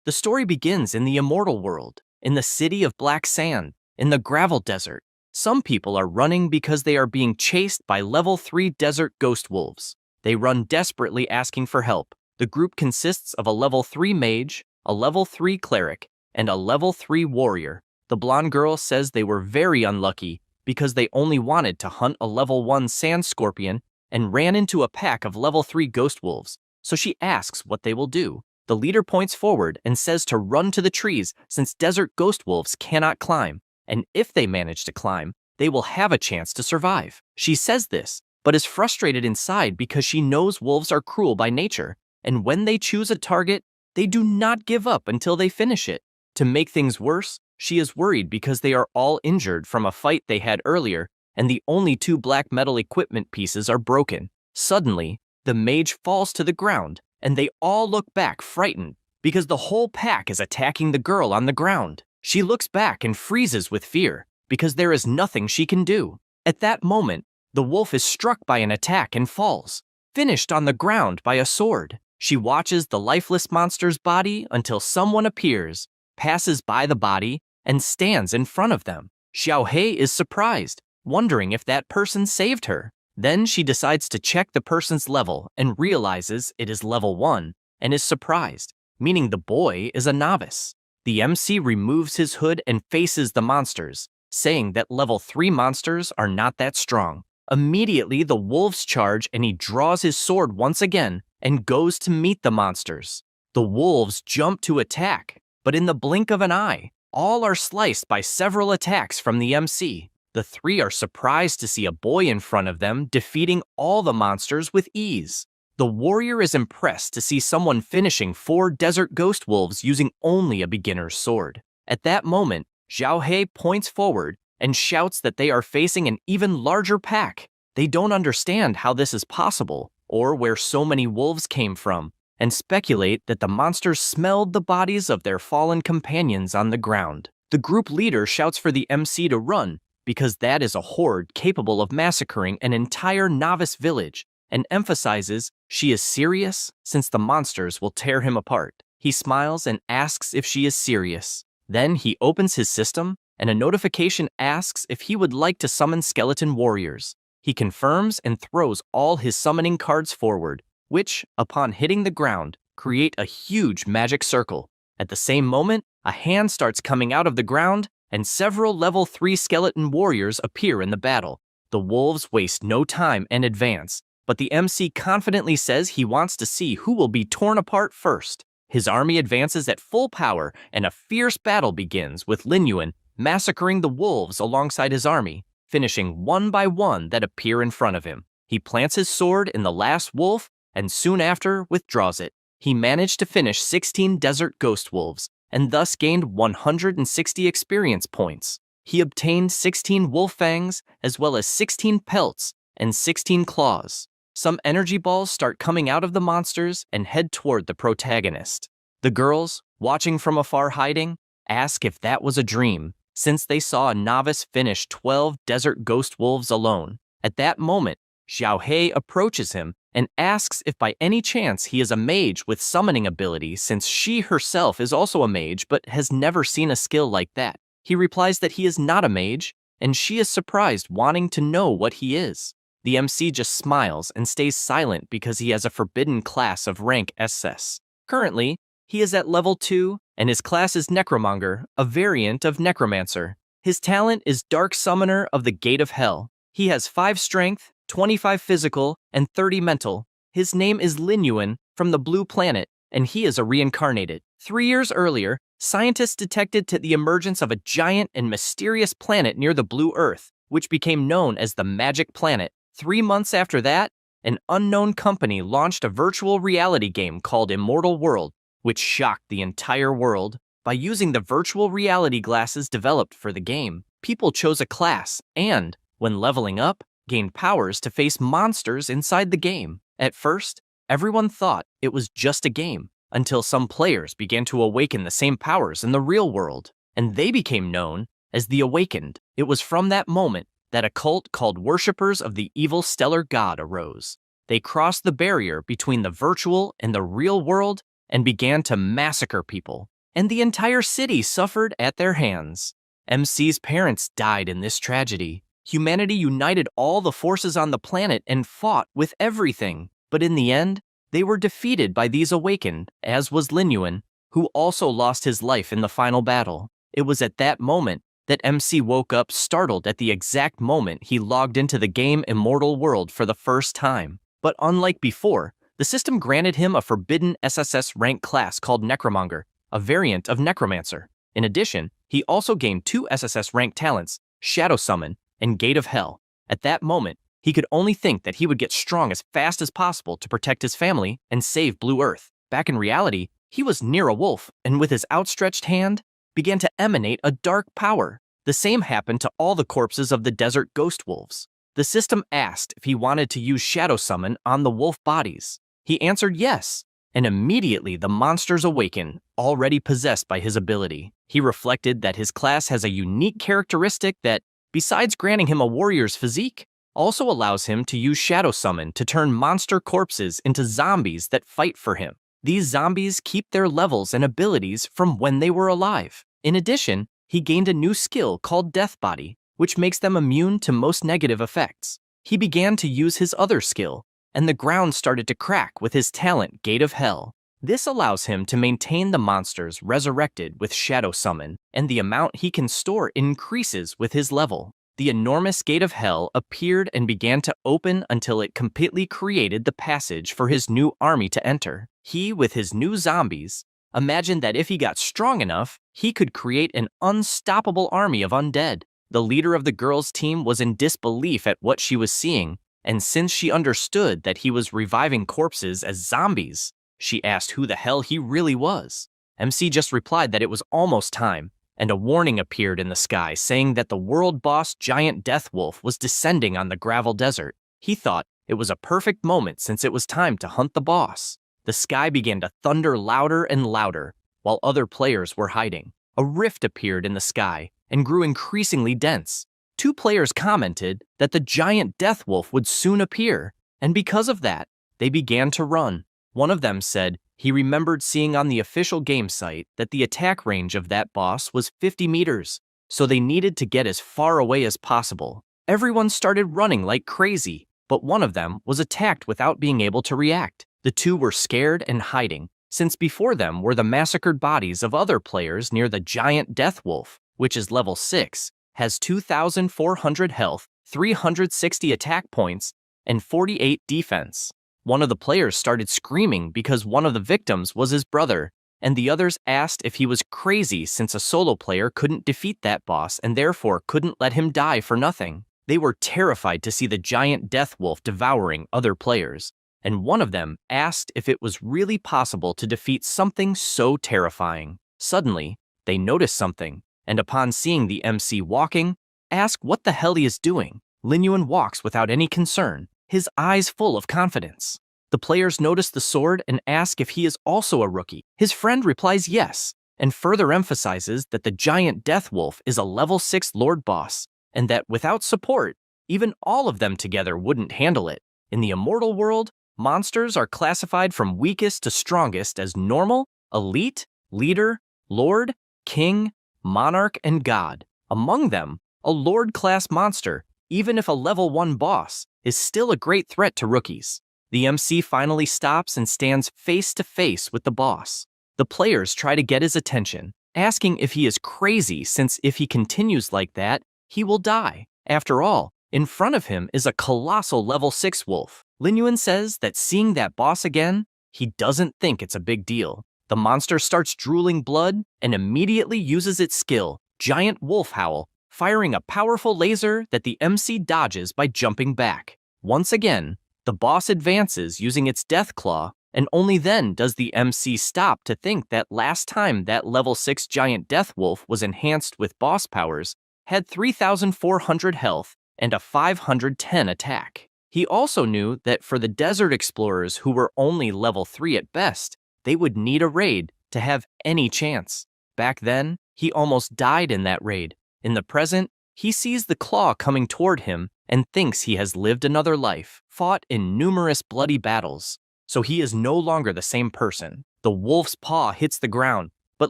The story begins in the immortal world, in the city of black sand, in the gravel desert. Some people are running because they are being chased by level 3 desert ghost wolves. They run desperately asking for help. The group consists of a level 3 mage, a level 3 cleric, and a level 3 warrior. The blonde girl says they were very unlucky because they only wanted to hunt a level 1 sand scorpion and ran into a pack of level 3 ghost wolves, so she asks what they will do. The leader points forward and says to run to the trees since desert ghost wolves cannot climb, and if they manage to climb, they will have a chance to survive. She says this, but is frustrated inside because she knows wolves are cruel by nature, and when they choose a target, they do not give up until they finish it. To make things worse, she is worried because they are all injured from a fight they had earlier, and the only 2 black metal equipment pieces are broken. Suddenly, the mage falls to the ground, and they all look back frightened because the whole pack is attacking the girl on the ground. She looks back and freezes with fear because there is nothing she can do. At that moment, the wolf is struck by an attack and falls, finished on the ground by a sword. She watches the lifeless monster's body until someone appears, passes by the body, and stands in front of them. Xiaohei is surprised, wondering if that person saved her. Then she decides to check the person's level and realizes it is level 1 and is surprised, meaning the boy is a novice. The MC removes his hood and faces the monsters, saying that level 3 monsters are not that strong. Immediately, the wolves charge and he draws his sword once again and goes to meet the monsters. The wolves jump to attack, but in the blink of an eye, all are sliced by several attacks from the MC. The 3 are surprised to see a boy in front of them defeating all the monsters with ease. The warrior is impressed to see someone finishing 4 desert ghost wolves using only a beginner's sword. At that moment, Xiaohei points forward and shouts that they are facing an even larger pack. They don't understand how this is possible or where so many wolves came from, and speculate that the monsters smelled the bodies of their fallen companions on the ground. The group leader shouts for the MC to run, because that is a horde capable of massacring an entire novice village, and emphasizes she is serious since the monsters will tear him apart. He smiles and asks if she is serious. Then he opens his system, and a notification asks if he would like to summon skeleton warriors. He confirms and throws all his summoning cards forward, which, upon hitting the ground, create a huge magic circle. At the same moment, a hand starts coming out of the ground, and several level 3 skeleton warriors appear in the battle. The wolves waste no time and advance, but the MC confidently says he wants to see who will be torn apart first. His army advances at full power, and a fierce battle begins with Lin Yuan massacring the wolves alongside his army, finishing one by one that appear in front of him. He plants his sword in the last wolf, and soon after withdraws it. He managed to finish 16 desert ghost wolves, and thus gained 160 experience points. He obtained 16 wolf fangs, as well as 16 pelts and 16 claws. Some energy balls start coming out of the monsters and head toward the protagonist. The girls, watching from afar hiding, ask if that was a dream, since they saw a novice finish 12 desert ghost wolves alone. At that moment, Xiaohei approaches him and asks if by any chance he is a mage with summoning ability, since she herself is also a mage but has never seen a skill like that. He replies that he is not a mage, and she is surprised, wanting to know what he is. The MC just smiles and stays silent because he has a forbidden class of rank SS. Currently, he is at level 2, and his class is Necromonger, a variant of Necromancer. His talent is Dark Summoner of the Gate of Hell. He has 5 strength, 25 physical, and 30 mental. His name is Lin Yuan from the Blue Planet, and he is a reincarnated. 3 years earlier, scientists detected the emergence of a giant and mysterious planet near the Blue Earth, which became known as the Magic Planet. 3 months after that, an unknown company launched a virtual reality game called Immortal World, which shocked the entire world. By using the virtual reality glasses developed for the game, people chose a class and, when leveling up, gained powers to face monsters inside the game. At first, everyone thought it was just a game, until some players began to awaken the same powers in the real world, and they became known as the Awakened. It was from that moment that a cult called Worshippers of the Evil Stellar God arose. They crossed the barrier between the virtual and the real world and began to massacre people, and the entire city suffered at their hands. MC's parents died in this tragedy. Humanity united all the forces on the planet and fought with everything, but in the end, they were defeated by these awakened, as was Lin Yuan, who also lost his life in the final battle. It was at that moment that MC woke up startled at the exact moment he logged into the game Immortal World for the first time. But unlike before, the system granted him a forbidden SSS rank class called Necromonger, a variant of Necromancer. In addition, he also gained 2 SSS rank talents, Shadow Summon and Gate of Hell. At that moment, he could only think that he would get strong as fast as possible to protect his family and save Blue Earth. Back in reality, he was near a wolf, and with his outstretched hand, began to emanate a dark power. The same happened to all the corpses of the desert ghost wolves. The system asked if he wanted to use Shadow Summon on the wolf bodies. He answered yes, and immediately the monsters awaken, already possessed by his ability. He reflected that his class has a unique characteristic that, besides granting him a warrior's physique, also allows him to use Shadow Summon to turn monster corpses into zombies that fight for him. These zombies keep their levels and abilities from when they were alive. In addition, he gained a new skill called Death Body, which makes them immune to most negative effects. He began to use his other skill, and the ground started to crack with his talent Gate of Hell. This allows him to maintain the monsters resurrected with Shadow Summon, and the amount he can store increases with his level. The enormous Gate of Hell appeared and began to open until it completely created the passage for his new army to enter. He, with his new zombies, imagined that if he got strong enough, he could create an unstoppable army of undead. The leader of the girls' team was in disbelief at what she was seeing, and since she understood that he was reviving corpses as zombies, she asked who the hell he really was. MC just replied that it was almost time, and a warning appeared in the sky saying that the world boss giant death wolf was descending on the gravel desert. He thought it was a perfect moment since it was time to hunt the boss. The sky began to thunder louder and louder while other players were hiding. A rift appeared in the sky and grew increasingly dense. 2 players commented that the giant death wolf would soon appear, and because of that, they began to run. One of them said he remembered seeing on the official game site that the attack range of that boss was 50 meters, so they needed to get as far away as possible. Everyone started running like crazy, but one of them was attacked without being able to react. The 2 were scared and hiding, since before them were the massacred bodies of other players near the giant death wolf, which is level 6, has 2,400 health, 360 attack points, and 48 defense. One of the players started screaming because one of the victims was his brother, and the others asked if he was crazy since a solo player couldn't defeat that boss and therefore couldn't let him die for nothing. They were terrified to see the giant death wolf devouring other players, and one of them asked if it was really possible to defeat something so terrifying. Suddenly, they noticed something, and upon seeing the MC walking, asked what the hell he is doing. Lin Yuan walks without any concern, his eyes full of confidence. The players notice the sword and ask if he is also a rookie. His friend replies yes, and further emphasizes that the giant death wolf is a level 6 lord boss, and that without support, even all of them together wouldn't handle it. In the immortal world, monsters are classified from weakest to strongest as normal, elite, leader, lord, king, monarch, and god. Among them, a lord-class monster, even if a level 1 boss, is still a great threat to rookies. The MC finally stops and stands face to face with the boss. The players try to get his attention, asking if he is crazy since if he continues like that, he will die. After all, in front of him is a colossal level 6 wolf. Lin Yuan says that seeing that boss again, he doesn't think it's a big deal. The monster starts drooling blood and immediately uses its skill, Giant Wolf Howl, firing a powerful laser that the MC dodges by jumping back. Once again, the boss advances using its death claw, and only then does the MC stop to think that last time that level 6 giant death wolf was enhanced with boss powers, had 3,400 health and a 510 attack. He also knew that for the desert explorers who were only level 3 at best, they would need a raid to have any chance. Back then, he almost died in that raid. In the present, he sees the claw coming toward him and thinks he has lived another life, fought in numerous bloody battles. so he is no longer the same person. The wolf's paw hits the ground, but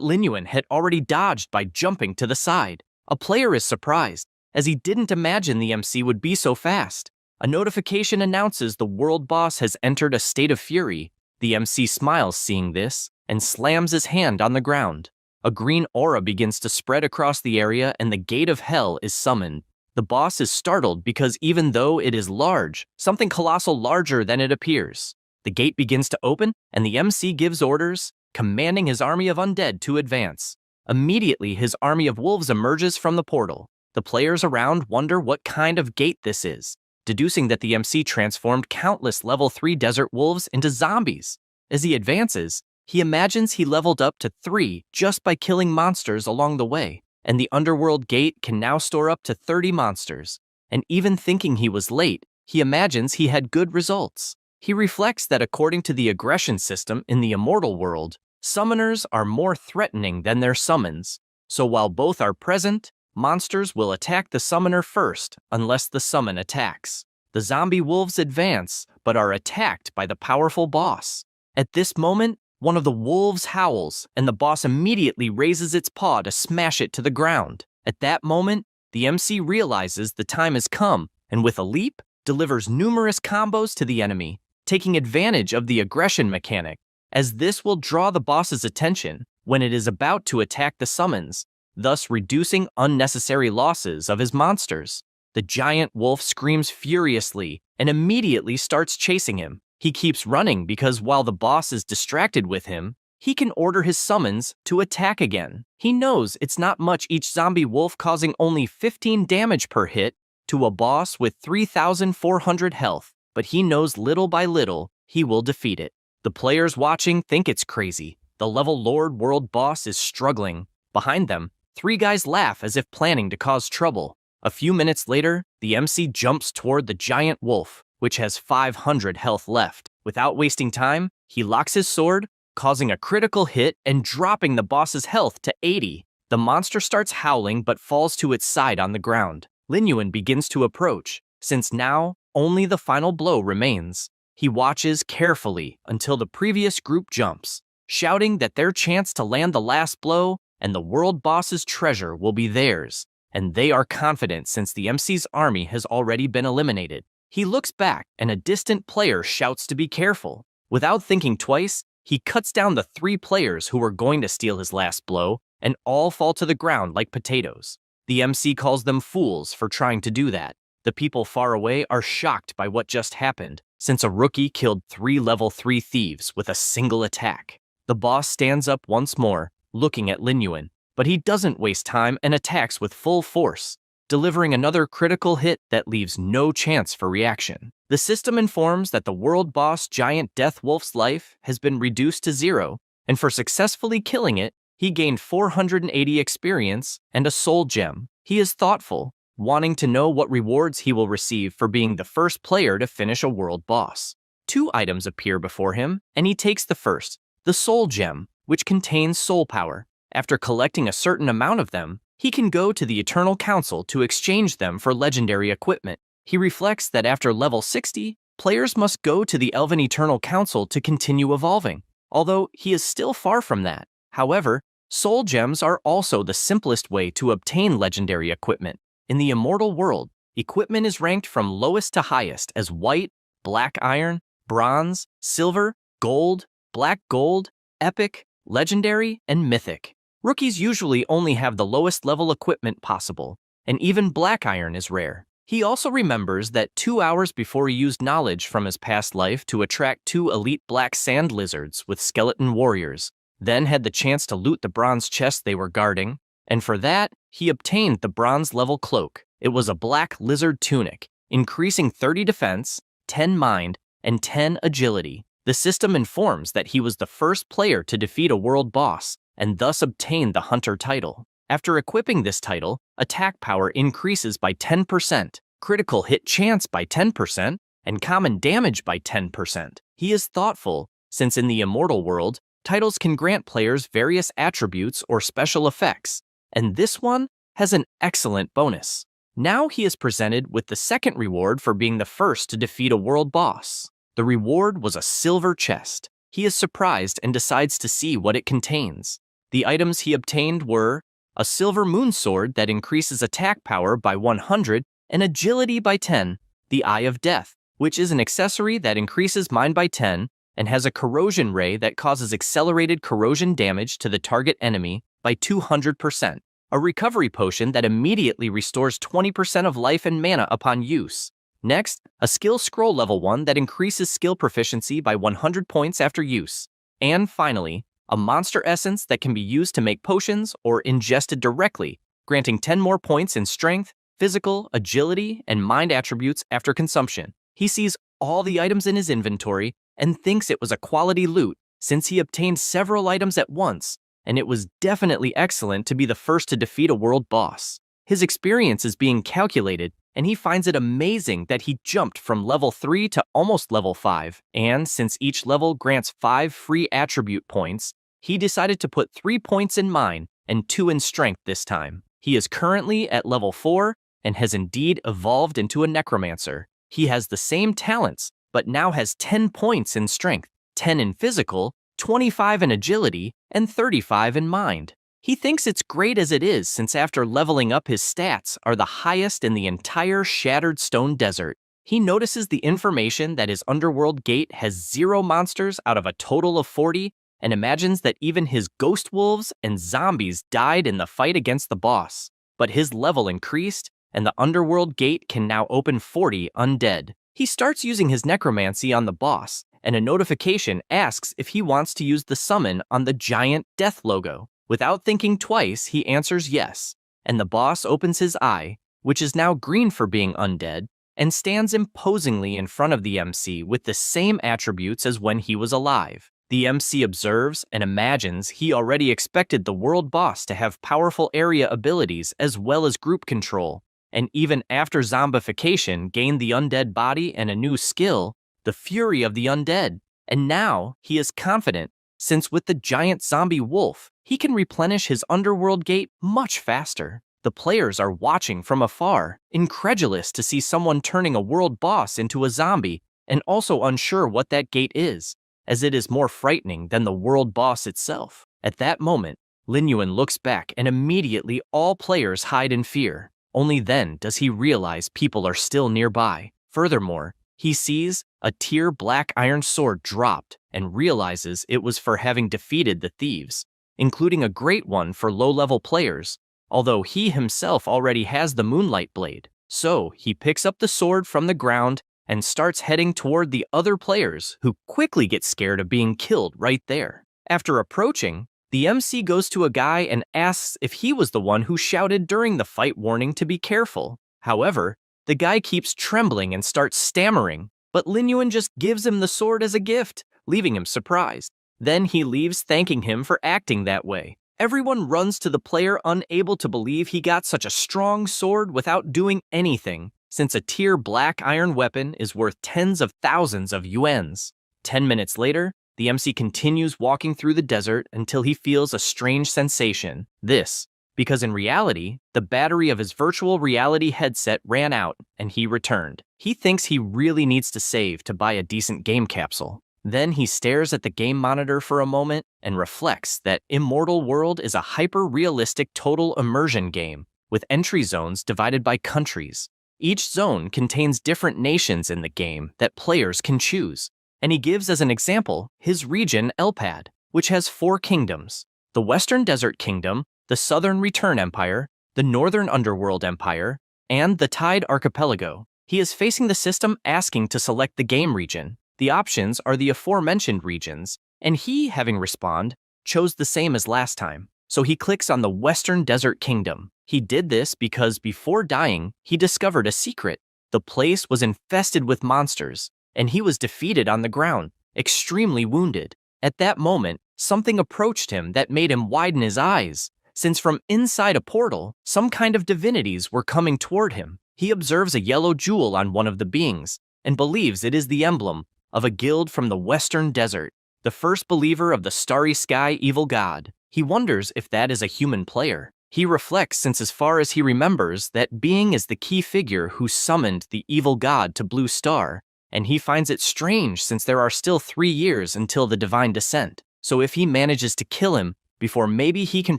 Linyuan had already dodged by jumping to the side. A player is surprised, as he didn't imagine the MC would be so fast. A notification announces the world boss has entered a state of fury. The MC smiles seeing this, and slams his hand on the ground. A green aura begins to spread across the area and the gate of hell is summoned. The boss is startled because even though it is large, something colossal larger than it appears. The gate begins to open, and the MC gives orders, commanding his army of undead to advance. Immediately, his army of wolves emerges from the portal. The players around wonder what kind of gate this is, deducing that the MC transformed countless level 3 desert wolves into zombies. As he advances, he imagines he leveled up to 3 just by killing monsters along the way, and the underworld gate can now store up to 30 monsters. And even thinking he was late, he imagines he had good results. He reflects that according to the aggression system in the immortal world, summoners are more threatening than their summons. So while both are present, monsters will attack the summoner first unless the summon attacks. The zombie wolves advance, but are attacked by the powerful boss. At this moment, one of the wolves howls, and the boss immediately raises its paw to smash it to the ground. At that moment, the MC realizes the time has come, and with a leap, delivers numerous combos to the enemy, taking advantage of the aggression mechanic, as this will draw the boss's attention when it is about to attack the summons, thus reducing unnecessary losses of his monsters. The giant wolf screams furiously and immediately starts chasing him. He keeps running because while the boss is distracted with him, he can order his summons to attack again. He knows it's not much, each zombie wolf causing only 15 damage per hit to a boss with 3,400 health, but he knows little by little he will defeat it. The players watching think it's crazy. The level Lord World boss is struggling. Behind them, 3 guys laugh as if planning to cause trouble. A few minutes later, the MC jumps toward the giant wolf, which has 500 health left. Without wasting time, he locks his sword, causing a critical hit and dropping the boss's health to 80. The monster starts howling but falls to its side on the ground. Linyuan begins to approach, since now only the final blow remains. He watches carefully until the previous group jumps, shouting that their chance to land the last blow and the world boss's treasure will be theirs, and they are confident since the MC's army has already been eliminated. He looks back and a distant player shouts to be careful. Without thinking twice, he cuts down the 3 players who were going to steal his last blow, and all fall to the ground like potatoes. The MC calls them fools for trying to do that. The people far away are shocked by what just happened, since a rookie killed 3 level 3 thieves with a single attack. The boss stands up once more, looking at Linyuan, but he doesn't waste time and attacks with full force, delivering another critical hit that leaves no chance for reaction. The system informs that the world boss giant death wolf's life has been reduced to 0, and for successfully killing it, he gained 480 experience and a soul gem. He is thoughtful, wanting to know what rewards he will receive for being the first player to finish a world boss. 2 items appear before him, and he takes the first, the soul gem, which contains soul power. After collecting a certain amount of them, he can go to the Eternal Council to exchange them for legendary equipment. He reflects that after level 60, players must go to the Elven Eternal Council to continue evolving, although he is still far from that. However, soul gems are also the simplest way to obtain legendary equipment. In the immortal world, equipment is ranked from lowest to highest as white, black iron, bronze, silver, gold, black gold, epic, legendary, and mythic. Rookies usually only have the lowest level equipment possible, and even black iron is rare. He also remembers that 2 hours before he used knowledge from his past life to attract 2 elite black sand lizards with skeleton warriors, then had the chance to loot the bronze chest they were guarding, and for that, he obtained the bronze level cloak. It was a black lizard tunic, increasing 30 defense, 10 mind, and 10 agility. The system informs that he was the first player to defeat a world boss, and thus obtain the Hunter title. After equipping this title, attack power increases by 10%, critical hit chance by 10%, and common damage by 10%. He is thoughtful, since in the immortal world, titles can grant players various attributes or special effects, and this one has an excellent bonus. Now he is presented with the second reward for being the first to defeat a world boss. The reward was a silver chest. He is surprised and decides to see what it contains. The items he obtained were a silver moon sword that increases attack power by 100 and agility by 10, the Eye of Death, which is an accessory that increases mine by 10 and has a corrosion ray that causes accelerated corrosion damage to the target enemy by 200%, a recovery potion that immediately restores 20% of life and mana upon use. Next, a skill scroll level 1 that increases skill proficiency by 100 points after use. And finally, a monster essence that can be used to make potions or ingested directly, granting 10 more points in strength, physical, agility, and mind attributes after consumption. He sees all the items in his inventory and thinks it was a quality loot since he obtained several items at once, and it was definitely excellent to be the first to defeat a world boss. His experience is being calculated, and he finds it amazing that he jumped from level 3 to almost level 5, and since each level grants 5 free attribute points, he decided to put 3 points in mind and 2 in strength this time. He is currently at level 4 and has indeed evolved into a necromancer. He has the same talents, but now has 10 points in strength, 10 in physical, 25 in agility, and 35 in mind. He thinks it's great as it is since after leveling up his stats are the highest in the entire Shattered Stone Desert. He notices the information that his underworld gate has 0 monsters out of a total of 40 and imagines that even his ghost wolves and zombies died in the fight against the boss. But his level increased and the underworld gate can now open 40 undead. He starts using his necromancy on the boss and a notification asks if he wants to use the summon on the giant death logo. Without thinking twice, he answers yes, and the boss opens his eye, which is now green for being undead, and stands imposingly in front of the MC with the same attributes as when he was alive. The MC observes and imagines he already expected the world boss to have powerful area abilities as well as group control, and even after zombification gained the undead body and a new skill, the fury of the undead, and now he is confident since with the giant zombie wolf, he can replenish his underworld gate much faster. The players are watching from afar, incredulous to see someone turning a world boss into a zombie, and also unsure what that gate is, as it is more frightening than the world boss itself. At that moment, Lin Yuan looks back and immediately all players hide in fear. Only then does he realize people are still nearby. Furthermore, he sees a tier black iron sword dropped and realizes it was for having defeated the thieves, including a great one for low-level players, although he himself already has the Moonlight Blade. So he picks up the sword from the ground and starts heading toward the other players who quickly get scared of being killed right there. After approaching, the MC goes to a guy and asks if he was the one who shouted during the fight warning to be careful. However, the guy keeps trembling and starts stammering, but Lin Yuan just gives him the sword as a gift, leaving him surprised. Then he leaves thanking him for acting that way. Everyone runs to the player unable to believe he got such a strong sword without doing anything, since a tier black iron weapon is worth tens of thousands of yuans. 10 minutes later, the MC continues walking through the desert until he feels a strange sensation. This, because in reality, the battery of his virtual reality headset ran out and he returned. He thinks he really needs to save to buy a decent game capsule. Then he stares at the game monitor for a moment and reflects that Immortal World is a hyper-realistic total immersion game with entry zones divided by countries. Each zone contains different nations in the game that players can choose, and he gives as an example his region Elpad, which has 4 kingdoms: the Western Desert Kingdom, the Southern Return Empire, the Northern Underworld Empire, and the Tide Archipelago. He is facing the system asking to select the game region. The options are the aforementioned regions, and he, having respawned, chose the same as last time. So he clicks on the Western Desert Kingdom. He did this because before dying, he discovered a secret. The place was infested with monsters, and he was defeated on the ground, extremely wounded. At that moment, something approached him that made him widen his eyes, since from inside a portal, some kind of divinities were coming toward him. He observes a yellow jewel on one of the beings, and believes it is the emblem of a guild from the Western Desert, the first believer of the Starry Sky evil god. He wonders if that is a human player. He reflects since as far as he remembers that being is the key figure who summoned the evil god to Blue Star, and he finds it strange since there are still 3 years until the divine descent. So if he manages to kill him before, maybe he can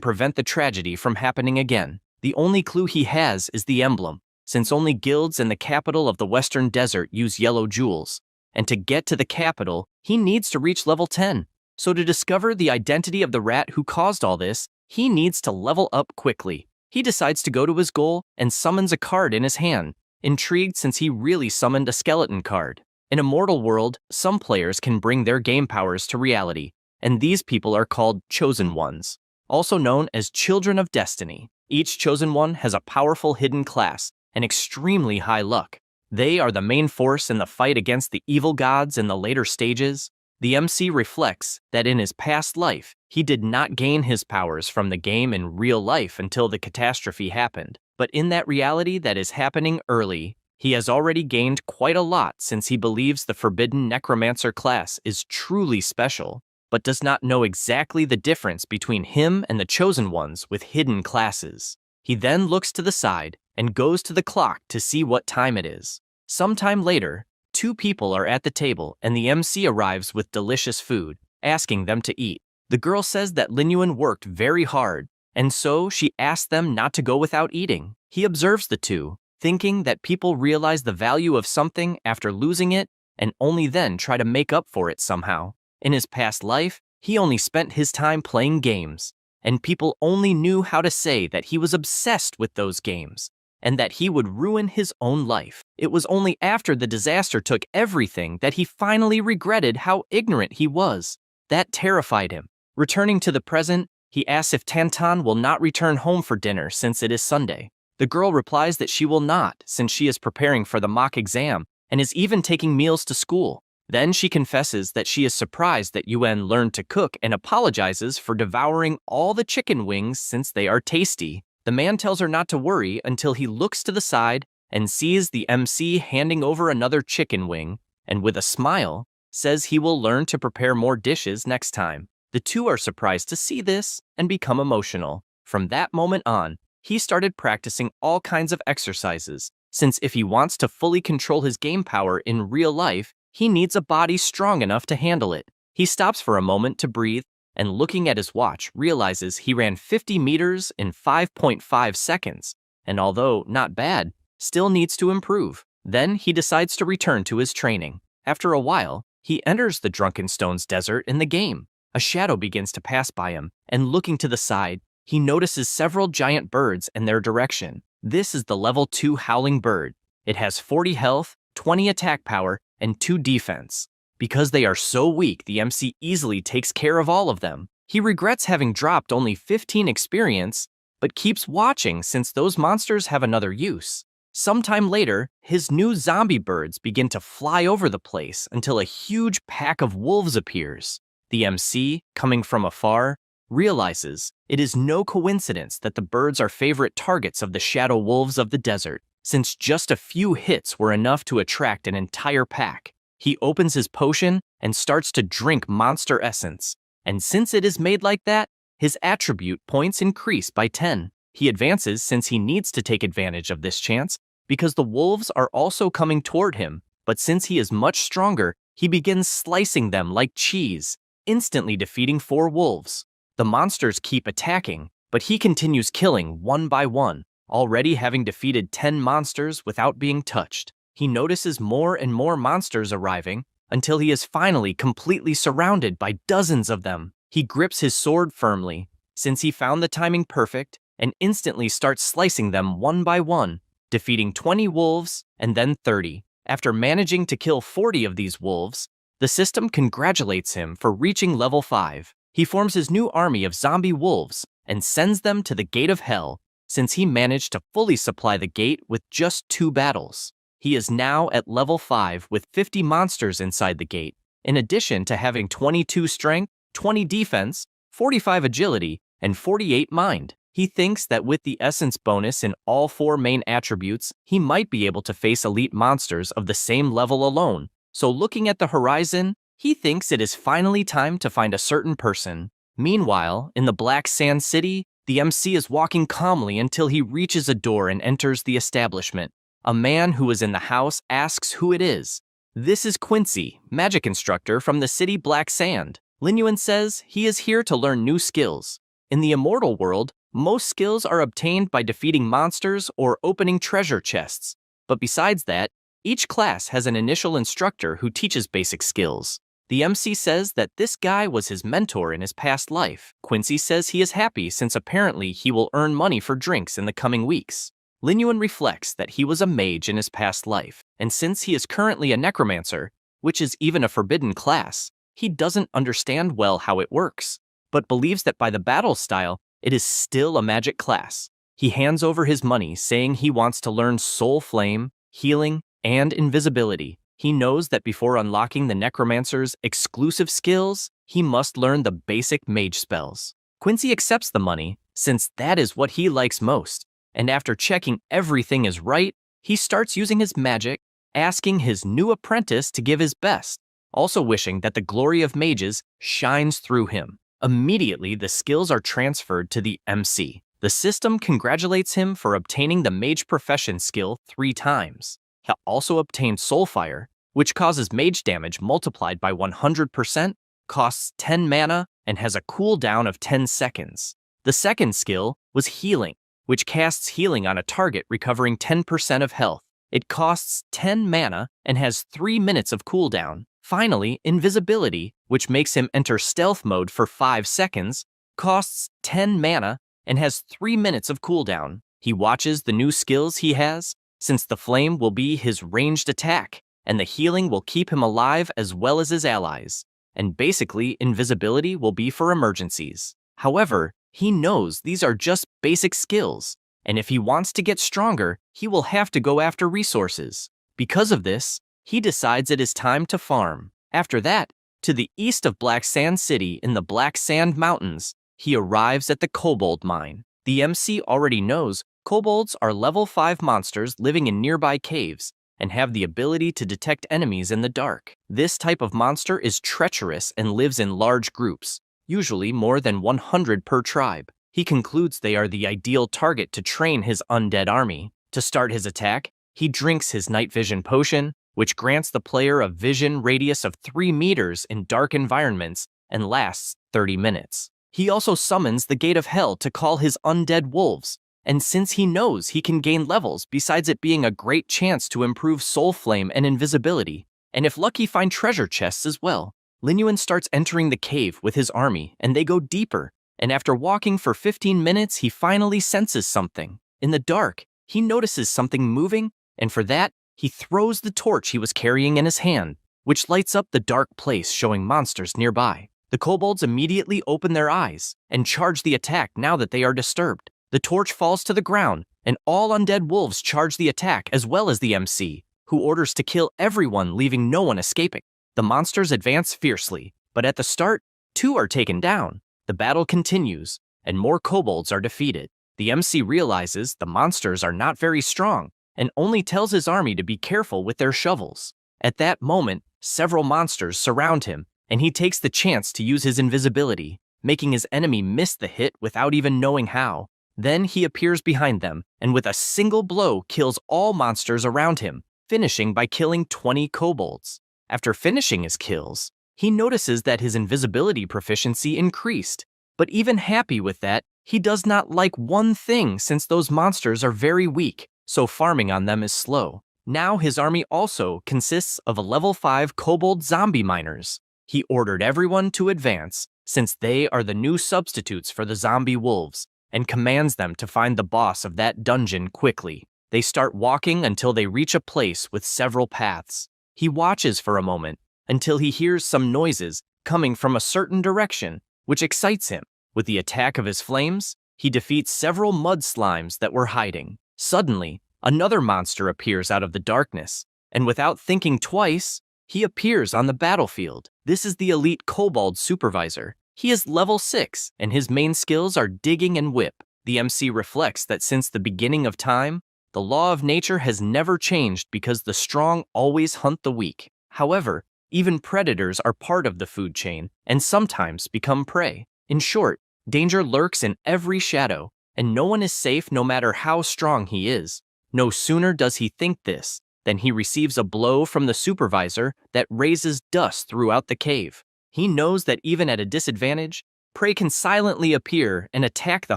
prevent the tragedy from happening again. The only clue he has is the emblem, since only guilds in the capital of the Western Desert use yellow jewels. And to get to the capital, he needs to reach level 10. So to discover the identity of the rat who caused all this, he needs to level up quickly. He decides to go to his goal and summons a card in his hand, intrigued since he really summoned a skeleton card. In a mortal world, some players can bring their game powers to reality, and these people are called Chosen Ones, also known as Children of Destiny. Each Chosen One has a powerful hidden class and extremely high luck. They are the main force in the fight against the evil gods in the later stages. The MC reflects that in his past life, he did not gain his powers from the game in real life until the catastrophe happened. But in that reality that is happening early, he has already gained quite a lot since he believes the Forbidden Necromancer class is truly special, but does not know exactly the difference between him and the Chosen Ones with hidden classes. He then looks to the side and goes to the clock to see what time it is. Sometime later, 2 people are at the table and the MC arrives with delicious food, asking them to eat. The girl says that Lin Yuan worked very hard, and so she asks them not to go without eating. He observes the two, thinking that people realize the value of something after losing it and only then try to make up for it somehow. In his past life, he only spent his time playing games, and people only knew how to say that he was obsessed with those games, and that he would ruin his own life. It was only after the disaster took everything that he finally regretted how ignorant he was. That terrified him. Returning to the present, he asks if Tantan will not return home for dinner since it is Sunday. The girl replies that she will not, since she is preparing for the mock exam and is even taking meals to school. Then she confesses that she is surprised that Yuan learned to cook and apologizes for devouring all the chicken wings since they are tasty. The man tells her not to worry until he looks to the side and sees the MC handing over another chicken wing, and with a smile, says he will learn to prepare more dishes next time. The two are surprised to see this and become emotional. From that moment on, he started practicing all kinds of exercises, since if he wants to fully control his game power in real life, he needs a body strong enough to handle it. He stops for a moment to breathe, and looking at his watch, realizes he ran 50 meters in 5.5 seconds, and although not bad, still needs to improve. Then he decides to return to his training. After a while, he enters the Drunkenstone's desert in the game. A shadow begins to pass by him, and looking to the side, he notices several giant birds in their direction. This is the level 2 Howling Bird. It has 40 health, 20 attack power, and 2 defense. Because they are so weak, the MC easily takes care of all of them. He regrets having dropped only 15 experience, but keeps watching since those monsters have another use. Sometime later, his new zombie birds begin to fly over the place until a huge pack of wolves appears. The MC, coming from afar, realizes it is no coincidence that the birds are favorite targets of the shadow wolves of the desert, since just a few hits were enough to attract an entire pack. He opens his potion and starts to drink monster essence, and since it is made like that, his attribute points increase by 10. He advances since he needs to take advantage of this chance, because the wolves are also coming toward him, but since he is much stronger, he begins slicing them like cheese, instantly defeating 4 wolves. The monsters keep attacking, but he continues killing one by one, already having defeated 10 monsters without being touched. He notices more and more monsters arriving until he is finally completely surrounded by dozens of them. He grips his sword firmly, since he found the timing perfect, and instantly starts slicing them one by one, defeating 20 wolves and then 30. After managing to kill 40 of these wolves, the system congratulates him for reaching level 5. He forms his new army of zombie wolves and sends them to the Gate of Hell, since he managed to fully supply the gate with just 2 battles. He is now at level 5 with 50 monsters inside the gate, in addition to having 22 strength, 20 defense, 45 agility, and 48 mind. He thinks that with the essence bonus in all 4 main attributes, he might be able to face elite monsters of the same level alone. So looking at the horizon, he thinks it is finally time to find a certain person. Meanwhile, in the Black Sand City, the MC is walking calmly until he reaches a door and enters the establishment. A man who is in the house asks who it is. This is Quincy, magic instructor from the city Black Sand. Linyuan says he is here to learn new skills. In the immortal world, most skills are obtained by defeating monsters or opening treasure chests. But besides that, each class has an initial instructor who teaches basic skills. The MC says that this guy was his mentor in his past life. Quincy says he is happy since apparently he will earn money for drinks in the coming weeks. Linyuan reflects that he was a mage in his past life, and since he is currently a necromancer, which is even a forbidden class, he doesn't understand well how it works, but believes that by the battle style, it is still a magic class. He hands over his money saying he wants to learn Soul Flame, Healing, and Invisibility. He knows that before unlocking the necromancer's exclusive skills, he must learn the basic mage spells. Quincy accepts the money, since that is what he likes most, and after checking everything is right, he starts using his magic, asking his new apprentice to give his best, also wishing that the glory of mages shines through him. Immediately, the skills are transferred to the MC. The system congratulates him for obtaining the mage profession skill 3 times. He also obtained Soulfire, which causes mage damage multiplied by 100%, costs 10 mana, and has a cooldown of 10 seconds. The second skill was Healing, which casts healing on a target recovering 10% of health. It costs 10 mana and has 3 minutes of cooldown. Finally, Invisibility, which makes him enter stealth mode for 5 seconds, costs 10 mana and has 3 minutes of cooldown. He watches the new skills he has, since the flame will be his ranged attack, and the healing will keep him alive as well as his allies. And basically, invisibility will be for emergencies. However, he knows these are just basic skills, and if he wants to get stronger, he will have to go after resources. Because of this, he decides it is time to farm. After that, to the east of Black Sand City in the Black Sand Mountains, he arrives at the Kobold Mine. The MC already knows kobolds are level 5 monsters living in nearby caves and have the ability to detect enemies in the dark. This type of monster is treacherous and lives in large groups, usually more than 100 per tribe. He concludes they are the ideal target to train his undead army. To start his attack, he drinks his night vision potion, which grants the player a vision radius of 3 meters in dark environments and lasts 30 minutes. He also summons the Gate of Hell to call his undead wolves, and since he knows he can gain levels besides it being a great chance to improve Soul Flame and Invisibility, and if lucky find treasure chests as well, Linyuan starts entering the cave with his army and they go deeper, and after walking for 15 minutes he finally senses something. In the dark, he notices something moving, and for that, he throws the torch he was carrying in his hand, which lights up the dark place showing monsters nearby. The kobolds immediately open their eyes and charge the attack now that they are disturbed. The torch falls to the ground, and all undead wolves charge the attack as well as the MC, who orders to kill everyone, leaving no one escaping. The monsters advance fiercely, but at the start, 2 are taken down. The battle continues, and more kobolds are defeated. The MC realizes the monsters are not very strong, and only tells his army to be careful with their shovels. At that moment, several monsters surround him, and he takes the chance to use his invisibility, making his enemy miss the hit without even knowing how. Then he appears behind them, and with a single blow kills all monsters around him, finishing by killing 20 kobolds. After finishing his kills, he notices that his invisibility proficiency increased. But even happy with that, he does not like one thing since those monsters are very weak, so farming on them is slow. Now his army also consists of level 5 kobold zombie miners. He ordered everyone to advance, since they are the new substitutes for the zombie wolves, and commands them to find the boss of that dungeon quickly. They start walking until they reach a place with several paths. He watches for a moment until he hears some noises coming from a certain direction, which excites him. With the attack of his flames, he defeats several mud slimes that were hiding. Suddenly, another monster appears out of the darkness, and without thinking twice, he appears on the battlefield. This is the elite kobold supervisor. He is level 6, and his main skills are digging and whip. The MC reflects that since the beginning of time, the law of nature has never changed because the strong always hunt the weak. However, even predators are part of the food chain and sometimes become prey. In short, danger lurks in every shadow, and no one is safe no matter how strong he is. No sooner does he think this Then he receives a blow from the supervisor that raises dust throughout the cave. He knows that even at a disadvantage, prey can silently appear and attack the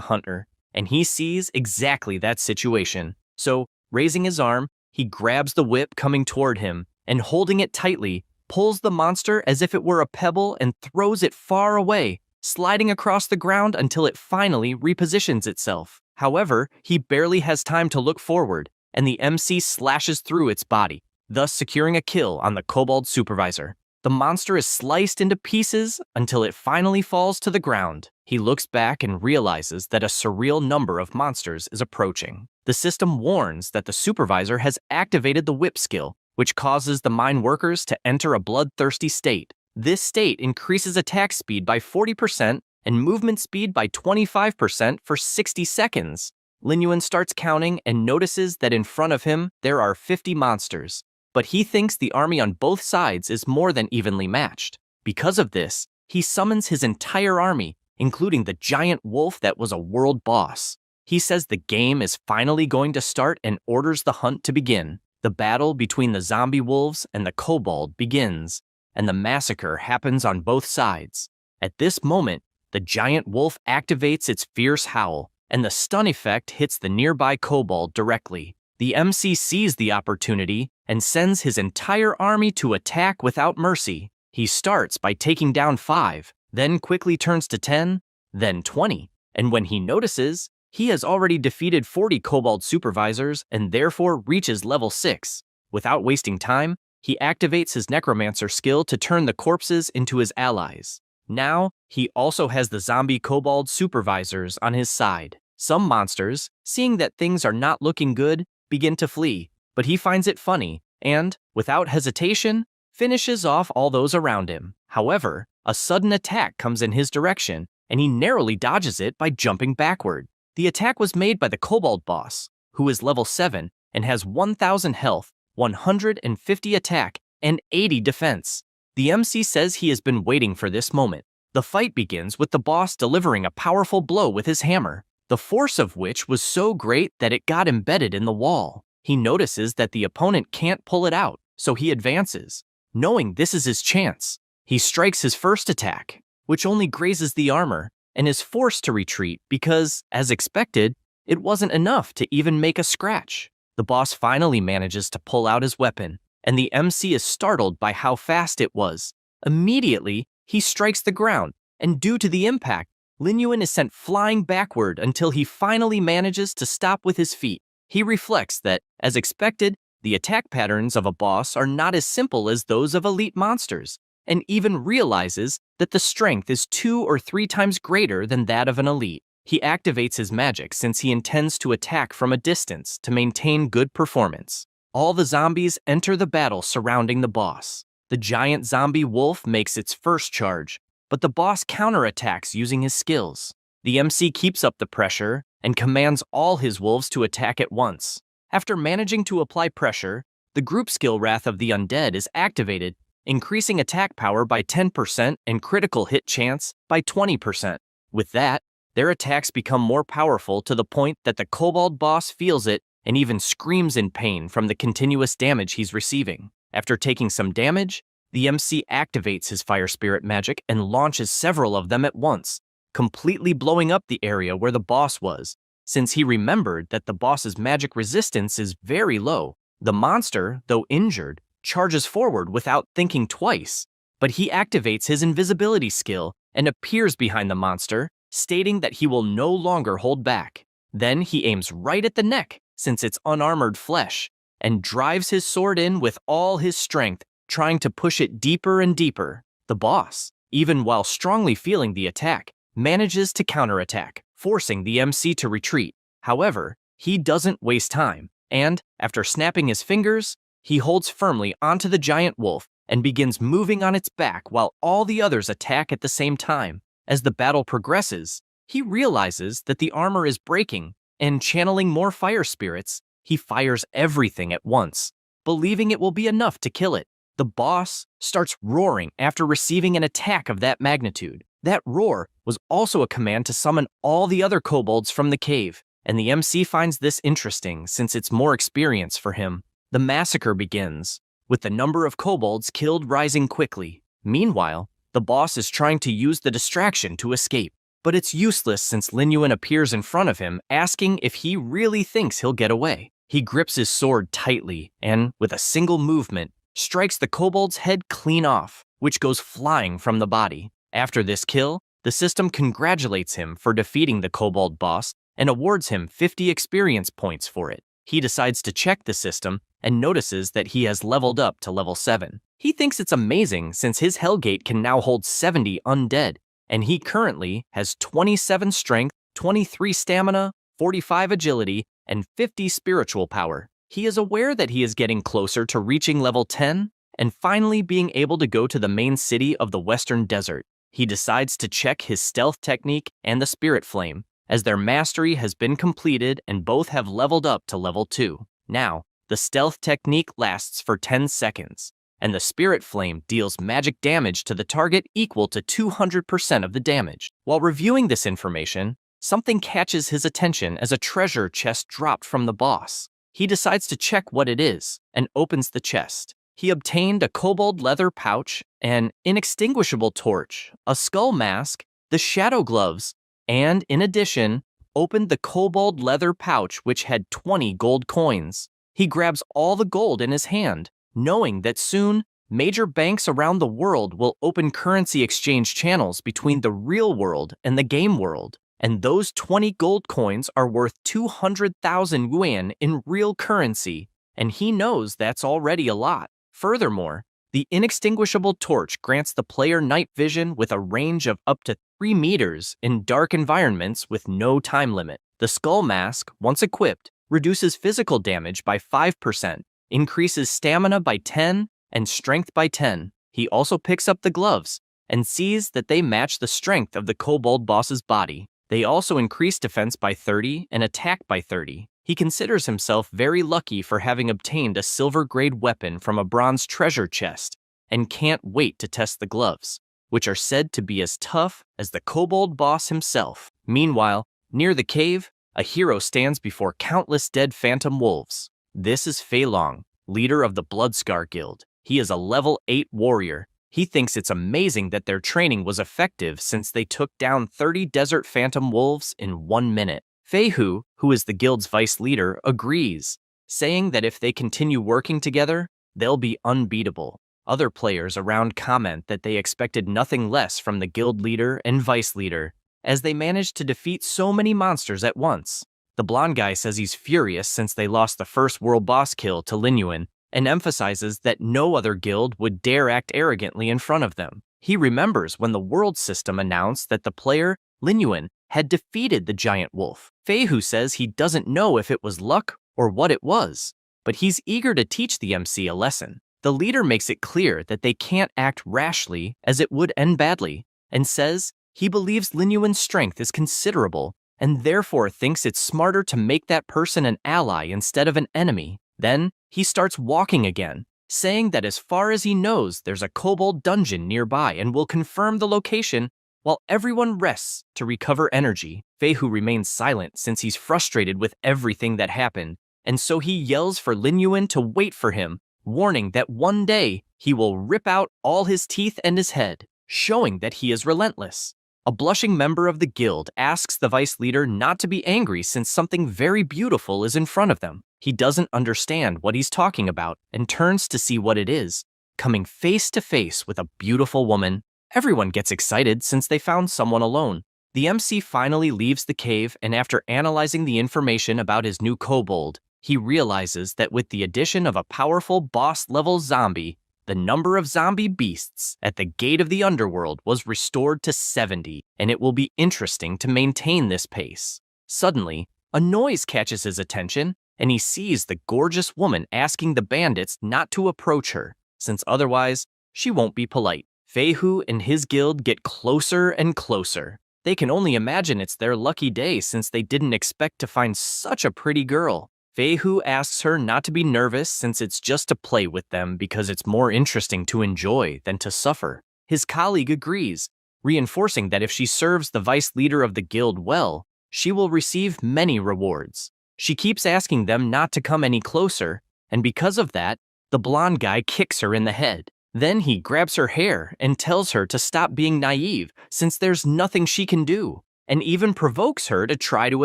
hunter, and he sees exactly that situation. So, raising his arm, he grabs the whip coming toward him, and holding it tightly, pulls the monster as if it were a pebble and throws it far away, sliding across the ground until it finally repositions itself. However, he barely has time to look forward, and the MC slashes through its body, thus securing a kill on the kobold supervisor. The monster is sliced into pieces until it finally falls to the ground. He looks back and realizes that a surreal number of monsters is approaching. The system warns that the supervisor has activated the whip skill, which causes the mine workers to enter a bloodthirsty state. This state increases attack speed by 40% and movement speed by 25% for 60 seconds. Lin Yuan starts counting and notices that in front of him there are 50 monsters, but he thinks the army on both sides is more than evenly matched. Because of this, he summons his entire army, including the giant wolf that was a world boss. He says the game is finally going to start and orders the hunt to begin. The battle between the zombie wolves and the kobold begins, and the massacre happens on both sides. At this moment, the giant wolf activates its fierce howl, and the stun effect hits the nearby kobold directly. The MC sees the opportunity and sends his entire army to attack without mercy. He starts by taking down 5, then quickly turns to 10, then 20, and when he notices, he has already defeated 40 kobold supervisors and therefore reaches level 6. Without wasting time, he activates his necromancer skill to turn the corpses into his allies. Now, he also has the zombie kobold supervisors on his side. Some monsters, seeing that things are not looking good, begin to flee, but he finds it funny and, without hesitation, finishes off all those around him. However, a sudden attack comes in his direction, and he narrowly dodges it by jumping backward. The attack was made by the kobold boss, who is level 7 and has 1,000 health, 150 attack, and 80 defense. The MC says he has been waiting for this moment. The fight begins with the boss delivering a powerful blow with his hammer, the force of which was so great that it got embedded in the wall. He notices that the opponent can't pull it out, so he advances. Knowing this is his chance, he strikes his first attack, which only grazes the armor, and is forced to retreat because, as expected, it wasn't enough to even make a scratch. The boss finally manages to pull out his weapon, and the MC is startled by how fast it was. Immediately, he strikes the ground, and due to the impact, Lin Yuan is sent flying backward until he finally manages to stop with his feet. He reflects that, as expected, the attack patterns of a boss are not as simple as those of elite monsters, and even realizes that the strength is 2 or 3 times greater than that of an elite. He activates his magic since he intends to attack from a distance to maintain good performance. All the zombies enter the battle surrounding the boss. The giant zombie wolf makes its first charge, but the boss counterattacks using his skills. The MC keeps up the pressure and commands all his wolves to attack at once. After managing to apply pressure, the group skill Wrath of the Undead is activated, increasing attack power by 10% and critical hit chance by 20%. With that, their attacks become more powerful to the point that the kobold boss feels it and even screams in pain from the continuous damage he's receiving. After taking some damage, the MC activates his fire spirit magic and launches several of them at once, completely blowing up the area where the boss was, since he remembered that the boss's magic resistance is very low. The monster, though injured, charges forward without thinking twice, but he activates his invisibility skill and appears behind the monster, stating that he will no longer hold back. Then he aims right at the neck, since it's unarmored flesh, and drives his sword in with all his strength, trying to push it deeper and deeper. The boss, even while strongly feeling the attack, manages to counterattack, forcing the MC to retreat. However, he doesn't waste time, and, after snapping his fingers, he holds firmly onto the giant wolf and begins moving on its back while all the others attack at the same time. As the battle progresses, he realizes that the armor is breaking, and channeling more fire spirits, he fires everything at once, believing it will be enough to kill it. The boss starts roaring after receiving an attack of that magnitude. That roar was also a command to summon all the other kobolds from the cave, and the MC finds this interesting since it's more experience for him. The massacre begins, with the number of kobolds killed rising quickly. Meanwhile, the boss is trying to use the distraction to escape, but it's useless since Lin Yuan appears in front of him, asking if he really thinks he'll get away. He grips his sword tightly and, with a single movement, strikes the kobold's head clean off, which goes flying from the body. After this kill, the system congratulates him for defeating the kobold boss and awards him 50 experience points for it. He decides to check the system and notices that he has leveled up to level 7. He thinks it's amazing since his Hellgate can now hold 70 undead, and he currently has 27 strength, 23 stamina, 45 agility, and 50 spiritual power. He is aware that he is getting closer to reaching level 10 and finally being able to go to the main city of the Western Desert. He decides to check his stealth technique and the spirit flame, as their mastery has been completed and both have leveled up to level 2. Now, the stealth technique lasts for 10 seconds, and the spirit flame deals magic damage to the target equal to 200% of the damage. While reviewing this information, something catches his attention as a treasure chest dropped from the boss. He decides to check what it is and opens the chest. He obtained a kobold leather pouch, an inextinguishable torch, a skull mask, the shadow gloves, and, in addition, opened the kobold leather pouch which had 20 gold coins. He grabs all the gold in his hand, knowing that soon, major banks around the world will open currency exchange channels between the real world and the game world, and those 20 gold coins are worth 200,000 yuan in real currency, and he knows that's already a lot. Furthermore, the inextinguishable torch grants the player night vision with a range of up to 3 meters in dark environments with no time limit. The skull mask, once equipped, reduces physical damage by 5%, increases stamina by 10, and strength by 10. He also picks up the gloves and sees that they match the strength of the kobold boss's body. They also increase defense by 30 and attack by 30. He considers himself very lucky for having obtained a silver-grade weapon from a bronze treasure chest and can't wait to test the gloves, which are said to be as tough as the kobold boss himself. Meanwhile, near the cave, a hero stands before countless dead phantom wolves. This is Fei Long, leader of the Bloodscar Guild. He is a level 8 warrior. He thinks it's amazing that their training was effective since they took down 30 desert phantom wolves in 1 minute. Fei Hu, who is the guild's vice leader, agrees, saying that if they continue working together, they'll be unbeatable. Other players around comment that they expected nothing less from the guild leader and vice leader, as they managed to defeat so many monsters at once. The blonde guy says he's furious since they lost the first world boss kill to Lin Yuan, and emphasizes that no other guild would dare act arrogantly in front of them. He remembers when the world system announced that the player, Lin Yuan, had defeated the giant wolf. Fei Hu says he doesn't know if it was luck or what it was, but he's eager to teach the MC a lesson. The leader makes it clear that they can't act rashly as it would end badly, and says he believes Lin Yuan's strength is considerable and therefore thinks it's smarter to make that person an ally instead of an enemy. Then, he starts walking again, saying that as far as he knows, there's a kobold dungeon nearby and will confirm the location while everyone rests to recover energy. Fei Hu remains silent since he's frustrated with everything that happened, and so he yells for Lin Yuan to wait for him, warning that one day he will rip out all his teeth and his head, showing that he is relentless. A blushing member of the guild asks the vice leader not to be angry since something very beautiful is in front of them. He doesn't understand what he's talking about and turns to see what it is, coming face to face with a beautiful woman. Everyone gets excited since they found someone alone. The MC finally leaves the cave, and after analyzing the information about his new kobold, he realizes that with the addition of a powerful boss-level zombie, the number of zombie beasts at the gate of the underworld was restored to 70, and it will be interesting to maintain this pace. Suddenly, a noise catches his attention, and he sees the gorgeous woman asking the bandits not to approach her, since otherwise, she won't be polite. Fei Hu and his guild get closer and closer. They can only imagine it's their lucky day since they didn't expect to find such a pretty girl. Fei Hu asks her not to be nervous since it's just to play with them because it's more interesting to enjoy than to suffer. His colleague agrees, reinforcing that if she serves the vice leader of the guild well, she will receive many rewards. She keeps asking them not to come any closer, and because of that, the blonde guy kicks her in the head. Then he grabs her hair and tells her to stop being naive since there's nothing she can do, and even provokes her to try to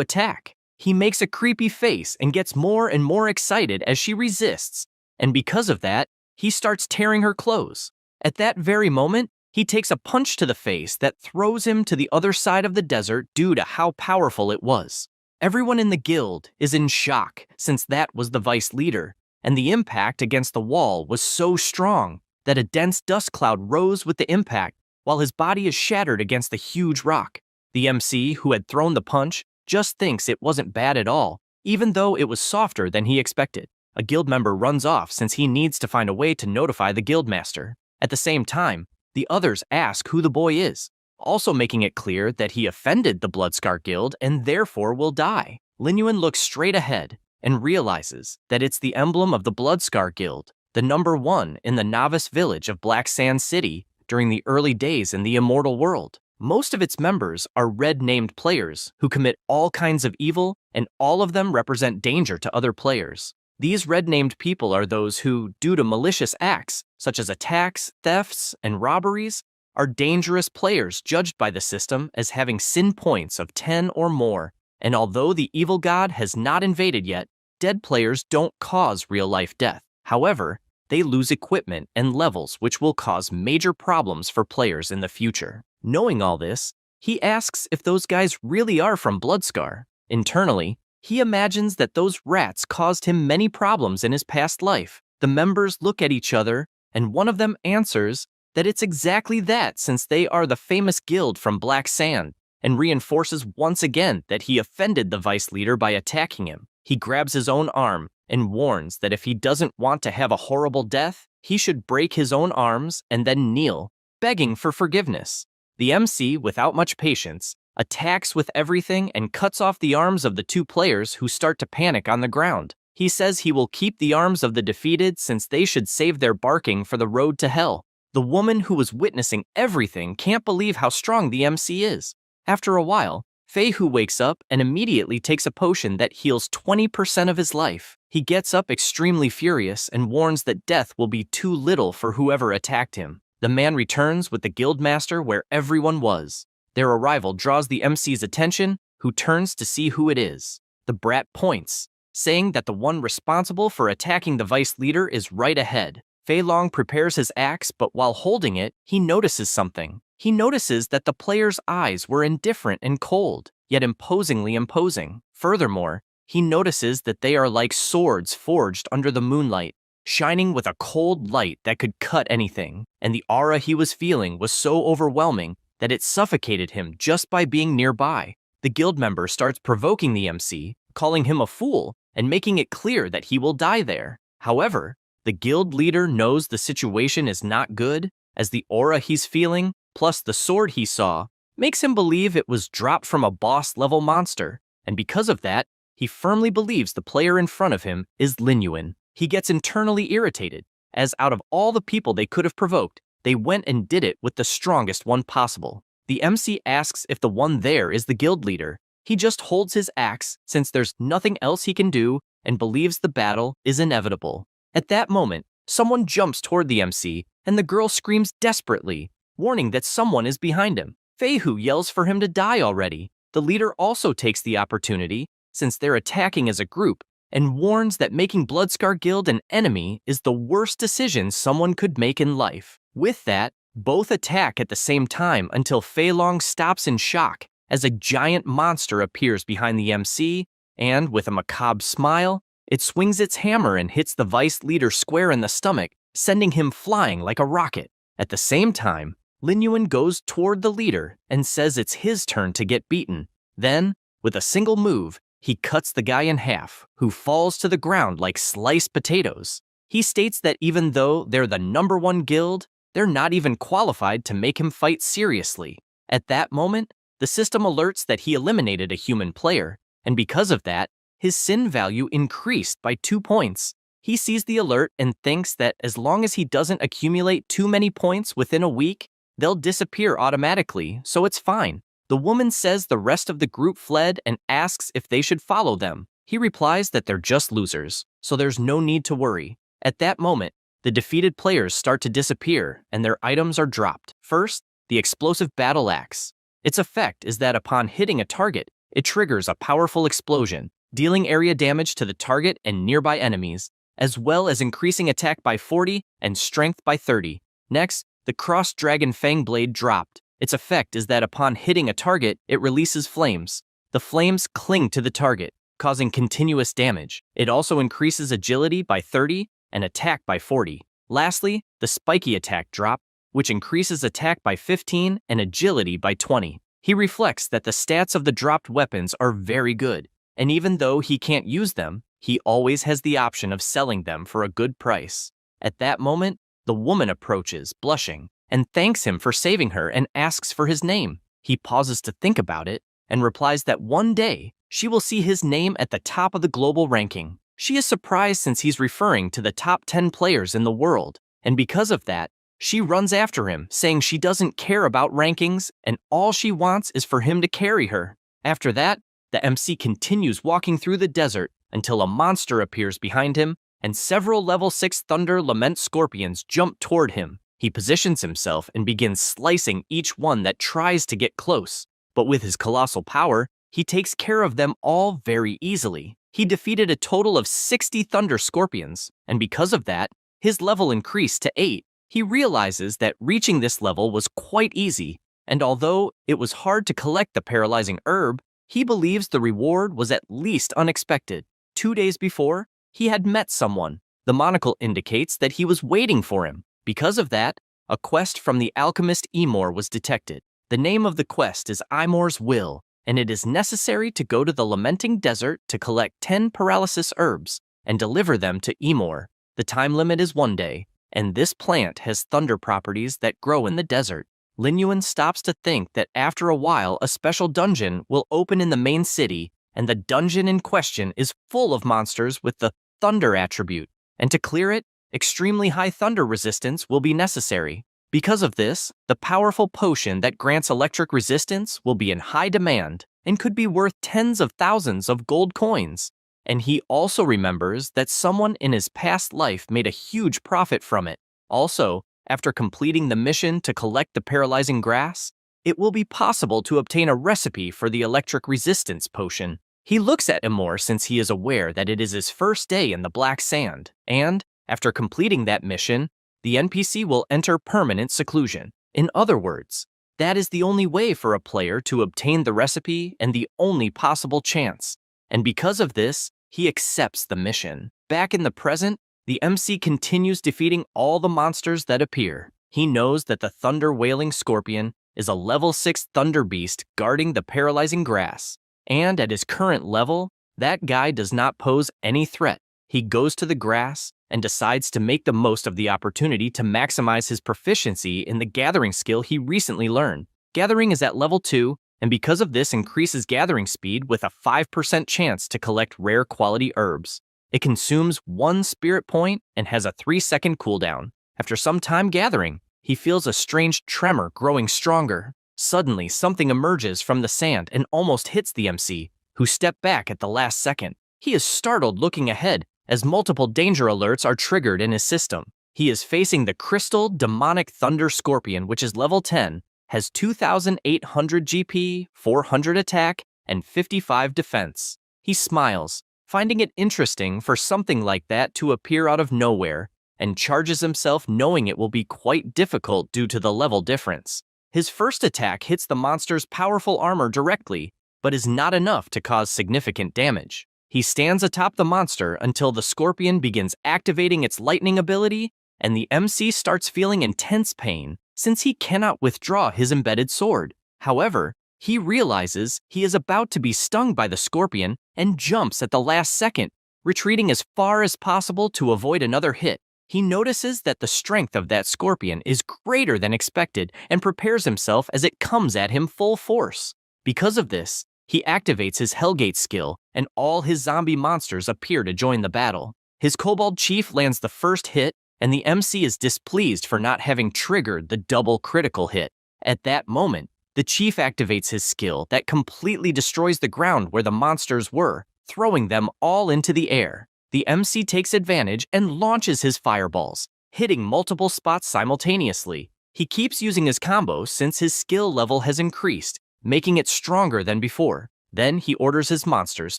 attack. He makes a creepy face and gets more and more excited as she resists, and because of that, he starts tearing her clothes. At that very moment, he takes a punch to the face that throws him to the other side of the desert due to how powerful it was. Everyone in the guild is in shock since that was the vice leader, and the impact against the wall was so strong that a dense dust cloud rose with the impact while his body is shattered against the huge rock. The MC, who had thrown the punch, just thinks it wasn't bad at all, even though it was softer than he expected. A guild member runs off since he needs to find a way to notify the guildmaster. At the same time, the others ask who the boy is, also making it clear that he offended the Bloodscar Guild and therefore will die. Lin Yuan looks straight ahead and realizes that it's the emblem of the Bloodscar Guild, the #1 in the novice village of Black Sand City during the early days in the immortal world. Most of its members are red-named players who commit all kinds of evil, and all of them represent danger to other players. These red-named people are those who, due to malicious acts, such as attacks, thefts, and robberies, are dangerous players judged by the system as having sin points of 10 or more. And although the evil god has not invaded yet, dead players don't cause real-life death. However, they lose equipment and levels which will cause major problems for players in the future. Knowing all this, he asks if those guys really are from Bloodscar. Internally, he imagines that those rats caused him many problems in his past life. The members look at each other, and one of them answers that it's exactly that since they are the famous guild from Black Sand, and reinforces once again that he offended the vice leader by attacking him. He grabs his own arm and warns that if he doesn't want to have a horrible death, he should break his own arms and then kneel, begging for forgiveness. The MC, without much patience, attacks with everything and cuts off the arms of the two players who start to panic on the ground. He says he will keep the arms of the defeated since they should save their barking for the road to hell. The woman who was witnessing everything can't believe how strong the MC is. After a while, Fei Hu wakes up and immediately takes a potion that heals 20% of his life. He gets up extremely furious and warns that death will be too little for whoever attacked him. The man returns with the guildmaster where everyone was. Their arrival draws the MC's attention, who turns to see who it is. The brat points, saying that the one responsible for attacking the vice leader is right ahead. Fei Long prepares his axe, but while holding it, he notices something. He notices that the player's eyes were indifferent and cold, yet imposingly imposing. Furthermore, he notices that they are like swords forged under the moonlight, shining with a cold light that could cut anything, and the aura he was feeling was so overwhelming that it suffocated him just by being nearby. The guild member starts provoking the MC, calling him a fool, and making it clear that he will die there. However, the guild leader knows the situation is not good, as the aura he's feeling, plus the sword he saw, makes him believe it was dropped from a boss-level monster, and because of that, he firmly believes the player in front of him is Lin Yuan. He gets internally irritated, as out of all the people they could have provoked, they went and did it with the strongest one possible. The MC asks if the one there is the guild leader. He just holds his axe since there's nothing else he can do and believes the battle is inevitable. At that moment, someone jumps toward the MC and the girl screams desperately, warning that someone is behind him. Fei Hu yells for him to die already. The leader also takes the opportunity, since they're attacking as a group, and warns that making Bloodscar Guild an enemy is the worst decision someone could make in life. With that, both attack at the same time until Fei Long stops in shock as a giant monster appears behind the MC, and with a macabre smile, it swings its hammer and hits the vice leader square in the stomach, sending him flying like a rocket. At the same time, Lin Yuan goes toward the leader and says it's his turn to get beaten. Then, with a single move, he cuts the guy in half, who falls to the ground like sliced potatoes. He states that even though they're the #1 guild, they're not even qualified to make him fight seriously. At that moment, the system alerts that he eliminated a human player, and because of that, his sin value increased by 2 points. He sees the alert and thinks that as long as he doesn't accumulate too many points within a week, they'll disappear automatically, so it's fine. The woman says the rest of the group fled and asks if they should follow them. He replies that they're just losers, so there's no need to worry. At that moment, the defeated players start to disappear and their items are dropped. First, the explosive battle axe. Its effect is that upon hitting a target, it triggers a powerful explosion, dealing area damage to the target and nearby enemies, as well as increasing attack by 40 and strength by 30. Next, the cross-dragon fang blade dropped. Its effect is that upon hitting a target, it releases flames. The flames cling to the target, causing continuous damage. It also increases agility by 30 and attack by 40. Lastly, the spiky attack drop, which increases attack by 15 and agility by 20. He reflects that the stats of the dropped weapons are very good, and even though he can't use them, he always has the option of selling them for a good price. At that moment, the woman approaches, blushing, and thanks him for saving her and asks for his name. He pauses to think about it and replies that one day she will see his name at the top of the global ranking. She is surprised since he's referring to the top 10 players in the world, and because of that, she runs after him, saying she doesn't care about rankings and all she wants is for him to carry her. After that, the MC continues walking through the desert until a monster appears behind him and several level 6 Thunder Lament Scorpions jump toward him. He positions himself and begins slicing each one that tries to get close, but with his colossal power, he takes care of them all very easily. He defeated a total of 60 Thunder Scorpions, and because of that, his level increased to 8. He realizes that reaching this level was quite easy, and although it was hard to collect the paralyzing herb, he believes the reward was at least unexpected. 2 days before, he had met someone. The monocle indicates that he was waiting for him. Because of that, a quest from the alchemist Emor was detected. The name of the quest is Imor's Will, and it is necessary to go to the Lamenting Desert to collect 10 paralysis herbs and deliver them to Emor. The time limit is 1 day, and this plant has thunder properties that grow in the desert. Lin Yuan stops to think that after a while a special dungeon will open in the main city, and the dungeon in question is full of monsters with the thunder attribute, and to clear it, extremely high thunder resistance will be necessary. Because of this, the powerful potion that grants electric resistance will be in high demand and could be worth tens of thousands of gold coins. And he also remembers that someone in his past life made a huge profit from it. Also, after completing the mission to collect the paralyzing grass, it will be possible to obtain a recipe for the electric resistance potion. He looks at Emor since he is aware that it is his first day in the Black Sand, and, after completing that mission, the NPC will enter permanent seclusion. In other words, that is the only way for a player to obtain the recipe and the only possible chance. And because of this, he accepts the mission. Back in the present, the MC continues defeating all the monsters that appear. He knows that the Thunder Wailing Scorpion is a level 6 Thunder Beast guarding the paralyzing grass. And at his current level, that guy does not pose any threat. He goes to the grass and decides to make the most of the opportunity to maximize his proficiency in the gathering skill he recently learned. Gathering is at level 2, and because of this increases gathering speed with a 5% chance to collect rare quality herbs. It consumes 1 spirit point and has a 3-second cooldown. After some time gathering, he feels a strange tremor growing stronger. Suddenly, something emerges from the sand and almost hits the MC, who stepped back at the last second. He is startled looking ahead as multiple danger alerts are triggered in his system. He is facing the Crystal Demonic Thunder Scorpion, which is level 10, has 2,800 GP, 400 attack, and 55 defense. He smiles, finding it interesting for something like that to appear out of nowhere, and charges himself knowing it will be quite difficult due to the level difference. His first attack hits the monster's powerful armor directly, but is not enough to cause significant damage. He stands atop the monster until the scorpion begins activating its lightning ability, and the MC starts feeling intense pain since he cannot withdraw his embedded sword. However, he realizes he is about to be stung by the scorpion and jumps at the last second, retreating as far as possible to avoid another hit. He notices that the strength of that scorpion is greater than expected and prepares himself as it comes at him full force. Because of this, he activates his Hellgate skill, and all his zombie monsters appear to join the battle. His Kobold Chief lands the first hit, and the MC is displeased for not having triggered the double critical hit. At that moment, the Chief activates his skill that completely destroys the ground where the monsters were, throwing them all into the air. The MC takes advantage and launches his fireballs, hitting multiple spots simultaneously. He keeps using his combo since his skill level has increased, making it stronger than before. Then he orders his monsters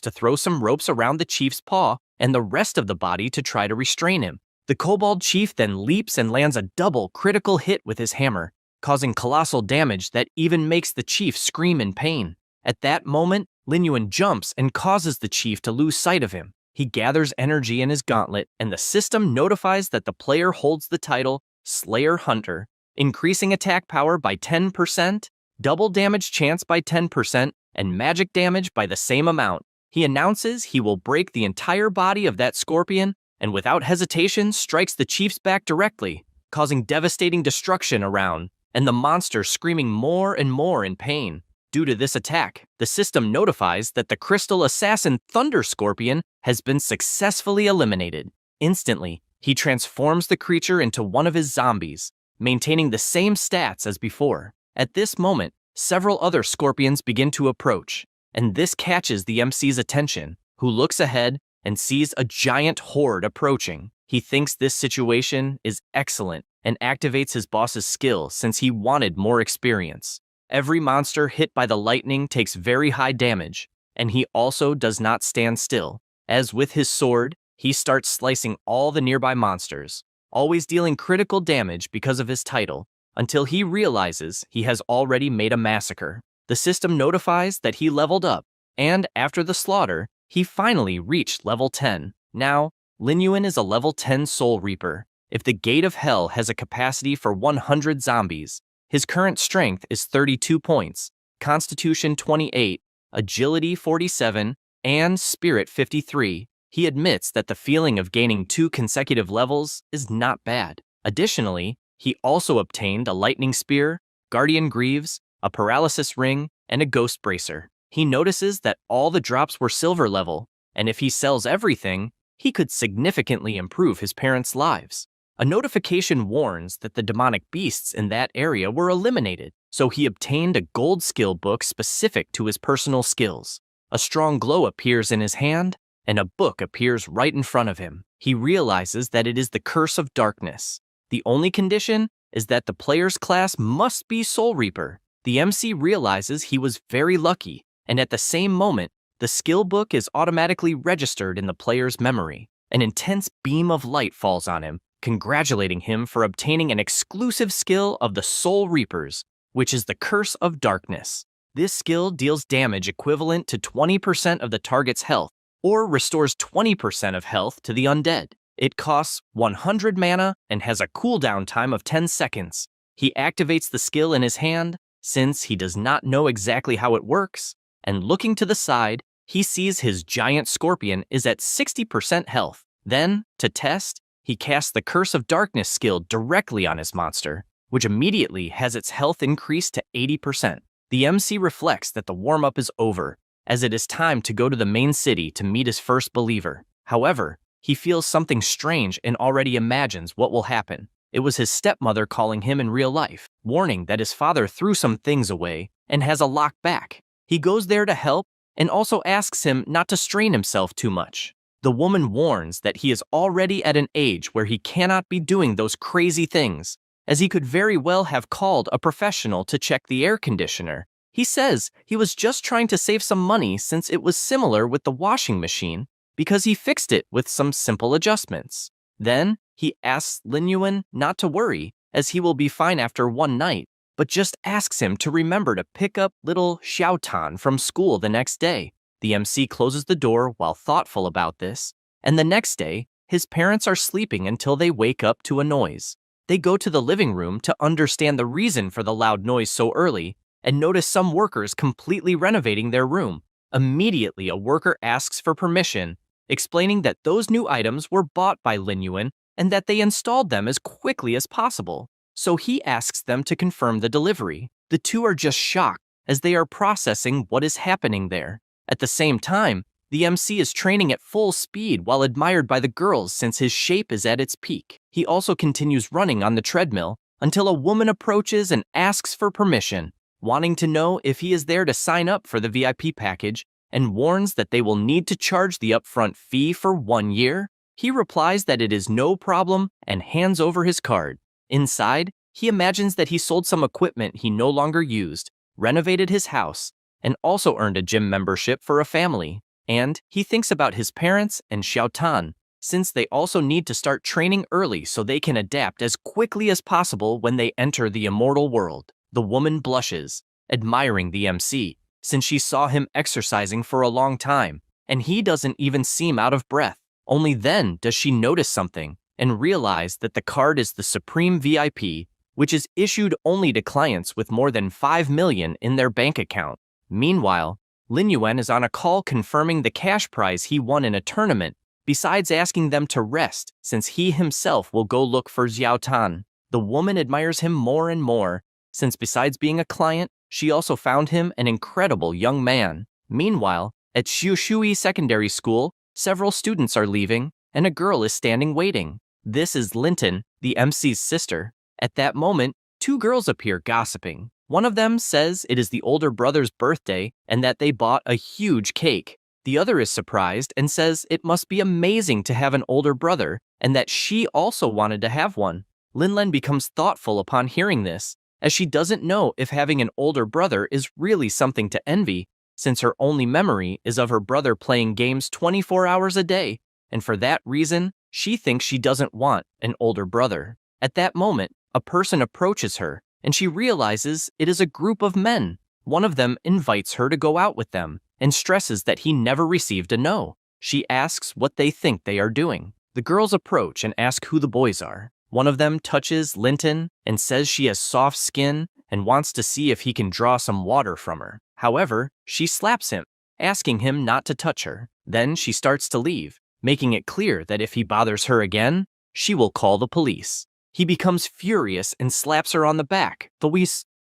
to throw some ropes around the chief's paw and the rest of the body to try to restrain him. The kobold chief then leaps and lands a double critical hit with his hammer, causing colossal damage that even makes the chief scream in pain. At that moment, Lin Yuan jumps and causes the chief to lose sight of him. He gathers energy in his gauntlet, and the system notifies that the player holds the title Slayer Hunter, increasing attack power by 10%, double damage chance by 10%, and magic damage by the same amount. He announces he will break the entire body of that scorpion, and without hesitation strikes the chief's back directly, causing devastating destruction around, and the monster screaming more and more in pain. Due to this attack, the system notifies that the crystal assassin Thunder Scorpion has been successfully eliminated. Instantly, he transforms the creature into one of his zombies, maintaining the same stats as before. At this moment, several other scorpions begin to approach, and this catches the MC's attention, who looks ahead and sees a giant horde approaching. He thinks this situation is excellent and activates his boss's skill since he wanted more experience. Every monster hit by the lightning takes very high damage, and he also does not stand still. As with his sword, he starts slicing all the nearby monsters, always dealing critical damage because of his title, until he realizes he has already made a massacre. The system notifies that he leveled up, and after the slaughter, he finally reached level 10. Now, Lin Yuan is a level 10 Soul Reaper. If the Gate of Hell has a capacity for 100 zombies, his current strength is 32 points, Constitution 28, Agility 47, and Spirit 53. He admits that the feeling of gaining 2 consecutive levels is not bad. Additionally, he also obtained a Lightning Spear, Guardian Greaves, a Paralysis Ring, and a Ghost Bracer. He notices that all the drops were silver level, and if he sells everything, he could significantly improve his parents' lives. A notification warns that the demonic beasts in that area were eliminated, so he obtained a gold skill book specific to his personal skills. A strong glow appears in his hand, and a book appears right in front of him. He realizes that it is the Curse of Darkness. The only condition is that the player's class must be Soul Reaper. The MC realizes he was very lucky, and at the same moment, the skill book is automatically registered in the player's memory. An intense beam of light falls on him, congratulating him for obtaining an exclusive skill of the Soul Reapers, which is the Curse of Darkness. This skill deals damage equivalent to 20% of the target's health, or restores 20% of health to the undead. It costs 100 mana and has a cooldown time of 10 seconds. He activates the skill in his hand, since he does not know exactly how it works, and looking to the side, he sees his giant scorpion is at 60% health. Then, to test, he casts the Curse of Darkness skill directly on his monster, which immediately has its health increased to 80%. The MC reflects that the warm-up is over, as it is time to go to the main city to meet his first believer. However, he feels something strange and already imagines what will happen. It was his stepmother calling him in real life, warning that his father threw some things away and has a lock back. He goes there to help and also asks him not to strain himself too much. The woman warns that he is already at an age where he cannot be doing those crazy things, as he could very well have called a professional to check the air conditioner. He says he was just trying to save some money since it was similar with the washing machine, because he fixed it with some simple adjustments. Then, he asks Lin Yuan not to worry, as he will be fine after one night, but just asks him to remember to pick up little Xiaotan from school the next day. The MC closes the door while thoughtful about this, and the next day, his parents are sleeping until they wake up to a noise. They go to the living room to understand the reason for the loud noise so early, and notice some workers completely renovating their room. Immediately, a worker asks for permission, explaining that those new items were bought by Lin Yuan and that they installed them as quickly as possible. So he asks them to confirm the delivery. The two are just shocked as they are processing what is happening there. At the same time, the MC is training at full speed while admired by the girls since his shape is at its peak. He also continues running on the treadmill until a woman approaches and asks for permission, wanting to know if he is there to sign up for the VIP package and warns that they will need to charge the upfront fee for 1 year. He replies that it is no problem and hands over his card. Inside, he imagines that he sold some equipment he no longer used, renovated his house, and also earned a gym membership for a family. And he thinks about his parents and Xiaotan, since they also need to start training early so they can adapt as quickly as possible when they enter the immortal world. The woman blushes, admiring the MC, since she saw him exercising for a long time, and he doesn't even seem out of breath. Only then does she notice something and realize that the card is the Supreme VIP, which is issued only to clients with more than 5 million in their bank account. Meanwhile, Lin Yuan is on a call confirming the cash prize he won in a tournament, besides asking them to rest since he himself will go look for Xiao Tan. The woman admires him more and more, since besides being a client, she also found him an incredible young man. Meanwhile, at Xiushui Secondary School, several students are leaving, and a girl is standing waiting. This is Linton, the MC's sister. At that moment, 2 girls appear gossiping. One of them says it is the older brother's birthday and that they bought a huge cake. The other is surprised and says it must be amazing to have an older brother and that she also wanted to have one. Linlen becomes thoughtful upon hearing this, as she doesn't know if having an older brother is really something to envy, since her only memory is of her brother playing games 24 hours a day, and for that reason, she thinks she doesn't want an older brother. At that moment, a person approaches her, and she realizes it is a group of men. One of them invites her to go out with them, and stresses that he never received a no. She asks what they think they are doing. The girls approach and ask who the boys are. One of them touches Linton and says she has soft skin and wants to see if he can draw some water from her. However, she slaps him, asking him not to touch her. Then she starts to leave, making it clear that if he bothers her again, she will call the police. He becomes furious and slaps her on the back,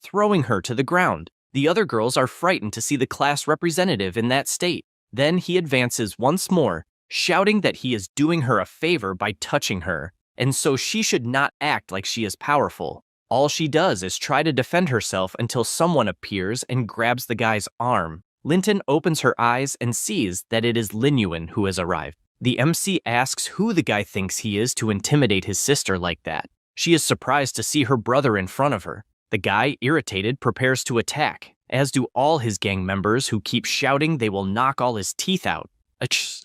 throwing her to the ground. The other girls are frightened to see the class representative in that state. Then he advances once more, shouting that he is doing her a favor by touching her, and so she should not act like she is powerful. All she does is try to defend herself until someone appears and grabs the guy's arm. Linton opens her eyes and sees that it is Lin Yuan who has arrived. The MC asks who the guy thinks he is to intimidate his sister like that. She is surprised to see her brother in front of her. The guy, irritated, prepares to attack, as do all his gang members who keep shouting they will knock all his teeth out.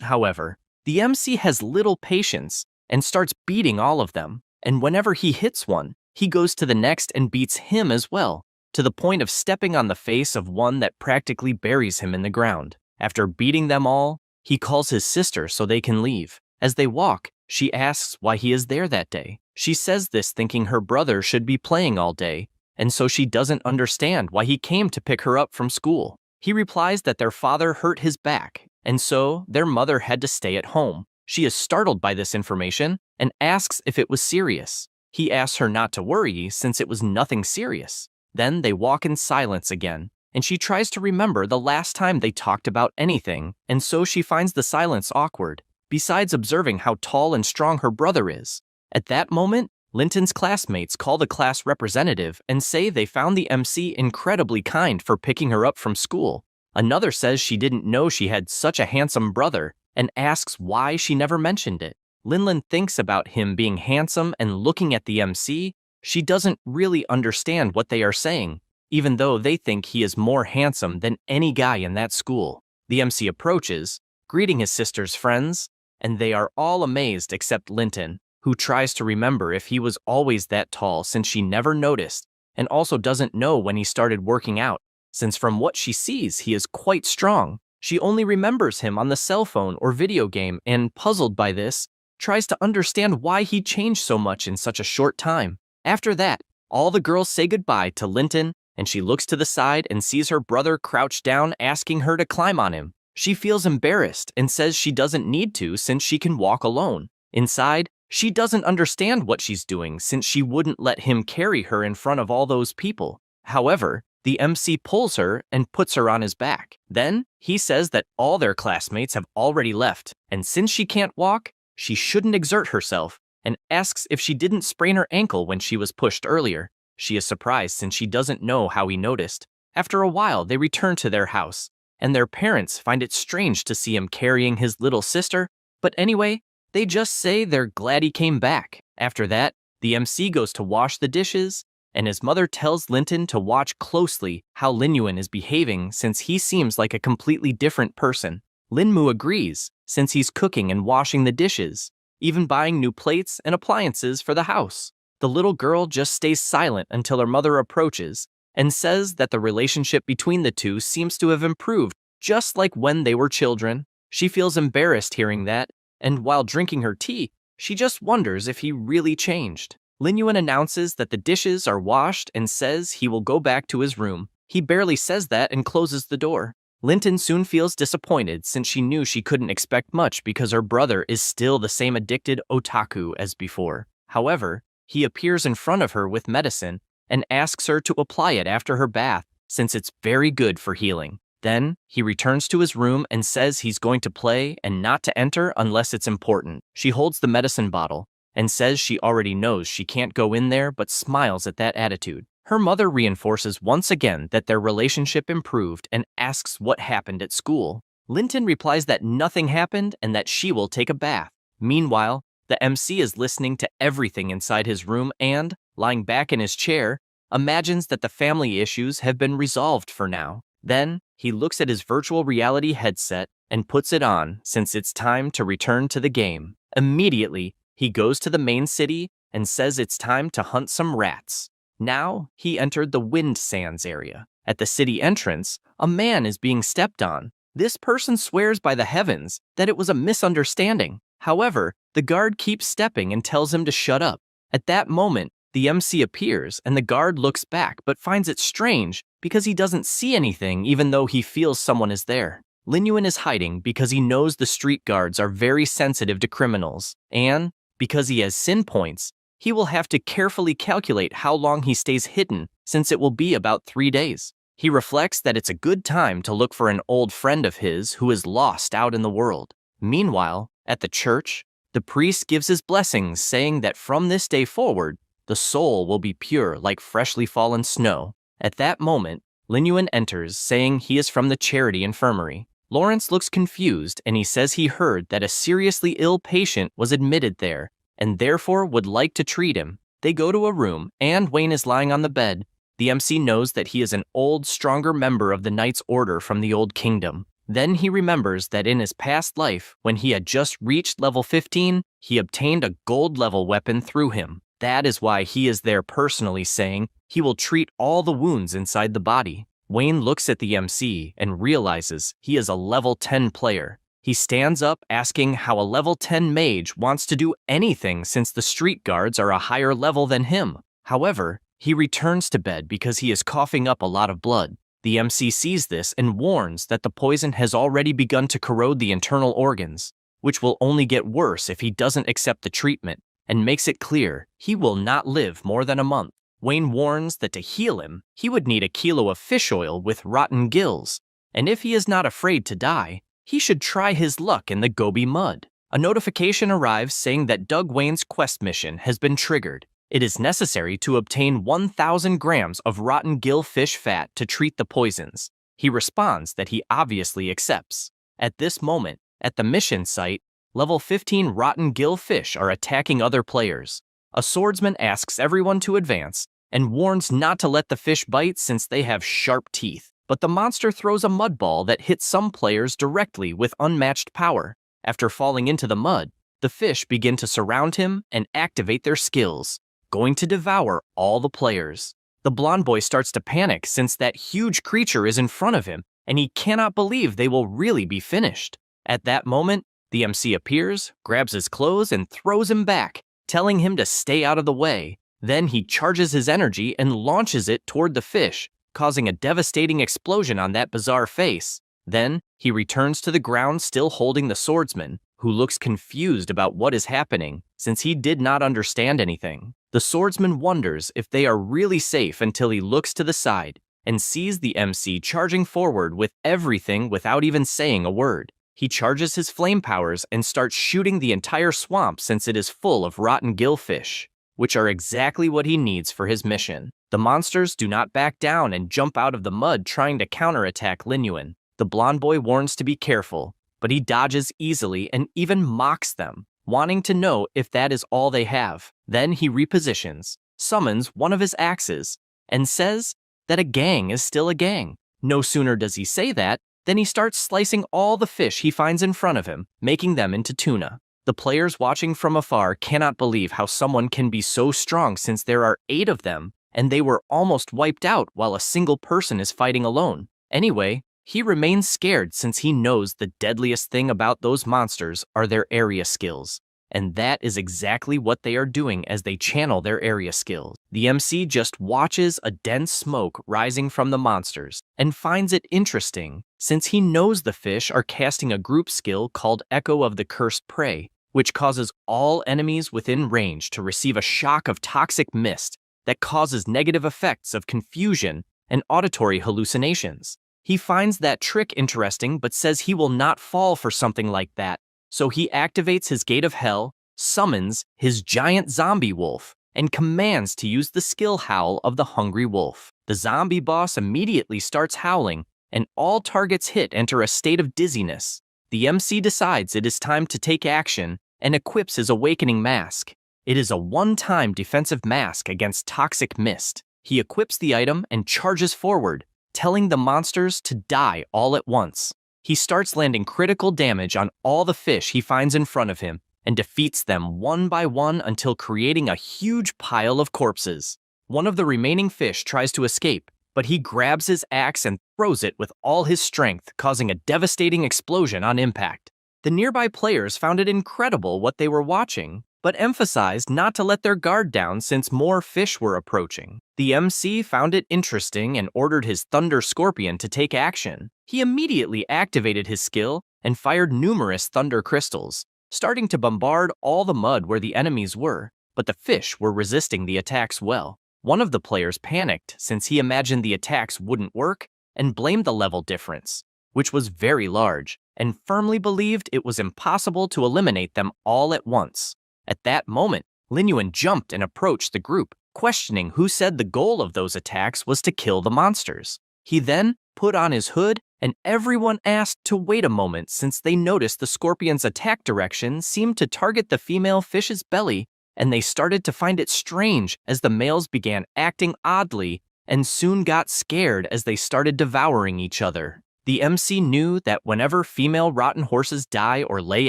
However, the MC has little patience and starts beating all of them, and whenever he hits one, he goes to the next and beats him as well, to the point of stepping on the face of one that practically buries him in the ground. After beating them all, he calls his sister so they can leave. As they walk, she asks why he is there that day. She says this thinking her brother should be playing all day, and so she doesn't understand why he came to pick her up from school. He replies that their father hurt his back, and so their mother had to stay at home. She is startled by this information and asks if it was serious. He asks her not to worry since it was nothing serious. Then they walk in silence again, and she tries to remember the last time they talked about anything, and so she finds the silence awkward, besides observing how tall and strong her brother is. At that moment, Linton's classmates call the class representative and say they found the MC incredibly kind for picking her up from school. Another says she didn't know she had such a handsome brother and asks why she never mentioned it. Linlin thinks about him being handsome and looking at the MC. She doesn't really understand what they are saying, even though they think he is more handsome than any guy in that school. The MC approaches, greeting his sister's friends, and they are all amazed except Linton, who tries to remember if he was always that tall since she never noticed, and also doesn't know when he started working out, since from what she sees he is quite strong. She only remembers him on the cell phone or video game and, puzzled by this, tries to understand why he changed so much in such a short time. After that, all the girls say goodbye to Linton, and she looks to the side and sees her brother crouched down asking her to climb on him. She feels embarrassed and says she doesn't need to since she can walk alone. Inside, she doesn't understand what she's doing since she wouldn't let him carry her in front of all those people. However, the MC pulls her and puts her on his back. Then, he says that all their classmates have already left, and since she can't walk, she shouldn't exert herself, and asks if she didn't sprain her ankle when she was pushed earlier. She is surprised since she doesn't know how he noticed. After a while, they return to their house, and their parents find it strange to see him carrying his little sister, but anyway, they just say they're glad he came back. After that, the MC goes to wash the dishes, and his mother tells Linton to watch closely how Lin Yuan is behaving since he seems like a completely different person. Lin Mu agrees, since he's cooking and washing the dishes, even buying new plates and appliances for the house. The little girl just stays silent until her mother approaches and says that the relationship between the two seems to have improved, just like when they were children. She feels embarrassed hearing that, and while drinking her tea, she just wonders if he really changed. Lin Yuan announces that the dishes are washed and says he will go back to his room. He barely says that and closes the door. Linton soon feels disappointed since she knew she couldn't expect much because her brother is still the same addicted otaku as before. However, he appears in front of her with medicine and asks her to apply it after her bath since it's very good for healing. Then, he returns to his room and says he's going to play and not to enter unless it's important. She holds the medicine bottle and says she already knows she can't go in there but smiles at that attitude. Her mother reinforces once again that their relationship improved and asks what happened at school. Linton replies that nothing happened and that she will take a bath. Meanwhile, the MC is listening to everything inside his room and, lying back in his chair, imagines that the family issues have been resolved for now. Then, he looks at his virtual reality headset and puts it on since it's time to return to the game. Immediately, he goes to the main city and says it's time to hunt some rats. Now, he entered the wind sands area. At the city entrance, a man is being stepped on. This person swears by the heavens that it was a misunderstanding. However, the guard keeps stepping and tells him to shut up. At that moment, the MC appears and the guard looks back but finds it strange because he doesn't see anything even though he feels someone is there. Lin Yuan is hiding because he knows the street guards are very sensitive to criminals, and because he has sin points, he will have to carefully calculate how long he stays hidden since it will be about 3 days. He reflects that it's a good time to look for an old friend of his who is lost out in the world. Meanwhile, at the church, the priest gives his blessings saying that from this day forward, the soul will be pure like freshly fallen snow. At that moment, Lin Yuan enters saying he is from the charity infirmary. Lawrence looks confused and he says he heard that a seriously ill patient was admitted there and therefore would like to treat him. They go to a room and Wayne is lying on the bed. The MC knows that he is an old, stronger member of the Knights Order from the Old Kingdom. Then he remembers that in his past life, when he had just reached level 15, he obtained a gold-level weapon through him. That is why he is there personally saying he will treat all the wounds inside the body. Wayne looks at the MC and realizes he is a level 10 player. He stands up asking how a level 10 mage wants to do anything since the street guards are a higher level than him. However, he returns to bed because he is coughing up a lot of blood. The MC sees this and warns that the poison has already begun to corrode the internal organs, which will only get worse if he doesn't accept the treatment, and makes it clear he will not live more than a month. Wayne warns that to heal him, he would need a kilo of fish oil with rotten gills, and if he is not afraid to die, he should try his luck in the Gobi mud. A notification arrives saying that Doug Wayne's quest mission has been triggered. It is necessary to obtain 1,000 grams of rotten gill fish fat to treat the poisons. He responds that he obviously accepts. At this moment, at the mission site, level 15 rotten gill fish are attacking other players. A swordsman asks everyone to advance and warns not to let the fish bite since they have sharp teeth. But the monster throws a mud ball that hits some players directly with unmatched power. After falling into the mud, the fish begin to surround him and activate their skills, going to devour all the players. The blonde boy starts to panic since that huge creature is in front of him and he cannot believe they will really be finished. At that moment, the MC appears, grabs his clothes and throws him back, telling him to stay out of the way. Then he charges his energy and launches it toward the fish, causing a devastating explosion on that bizarre face. Then, he returns to the ground still holding the swordsman, who looks confused about what is happening since he did not understand anything. The swordsman wonders if they are really safe until he looks to the side and sees the MC charging forward with everything without even saying a word. He charges his flame powers and starts shooting the entire swamp since it is full of rotten gillfish, which are exactly what he needs for his mission. The monsters do not back down and jump out of the mud trying to counterattack Lin Yuan. The blonde boy warns to be careful, but he dodges easily and even mocks them, wanting to know if that is all they have. Then he repositions, summons one of his axes, and says that a gang is still a gang. No sooner does he say that, than he starts slicing all the fish he finds in front of him, making them into tuna. The players watching from afar cannot believe how someone can be so strong since there are 8 of them, and they were almost wiped out while a single person is fighting alone. Anyway, he remains scared since he knows the deadliest thing about those monsters are their area skills. And that is exactly what they are doing as they channel their area skills. The MC just watches a dense smoke rising from the monsters and finds it interesting since he knows the fish are casting a group skill called Echo of the Cursed Prey, which causes all enemies within range to receive a shock of toxic mist that causes negative effects of confusion and auditory hallucinations. He finds that trick interesting but says he will not fall for something like that. So he activates his Gate of Hell, summons his giant zombie wolf, and commands to use the skill howl of the hungry wolf. The zombie boss immediately starts howling, and all targets hit enter a state of dizziness. The MC decides it is time to take action and equips his awakening mask. It is a one-time defensive mask against toxic mist. He equips the item and charges forward, telling the monsters to die all at once. He starts landing critical damage on all the fish he finds in front of him and defeats them one by one until creating a huge pile of corpses. One of the remaining fish tries to escape, but he grabs his axe and throws it with all his strength, causing a devastating explosion on impact. The nearby players found it incredible what they were watching, but emphasized not to let their guard down since more fish were approaching. The MC found it interesting and ordered his Thunder Scorpion to take action. He immediately activated his skill and fired numerous thunder crystals, starting to bombard all the mud where the enemies were, but the fish were resisting the attacks well. One of the players panicked since he imagined the attacks wouldn't work and blamed the level difference, which was very large, and firmly believed it was impossible to eliminate them all at once. At that moment, Lin Yuan jumped and approached the group, questioning who said the goal of those attacks was to kill the monsters. He then put on his hood, and everyone asked to wait a moment since they noticed the scorpion's attack direction seemed to target the female fish's belly, and they started to find it strange as the males began acting oddly and soon got scared as they started devouring each other. The MC knew that whenever female rotten horses die or lay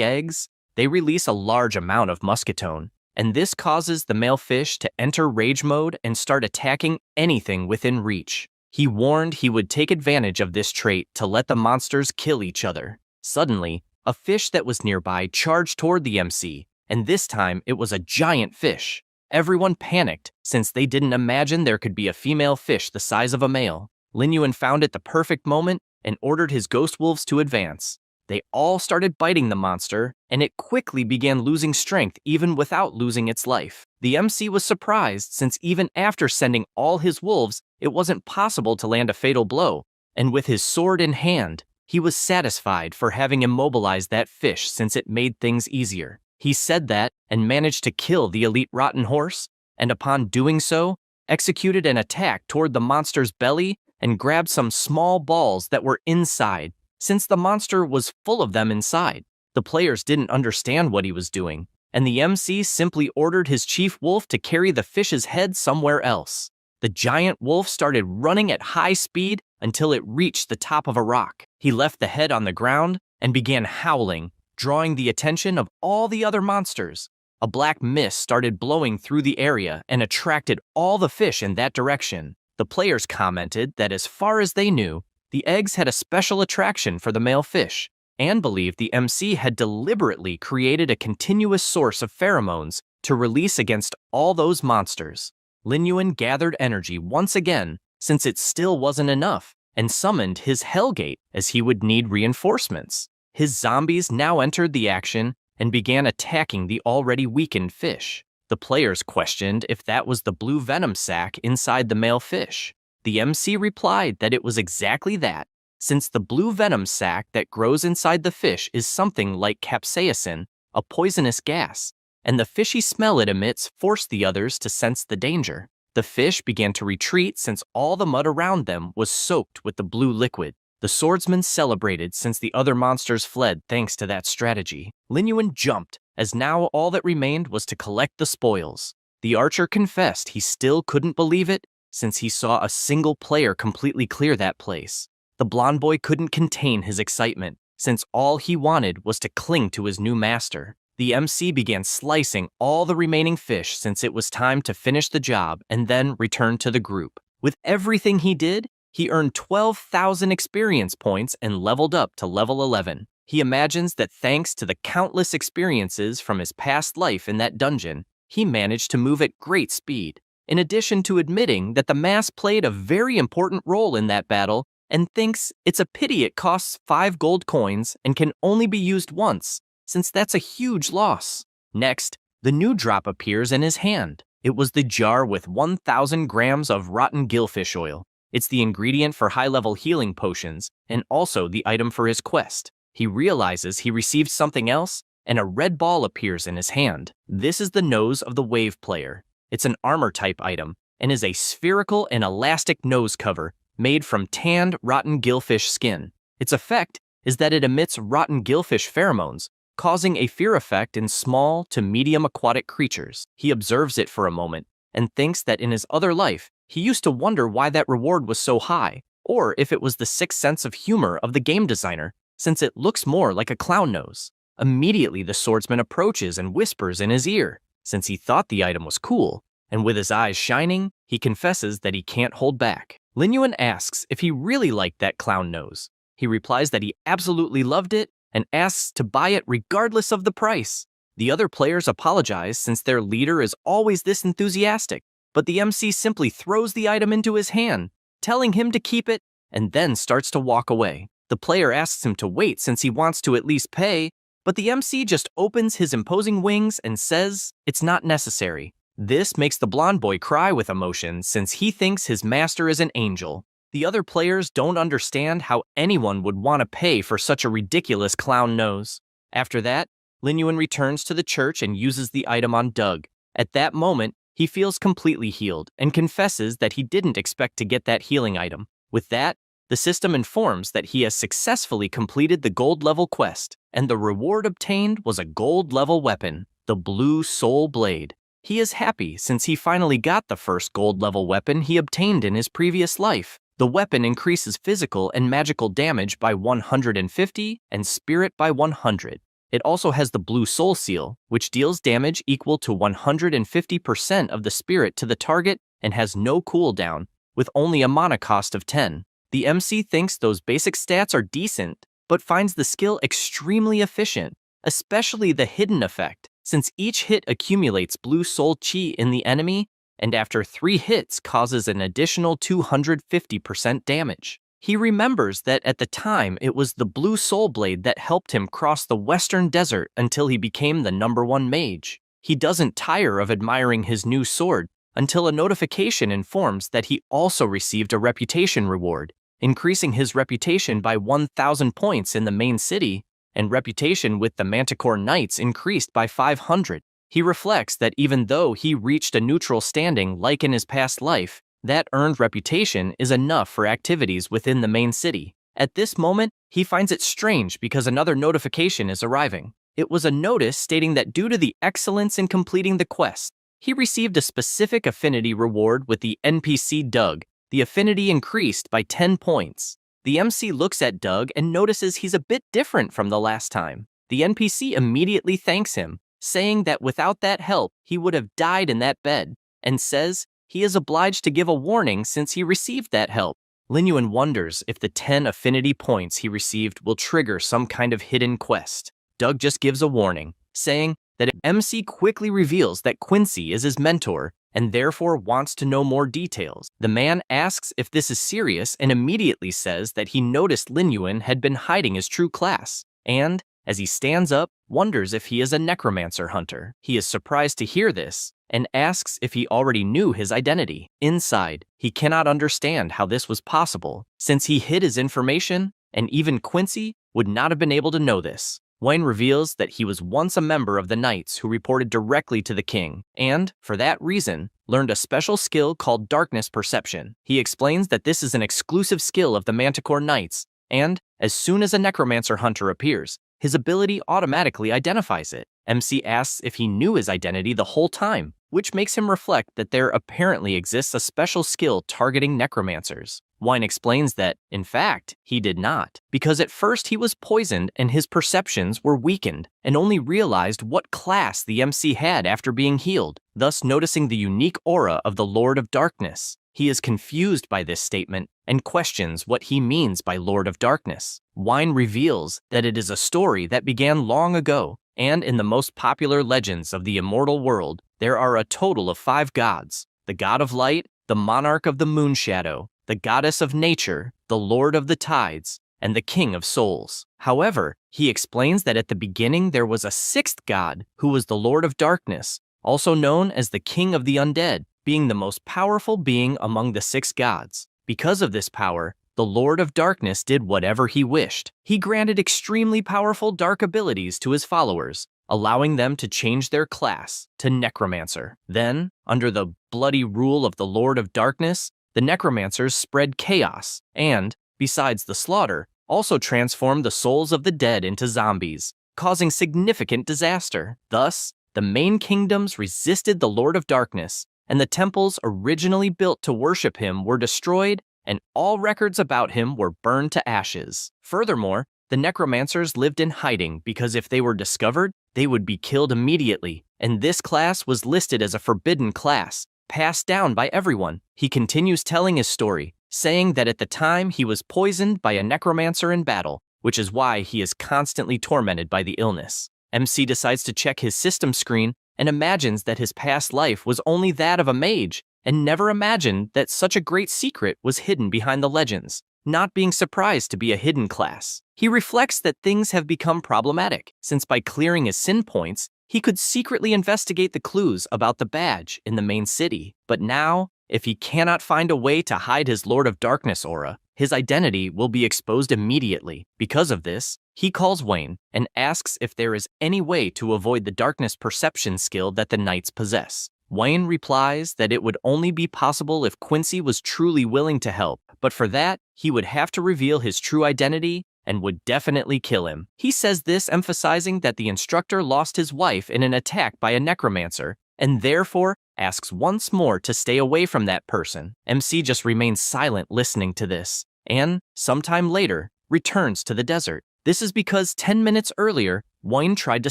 eggs, they release a large amount of muscatone, and this causes the male fish to enter rage mode and start attacking anything within reach. He warned he would take advantage of this trait to let the monsters kill each other. Suddenly, a fish that was nearby charged toward the MC, and this time it was a giant fish. Everyone panicked since they didn't imagine there could be a female fish the size of a male. Lin Yuan found it the perfect moment and ordered his ghost wolves to advance. They all started biting the monster, and it quickly began losing strength even without losing its life. The MC was surprised since even after sending all his wolves, it wasn't possible to land a fatal blow, and with his sword in hand, he was satisfied for having immobilized that fish since it made things easier. He said that and managed to kill the elite rotten horse, and upon doing so, executed an attack toward the monster's belly and grabbed some small balls that were inside, since the monster was full of them inside. The players didn't understand what he was doing, and the MC simply ordered his chief wolf to carry the fish's head somewhere else. The giant wolf started running at high speed until it reached the top of a rock. He left the head on the ground and began howling, drawing the attention of all the other monsters. A black mist started blowing through the area and attracted all the fish in that direction. The players commented that as far as they knew, the eggs had a special attraction for the male fish, and believed the MC had deliberately created a continuous source of pheromones to release against all those monsters. Lin Yuan gathered energy once again, since it still wasn't enough, and summoned his Hellgate as he would need reinforcements. His zombies now entered the action and began attacking the already weakened fish. The players questioned if that was the blue venom sac inside the male fish. The MC replied that it was exactly that, since the blue venom sac that grows inside the fish is something like capsaicin, a poisonous gas, and the fishy smell it emits forced the others to sense the danger. The fish began to retreat since all the mud around them was soaked with the blue liquid. The swordsman celebrated since the other monsters fled thanks to that strategy. Lin Yuan jumped, as now all that remained was to collect the spoils. The archer confessed he still couldn't believe it, since he saw a single player completely clear that place. The blonde boy couldn't contain his excitement, since all he wanted was to cling to his new master. The MC began slicing all the remaining fish since it was time to finish the job and then return to the group. With everything he did, he earned 12,000 experience points and leveled up to level 11. He imagines that thanks to the countless experiences from his past life in that dungeon, he managed to move at great speed. In addition to admitting that the mask played a very important role in that battle, and thinks it's a pity it costs 5 gold coins and can only be used once, since that's a huge loss. Next, the new drop appears in his hand. It was the jar with 1,000 grams of rotten gillfish oil. It's the ingredient for high-level healing potions, and also the item for his quest. He realizes he received something else, and a red ball appears in his hand. This is the nose of the wave player. It's an armor-type item, and is a spherical and elastic nose cover made from tanned, rotten gillfish skin. Its effect is that it emits rotten gillfish pheromones, causing a fear effect in small to medium aquatic creatures. He observes it for a moment, and thinks that in his other life, he used to wonder why that reward was so high, or if it was the sixth sense of humor of the game designer, since it looks more like a clown nose. Immediately, the swordsman approaches and whispers in his ear, since he thought the item was cool, and with his eyes shining, he confesses that he can't hold back. Lin Yuan asks if he really liked that clown nose. He replies that he absolutely loved it and asks to buy it regardless of the price. The other players apologize since their leader is always this enthusiastic, but the MC simply throws the item into his hand, telling him to keep it, and then starts to walk away. The player asks him to wait since he wants to at least pay, but the MC just opens his imposing wings and says it's not necessary. This makes the blonde boy cry with emotion since he thinks his master is an angel. The other players don't understand how anyone would want to pay for such a ridiculous clown nose. After that, Lin Yuan returns to the church and uses the item on Doug. At that moment, he feels completely healed and confesses that he didn't expect to get that healing item. With that, the system informs that he has successfully completed the gold level quest, and the reward obtained was a gold level weapon, the Blue Soul Blade. He is happy since he finally got the first gold level weapon he obtained in his previous life. The weapon increases physical and magical damage by 150 and spirit by 100. It also has the Blue Soul Seal, which deals damage equal to 150% of the spirit to the target and has no cooldown, with only a mana cost of 10. The MC thinks those basic stats are decent, but finds the skill extremely efficient, especially the hidden effect, since each hit accumulates Blue Soul Chi in the enemy, and after 3 hits causes an additional 250% damage. He remembers that at the time it was the Blue Soul Blade that helped him cross the Western Desert until he became the #1 mage. He doesn't tire of admiring his new sword until a notification informs that he also received a reputation reward, increasing his reputation by 1,000 points in the main city, and reputation with the Manticore Knights increased by 500. He reflects that even though he reached a neutral standing like in his past life, that earned reputation is enough for activities within the main city. At this moment, he finds it strange because another notification is arriving. It was a notice stating that due to the excellence in completing the quest, he received a specific affinity reward with the NPC Doug. The affinity increased by 10 points. The MC looks at Doug and notices he's a bit different from the last time. The NPC immediately thanks him, saying that without that help, he would have died in that bed, and says he is obliged to give a warning since he received that help. Lin Yuan wonders if the 10 affinity points he received will trigger some kind of hidden quest. Doug just gives a warning, saying that MC quickly reveals that Quincy is his mentor and therefore wants to know more details. The man asks if this is serious and immediately says that he noticed Lin Yuan had been hiding his true class, and, as he stands up, wonders if he is a necromancer hunter. He is surprised to hear this and asks if he already knew his identity. Inside, he cannot understand how this was possible, since he hid his information, and even Quincy would not have been able to know this. Wayne reveals that he was once a member of the Knights who reported directly to the king, and, for that reason, learned a special skill called Darkness Perception. He explains that this is an exclusive skill of the Manticore Knights, and as soon as a necromancer hunter appears, his ability automatically identifies it. MC asks if he knew his identity the whole time, which makes him reflect that there apparently exists a special skill targeting necromancers. Wine explains that, in fact, he did not, because at first he was poisoned and his perceptions were weakened, and only realized what class the MC had after being healed, thus noticing the unique aura of the Lord of Darkness. He is confused by this statement and questions what he means by Lord of Darkness. Wine reveals that it is a story that began long ago, and in the most popular legends of the immortal world, there are a total of 5 gods: the god of light, the monarch of the moon shadow, the goddess of nature, the lord of the tides, and the king of souls. However, he explains that at the beginning there was a 6th god who was the Lord of Darkness, also known as the king of the undead, being the most powerful being among the 6 gods. Because of this power, the Lord of Darkness did whatever he wished. He granted extremely powerful dark abilities to his followers, allowing them to change their class to necromancer. Then, under the bloody rule of the Lord of Darkness, the necromancers spread chaos and, besides the slaughter, also transformed the souls of the dead into zombies, causing significant disaster. Thus, the main kingdoms resisted the Lord of Darkness, and the temples originally built to worship him were destroyed, and all records about him were burned to ashes. Furthermore, the necromancers lived in hiding because if they were discovered, they would be killed immediately, and this class was listed as a forbidden class, passed down by everyone. He continues telling his story, saying that at the time he was poisoned by a necromancer in battle, which is why he is constantly tormented by the illness. MC decides to check his system screen and imagines that his past life was only that of a mage, and never imagined that such a great secret was hidden behind the legends, not being surprised to be a hidden class. He reflects that things have become problematic, since by clearing his sin points, he could secretly investigate the clues about the badge in the main city. But now, if he cannot find a way to hide his Lord of Darkness aura, his identity will be exposed immediately. Because of this, he calls Wayne and asks if there is any way to avoid the darkness perception skill that the knights possess. Wayne replies that it would only be possible if Quincy was truly willing to help, but for that, he would have to reveal his true identity and would definitely kill him. He says this emphasizing that the instructor lost his wife in an attack by a necromancer, and therefore asks once more to stay away from that person. MC just remains silent listening to this, and, sometime later, returns to the desert. This is because 10 minutes earlier, Wayne tried to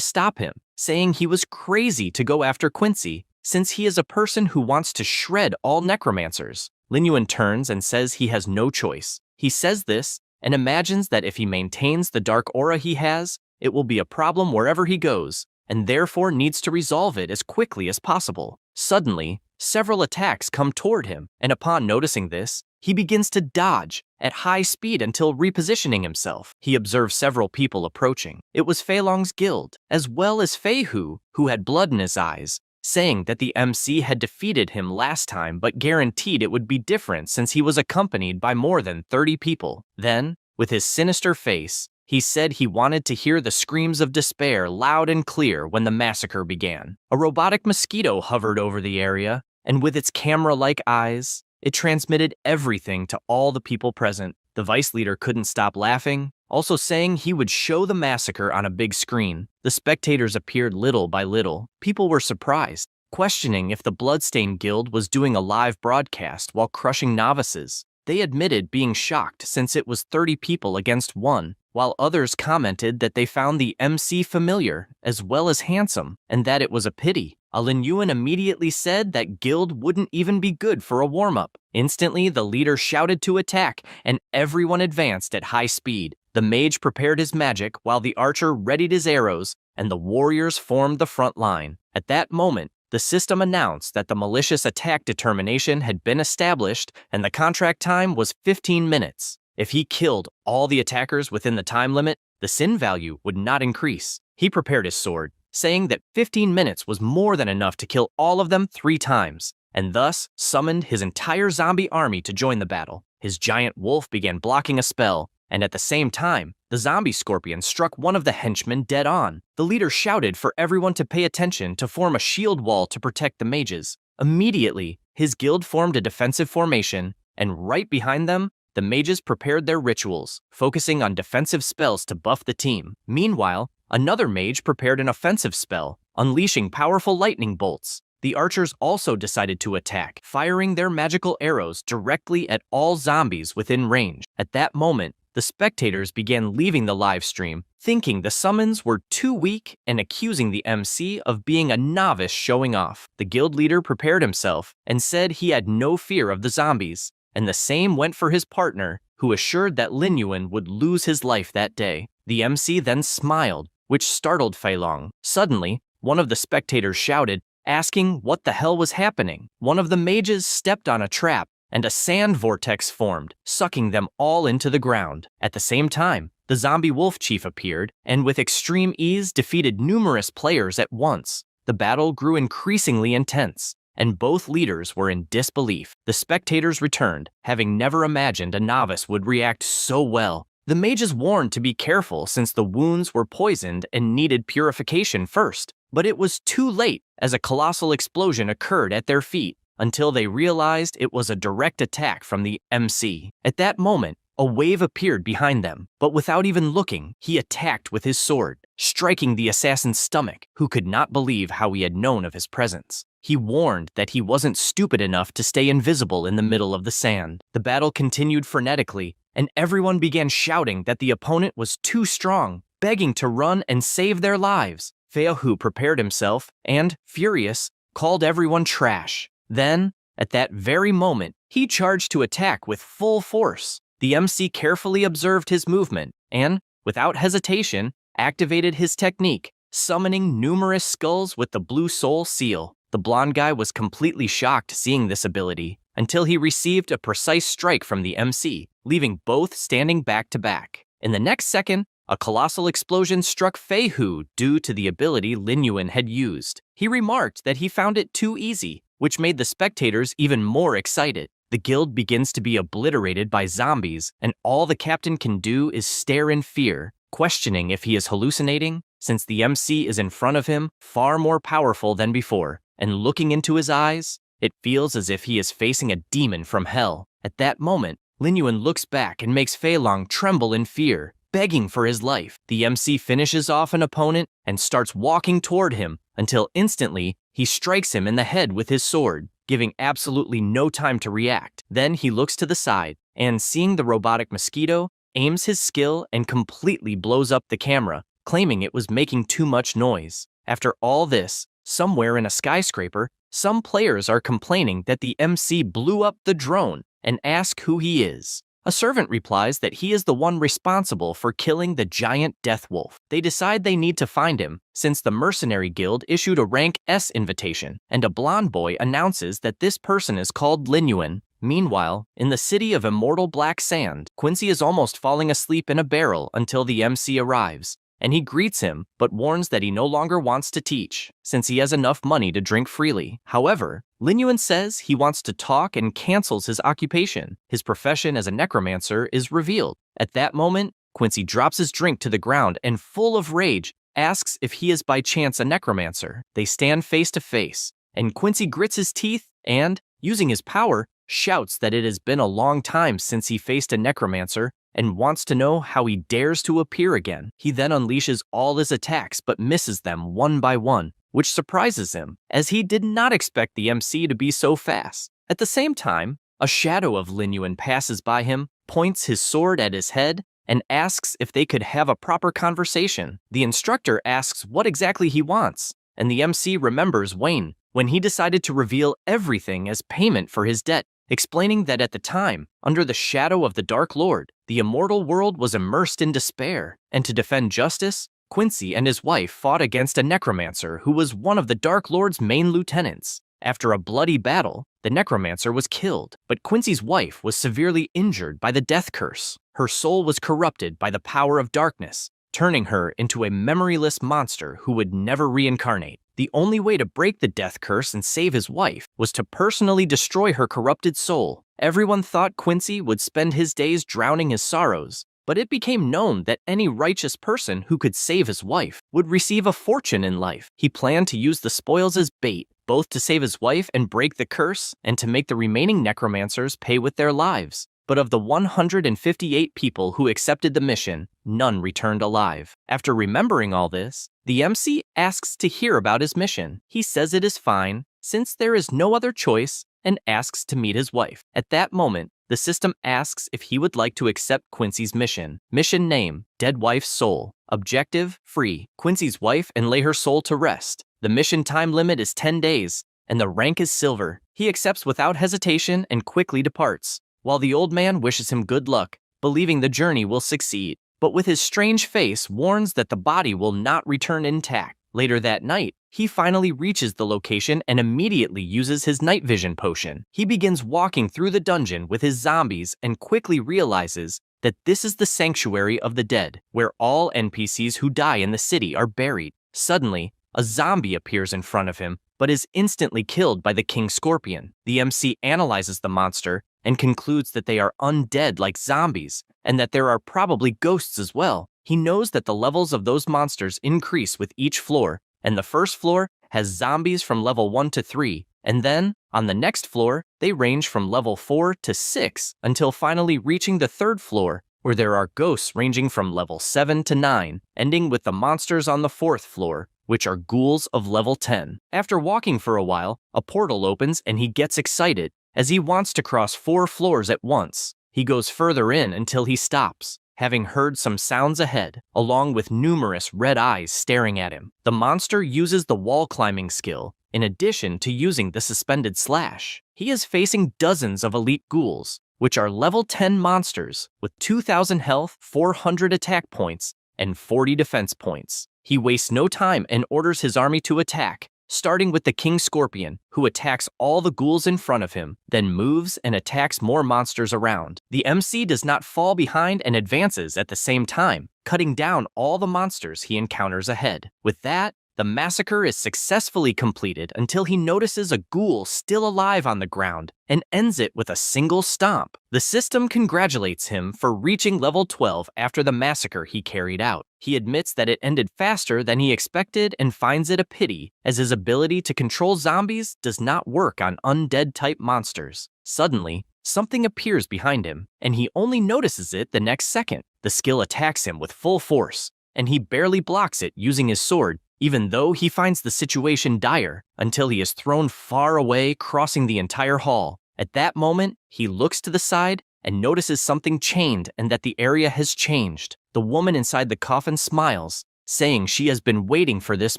stop him, saying he was crazy to go after Quincy, since he is a person who wants to shred all necromancers. Lin Yuan turns and says he has no choice. He says this and imagines that if he maintains the dark aura he has, it will be a problem wherever he goes, and therefore needs to resolve it as quickly as possible. Suddenly, several attacks come toward him, and upon noticing this, he begins to dodge at high speed until repositioning himself. He observes several people approaching. It was Fei Long's guild, as well as Fei Hu, who had blood in his eyes, saying that the MC had defeated him last time but guaranteed it would be different since he was accompanied by more than 30 people. Then, with his sinister face, he said he wanted to hear the screams of despair loud and clear when the massacre began. A robotic mosquito hovered over the area, and with its camera-like eyes, it transmitted everything to all the people present. The vice leader couldn't stop laughing, also saying he would show the massacre on a big screen. The spectators appeared little by little. People were surprised, questioning if the Bloodstained Guild was doing a live broadcast while crushing novices. They admitted being shocked since it was 30 people against 1, while others commented that they found the MC familiar as well as handsome, and that it was a pity. Lin Yuan immediately said that guild wouldn't even be good for a warm-up. Instantly, the leader shouted to attack, and everyone advanced at high speed. The mage prepared his magic while the archer readied his arrows, and the warriors formed the front line. At that moment, the system announced that the malicious attack determination had been established, and the contract time was 15 minutes. If he killed all the attackers within the time limit, the sin value would not increase. He prepared his sword, saying that 15 minutes was more than enough to kill all of them 3 times, and thus summoned his entire zombie army to join the battle. His giant wolf began blocking a spell, and at the same time, the zombie scorpion struck one of the henchmen dead on. The leader shouted for everyone to pay attention to form a shield wall to protect the mages. Immediately, his guild formed a defensive formation, and right behind them, the mages prepared their rituals, focusing on defensive spells to buff the team. Meanwhile, another mage prepared an offensive spell, unleashing powerful lightning bolts. The archers also decided to attack, firing their magical arrows directly at all zombies within range. At that moment, the spectators began leaving the live stream, thinking the summons were too weak and accusing the MC of being a novice showing off. The guild leader prepared himself and said he had no fear of the zombies, and the same went for his partner, who assured that Lin Yuan would lose his life that day. The MC then smiled, which startled Fei Long. Suddenly, one of the spectators shouted, asking what the hell was happening. One of the mages stepped on a trap, and a sand vortex formed, sucking them all into the ground. At the same time, the zombie wolf chief appeared, and with extreme ease defeated numerous players at once. The battle grew increasingly intense, and both leaders were in disbelief. The spectators returned, having never imagined a novice would react so well. The mages warned to be careful since the wounds were poisoned and needed purification first. But it was too late, as a colossal explosion occurred at their feet, until they realized it was a direct attack from the MC. At that moment, a wave appeared behind them, but without even looking, he attacked with his sword, striking the assassin's stomach, who could not believe how he had known of his presence. He warned that he wasn't stupid enough to stay invisible in the middle of the sand. The battle continued frenetically, and everyone began shouting that the opponent was too strong, begging to run and save their lives. Feohu prepared himself and, furious, called everyone trash. Then, at that very moment, he charged to attack with full force. The MC carefully observed his movement and, without hesitation, activated his technique, summoning numerous skulls with the blue soul seal. The blonde guy was completely shocked seeing this ability, until he received a precise strike from the MC, leaving both standing back to back. In the next second, a colossal explosion struck Fei Hu due to the ability Lin Yuan had used. He remarked that he found it too easy, which made the spectators even more excited. The guild begins to be obliterated by zombies, and all the captain can do is stare in fear, questioning if he is hallucinating, since the MC is in front of him, far more powerful than before, and looking into his eyes, it feels as if he is facing a demon from hell. At that moment, Lin Yuan looks back and makes Fei Long tremble in fear, begging for his life. The MC finishes off an opponent and starts walking toward him until instantly he strikes him in the head with his sword, giving absolutely no time to react. Then he looks to the side and, seeing the robotic mosquito, aims his skill and completely blows up the camera, claiming it was making too much noise. After all this, somewhere in a skyscraper, some players are complaining that the MC blew up the drone and ask who he is. A servant replies that he is the one responsible for killing the giant death wolf. They decide they need to find him, since the mercenary guild issued a rank S invitation, and a blonde boy announces that this person is called Lin Yuan. Meanwhile, in the city of immortal black sand, Quincy is almost falling asleep in a barrel until the MC arrives, and he greets him but warns that he no longer wants to teach, since he has enough money to drink freely. However, Lin Yuan says he wants to talk and cancels his occupation. His profession as a necromancer is revealed. At that moment, Quincy drops his drink to the ground and, full of rage, asks if he is by chance a necromancer. They stand face to face, and Quincy grits his teeth and, using his power, shouts that it has been a long time since he faced a necromancer and wants to know how he dares to appear again. He then unleashes all his attacks but misses them one by one, which surprises him, as he did not expect the MC to be so fast. At the same time, a shadow of Lin Yuan passes by him, points his sword at his head, and asks if they could have a proper conversation. The instructor asks what exactly he wants, and the MC remembers Wayne when he decided to reveal everything as payment for his debt, explaining that at the time, under the shadow of the Dark Lord, the immortal world was immersed in despair, and to defend justice, Quincy and his wife fought against a necromancer who was one of the Dark Lord's main lieutenants. After a bloody battle, the necromancer was killed, but Quincy's wife was severely injured by the death curse. Her soul was corrupted by the power of darkness, turning her into a memoryless monster who would never reincarnate. The only way to break the death curse and save his wife was to personally destroy her corrupted soul. Everyone thought Quincy would spend his days drowning his sorrows, but it became known that any righteous person who could save his wife would receive a fortune in life. He planned to use the spoils as bait, both to save his wife and break the curse, and to make the remaining necromancers pay with their lives. but of the 158 people who accepted the mission, none returned alive. After remembering all this, the MC asks to hear about his mission. He says it is fine, since there is no other choice, and asks to meet his wife. At that moment, the system asks if he would like to accept Quincy's mission. Mission name, Dead Wife's Soul. Objective, free Quincy's wife and lay her soul to rest. The mission time limit is 10 days, and the rank is silver. He accepts without hesitation and quickly departs, while the old man wishes him good luck, believing the journey will succeed, but with his strange face warns that the body will not return intact. Later that night, he finally reaches the location and immediately uses his night vision potion. He begins walking through the dungeon with his zombies and quickly realizes that this is the sanctuary of the dead, where all NPCs who die in the city are buried. Suddenly, a zombie appears in front of him, but is instantly killed by the King Scorpion. The MC analyzes the monster and concludes that they are undead like zombies, and that there are probably ghosts as well. He knows that the levels of those monsters increase with each floor, and the first floor has zombies from level 1 to 3, and then, on the next floor, they range from level 4 to 6, until finally reaching the third floor, where there are ghosts ranging from level 7 to 9, ending with the monsters on the fourth floor, which are ghouls of level 10. After walking for a while, a portal opens and he gets excited, as he wants to cross 4 floors at once. He goes further in until he stops, having heard some sounds ahead, along with numerous red eyes staring at him. The monster uses the wall climbing skill, in addition to using the suspended slash. He is facing dozens of elite ghouls, which are level 10 monsters with 2,000 health, 400 attack points, and 40 defense points. He wastes no time and orders his army to attack, starting with the King Scorpion, who attacks all the ghouls in front of him, then moves and attacks more monsters around. The MC does not fall behind and advances at the same time, cutting down all the monsters he encounters ahead. With that, the massacre is successfully completed until he notices a ghoul still alive on the ground and ends it with a single stomp. The system congratulates him for reaching level 12 after the massacre he carried out. He admits that it ended faster than he expected and finds it a pity, as his ability to control zombies does not work on undead-type monsters. Suddenly, something appears behind him, and he only notices it the next second. The skill attacks him with full force, and he barely blocks it using his sword, even though he finds the situation dire, until he is thrown far away, crossing the entire hall. At that moment, he looks to the side and notices something chained and that the area has changed. The woman inside the coffin smiles, saying she has been waiting for this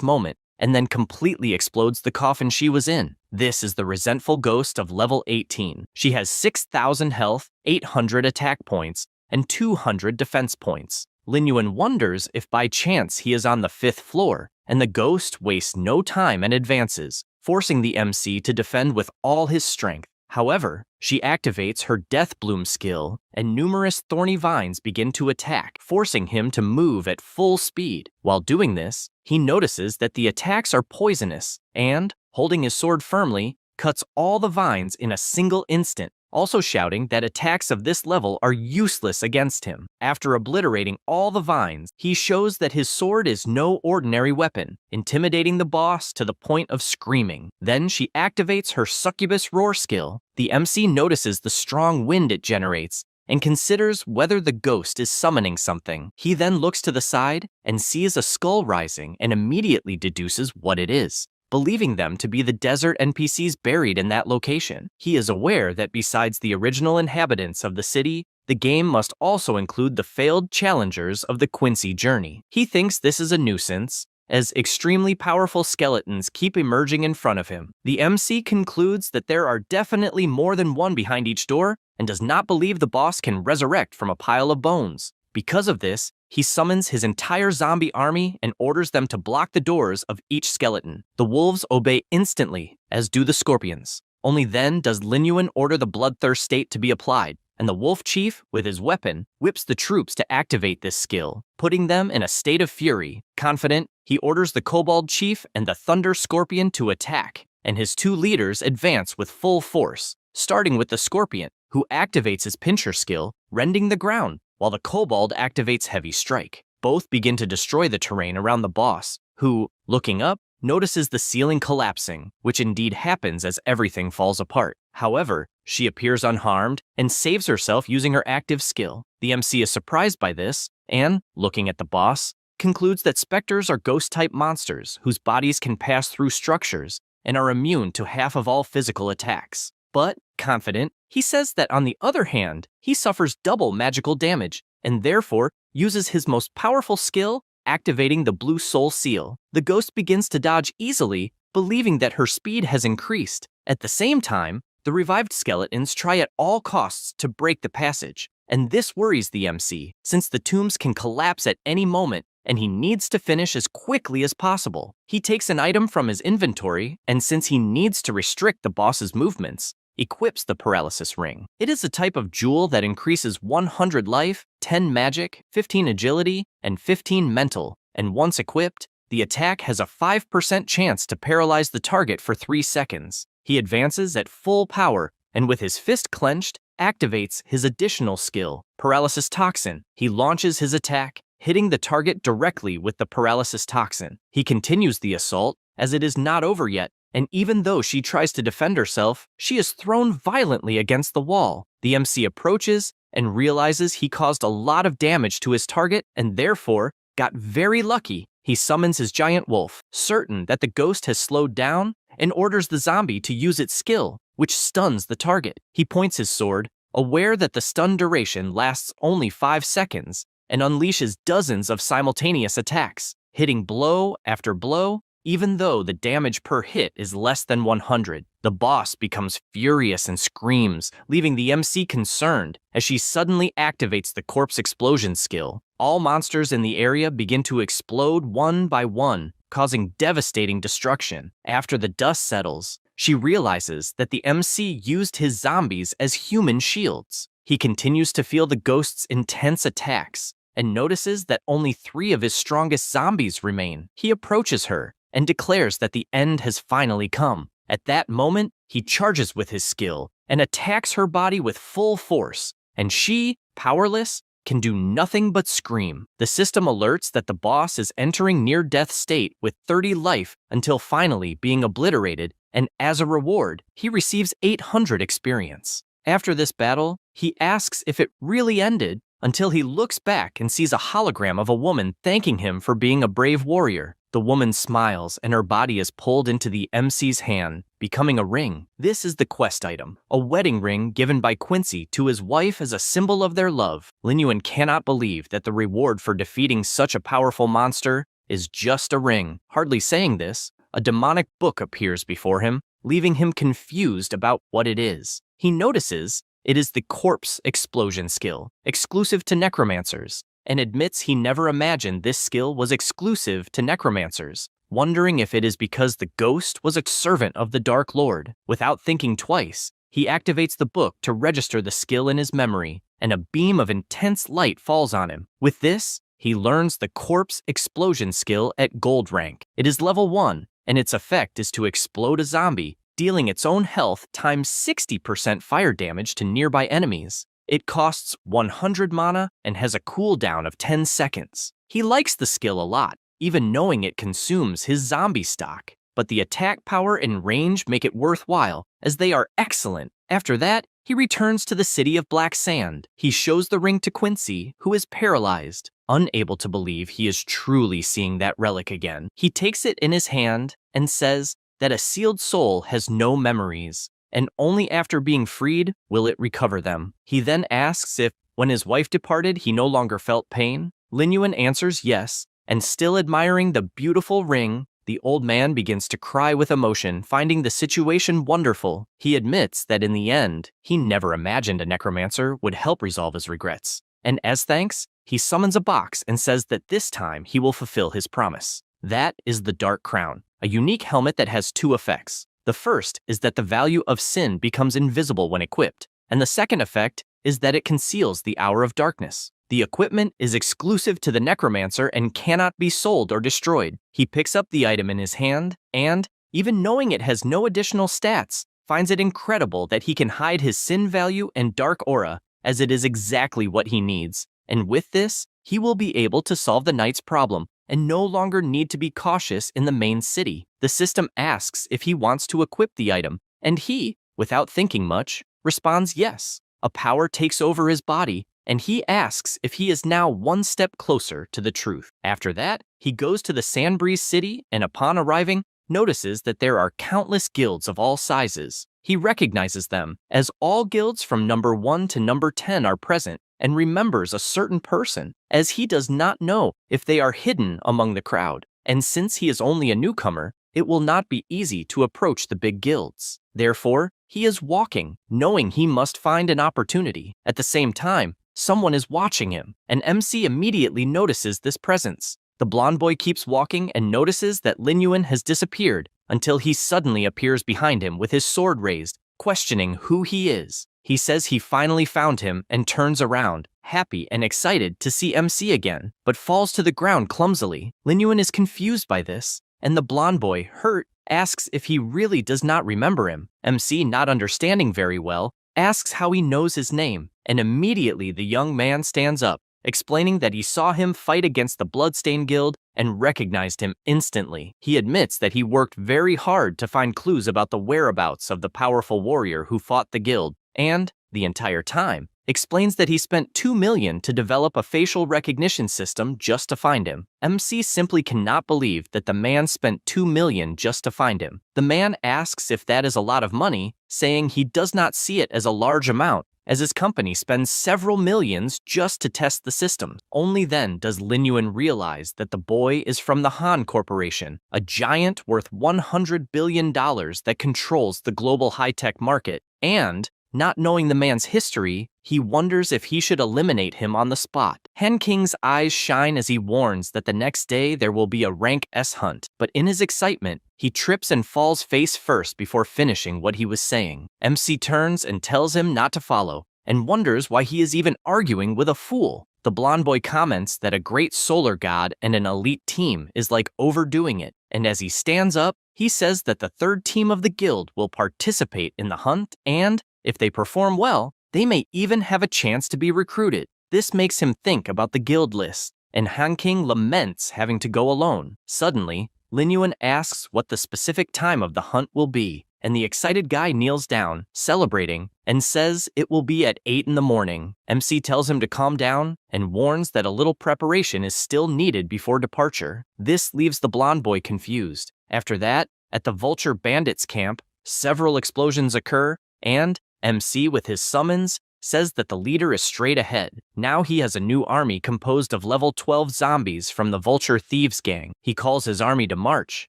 moment, and then completely explodes the coffin she was in. This is the resentful ghost of level 18. She has 6,000 health, 800 attack points, and 200 defense points. Lin Yuan wonders if by chance he is on the 5th floor, and the ghost wastes no time and advances, forcing the MC to defend with all his strength. However, she activates her Death Bloom skill, and numerous thorny vines begin to attack, forcing him to move at full speed. While doing this, he notices that the attacks are poisonous, and, holding his sword firmly, cuts all the vines in a single instant, also shouting that attacks of this level are useless against him. After obliterating all the vines, he shows that his sword is no ordinary weapon, intimidating the boss to the point of screaming. Then she activates her succubus roar skill. The MC notices the strong wind it generates and considers whether the ghost is summoning something. He then looks to the side and sees a skull rising and immediately deduces what it is, believing them to be the desert NPCs buried in that location. He is aware that besides the original inhabitants of the city, the game must also include the failed challengers of the Quincy journey. He thinks this is a nuisance, as extremely powerful skeletons keep emerging in front of him. The MC concludes that there are definitely more than one behind each door, and does not believe the boss can resurrect from a pile of bones. Because of this, he summons his entire zombie army and orders them to block the doors of each skeleton. The wolves obey instantly, as do the scorpions. Only then does Lin Yuan order the bloodthirst state to be applied, and the wolf chief, with his weapon, whips the troops to activate this skill, putting them in a state of fury. Confident, he orders the kobold chief and the thunder scorpion to attack, and his 2 leaders advance with full force, starting with the scorpion, who activates his pincher skill, rending the ground, while the kobold activates heavy strike. Both begin to destroy the terrain around the boss, who, looking up, notices the ceiling collapsing, which indeed happens as everything falls apart. However, she appears unharmed and saves herself using her active skill. The MC is surprised by this and, looking at the boss, concludes that specters are ghost-type monsters whose bodies can pass through structures and are immune to half of all physical attacks. But, confident, he says that on the other hand, he suffers double magical damage and therefore uses his most powerful skill, activating the blue soul seal. The ghost begins to dodge easily, believing that her speed has increased. At the same time, the revived skeletons try at all costs to break the passage, and this worries the MC, since the tombs can collapse at any moment and he needs to finish as quickly as possible. He takes an item from his inventory, and since he needs to restrict the boss's movements, equips the paralysis ring. It is a type of jewel that increases 100 life, 10 magic, 15 agility, and 15 mental, and once equipped, the attack has a 5% chance to paralyze the target for 3 seconds. He advances at full power, and with his fist clenched, activates his additional skill, Paralysis Toxin. He launches his attack, hitting the target directly with the Paralysis Toxin. He continues the assault, as it is not over yet, and even though she tries to defend herself, she is thrown violently against the wall. The MC approaches and realizes he caused a lot of damage to his target and therefore got very lucky. He summons his giant wolf, certain that the ghost has slowed down, and orders the zombie to use its skill, which stuns the target. He points his sword, aware that the stun duration lasts only 5 seconds, and unleashes dozens of simultaneous attacks, hitting blow after blow, even though the damage per hit is less than 100. The boss becomes furious and screams, leaving the MC concerned as she suddenly activates the corpse explosion skill. All monsters in the area begin to explode one by one, causing devastating destruction. After the dust settles, she realizes that the MC used his zombies as human shields. He continues to feel the ghost's intense attacks and notices that only 3 of his strongest zombies remain. He approaches her and declares that the end has finally come. At that moment, he charges with his skill and attacks her body with full force, and she, powerless, can do nothing but scream. The system alerts that the boss is entering near-death state with 30 life until finally being obliterated, and as a reward, he receives 800 experience. After this battle, he asks if it really ended until he looks back and sees a hologram of a woman thanking him for being a brave warrior. The woman smiles and her body is pulled into the MC's hand, becoming a ring. This is the quest item, a wedding ring given by Quincy to his wife as a symbol of their love. Lin Yuan cannot believe that the reward for defeating such a powerful monster is just a ring. Hardly saying this, a demonic book appears before him, leaving him confused about what it is. He notices it is the corpse explosion skill, exclusive to necromancers, and admits he never imagined this skill was exclusive to necromancers, wondering if it is because the ghost was a servant of the Dark Lord. Without thinking twice, he activates the book to register the skill in his memory, and a beam of intense light falls on him. With this, he learns the corpse explosion skill at gold rank. It is level 1, and its effect is to explode a zombie, dealing its own health times 60% fire damage to nearby enemies. It costs 100 mana and has a cooldown of 10 seconds. He likes the skill a lot, even knowing it consumes his zombie stock, but the attack power and range make it worthwhile, as they are excellent. After that, he returns to the city of Black Sand. He shows the ring to Quincy, who is paralyzed, unable to believe he is truly seeing that relic again. He takes it in his hand and says that a sealed soul has no memories, and only after being freed will it recover them. He then asks if, when his wife departed, he no longer felt pain. Lin Yuan answers yes, and still admiring the beautiful ring, the old man begins to cry with emotion, finding the situation wonderful. He admits that in the end, he never imagined a necromancer would help resolve his regrets, and as thanks, he summons a box and says that this time he will fulfill his promise. That is the Dark Crown, a unique helmet that has 2 effects. The first is that the value of sin becomes invisible when equipped, and the second effect is that it conceals the hour of darkness. The equipment is exclusive to the necromancer and cannot be sold or destroyed. He picks up the item in his hand and, even knowing it has no additional stats, finds it incredible that he can hide his sin value and dark aura, as it is exactly what he needs. And with this, he will be able to solve the knight's problem and no longer need to be cautious in the main city. The system asks if he wants to equip the item, and he, without thinking much, responds yes. A power takes over his body, and he asks if he is now one step closer to the truth. After that, he goes to the Sandbreeze city and upon arriving, notices that there are countless guilds of all sizes. He recognizes them, as all guilds from number 1 to number 10 are present, and remembers a certain person, as he does not know if they are hidden among the crowd. And since he is only a newcomer, it will not be easy to approach the big guilds. Therefore, he is walking, knowing he must find an opportunity. At the same time, someone is watching him, and MC immediately notices this presence. The blonde boy keeps walking and notices that Lin Yuan has disappeared until he suddenly appears behind him with his sword raised, questioning who he is. He says he finally found him and turns around, happy and excited to see MC again, but falls to the ground clumsily. Lin Yuan is confused by this, and the blonde boy, hurt, asks if he really does not remember him. MC, not understanding very well, asks how he knows his name, and immediately the young man stands up, explaining that he saw him fight against the Bloodstained Guild and recognized him instantly. He admits that he worked very hard to find clues about the whereabouts of the powerful warrior who fought the guild, and, the entire time, explains that he spent $2 million to develop a facial recognition system just to find him. MC simply cannot believe that the man spent $2 million just to find him. The man asks if that is a lot of money, saying he does not see it as a large amount, as his company spends several millions just to test the system. Only then does Lin Yuan realize that the boy is from the Han Corporation, a giant worth $100 billion that controls the global high-tech market, and, not knowing the man's history, he wonders if he should eliminate him on the spot. Hen King's eyes shine as he warns that the next day there will be a rank S hunt, but in his excitement, he trips and falls face first before finishing what he was saying. MC turns and tells him not to follow, and wonders why he is even arguing with a fool. The blonde boy comments that a great solar god and an elite team is like overdoing it, and as he stands up, he says that the third team of the guild will participate in the hunt and, if they perform well, they may even have a chance to be recruited. This makes him think about the guild list, and Han King laments having to go alone. Suddenly, Lin Yuan asks what the specific time of the hunt will be, and the excited guy kneels down, celebrating, and says it will be at 8 in the morning. MC tells him to calm down and warns that a little preparation is still needed before departure. This leaves the blonde boy confused. After that, at the Vulture Bandits camp, several explosions occur, and MC, with his summons, says that the leader is straight ahead. Now he has a new army composed of level 12 zombies from the Vulture Thieves gang. He calls his army to march,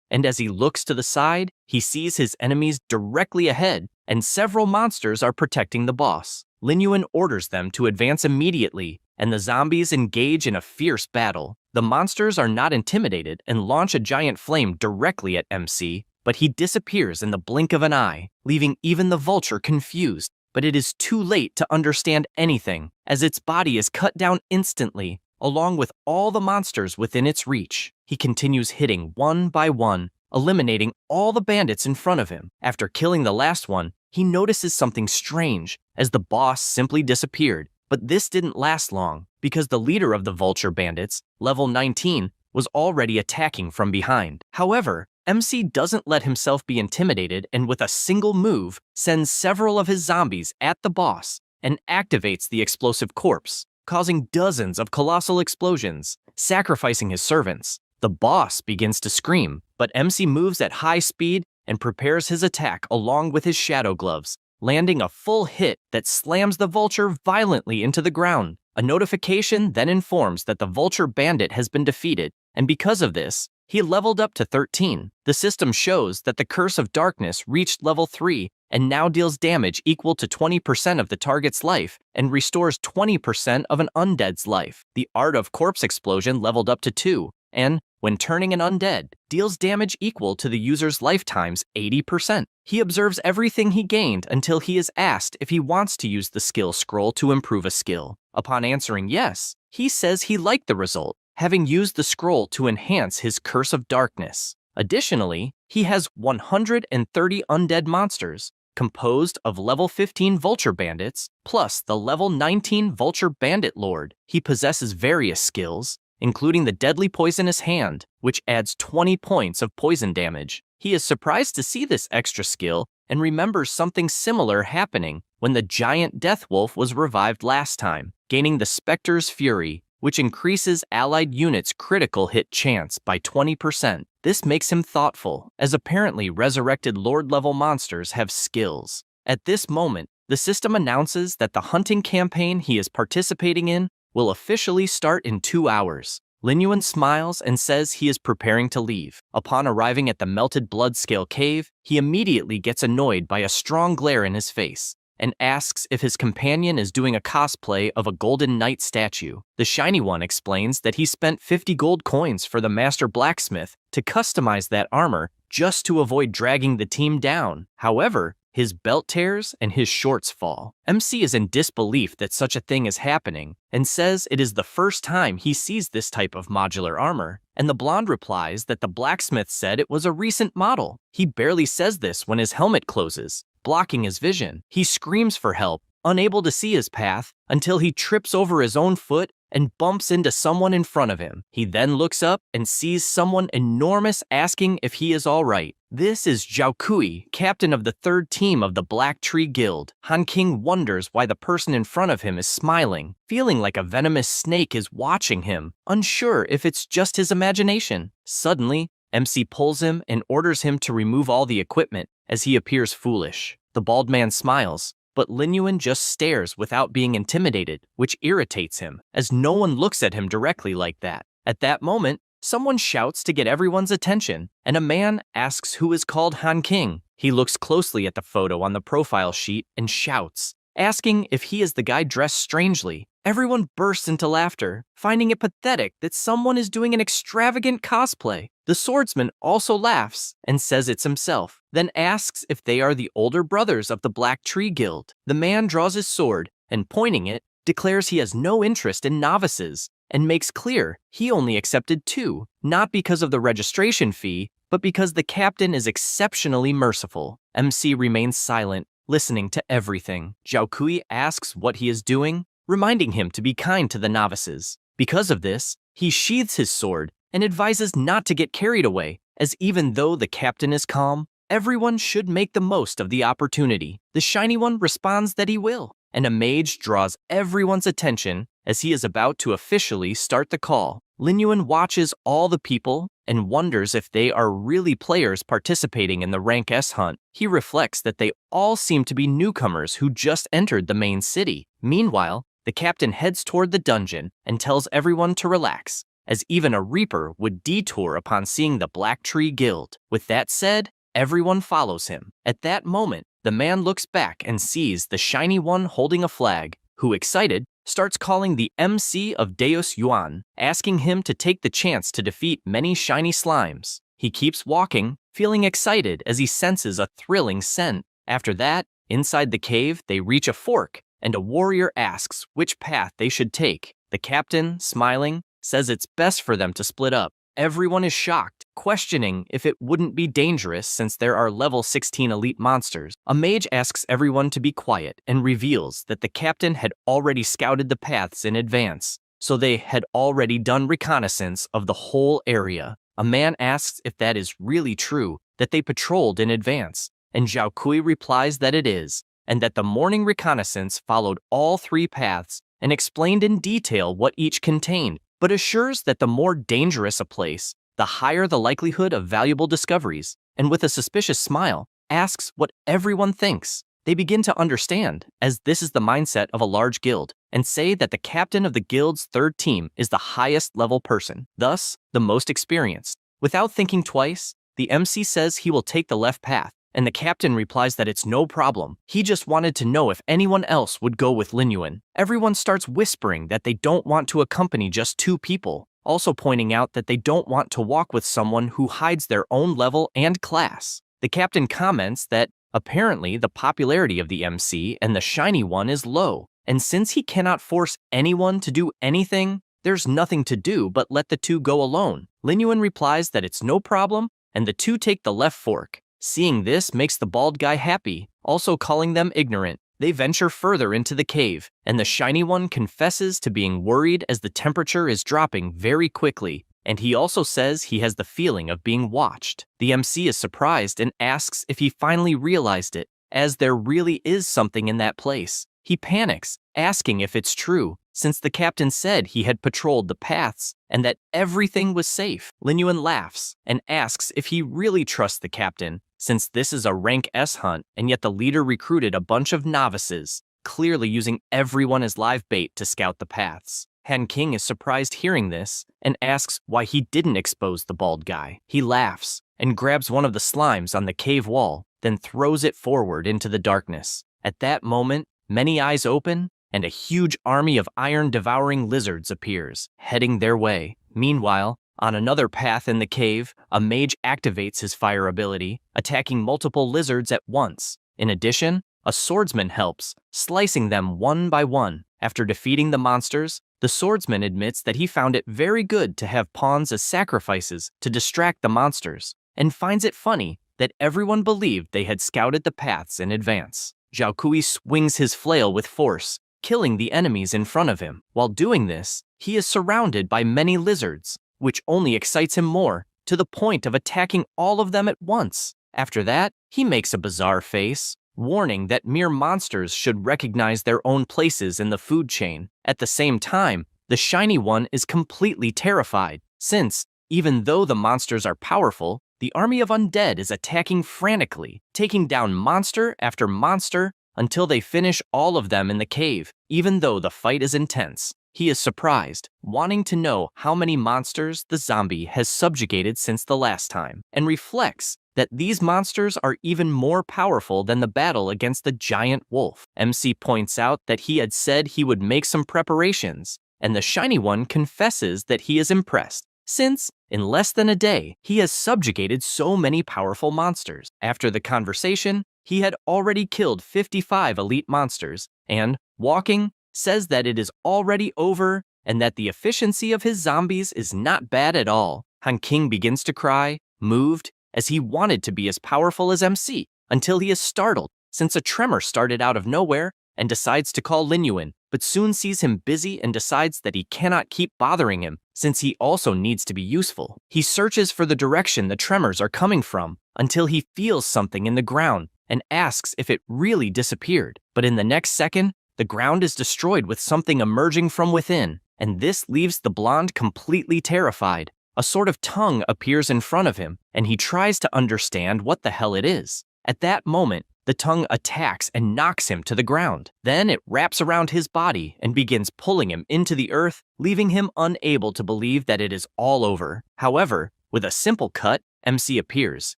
and as he looks to the side, he sees his enemies directly ahead, and several monsters are protecting the boss. Lin Yuan orders them to advance immediately, and the zombies engage in a fierce battle. The monsters are not intimidated and launch a giant flame directly at MC, but he disappears in the blink of an eye, leaving even the vulture confused. But it is too late to understand anything, as its body is cut down instantly, along with all the monsters within its reach. He continues hitting one by one, eliminating all the bandits in front of him. After killing the last one, he notices something strange, as the boss simply disappeared. But this didn't last long, because the leader of the Vulture Bandits, level 19, was already attacking from behind. However, MC doesn't let himself be intimidated and with a single move sends several of his zombies at the boss and activates the explosive corpse, causing dozens of colossal explosions, sacrificing his servants. The boss begins to scream, but MC moves at high speed and prepares his attack along with his shadow gloves, landing a full hit that slams the vulture violently into the ground. A notification then informs that the Vulture Bandit has been defeated, and because of this, he leveled up to 13. The system shows that the Curse of Darkness reached level 3 and now deals damage equal to 20% of the target's life and restores 20% of an undead's life. The Art of Corpse Explosion leveled up to 2, and, when turning an undead, deals damage equal to the user's lifetime's 80%. He observes everything he gained until he is asked if he wants to use the skill scroll to improve a skill. Upon answering yes, he says he liked the result, having used the scroll to enhance his Curse of Darkness. Additionally, he has 130 undead monsters, composed of level 15 Vulture Bandits, plus the level 19 Vulture Bandit Lord. He possesses various skills, including the deadly poisonous hand, which adds 20 points of poison damage. He is surprised to see this extra skill and remembers something similar happening when the giant death wolf was revived last time, gaining the Spectre's Fury, which increases allied units' critical hit chance by 20%. This makes him thoughtful, as apparently resurrected Lord-level monsters have skills. At this moment, the system announces that the hunting campaign he is participating in will officially start in 2 hours. Lin Yuan smiles and says he is preparing to leave. Upon arriving at the melted blood-scale cave, he immediately gets annoyed by a strong glare in his face and asks if his companion is doing a cosplay of a golden knight statue. The shiny one explains that he spent 50 gold coins for the master blacksmith to customize that armor just to avoid dragging the team down. However, his belt tears and his shorts fall. MC is in disbelief that such a thing is happening and says it is the first time he sees this type of modular armor, and the blonde replies that the blacksmith said it was a recent model. He barely says this when his helmet closes, blocking his vision. He screams for help, unable to see his path, until he trips over his own foot and bumps into someone in front of him. He then looks up and sees someone enormous asking if he is all right. This is Zhao Kui, captain of the 3rd team of the Black Tree Guild. Han King wonders why the person in front of him is smiling, feeling like a venomous snake is watching him, unsure if it's just his imagination. Suddenly, MC pulls him and orders him to remove all the equipment as he appears foolish. The bald man smiles, but Lin Yuan just stares without being intimidated, which irritates him, as no one looks at him directly like that. At that moment, someone shouts to get everyone's attention, and a man asks who is called Han King. He looks closely at the photo on the profile sheet and shouts, asking if he is the guy dressed strangely. Everyone bursts into laughter, finding it pathetic that someone is doing an extravagant cosplay. The swordsman also laughs and says it's himself, then asks if they are the older brothers of the Black Tree Guild. The man draws his sword and, pointing it, declares he has no interest in novices and makes clear he only accepted 2, not because of the registration fee, but because the captain is exceptionally merciful. MC remains silent, listening to everything. Zhao Kui asks what he is doing, reminding him to be kind to the novices. Because of this, he sheathes his sword and advises not to get carried away, as even though the captain is calm, everyone should make the most of the opportunity. The shiny one responds that he will, and a mage draws everyone's attention as he is about to officially start the call. Lin Yuan watches all the people and wonders if they are really players participating in the Rank S hunt. He reflects that they all seem to be newcomers who just entered the main city. Meanwhile, the captain heads toward the dungeon and tells everyone to relax, as even a reaper would detour upon seeing the Black Tree Guild. With that said, everyone follows him. At that moment, the man looks back and sees the shiny one holding a flag, who, excited, starts calling the MC of Deus Yuan, asking him to take the chance to defeat many shiny slimes. He keeps walking, feeling excited as he senses a thrilling scent. After that, inside the cave, they reach a fork, and a warrior asks which path they should take. The captain, smiling, says it's best for them to split up. Everyone is shocked, questioning if it wouldn't be dangerous since there are level 16 elite monsters. A mage asks everyone to be quiet and reveals that the captain had already scouted the paths in advance, so they had already done reconnaissance of the whole area. A man asks if that is really true, that they patrolled in advance, and Zhao Kui replies that it is, and that the morning reconnaissance followed all 3 paths and explained in detail what each contained, but assures that the more dangerous a place, the higher the likelihood of valuable discoveries, and with a suspicious smile, asks what everyone thinks. They begin to understand, as this is the mindset of a large guild, and say that the captain of the guild's 3rd team is the highest level person, thus the most experienced. Without thinking twice, the MC says he will take the left path, and the captain replies that it's no problem. He just wanted to know if anyone else would go with Lin Yuan. Everyone starts whispering that they don't want to accompany just 2 people, also pointing out that they don't want to walk with someone who hides their own level and class. The captain comments that apparently the popularity of the MC and the shiny one is low, and since he cannot force anyone to do anything, there's nothing to do but let the 2 go alone. Lin Yuan replies that it's no problem, and the 2 take the left fork. Seeing this makes the bald guy happy, also calling them ignorant. They venture further into the cave, and the shiny one confesses to being worried as the temperature is dropping very quickly, and he also says he has the feeling of being watched. The MC is surprised and asks if he finally realized it, as there really is something in that place. He panics, asking if it's true, since the captain said he had patrolled the paths and that everything was safe. Lin Yuan laughs and asks if he really trusts the captain, since this is a rank S hunt and yet the leader recruited a bunch of novices, clearly using everyone as live bait to scout the paths. Han King is surprised hearing this and asks why he didn't expose the bald guy. He laughs and grabs one of the slimes on the cave wall, then throws it forward into the darkness. At that moment, many eyes open, and a huge army of iron-devouring lizards appears, heading their way. Meanwhile, on another path in the cave, a mage activates his fire ability, attacking multiple lizards at once. In addition, a swordsman helps, slicing them one by one. After defeating the monsters, the swordsman admits that he found it very good to have pawns as sacrifices to distract the monsters, and finds it funny that everyone believed they had scouted the paths in advance. Zhao Kui swings his flail with force, killing the enemies in front of him. While doing this, he is surrounded by many lizards, which only excites him more, to the point of attacking all of them at once. After that, he makes a bizarre face, warning that mere monsters should recognize their own places in the food chain. At the same time, the shiny one is completely terrified, since, even though the monsters are powerful, the army of undead is attacking frantically, taking down monster after monster until they finish all of them in the cave. Even though the fight is intense, he is surprised, wanting to know how many monsters the zombie has subjugated since the last time, and reflects that these monsters are even more powerful than the battle against the giant wolf. MC points out that he had said he would make some preparations, and the shiny one confesses that he is impressed, since, in less than a day, he has subjugated so many powerful monsters. After the conversation, he had already killed 55 elite monsters, and, walking, says that it is already over and that the efficiency of his zombies is not bad at all. Han King begins to cry, moved, as he wanted to be as powerful as MC, until he is startled, since a tremor started out of nowhere, and decides to call Lin Yuan, but soon sees him busy and decides that he cannot keep bothering him, since he also needs to be useful. He searches for the direction the tremors are coming from, until he feels something in the ground, and asks if it really disappeared. But in the next second, the ground is destroyed with something emerging from within, and this leaves the blonde completely terrified. A sort of tongue appears in front of him, and he tries to understand what the hell it is. At that moment, the tongue attacks and knocks him to the ground. Then it wraps around his body and begins pulling him into the earth, leaving him unable to believe that it is all over. However, with a simple cut, MC appears,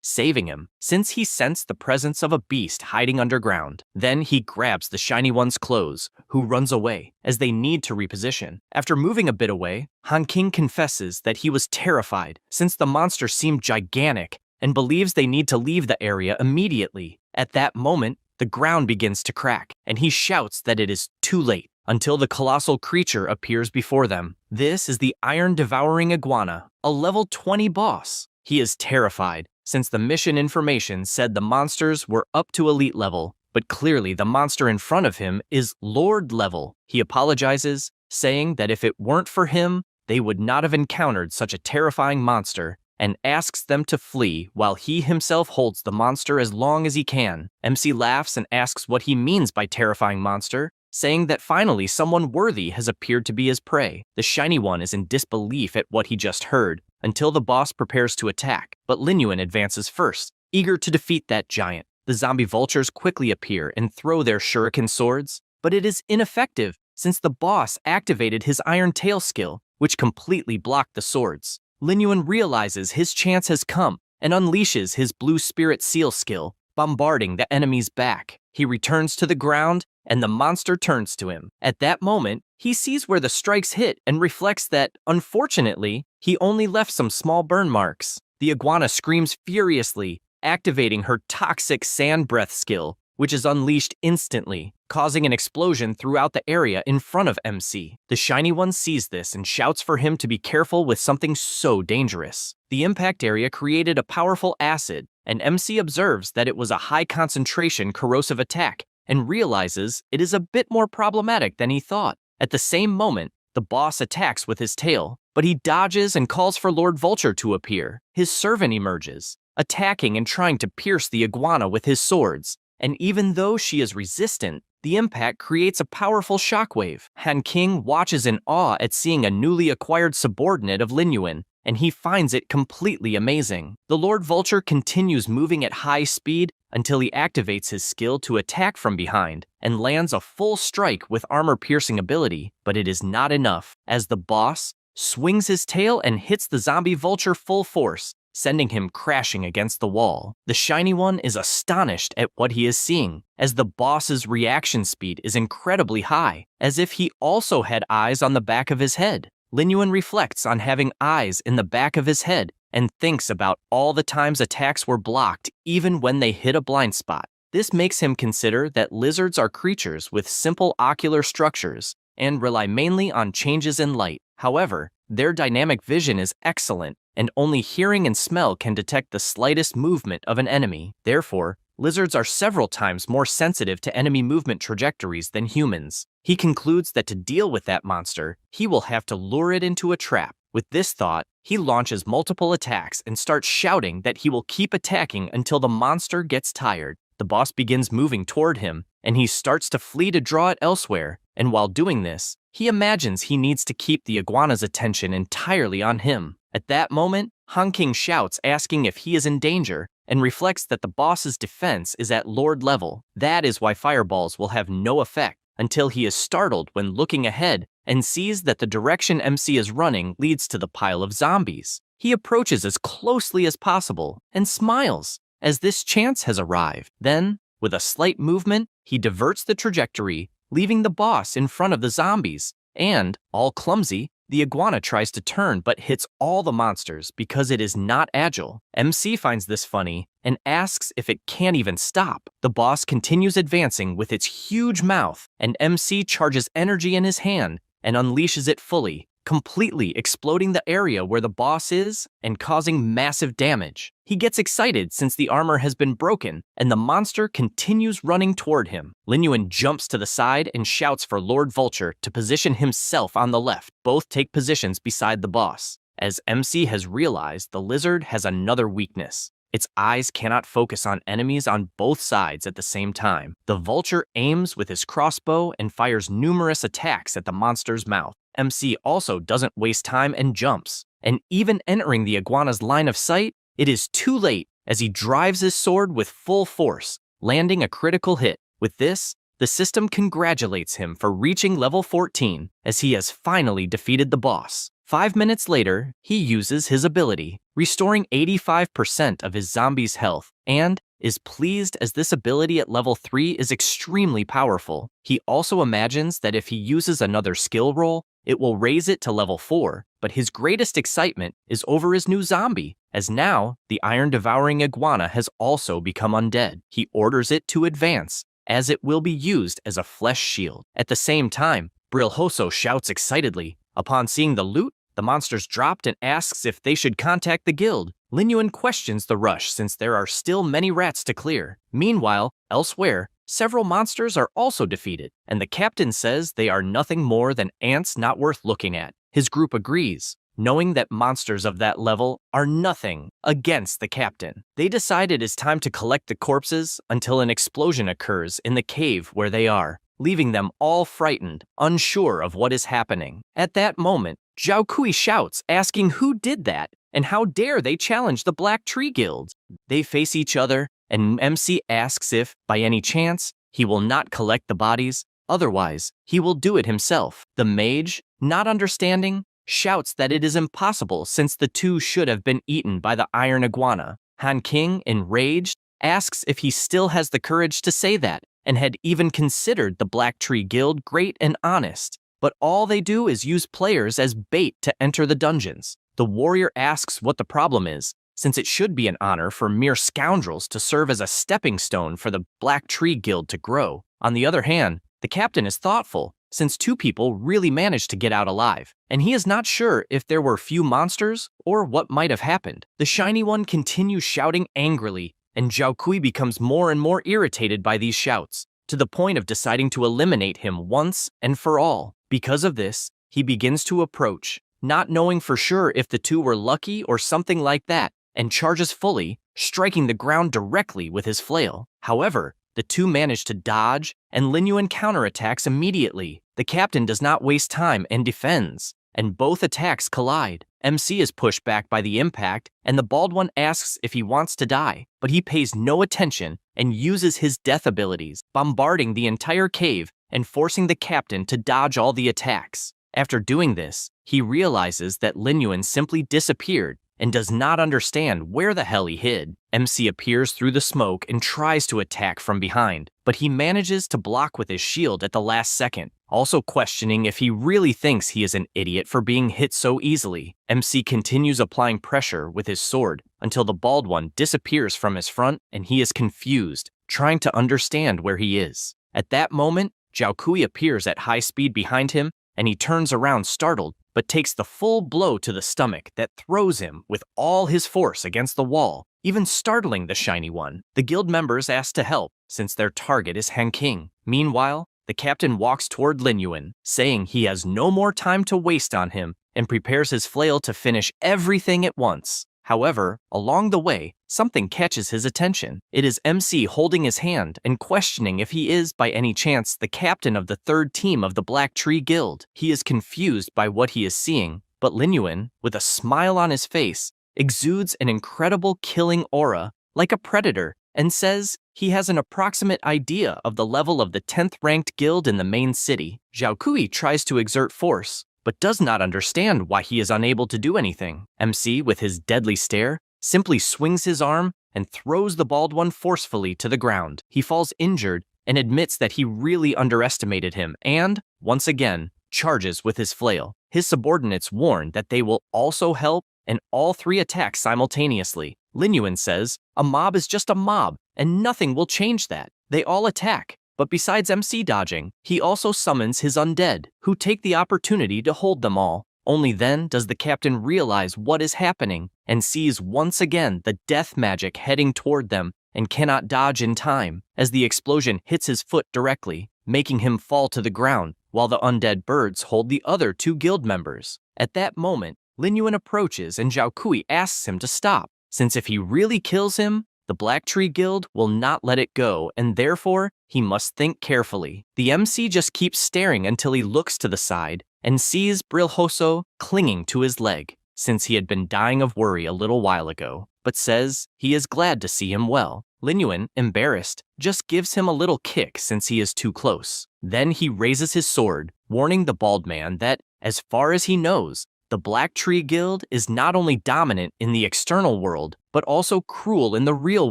saving him, since he sensed the presence of a beast hiding underground. Then he grabs the shiny one's clothes, who runs away, as they need to reposition. After moving a bit away, Han King confesses that he was terrified, since the monster seemed gigantic, and believes they need to leave the area immediately. At that moment, the ground begins to crack, and he shouts that it is too late, until the colossal creature appears before them. This is the iron-devouring iguana, a level 20 boss. He is terrified, since the mission information said the monsters were up to elite level, but clearly the monster in front of him is Lord level. He apologizes, saying that if it weren't for him, they would not have encountered such a terrifying monster, and asks them to flee while he himself holds the monster as long as he can. MC laughs and asks what he means by terrifying monster, saying that finally someone worthy has appeared to be his prey. The shiny one is in disbelief at what he just heard, until the boss prepares to attack, but Lin Yuan advances first, eager to defeat that giant. The zombie vultures quickly appear and throw their shuriken swords, but it is ineffective, since the boss activated his iron tail skill, which completely blocked the swords. Lin Yuan realizes his chance has come and unleashes his blue spirit seal skill, bombarding the enemy's back. He returns to the ground, and the monster turns to him. At that moment, he sees where the strikes hit and reflects that, unfortunately, he only left some small burn marks. The iguana screams furiously, activating her toxic sand breath skill, which is unleashed instantly, causing an explosion throughout the area in front of MC. The shiny one sees this and shouts for him to be careful with something so dangerous. The impact area created a powerful acid, and MC observes that it was a high-concentration corrosive attack, and realizes it is a bit more problematic than he thought. At the same moment, the boss attacks with his tail, but he dodges and calls for Lord Vulture to appear. His servant emerges, attacking and trying to pierce the iguana with his swords, and even though she is resistant, the impact creates a powerful shockwave. Han King watches in awe at seeing a newly acquired subordinate of Lin Yuan, and he finds it completely amazing. The Lord Vulture continues moving at high speed until he activates his skill to attack from behind and lands a full strike with armor-piercing ability, but it is not enough, as the boss swings his tail and hits the zombie vulture full force, sending him crashing against the wall. The Shiny One is astonished at what he is seeing, as the boss's reaction speed is incredibly high, as if he also had eyes on the back of his head. Lin Yuan reflects on having eyes in the back of his head and thinks about all the times attacks were blocked even when they hit a blind spot. This makes him consider that lizards are creatures with simple ocular structures and rely mainly on changes in light. However, their dynamic vision is excellent, and only hearing and smell can detect the slightest movement of an enemy. Therefore, lizards are several times more sensitive to enemy movement trajectories than humans. He concludes that to deal with that monster, he will have to lure it into a trap. With this thought, he launches multiple attacks and starts shouting that he will keep attacking until the monster gets tired. The boss begins moving toward him, and he starts to flee to draw it elsewhere, and while doing this, he imagines he needs to keep the iguana's attention entirely on him. At that moment, Han King shouts, asking if he is in danger, and reflects that the boss's defense is at Lord level. That is why fireballs will have no effect, until he is startled when looking ahead and sees that the direction MC is running leads to the pile of zombies. He approaches as closely as possible and smiles, as this chance has arrived. Then, with a slight movement, he diverts the trajectory, leaving the boss in front of the zombies, and, all clumsy, the iguana tries to turn but hits all the monsters because it is not agile. MC finds this funny and asks if it can't even stop. The boss continues advancing with its huge mouth, and MC charges energy in his hand and unleashes it fully, completely exploding the area where the boss is and causing massive damage. He gets excited since the armor has been broken, and the monster continues running toward him. Lin Yuan jumps to the side and shouts for Lord Vulture to position himself on the left. Both take positions beside the boss, as MC has realized the lizard has another weakness. Its eyes cannot focus on enemies on both sides at the same time. The vulture aims with his crossbow and fires numerous attacks at the monster's mouth. MC also doesn't waste time and jumps, and even entering the iguana's line of sight, it is too late as he drives his sword with full force, landing a critical hit. With this, the system congratulates him for reaching level 14, as he has finally defeated the boss. 5 minutes later, he uses his ability, restoring 85% of his zombies' health, and is pleased as this ability at level 3 is extremely powerful. He also imagines that if he uses another skill roll, it will raise it to level 4, but his greatest excitement is over his new zombie, as now the iron-devouring iguana has also become undead. He orders it to advance, as it will be used as a flesh shield. At the same time, Brilhoso shouts excitedly. Upon seeing the loot, the monsters dropped and asks if they should contact the guild. Lin Yuan questions the rush since there are still many rats to clear. Meanwhile, elsewhere, several monsters are also defeated, and the captain says they are nothing more than ants not worth looking at. His group agrees, knowing that monsters of that level are nothing against the captain. They decide it is time to collect the corpses until an explosion occurs in the cave where they are, leaving them all frightened, unsure of what is happening. At that moment, Zhao Kui shouts, asking who did that, and how dare they challenge the Black Tree Guild. They face each other, and MC asks if, by any chance, he will not collect the bodies, otherwise, he will do it himself. The mage, not understanding, shouts that it is impossible since the two should have been eaten by the iron iguana. Han King, enraged, asks if he still has the courage to say that, and had even considered the Black Tree Guild great and honest, but all they do is use players as bait to enter the dungeons. The warrior asks what the problem is, since it should be an honor for mere scoundrels to serve as a stepping stone for the Black Tree Guild to grow. On the other hand, the captain is thoughtful, since 2 people really managed to get out alive, and he is not sure if there were few monsters or what might have happened. The Shiny One continues shouting angrily, and Zhao Kui becomes more and more irritated by these shouts. to the point of deciding to eliminate him once and for all. Because of this, he begins to approach, not knowing for sure if the two were lucky or something like that, and charges fully, striking the ground directly with his flail. However, the two manage to dodge, and Lin Yuan counterattacks immediately. The captain does not waste time and defends, and both attacks collide. MC is pushed back by the impact, and the bald one asks if he wants to die, but he pays no attention and uses his death abilities, bombarding the entire cave and forcing the captain to dodge all the attacks. After doing this, he realizes that Lin Yuan simply disappeared and does not understand where the hell he hid. MC appears through the smoke and tries to attack from behind, but he manages to block with his shield at the last second, also questioning if he really thinks he is an idiot for being hit so easily. MC continues applying pressure with his sword until the bald one disappears from his front and he is confused, trying to understand where he is. At that moment, Zhao Kui appears at high speed behind him, and he turns around startled, but takes the full blow to the stomach that throws him with all his force against the wall, even startling the shiny one. The guild members ask to help, since their target is Han King. Meanwhile, the captain walks toward Lin Yuan, saying he has no more time to waste on him, and prepares his flail to finish everything at once. However, along the way, something catches his attention. It is MC holding his hand and questioning if he is, by any chance, the captain of the third team of the Black Tree Guild. He is confused by what he is seeing, but Lin Yuan, with a smile on his face, exudes an incredible killing aura, like a predator, and says he has an approximate idea of the level of the 10th ranked guild in the main city. Zhao Kui tries to exert force, but does not understand why he is unable to do anything. MC, with his deadly stare, simply swings his arm and throws the bald one forcefully to the ground. He falls injured and admits that he really underestimated him and, once again, charges with his flail. His subordinates warn that they will also help, and all three attack simultaneously. Lin Yuan says, a mob is just a mob, and nothing will change that. They all attack. But besides MC dodging, he also summons his undead, who take the opportunity to hold them all. Only then does the captain realize what is happening and sees once again the death magic heading toward them and cannot dodge in time, as the explosion hits his foot directly, making him fall to the ground, while the undead birds hold the other two guild members. At that moment, Lin Yuan approaches and Zhao Kui asks him to stop, since if he really kills him, the Black Tree Guild will not let it go, and therefore, he must think carefully. The MC just keeps staring until he looks to the side and sees Brilhoso clinging to his leg, since he had been dying of worry a little while ago, but says he is glad to see him well. Lin Yuan, embarrassed, just gives him a little kick since he is too close. Then he raises his sword, warning the bald man that, as far as he knows, the Black Tree Guild is not only dominant in the external world, but also cruel in the real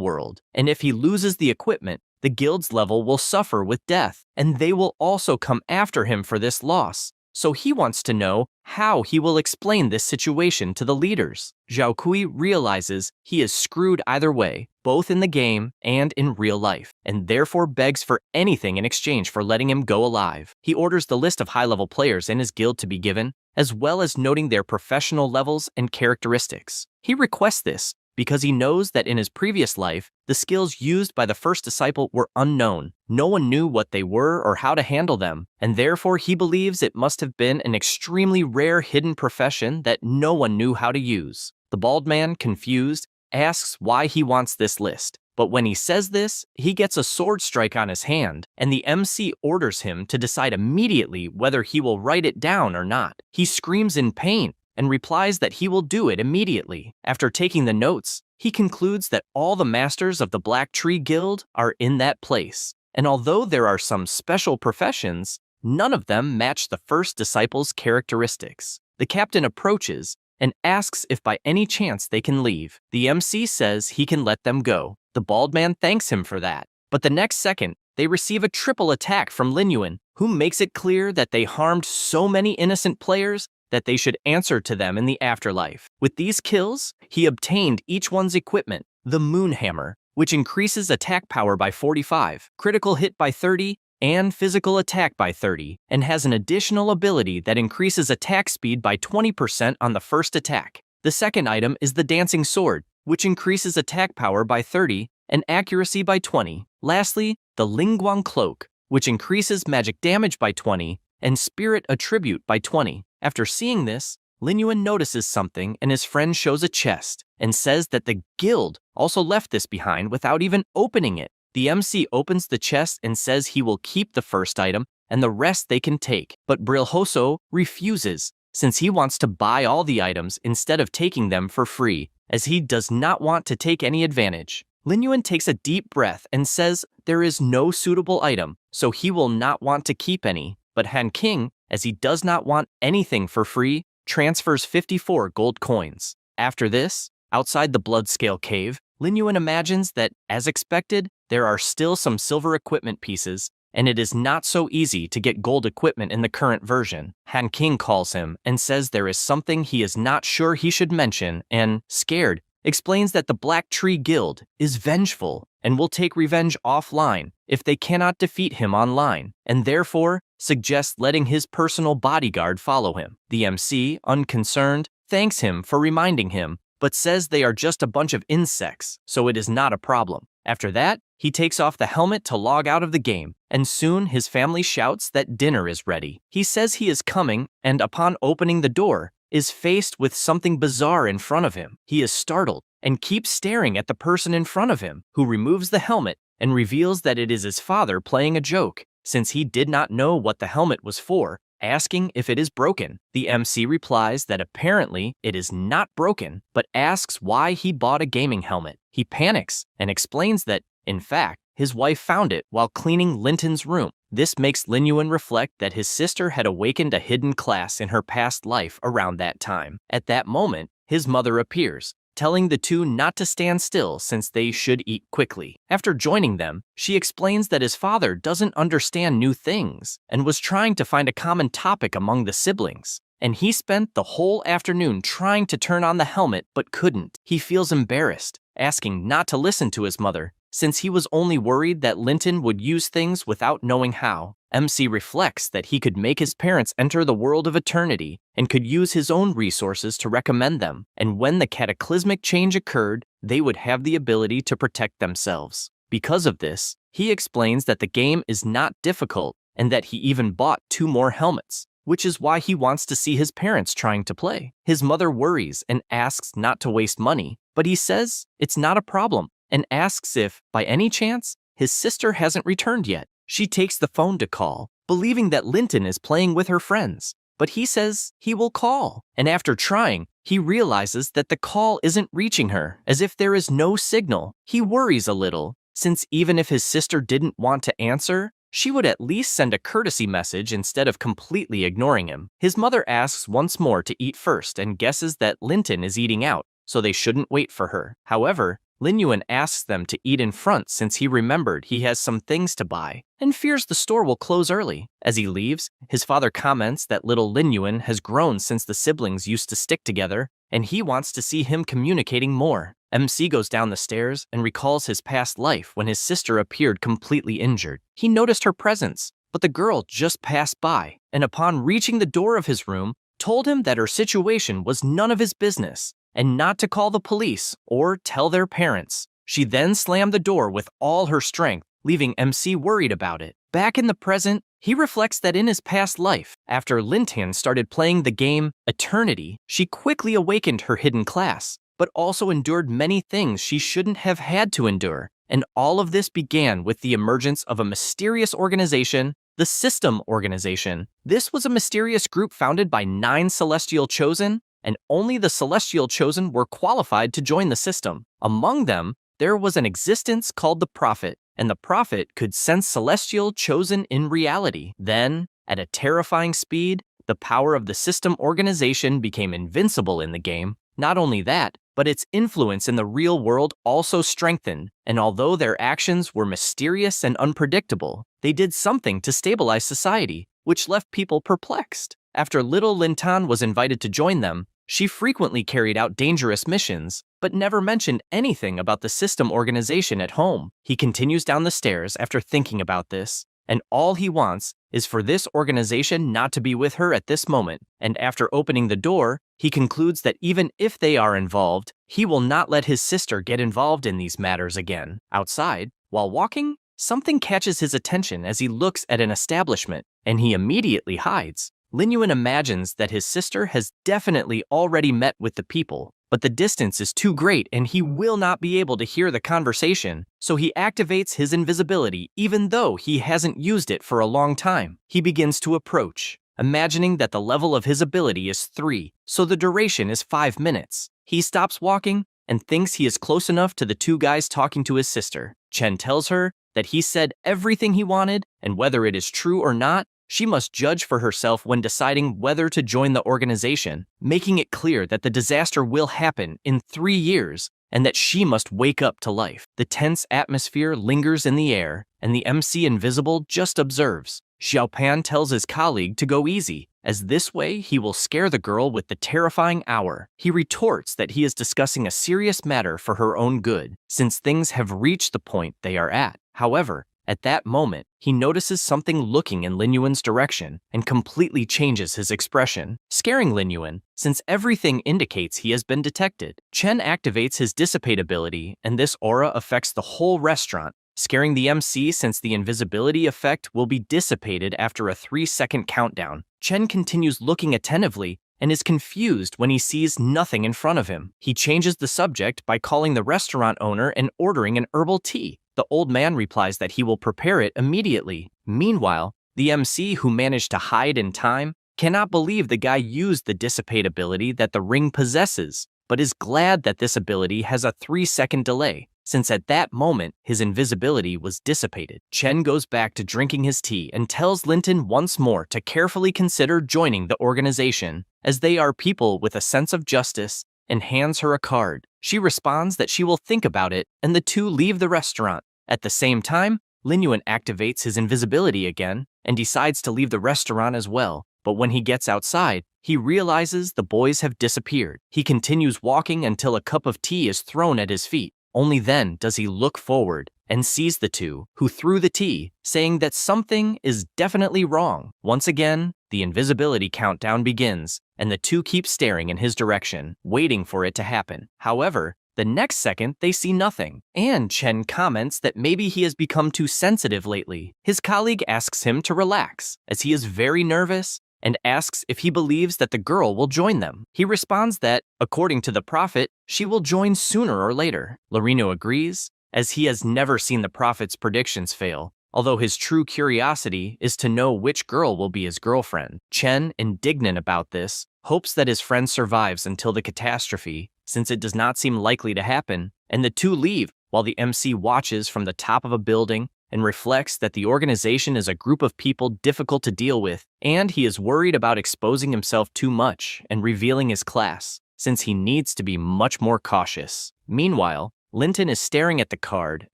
world, and if he loses the equipment, the guild's level will suffer with death, and they will also come after him for this loss. So he wants to know how he will explain this situation to the leaders. Zhao Kui realizes he is screwed either way, both in the game and in real life, and therefore begs for anything in exchange for letting him go alive. He orders the list of high-level players in his guild to be given, as well as noting their professional levels and characteristics. He requests this because he knows that in his previous life, the skills used by the first disciple were unknown. No one knew what they were or how to handle them, and therefore he believes it must have been an extremely rare hidden profession that no one knew how to use. The bald man, confused, asks why he wants this list. But when he says this, he gets a sword strike on his hand, and the MC orders him to decide immediately whether he will write it down or not. He screams in pain and replies that he will do it immediately. After taking the notes, he concludes that all the masters of the Black Tree Guild are in that place, and although there are some special professions, none of them match the first disciple's characteristics. The captain approaches and asks if by any chance they can leave. The MC says he can let them go. The bald man thanks him for that, but the next second, they receive a triple attack from Lin Yuan, who makes it clear that they harmed so many innocent players that they should answer to them in the afterlife. With these kills, he obtained each one's equipment, the Moon Hammer, which increases attack power by 45, critical hit by 30, and physical attack by 30, and has an additional ability that increases attack speed by 20% on the first attack. The second item is the Dancing Sword, which increases attack power by 30 and accuracy by 20. Lastly, the Lingguang Cloak, which increases magic damage by 20 and spirit attribute by 20. After seeing this, Lin Yuan notices something and his friend shows a chest and says that the guild also left this behind without even opening it. The MC opens the chest and says he will keep the first item and the rest they can take, but Brilhoso refuses since he wants to buy all the items instead of taking them for free, as he does not want to take any advantage. Lin Yuan takes a deep breath and says there is no suitable item, so he will not want to keep any, but Han King, as he does not want anything for free, transfers 54 gold coins. After this, outside the Bloodscale Cave, Lin Yuan imagines that, as expected, there are still some silver equipment pieces, and it is not so easy to get gold equipment in the current version. Han King calls him and says there is something he is not sure he should mention and, scared, explains that the Black Tree Guild is vengeful and will take revenge offline if they cannot defeat him online, and therefore suggests letting his personal bodyguard follow him. The MC, unconcerned, thanks him for reminding him, but says they are just a bunch of insects, so it is not a problem. After that, he takes off the helmet to log out of the game, and soon his family shouts that dinner is ready. He says he is coming, and upon opening the door, is faced with something bizarre in front of him. He is startled and keeps staring at the person in front of him, who removes the helmet and reveals that it is his father playing a joke, since he did not know what the helmet was for, asking if it is broken. The MC replies that apparently it is not broken, but asks why he bought a gaming helmet. He panics and explains that, in fact, his wife found it while cleaning Linton's room. This makes Lin Yuan reflect that his sister had awakened a hidden class in her past life around that time. At that moment, his mother appears, telling the two not to stand still since they should eat quickly. After joining them, she explains that his father doesn't understand new things and was trying to find a common topic among the siblings, and he spent the whole afternoon trying to turn on the helmet but couldn't. He feels embarrassed, asking not to listen to his mother, since he was only worried that Linton would use things without knowing how. MC reflects that he could make his parents enter the world of eternity and could use his own resources to recommend them, and when the cataclysmic change occurred, they would have the ability to protect themselves. Because of this, he explains that the game is not difficult and that he even bought 2 more helmets, which is why he wants to see his parents trying to play. His mother worries and asks not to waste money, but he says it's not a problem and asks if, by any chance, his sister hasn't returned yet. She takes the phone to call, believing that Linton is playing with her friends, but he says he will call, and after trying, he realizes that the call isn't reaching her, as if there is no signal. He worries a little, since even if his sister didn't want to answer, she would at least send a courtesy message instead of completely ignoring him. His mother asks once more to eat first and guesses that Linton is eating out, so they shouldn't wait for her. However, Lin Yuan asks them to eat in front since he remembered he has some things to buy, and fears the store will close early. As he leaves, his father comments that little Lin Yuan has grown since the siblings used to stick together, and he wants to see him communicating more. MC goes down the stairs and recalls his past life when his sister appeared completely injured. He noticed her presence, but the girl just passed by, and upon reaching the door of his room, told him that her situation was none of his business, and not to call the police or tell their parents. She then slammed the door with all her strength, leaving MC worried about it. Back in the present, he reflects that in his past life, after Linton started playing the game Eternity, she quickly awakened her hidden class, but also endured many things she shouldn't have had to endure. And all of this began with the emergence of a mysterious organization, the System Organization. This was a mysterious group founded by 9 Celestial Chosen, and only the Celestial Chosen were qualified to join the system. Among them, there was an existence called the Prophet, and the Prophet could sense Celestial Chosen in reality. Then, at a terrifying speed, the power of the System Organization became invincible in the game. Not only that, but its influence in the real world also strengthened, and although their actions were mysterious and unpredictable, they did something to stabilize society, which left people perplexed. After little Linton was invited to join them, she frequently carried out dangerous missions, but never mentioned anything about the System Organization at home. He continues down the stairs after thinking about this, and all he wants is for this organization not to be with her at this moment, and after opening the door, he concludes that even if they are involved, he will not let his sister get involved in these matters again. Outside, while walking, something catches his attention as he looks at an establishment, and he immediately hides. Lin Yuan imagines that his sister has definitely already met with the people, but the distance is too great and he will not be able to hear the conversation, so he activates his invisibility even though he hasn't used it for a long time. He begins to approach, imagining that the level of his ability is 3, so the duration is 5 minutes. He stops walking and thinks he is close enough to the two guys talking to his sister. Chen tells her that he said everything he wanted, and whether it is true or not, she must judge for herself when deciding whether to join the organization, making it clear that the disaster will happen in 3 years and that she must wake up to life. The tense atmosphere lingers in the air, and the MC Invisible just observes. Xiaopan tells his colleague to go easy, as this way he will scare the girl with the terrifying hour. He retorts that he is discussing a serious matter for her own good, since things have reached the point they are at. However, at that moment, he notices something looking in Lin Yuan's direction and completely changes his expression, scaring Lin Yuan, since everything indicates he has been detected. Chen activates his dissipate ability, and this aura affects the whole restaurant, scaring the MC since the invisibility effect will be dissipated after a 3-second countdown. Chen continues looking attentively and is confused when he sees nothing in front of him. He changes the subject by calling the restaurant owner and ordering an herbal tea. The old man replies that he will prepare it immediately. Meanwhile, the MC, who managed to hide in time, cannot believe the guy used the dissipate ability that the ring possesses, but is glad that this ability has a 3-second delay, since at that moment his invisibility was dissipated. Chen goes back to drinking his tea and tells Linton once more to carefully consider joining the organization, as they are people with a sense of justice, and hands her a card. She responds that she will think about it, and the two leave the restaurant. At the same time, Lin Yuan activates his invisibility again and decides to leave the restaurant as well, but when he gets outside, he realizes the boys have disappeared. He continues walking until a cup of tea is thrown at his feet. Only then does he look forward and sees the two who threw the tea, saying that something is definitely wrong. Once again, the invisibility countdown begins, and the two keep staring in his direction, waiting for it to happen. However, the next second, they see nothing, and Chen comments that maybe he has become too sensitive lately. His colleague asks him to relax, as he is very nervous, and asks if he believes that the girl will join them. He responds that, according to the prophet, she will join sooner or later. Lorino agrees, as he has never seen the prophet's predictions fail, although his true curiosity is to know which girl will be his girlfriend. Chen, indignant about this, hopes that his friend survives until the catastrophe, since it does not seem likely to happen, and the two leave while the MC watches from the top of a building and reflects that the organization is a group of people difficult to deal with, and he is worried about exposing himself too much and revealing his class, since he needs to be much more cautious. Meanwhile, Linton is staring at the card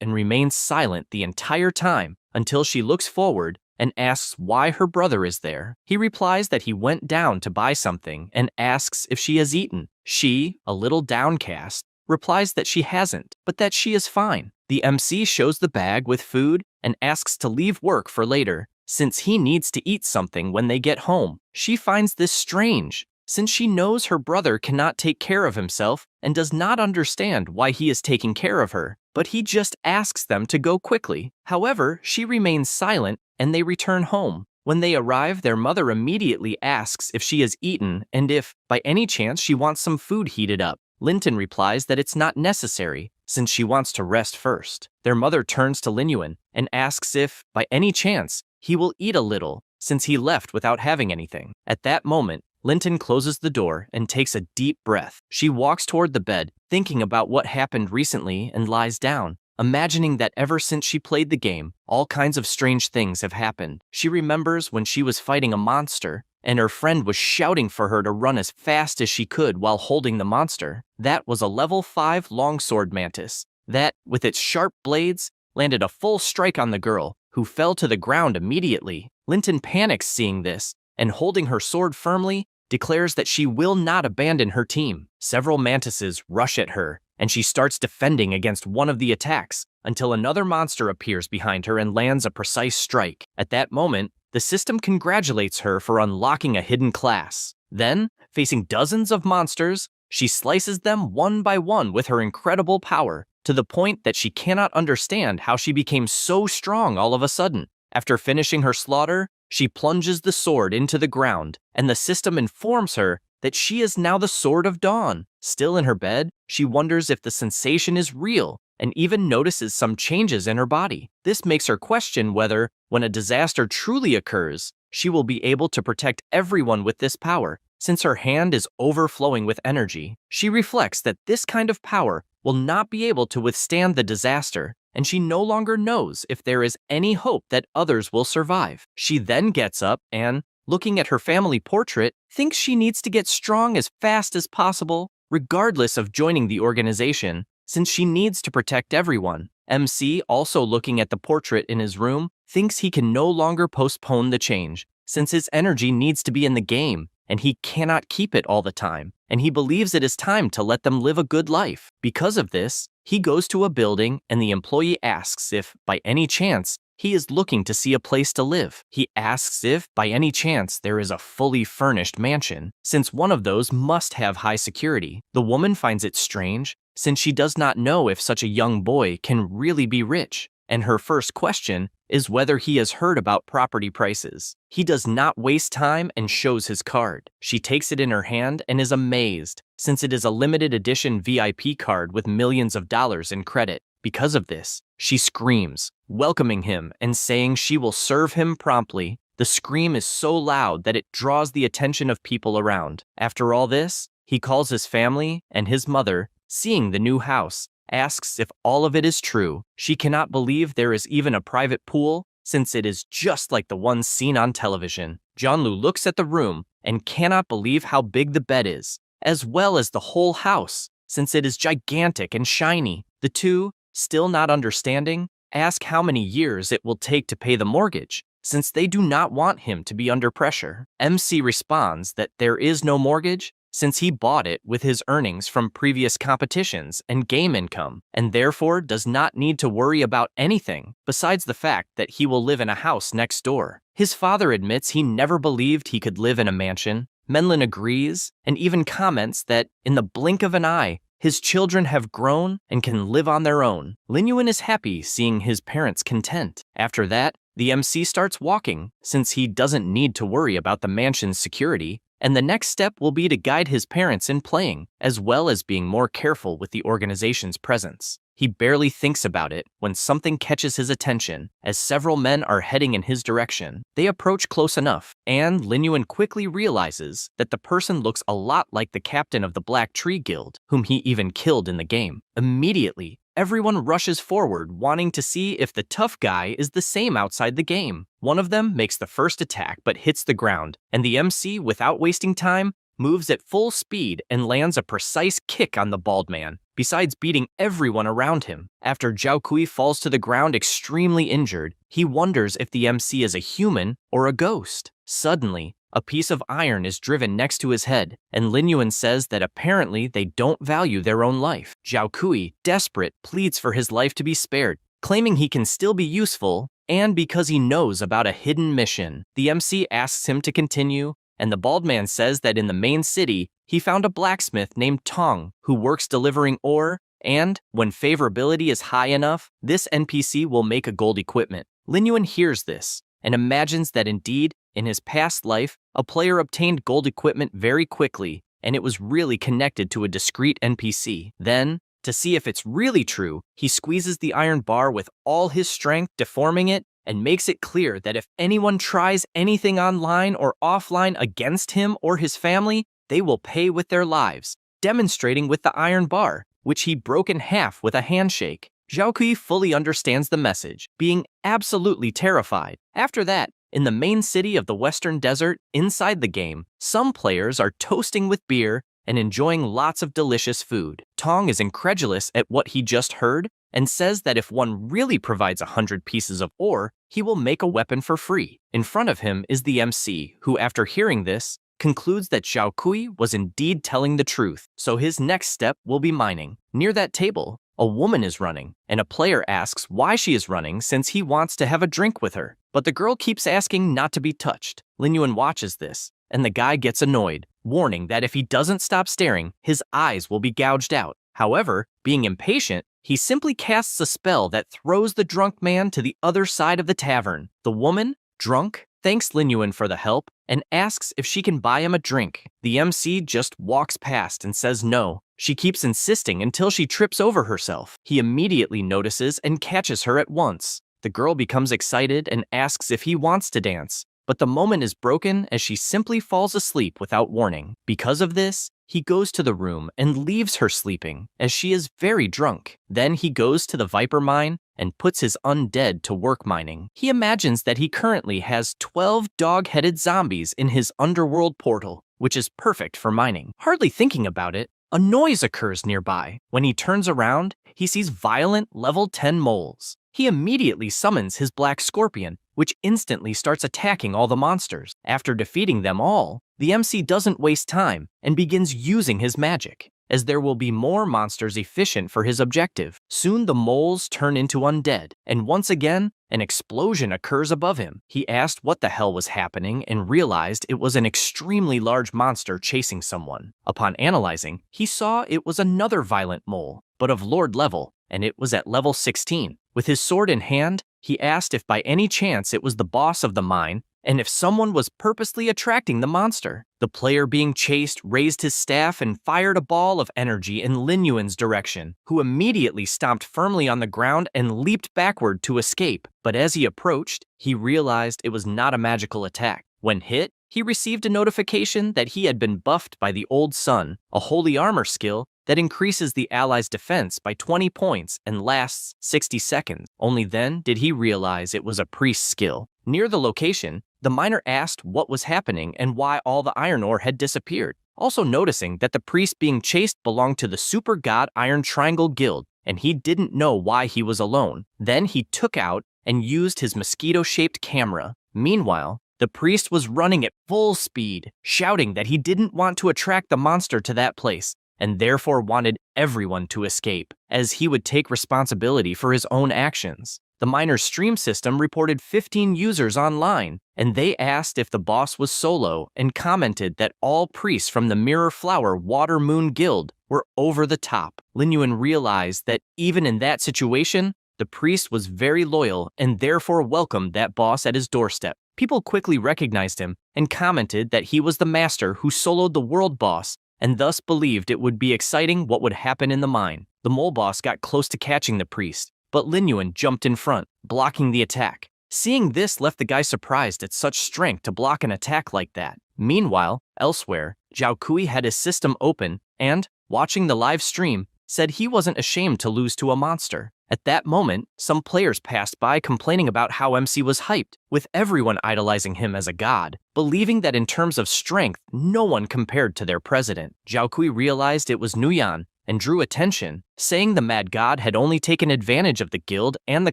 and remains silent the entire time until she looks forward and asks why her brother is there. He replies that he went down to buy something and asks if she has eaten. She, a little downcast, replies that she hasn't, but that she is fine. The MC shows the bag with food and asks to leave work for later, since he needs to eat something when they get home. She finds this strange, since she knows her brother cannot take care of himself and does not understand why he is taking care of her, but he just asks them to go quickly. However, she remains silent and they return home. When they arrive, their mother immediately asks if she has eaten and if, by any chance, she wants some food heated up. Linton replies that it's not necessary, since she wants to rest first. Their mother turns to Lin Yuan and asks if, by any chance, he will eat a little, since he left without having anything. At that moment, Linton closes the door and takes a deep breath. She walks toward the bed, thinking about what happened recently, and lies down, imagining that ever since she played the game, all kinds of strange things have happened. She remembers when she was fighting a monster, and her friend was shouting for her to run as fast as she could while holding the monster. That was a level 5 longsword mantis that, with its sharp blades, landed a full strike on the girl, who fell to the ground immediately. Linton panics seeing this, and holding her sword firmly, declares that she will not abandon her team. Several mantises rush at her, and she starts defending against one of the attacks, until another monster appears behind her and lands a precise strike. At that moment, the system congratulates her for unlocking a hidden class. Then, facing dozens of monsters, she slices them one by one with her incredible power, to the point that she cannot understand how she became so strong all of a sudden. After finishing her slaughter, she plunges the sword into the ground, and the system informs her that she is now the Sword of Dawn. Still in her bed, she wonders if the sensation is real and even notices some changes in her body. This makes her question whether, when a disaster truly occurs, she will be able to protect everyone with this power. Since her hand is overflowing with energy, she reflects that this kind of power will not be able to withstand the disaster, and she no longer knows if there is any hope that others will survive. She then gets up and, looking at her family portrait, thinks she needs to get strong as fast as possible, regardless of joining the organization, since she needs to protect everyone. MC, also looking at the portrait in his room, thinks he can no longer postpone the change, since his energy needs to be in the game, and he cannot keep it all the time, and he believes it is time to let them live a good life. Because of this, he goes to a building and the employee asks if, by any chance, he is looking to see a place to live. He asks if, by any chance, there is a fully furnished mansion, since one of those must have high security. The woman finds it strange, since she does not know if such a young boy can really be rich, and her first question is whether he has heard about property prices. He does not waste time and shows his card. She takes it in her hand and is amazed, since it is a limited edition VIP card with millions of dollars in credit. Because of this, she screams, welcoming him and saying she will serve him promptly. The scream is so loud that it draws the attention of people around. After all this, he calls his family, and his mother, seeing the new house, asks if all of it is true. She cannot believe there is even a private pool, since it is just like the one seen on television. Jianlu looks at the room and cannot believe how big the bed is, as well as the whole house, since it is gigantic and shiny. The two, still not understanding, ask how many years it will take to pay the mortgage, since they do not want him to be under pressure. MC responds that there is no mortgage, since he bought it with his earnings from previous competitions and game income, and therefore does not need to worry about anything besides the fact that he will live in a house next door. His father admits he never believed he could live in a mansion. Menlin agrees and even comments that, in the blink of an eye, his children have grown and can live on their own. Lin Yuan is happy seeing his parents content. After that, the MC starts walking, since he doesn't need to worry about the mansion's security, and the next step will be to guide his parents in playing, as well as being more careful with the organization's presence. He barely thinks about it when something catches his attention, as several men are heading in his direction. They approach close enough, and Lin Yuan quickly realizes that the person looks a lot like the captain of the Black Tree Guild, whom he even killed in the game. Immediately, everyone rushes forward, wanting to see if the tough guy is the same outside the game. One of them makes the first attack but hits the ground, and the MC, without wasting time, moves at full speed and lands a precise kick on the bald man, besides beating everyone around him. After Zhao Kui falls to the ground extremely injured, he wonders if the MC is a human or a ghost. Suddenly, a piece of iron is driven next to his head, and Lin Yuan says that apparently they don't value their own life. Zhao Kui, desperate, pleads for his life to be spared, claiming he can still be useful, and because he knows about a hidden mission. The MC asks him to continue, and the bald man says that in the main city, he found a blacksmith named Tong who works delivering ore, and, when favorability is high enough, this NPC will make a gold equipment. Lin Yuan hears this, and imagines that indeed, in his past life, a player obtained gold equipment very quickly, and it was really connected to a discrete NPC. Then, to see if it's really true, he squeezes the iron bar with all his strength, deforming it, and makes it clear that if anyone tries anything online or offline against him or his family, they will pay with their lives, demonstrating with the iron bar, which he broke in half with a handshake. Zhao Kui fully understands the message, being absolutely terrified. After that, in the main city of the Western Desert, inside the game, some players are toasting with beer and enjoying lots of delicious food. Tong is incredulous at what he just heard and says that if one really provides 100 pieces of ore, he will make a weapon for free. In front of him is the MC, who, after hearing this, concludes that Zhao Kui was indeed telling the truth, so his next step will be mining. Near that table, a woman is running, and a player asks why she is running since he wants to have a drink with her. But the girl keeps asking not to be touched. Lin Yuan watches this, and the guy gets annoyed, warning that if he doesn't stop staring, his eyes will be gouged out. However, being impatient, He simply casts a spell that throws the drunk man to the other side of the tavern. The woman, drunk, thanks Lin Yuan for the help and asks if she can buy him a drink. The MC just walks past and says no. She keeps insisting until she trips over herself. He immediately notices and catches her at once. The girl becomes excited and asks if he wants to dance, but the moment is broken as she simply falls asleep without warning. Because of this, he goes to the room and leaves her sleeping, as she is very drunk. Then he goes to the Viper mine and puts his undead to work mining. He imagines that he currently has 12 dog-headed zombies in his underworld portal, which is perfect for mining. Hardly thinking about it, a noise occurs nearby. When he turns around, he sees violent level 10 moles. He immediately summons his black scorpion, which instantly starts attacking all the monsters. After defeating them all, the MC doesn't waste time and begins using his magic, as there will be more monsters efficient for his objective. Soon the moles turn into undead, and once again, an explosion occurs above him. He asked what the hell was happening and realized it was an extremely large monster chasing someone. Upon analyzing, he saw it was another violent mole, but of Lord level, and it was at level 16. With his sword in hand, he asked if by any chance it was the boss of the mine, and if someone was purposely attracting the monster. The player being chased raised his staff and fired a ball of energy in Lin Yuan's direction, who immediately stomped firmly on the ground and leaped backward to escape. But as he approached, he realized it was not a magical attack. When hit, he received a notification that he had been buffed by the Old Sun, a holy armor skill that increases the ally's defense by 20 points and lasts 60 seconds. Only then did he realize it was a priest skill. Near the location, the miner asked what was happening and why all the iron ore had disappeared, also noticing that the priest being chased belonged to the super god Iron Triangle Guild, and he didn't know why he was alone. Then he took out and used his mosquito-shaped camera. Meanwhile, the priest was running at full speed, shouting that he didn't want to attract the monster to that place, and therefore wanted everyone to escape, as he would take responsibility for his own actions. The miner's stream system reported 15 users online, and they asked if the boss was solo and commented that all priests from the Mirror Flower Water Moon Guild were over the top. Lin Yuan realized that even in that situation, the priest was very loyal and therefore welcomed that boss at his doorstep. People quickly recognized him and commented that he was the master who soloed the world boss, and thus believed it would be exciting what would happen in the mine. The mole boss got close to catching the priest, but Lin Yuan jumped in front, blocking the attack. Seeing this left the guy surprised at such strength to block an attack like that. Meanwhile, elsewhere, Zhao Kui had his system open and, watching the live stream, said he wasn't ashamed to lose to a monster. At that moment, some players passed by complaining about how MC was hyped, with everyone idolizing him as a god, believing that in terms of strength, no one compared to their president. Zhao Kui realized it was Nuyan and drew attention, saying the mad god had only taken advantage of the guild and the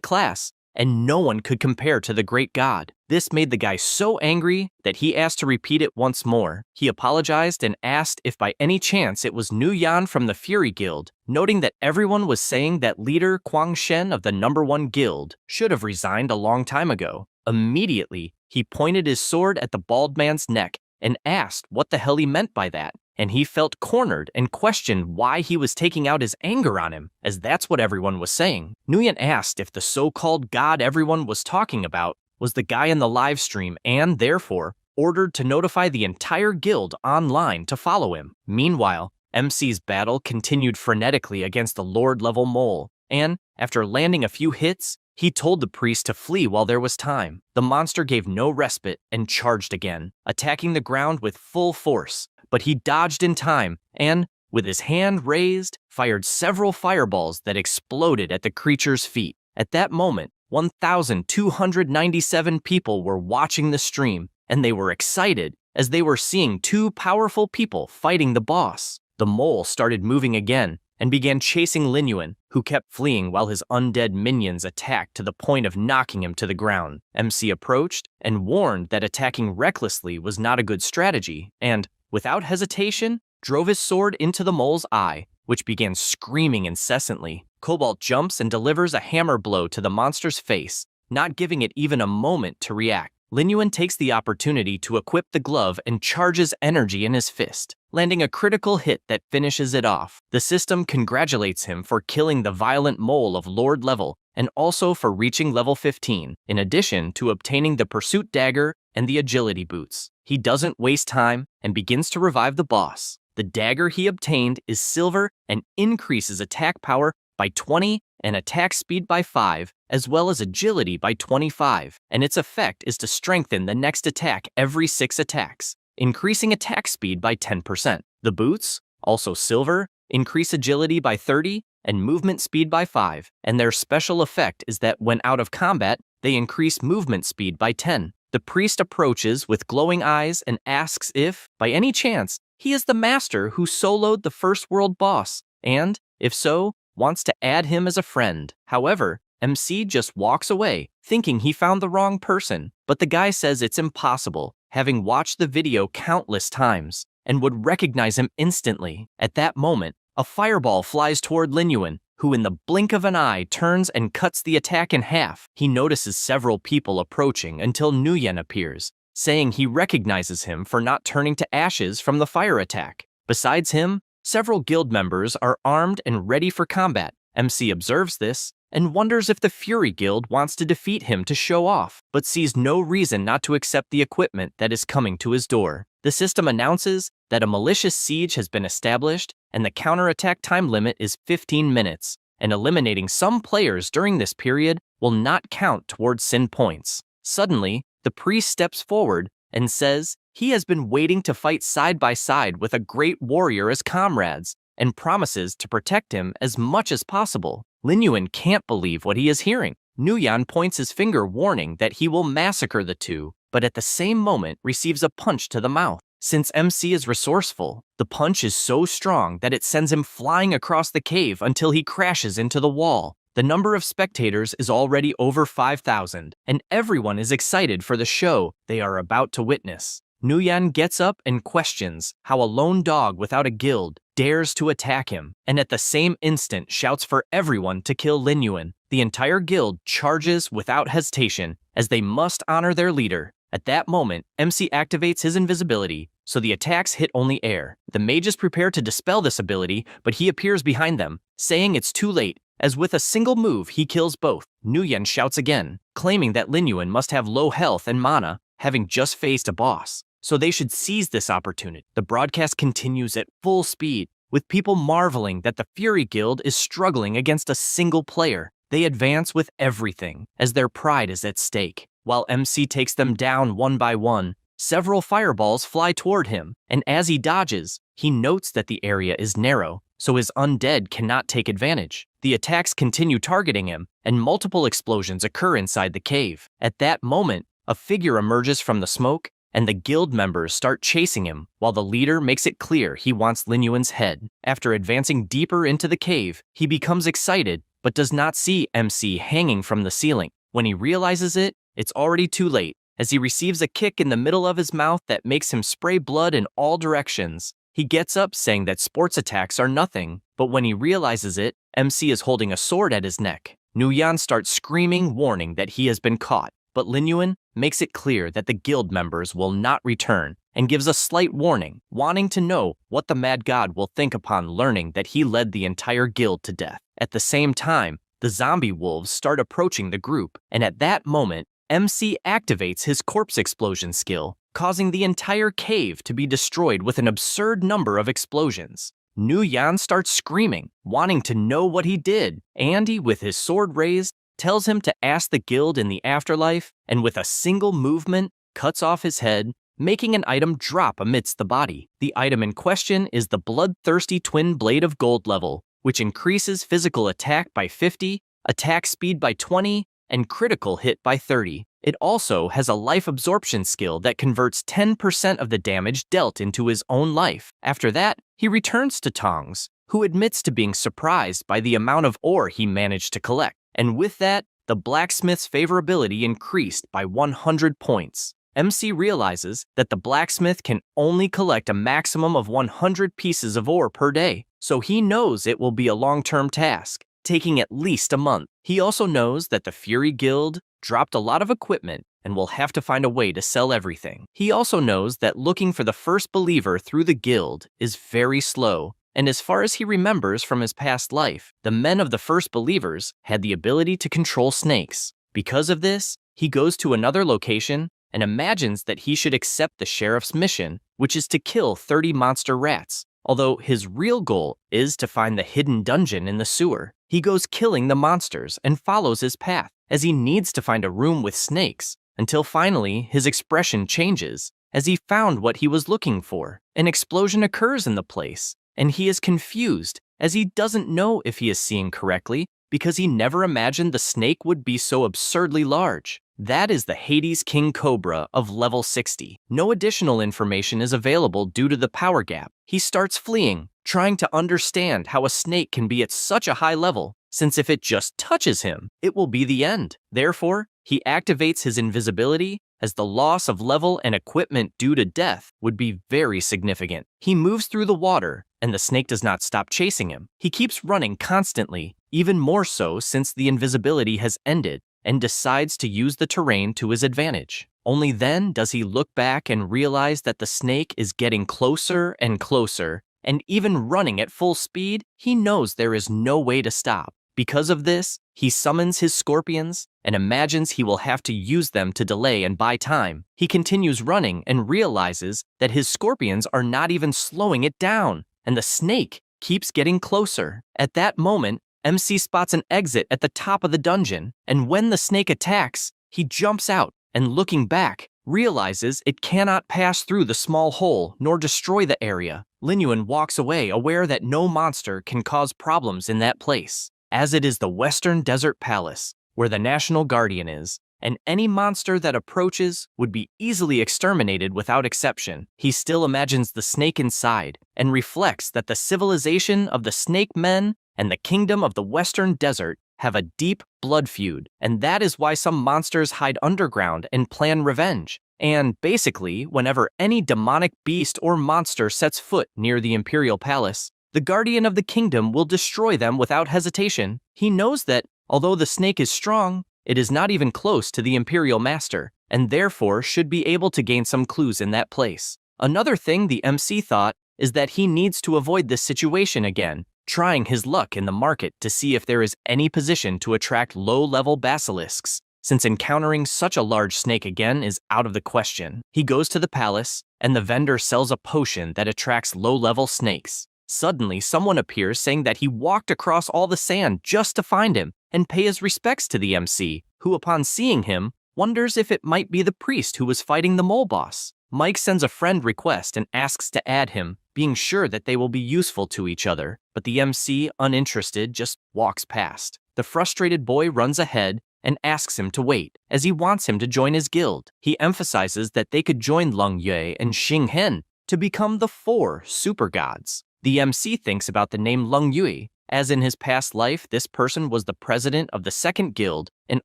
class, and no one could compare to the great god. This made the guy so angry that he asked to repeat it once more. He apologized and asked if by any chance it was Nu Yan from the Fury Guild, noting that everyone was saying that leader Quang Shen of the #1 guild should have resigned a long time ago. Immediately, he pointed his sword at the bald man's neck and asked what the hell he meant by that, and he felt cornered and questioned why he was taking out his anger on him, as that's what everyone was saying. Nguyen asked if the so-called god everyone was talking about was the guy in the live stream and, therefore, ordered to notify the entire guild online to follow him. Meanwhile, MC's battle continued frenetically against the Lord-level mole, and, after landing a few hits, he told the priest to flee while there was time. The monster gave no respite and charged again, attacking the ground with full force, but he dodged in time and, with his hand raised, fired several fireballs that exploded at the creature's feet. At that moment, 1,297 people were watching the stream, and they were excited as they were seeing two powerful people fighting the boss. The mole started moving again and began chasing Lin Yuan, who kept fleeing while his undead minions attacked to the point of knocking him to the ground. MC approached and warned that attacking recklessly was not a good strategy, and, without hesitation, drove his sword into the mole's eye, which began screaming incessantly. Cobalt jumps and delivers a hammer blow to the monster's face, not giving it even a moment to react. Lin Yuan takes the opportunity to equip the glove and charges energy in his fist, landing a critical hit that finishes it off. The system congratulates him for killing the violent mole of Lord level and also for reaching level 15, in addition to obtaining the pursuit dagger and the agility boots. He doesn't waste time and begins to revive the boss. The dagger he obtained is silver and increases attack power by 20 and attack speed by 5, as well as agility by 25, and its effect is to strengthen the next attack every 6 attacks, increasing attack speed by 10%. The boots, also silver, increase agility by 30 and movement speed by 5, and their special effect is that when out of combat, they increase movement speed by 10. The priest approaches with glowing eyes and asks if, by any chance, he is the master who soloed the first world boss, and, if so, wants to add him as a friend. However, MC just walks away, thinking he found the wrong person, but the guy says it's impossible, having watched the video countless times, and would recognize him instantly. At that moment, a fireball flies toward Lin Yuan, who in the blink of an eye turns and cuts the attack in half. He notices several people approaching until Nguyen appears, saying he recognizes him for not turning to ashes from the fire attack. Besides him, several guild members are armed and ready for combat. MC observes this and wonders if the Fury Guild wants to defeat him to show off, but sees no reason not to accept the equipment that is coming to his door. The system announces that a malicious siege has been established and the counterattack time limit is 15 minutes, and eliminating some players during this period will not count towards sin points. Suddenly, the priest steps forward and says he has been waiting to fight side by side with a great warrior as comrades, and promises to protect him as much as possible. Lin Yuan can't believe what he is hearing. Nguyen points his finger warning that he will massacre the two, but at the same moment receives a punch to the mouth. Since MC is resourceful, the punch is so strong that it sends him flying across the cave until he crashes into the wall. The number of spectators is already over 5,000, and everyone is excited for the show they are about to witness. Nguyen gets up and questions how a lone dog without a guild dares to attack him, and at the same instant shouts for everyone to kill Lin Yuan. The entire guild charges without hesitation, as they must honor their leader. At that moment, MC activates his invisibility, so the attacks hit only air. The mages prepare to dispel this ability, but he appears behind them, saying it's too late, as with a single move he kills both. Nguyen shouts again, claiming that Lin Yuan must have low health and mana, having just faced a boss, so they should seize this opportunity. The broadcast continues at full speed, with people marveling that the Fury Guild is struggling against a single player. They advance with everything, as their pride is at stake. While MC takes them down one by one, several fireballs fly toward him, and as he dodges, he notes that the area is narrow, so his undead cannot take advantage. The attacks continue targeting him, and multiple explosions occur inside the cave. At that moment, a figure emerges from the smoke, and the guild members start chasing him, while the leader makes it clear he wants Lin Yuan's head. After advancing deeper into the cave, he becomes excited, but does not see MC hanging from the ceiling. When he realizes it, it's already too late, as he receives a kick in the middle of his mouth that makes him spray blood in all directions. He gets up saying that sports attacks are nothing, but when he realizes it, MC is holding a sword at his neck. Nguyen starts screaming, warning that he has been caught, but Lin Yuan makes it clear that the guild members will not return and gives a slight warning, wanting to know what the Mad God will think upon learning that he led the entire guild to death. At the same time, the zombie wolves start approaching the group, and at that moment, MC activates his corpse explosion skill, causing the entire cave to be destroyed with an absurd number of explosions. Nguyen starts screaming, wanting to know what he did. Andy, with his sword raised, tells him to ask the guild in the afterlife, and with a single movement, cuts off his head, making an item drop amidst the body. The item in question is the bloodthirsty twin blade of gold level, which increases physical attack by 50, attack speed by 20, and critical hit by 30. It also has a life absorption skill that converts 10% of the damage dealt into his own life. After that, he returns to Tongs, who admits to being surprised by the amount of ore he managed to collect. And with that, the blacksmith's favorability increased by 100 points. MC realizes that the blacksmith can only collect a maximum of 100 pieces of ore per day, so he knows it will be a long-term task, taking at least a month. He also knows that the Fury Guild dropped a lot of equipment and will have to find a way to sell everything. He also knows that looking for the first believer through the guild is very slow, and as far as he remembers from his past life, the men of the first believers had the ability to control snakes. Because of this, he goes to another location and imagines that he should accept the sheriff's mission, which is to kill 30 monster rats. Although his real goal is to find the hidden dungeon in the sewer, he goes killing the monsters and follows his path, as he needs to find a room with snakes, until finally his expression changes, as he found what he was looking for. An explosion occurs in the place, and he is confused, as he doesn't know if he is seeing correctly, because he never imagined the snake would be so absurdly large. That is the Hades King Cobra of level 60. No additional information is available due to the power gap. He starts fleeing, trying to understand how a snake can be at such a high level, since if it just touches him, it will be the end. Therefore, he activates his invisibility, as the loss of level and equipment due to death would be very significant. He moves through the water, and the snake does not stop chasing him. He keeps running constantly, even more so since the invisibility has ended, and decides to use the terrain to his advantage. Only then does he look back and realize that the snake is getting closer and closer, and even running at full speed, he knows there is no way to stop. Because of this, he summons his scorpions and imagines he will have to use them to delay and buy time. He continues running and realizes that his scorpions are not even slowing it down, and the snake keeps getting closer. At that moment, MC spots an exit at the top of the dungeon, and when the snake attacks, he jumps out and, looking back, realizes it cannot pass through the small hole nor destroy the area. Lin Yuan walks away, aware that no monster can cause problems in that place, as it is the Western Desert Palace, where the National Guardian is, and any monster that approaches would be easily exterminated without exception. He still imagines the snake inside, and reflects that the civilization of the Snake Men and the kingdom of the Western Desert have a deep blood feud, and that is why some monsters hide underground and plan revenge. And basically, whenever any demonic beast or monster sets foot near the Imperial Palace, the Guardian of the Kingdom will destroy them without hesitation. He knows that, although the snake is strong, it is not even close to the Imperial Master, and therefore should be able to gain some clues in that place. Another thing the MC thought is that he needs to avoid this situation again, trying his luck in the market to see if there is any position to attract low-level basilisks, since encountering such a large snake again is out of the question. He goes to the palace, and the vendor sells a potion that attracts low-level snakes. Suddenly, someone appears saying that he walked across all the sand just to find him and pay his respects to the MC, who upon seeing him, wonders if it might be the priest who was fighting the mole boss. Mike sends a friend request and asks to add him, being sure that they will be useful to each other, but the MC, uninterested, just walks past. The frustrated boy runs ahead and asks him to wait, as he wants him to join his guild. He emphasizes that they could join Lung Yue and Xing Hen to become the 4 super gods. The MC thinks about the name Lung Yue, as in his past life this person was the president of the 2nd guild and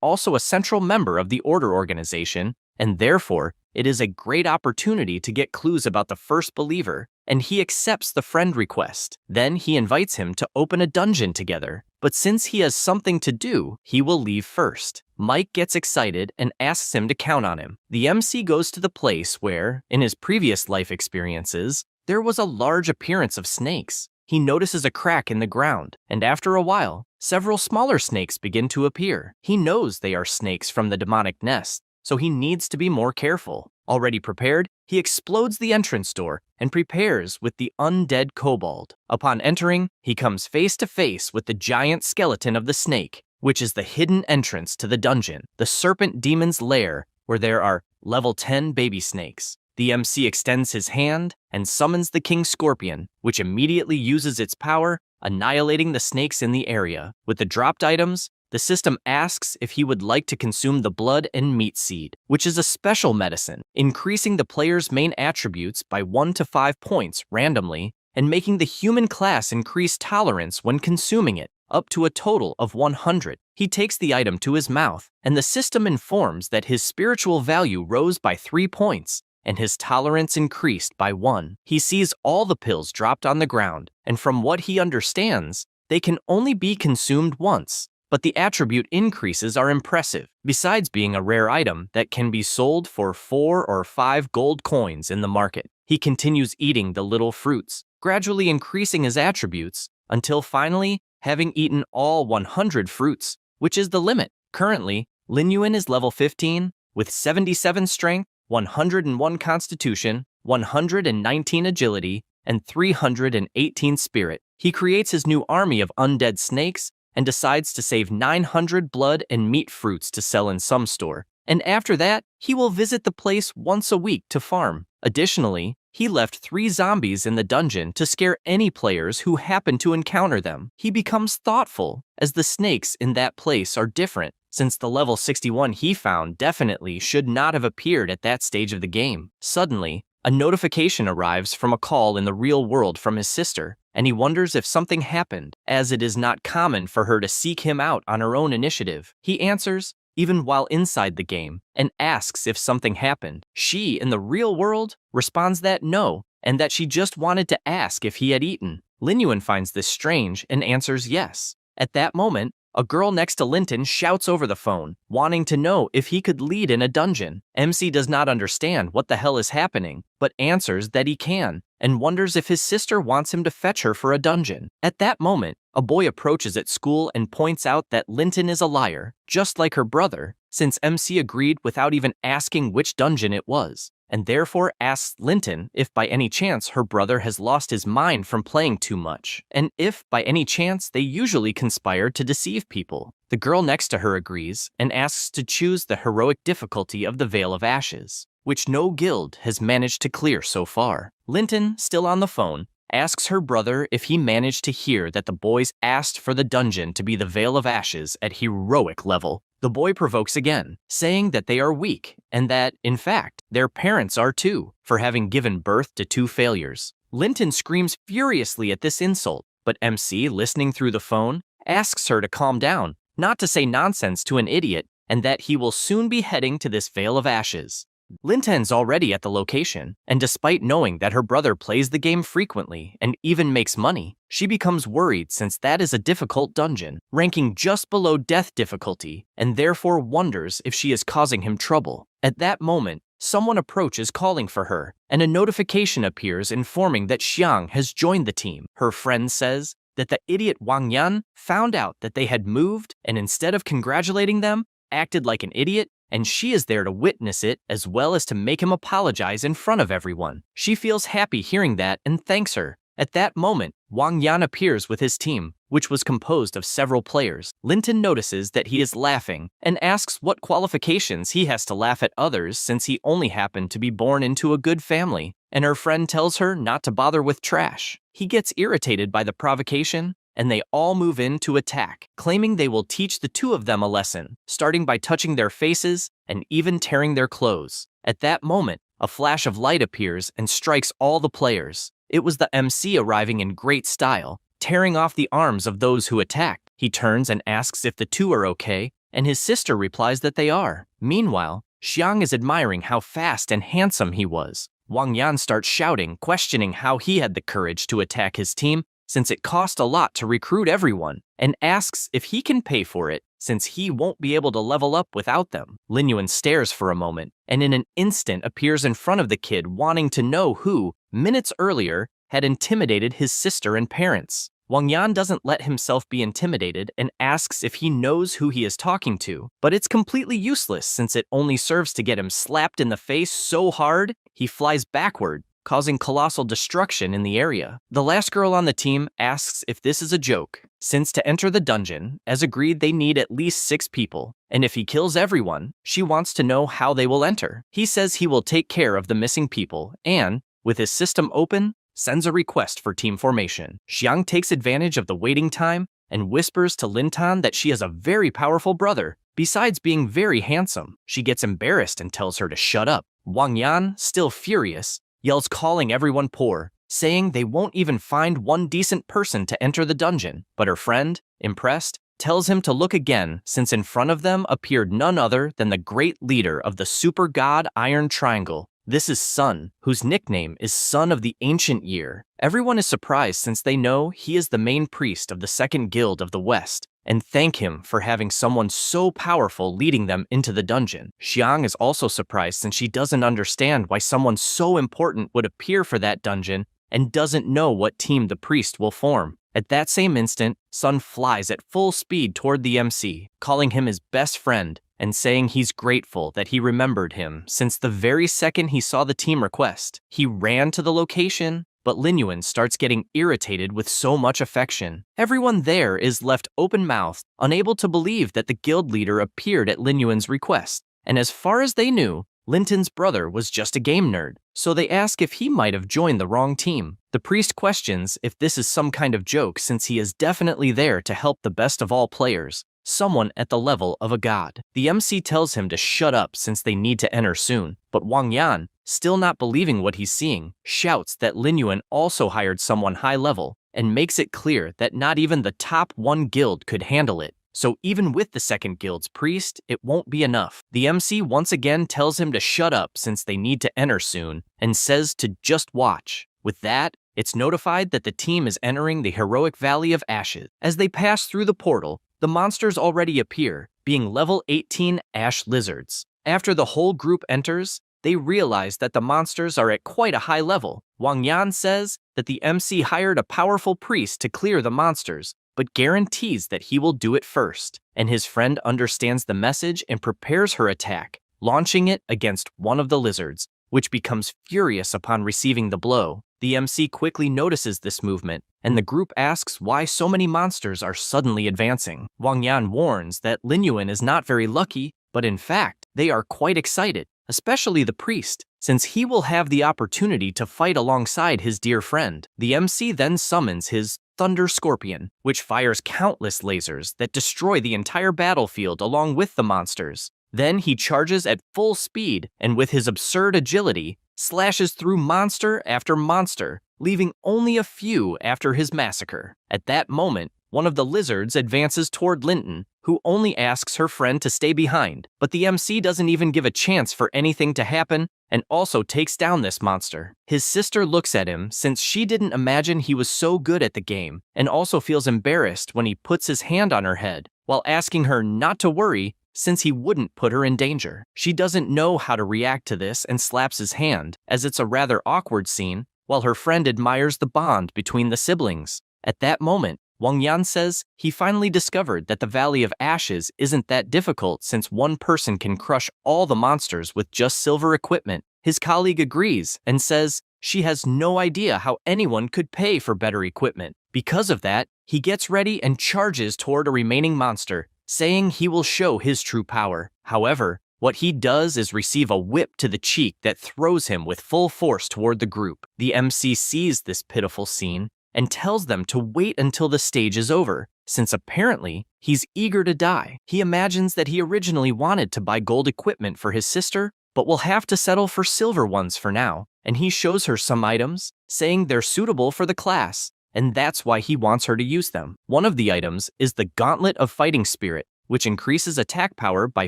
also a central member of the Order organization, and therefore it is a great opportunity to get clues about the first believer, and he accepts the friend request. Then he invites him to open a dungeon together, but since he has something to do, he will leave first. Mike gets excited and asks him to count on him. The MC goes to the place where, in his previous life experiences, there was a large appearance of snakes. He notices a crack in the ground, and after a while, several smaller snakes begin to appear. He knows they are snakes from the demonic nest, so he needs to be more careful. Already prepared, he explodes the entrance door and prepares with the undead kobold. Upon entering, he comes face to face with the giant skeleton of the snake, which is the hidden entrance to the dungeon, the serpent demon's lair, where there are level 10 baby snakes. The MC extends his hand and summons the King Scorpion, which immediately uses its power, annihilating the snakes in the area. With the dropped items, the system asks if he would like to consume the blood and meat seed, which is a special medicine, increasing the player's main attributes by 1 to 5 points randomly, and making the human class increase tolerance when consuming it, up to a total of 100. He takes the item to his mouth, and the system informs that his spiritual value rose by 3 points, and his tolerance increased by 1. He sees all the pills dropped on the ground, and from what he understands, they can only be consumed once. but the attribute increases are impressive. Besides being a rare item that can be sold for 4 or 5 gold coins in the market, he continues eating the little fruits, gradually increasing his attributes until finally having eaten all 100 fruits, which is the limit. Currently, Lin Yuan is level 15 with 77 strength, 101 constitution, 119 agility, and 318 spirit. He creates his new army of undead snakes and decides to save 900 blood and meat fruits to sell in some store. And after that, he will visit the place once a week to farm. Additionally, he left 3 zombies in the dungeon to scare any players who happen to encounter them. He becomes thoughtful, as the snakes in that place are different, since the level 61 he found definitely should not have appeared at that stage of the game. Suddenly, a notification arrives from a call in the real world from his sister, and he wonders if something happened, as it is not common for her to seek him out on her own initiative. He answers, even while inside the game, and asks if something happened. She, in the real world, responds that no, and that she just wanted to ask if he had eaten. Lin Yuan finds this strange and answers yes. At that moment, a girl next to Linton shouts over the phone, wanting to know if he could lead in a dungeon. MC does not understand what the hell is happening, but answers that he can, and wonders if his sister wants him to fetch her for a dungeon. At that moment, a boy approaches at school and points out that Linton is a liar, just like her brother, since MC agreed without even asking which dungeon it was, and therefore asks Linton if by any chance her brother has lost his mind from playing too much, and if by any chance they usually conspire to deceive people. The girl next to her agrees and asks to choose the heroic difficulty of the Veil of Ashes, which no guild has managed to clear so far. Linton, still on the phone, asks her brother if he managed to hear that the boys asked for the dungeon to be the Veil of Ashes at heroic level. The boy provokes again, saying that they are weak, and that, in fact, their parents are too, for having given birth to 2 failures. Linton screams furiously at this insult, but MC, listening through the phone, asks her to calm down, not to say nonsense to an idiot, and that he will soon be heading to this Veil of Ashes. Linton's already at the location, and despite knowing that her brother plays the game frequently and even makes money, she becomes worried since that is a difficult dungeon, ranking just below death difficulty, and therefore wonders if she is causing him trouble. At that moment, someone approaches calling for her, and a notification appears informing that Xiang has joined the team. Her friend says that the idiot Wang Yan found out that they had moved and instead of congratulating them, acted like an idiot, and she is there to witness it as well as to make him apologize in front of everyone. She feels happy hearing that and thanks her. At that moment, Wang Yan appears with his team, which was composed of several players. Linton notices that he is laughing and asks what qualifications he has to laugh at others since he only happened to be born into a good family, and her friend tells her not to bother with trash. He gets irritated by the provocation, and they all move in to attack, claiming they will teach the 2 of them a lesson, starting by touching their faces and even tearing their clothes. At that moment, a flash of light appears and strikes all the players. It was the MC arriving in great style, tearing off the arms of those who attacked. He turns and asks if the 2 are okay, and his sister replies that they are. Meanwhile, Xiang is admiring how fast and handsome he was. Wang Yan starts shouting, questioning how he had the courage to attack his team, since it cost a lot to recruit everyone, and asks if he can pay for it, since he won't be able to level up without them. Lin Yuan stares for a moment, and in an instant appears in front of the kid wanting to know who, minutes earlier, had intimidated his sister and parents. Wang Yan doesn't let himself be intimidated and asks if he knows who he is talking to, but it's completely useless since it only serves to get him slapped in the face so hard he flies backward, causing colossal destruction in the area. The last girl on the team asks if this is a joke, since to enter the dungeon, as agreed they need at least 6 people, and if he kills everyone, she wants to know how they will enter. He says he will take care of the missing people, and, with his system open, sends a request for team formation. Xiang takes advantage of the waiting time and whispers to Linton that she has a very powerful brother. Besides being very handsome, she gets embarrassed and tells her to shut up. Wang Yan, still furious, yells calling everyone poor, saying they won't even find one decent person to enter the dungeon, but her friend, impressed, tells him to look again since in front of them appeared none other than the great leader of the super god Iron Triangle, This is Sun, whose nickname is Son of the Ancient Year. Everyone is surprised since they know he is the main priest of the Second Guild of the West, and thank him for having someone so powerful leading them into the dungeon. Xiang is also surprised since she doesn't understand why someone so important would appear for that dungeon and doesn't know what team the priest will form. At that same instant, Sun flies at full speed toward the MC, calling him his best friend and saying he's grateful that he remembered him since the very second he saw the team request. He ran to the location, but Lin Yuan starts getting irritated with so much affection. Everyone there is left open-mouthed, unable to believe that the guild leader appeared at Lin Yuan's request. And as far as they knew, Linton's brother was just a game nerd, so they ask if he might have joined the wrong team. The priest questions if this is some kind of joke since he is definitely there to help the best of all players, someone at the level of a god. The MC tells him to shut up since they need to enter soon, but Wang Yan, still not believing what he's seeing, shouts that Lin Yuan also hired someone high level and makes it clear that not even the top 1 guild could handle it. So even with the second guild's priest, it won't be enough. The MC once again tells him to shut up since they need to enter soon and says to just watch. With that, it's notified that the team is entering the heroic Valley of Ashes. As they pass through the portal, the monsters already appear, being level 18 ash lizards. After the whole group enters, they realize that the monsters are at quite a high level. Wang Yan says that the MC hired a powerful priest to clear the monsters, but guarantees that he will do it first, and his friend understands the message and prepares her attack, launching it against one of the lizards, which becomes furious upon receiving the blow. The MC quickly notices this movement, and the group asks why so many monsters are suddenly advancing. Wang Yan warns that Lin Yuan is not very lucky, but in fact, they are quite excited, especially the priest, since he will have the opportunity to fight alongside his dear friend. The MC then summons his Thunder Scorpion, which fires countless lasers that destroy the entire battlefield along with the monsters. Then he charges at full speed and with his absurd agility, slashes through monster after monster, leaving only a few after his massacre. At that moment, one of the lizards advances toward Linton, who only asks her friend to stay behind, but the MC doesn't even give a chance for anything to happen and also takes down this monster. His sister looks at him since she didn't imagine he was so good at the game and also feels embarrassed when he puts his hand on her head while asking her not to worry since he wouldn't put her in danger. She doesn't know how to react to this and slaps his hand, as it's a rather awkward scene, while her friend admires the bond between the siblings. At that moment, Wang Yan says he finally discovered that the Valley of Ashes isn't that difficult since one person can crush all the monsters with just silver equipment. His colleague agrees and says she has no idea how anyone could pay for better equipment. Because of that, he gets ready and charges toward a remaining monster, saying he will show his true power. However, what he does is receive a whip to the cheek that throws him with full force toward the group. The MC sees this pitiful scene and tells them to wait until the stage is over, since apparently he's eager to die. He imagines that he originally wanted to buy gold equipment for his sister, but will have to settle for silver ones for now, and he shows her some items, saying they're suitable for the class, and that's why he wants her to use them. One of the items is the Gauntlet of Fighting Spirit, which increases attack power by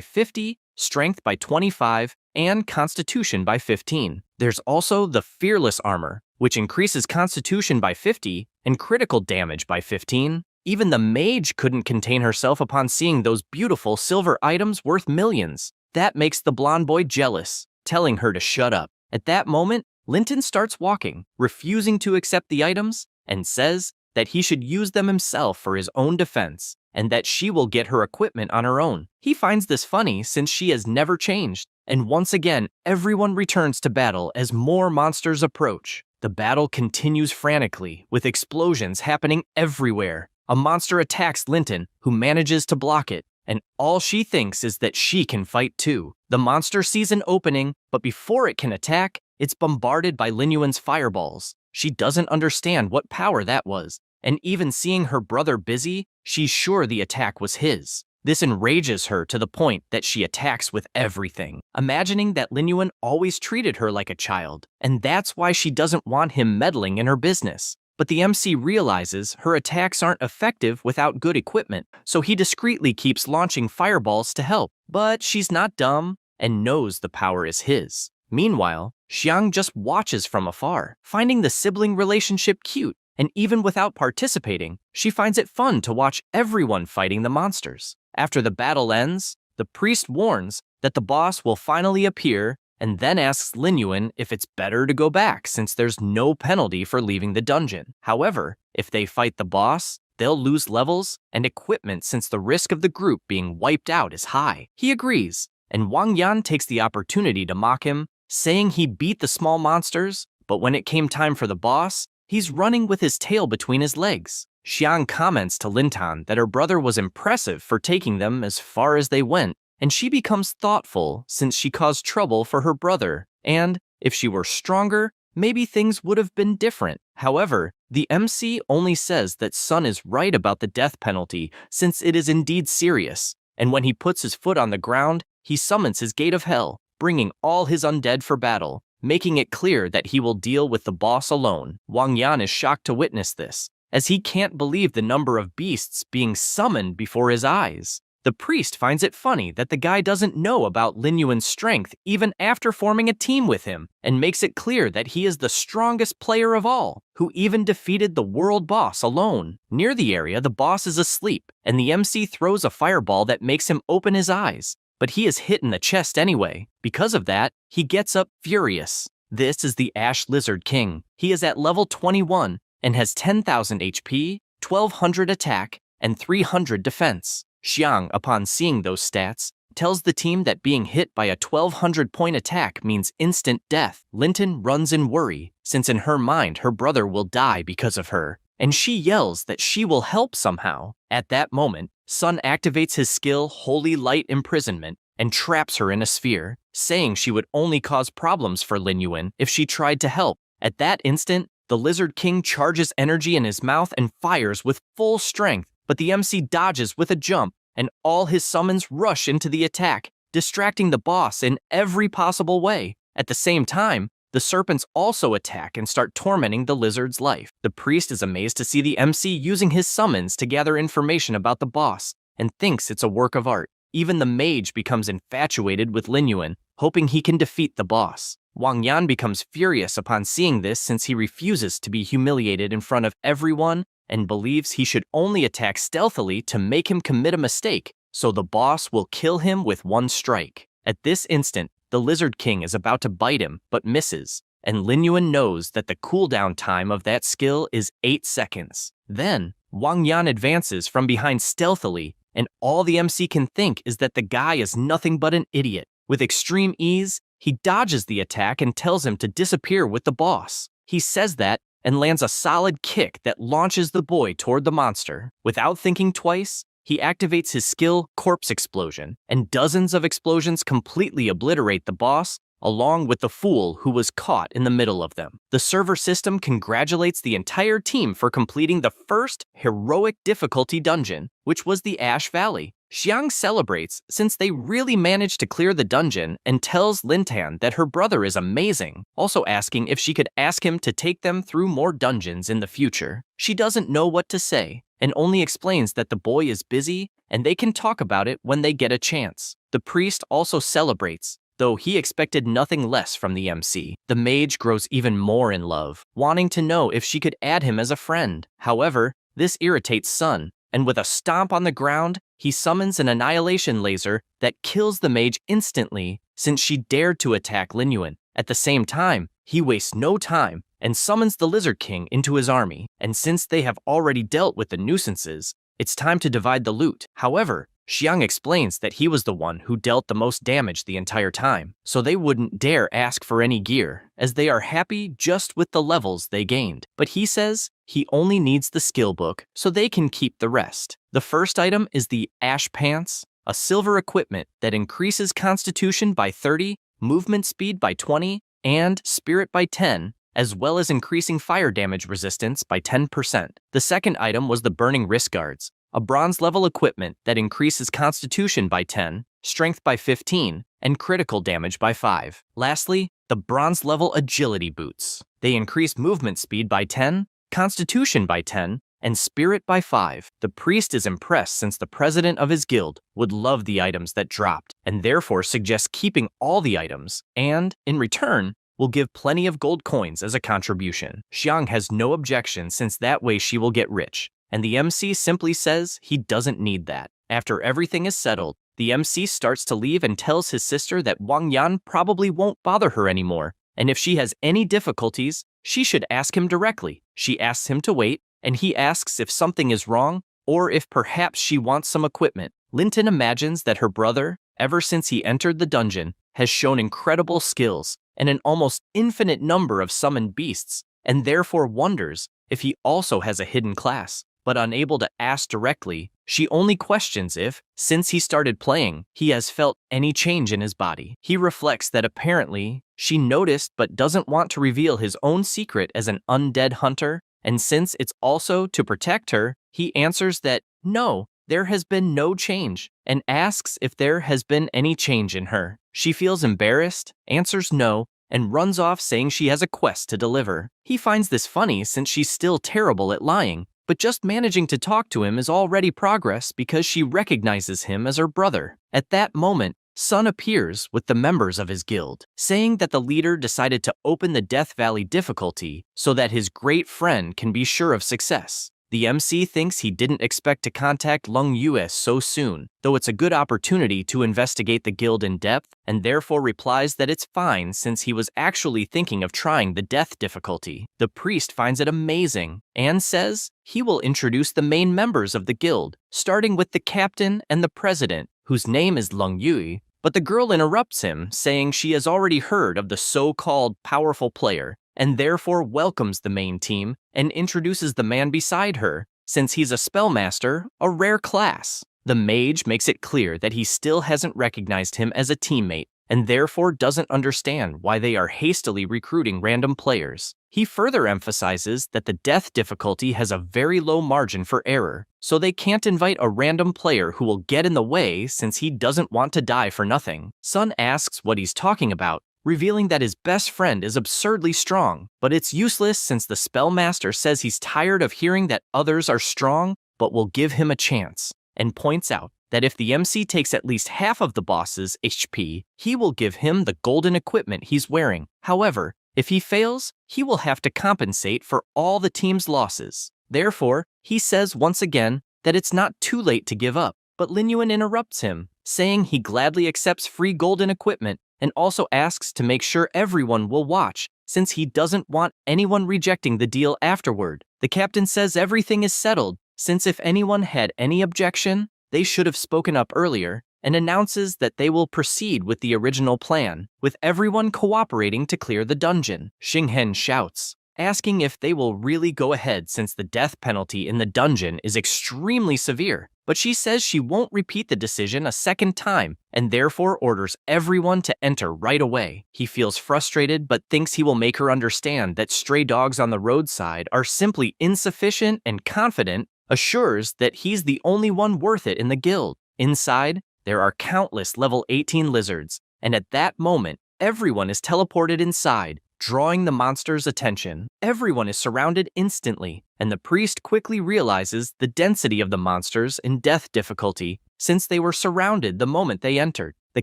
50, strength by 25, and constitution by 15. There's also the Fearless Armor, which increases constitution by 50 and critical damage by 15. Even the mage couldn't contain herself upon seeing those beautiful silver items worth millions. That makes the blonde boy jealous, telling her to shut up. At that moment, Linton starts walking, refusing to accept the items, and says that he should use them himself for his own defense, and that she will get her equipment on her own. He finds this funny since she has never changed, and once again, everyone returns to battle as more monsters approach. The battle continues frantically, with explosions happening everywhere. A monster attacks Linton, who manages to block it, and all she thinks is that she can fight too. The monster sees an opening, but before it can attack, it's bombarded by Lin Yuan's fireballs. She doesn't understand what power that was, and even seeing her brother busy, she's sure the attack was his. This enrages her to the point that she attacks with everything, imagining that Lin Yuan always treated her like a child, and that's why she doesn't want him meddling in her business. But the MC realizes her attacks aren't effective without good equipment, so he discreetly keeps launching fireballs to help. But she's not dumb and knows the power is his. Meanwhile, Xiang just watches from afar, finding the sibling relationship cute, and even without participating, she finds it fun to watch everyone fighting the monsters. After the battle ends, the priest warns that the boss will finally appear and then asks Lin Yuan if it's better to go back since there's no penalty for leaving the dungeon. However, if they fight the boss, they'll lose levels and equipment since the risk of the group being wiped out is high. He agrees, and Wang Yan takes the opportunity to mock him, saying he beat the small monsters, but when it came time for the boss, he's running with his tail between his legs. Xiang comments to Lin Tan that her brother was impressive for taking them as far as they went, and she becomes thoughtful since she caused trouble for her brother, and if she were stronger, maybe things would have been different. However, the MC only says that Sun is right about the death penalty since it is indeed serious, and when he puts his foot on the ground, he summons his gate of hell, bringing all his undead for battle, making it clear that he will deal with the boss alone. Wang Yan is shocked to witness this, as he can't believe the number of beasts being summoned before his eyes. The priest finds it funny that the guy doesn't know about Lin Yuan's strength even after forming a team with him, and makes it clear that he is the strongest player of all, who even defeated the world boss alone. Near the area, the boss is asleep, and the MC throws a fireball that makes him open his eyes, but he is hit in the chest anyway. Because of that, he gets up furious. This is the Ash Lizard King. He is at level 21 and has 10,000 HP, 1,200 attack, and 300 defense. Xiang, upon seeing those stats, tells the team that being hit by a 1,200-point attack means instant death. Linton runs in worry, since in her mind her brother will die because of her, and she yells that she will help somehow. At that moment, Sun activates his skill Holy Light Imprisonment and traps her in a sphere, saying she would only cause problems for Lin Yuan if she tried to help. At that instant, the Lizard King charges energy in his mouth and fires with full strength, but the MC dodges with a jump, and all his summons rush into the attack, distracting the boss in every possible way. At the same time, the serpents also attack and start tormenting the lizard's life. The priest is amazed to see the MC using his summons to gather information about the boss, and thinks it's a work of art. Even the mage becomes infatuated with Lin Yuan, hoping he can defeat the boss. Wang Yan becomes furious upon seeing this since he refuses to be humiliated in front of everyone and believes he should only attack stealthily to make him commit a mistake, so the boss will kill him with one strike. At this instant, the Lizard King is about to bite him, but misses, and Lin Yuan knows that the cooldown time of that skill is 8 seconds. Then, Wang Yan advances from behind stealthily, and all the MC can think is that the guy is nothing but an idiot. With extreme ease, he dodges the attack and tells him to disappear with the boss. He says that and lands a solid kick that launches the boy toward the monster. Without thinking twice, he activates his skill Corpse Explosion, and dozens of explosions completely obliterate the boss, along with the fool who was caught in the middle of them. The server system congratulates the entire team for completing the first heroic difficulty dungeon, which was the Ash Valley. Xiang celebrates since they really managed to clear the dungeon and tells Lin Tan that her brother is amazing, also asking if she could ask him to take them through more dungeons in the future. She doesn't know what to say, and only explains that the boy is busy and they can talk about it when they get a chance. The priest also celebrates, though he expected nothing less from the MC. The mage grows even more in love, wanting to know if she could add him as a friend. However, this irritates Sun, and with a stomp on the ground, he summons an annihilation laser that kills the mage instantly since she dared to attack Lin Yuan. At the same time, he wastes no time and summons the Lizard King into his army, and since they have already dealt with the nuisances, it's time to divide the loot. However, Xiang explains that he was the one who dealt the most damage the entire time, so they wouldn't dare ask for any gear, as they are happy just with the levels they gained. But he says he only needs the skill book, so they can keep the rest. The first item is the Ash Pants, a silver equipment that increases Constitution by 30, movement speed by 20, and Spirit by 10, as well as increasing fire damage resistance by 10%. The second item was the Burning Wrist Guards, a bronze-level equipment that increases Constitution by 10, Strength by 15, and critical damage by 5. Lastly, the bronze-level Agility Boots. They increase movement speed by 10, Constitution by 10, and spirit by 5. The priest is impressed since the president of his guild would love the items that dropped and therefore suggests keeping all the items and, in return, will give plenty of gold coins as a contribution. Xiang has no objection since that way she will get rich, and the MC simply says he doesn't need that. After everything is settled, the MC starts to leave and tells his sister that Wang Yan probably won't bother her anymore, and if she has any difficulties, she should ask him directly. She asks him to wait, and he asks if something is wrong or if perhaps she wants some equipment. Linton imagines that her brother, ever since he entered the dungeon, has shown incredible skills and an almost infinite number of summoned beasts, and therefore wonders if he also has a hidden class. But unable to ask directly, she only questions if, since he started playing, he has felt any change in his body. He reflects that apparently she noticed but doesn't want to reveal his own secret as an undead hunter, and since it's also to protect her, he answers that no, there has been no change, and asks if there has been any change in her. She feels embarrassed, answers no, and runs off saying she has a quest to deliver. He finds this funny since she's still terrible at lying, but just managing to talk to him is already progress because she recognizes him as her brother. At that moment, Sun appears with the members of his guild, saying that the leader decided to open the Death Valley difficulty so that his great friend can be sure of success. The MC thinks he didn't expect to contact Lung Yue so soon, though it's a good opportunity to investigate the guild in depth, and therefore replies that it's fine since he was actually thinking of trying the death difficulty. The priest finds it amazing and says he will introduce the main members of the guild, starting with the captain and the president, whose name is Lung Yue, but the girl interrupts him, saying she has already heard of the so-called powerful player, and therefore welcomes the main team and introduces the man beside her, since he's a spellmaster, a rare class. The mage makes it clear that he still hasn't recognized him as a teammate, and therefore doesn't understand why they are hastily recruiting random players. He further emphasizes that the death difficulty has a very low margin for error, so they can't invite a random player who will get in the way since he doesn't want to die for nothing. Sun asks what he's talking about, revealing that his best friend is absurdly strong, but it's useless since the spellmaster says he's tired of hearing that others are strong but will give him a chance, and points out that if the MC takes at least half of the boss's HP, he will give him the golden equipment he's wearing. However, if he fails, he will have to compensate for all the team's losses. Therefore, he says once again that it's not too late to give up, but Lin Yuan interrupts him, saying he gladly accepts free golden equipment and also asks to make sure everyone will watch, since he doesn't want anyone rejecting the deal afterward. The captain says everything is settled, since if anyone had any objection, they should have spoken up earlier, and announces that they will proceed with the original plan, with everyone cooperating to clear the dungeon. Xinghen shouts, asking if they will really go ahead since the death penalty in the dungeon is extremely severe, but she says she won't repeat the decision a second time, and therefore orders everyone to enter right away. He feels frustrated but thinks he will make her understand that stray dogs on the roadside are simply insufficient, and confident assures that he's the only one worth it in the guild. Inside, there are countless level 18 lizards, and at that moment, everyone is teleported inside, drawing the monster's attention. Everyone is surrounded instantly, and the priest quickly realizes the density of the monsters in death difficulty, since they were surrounded the moment they entered. The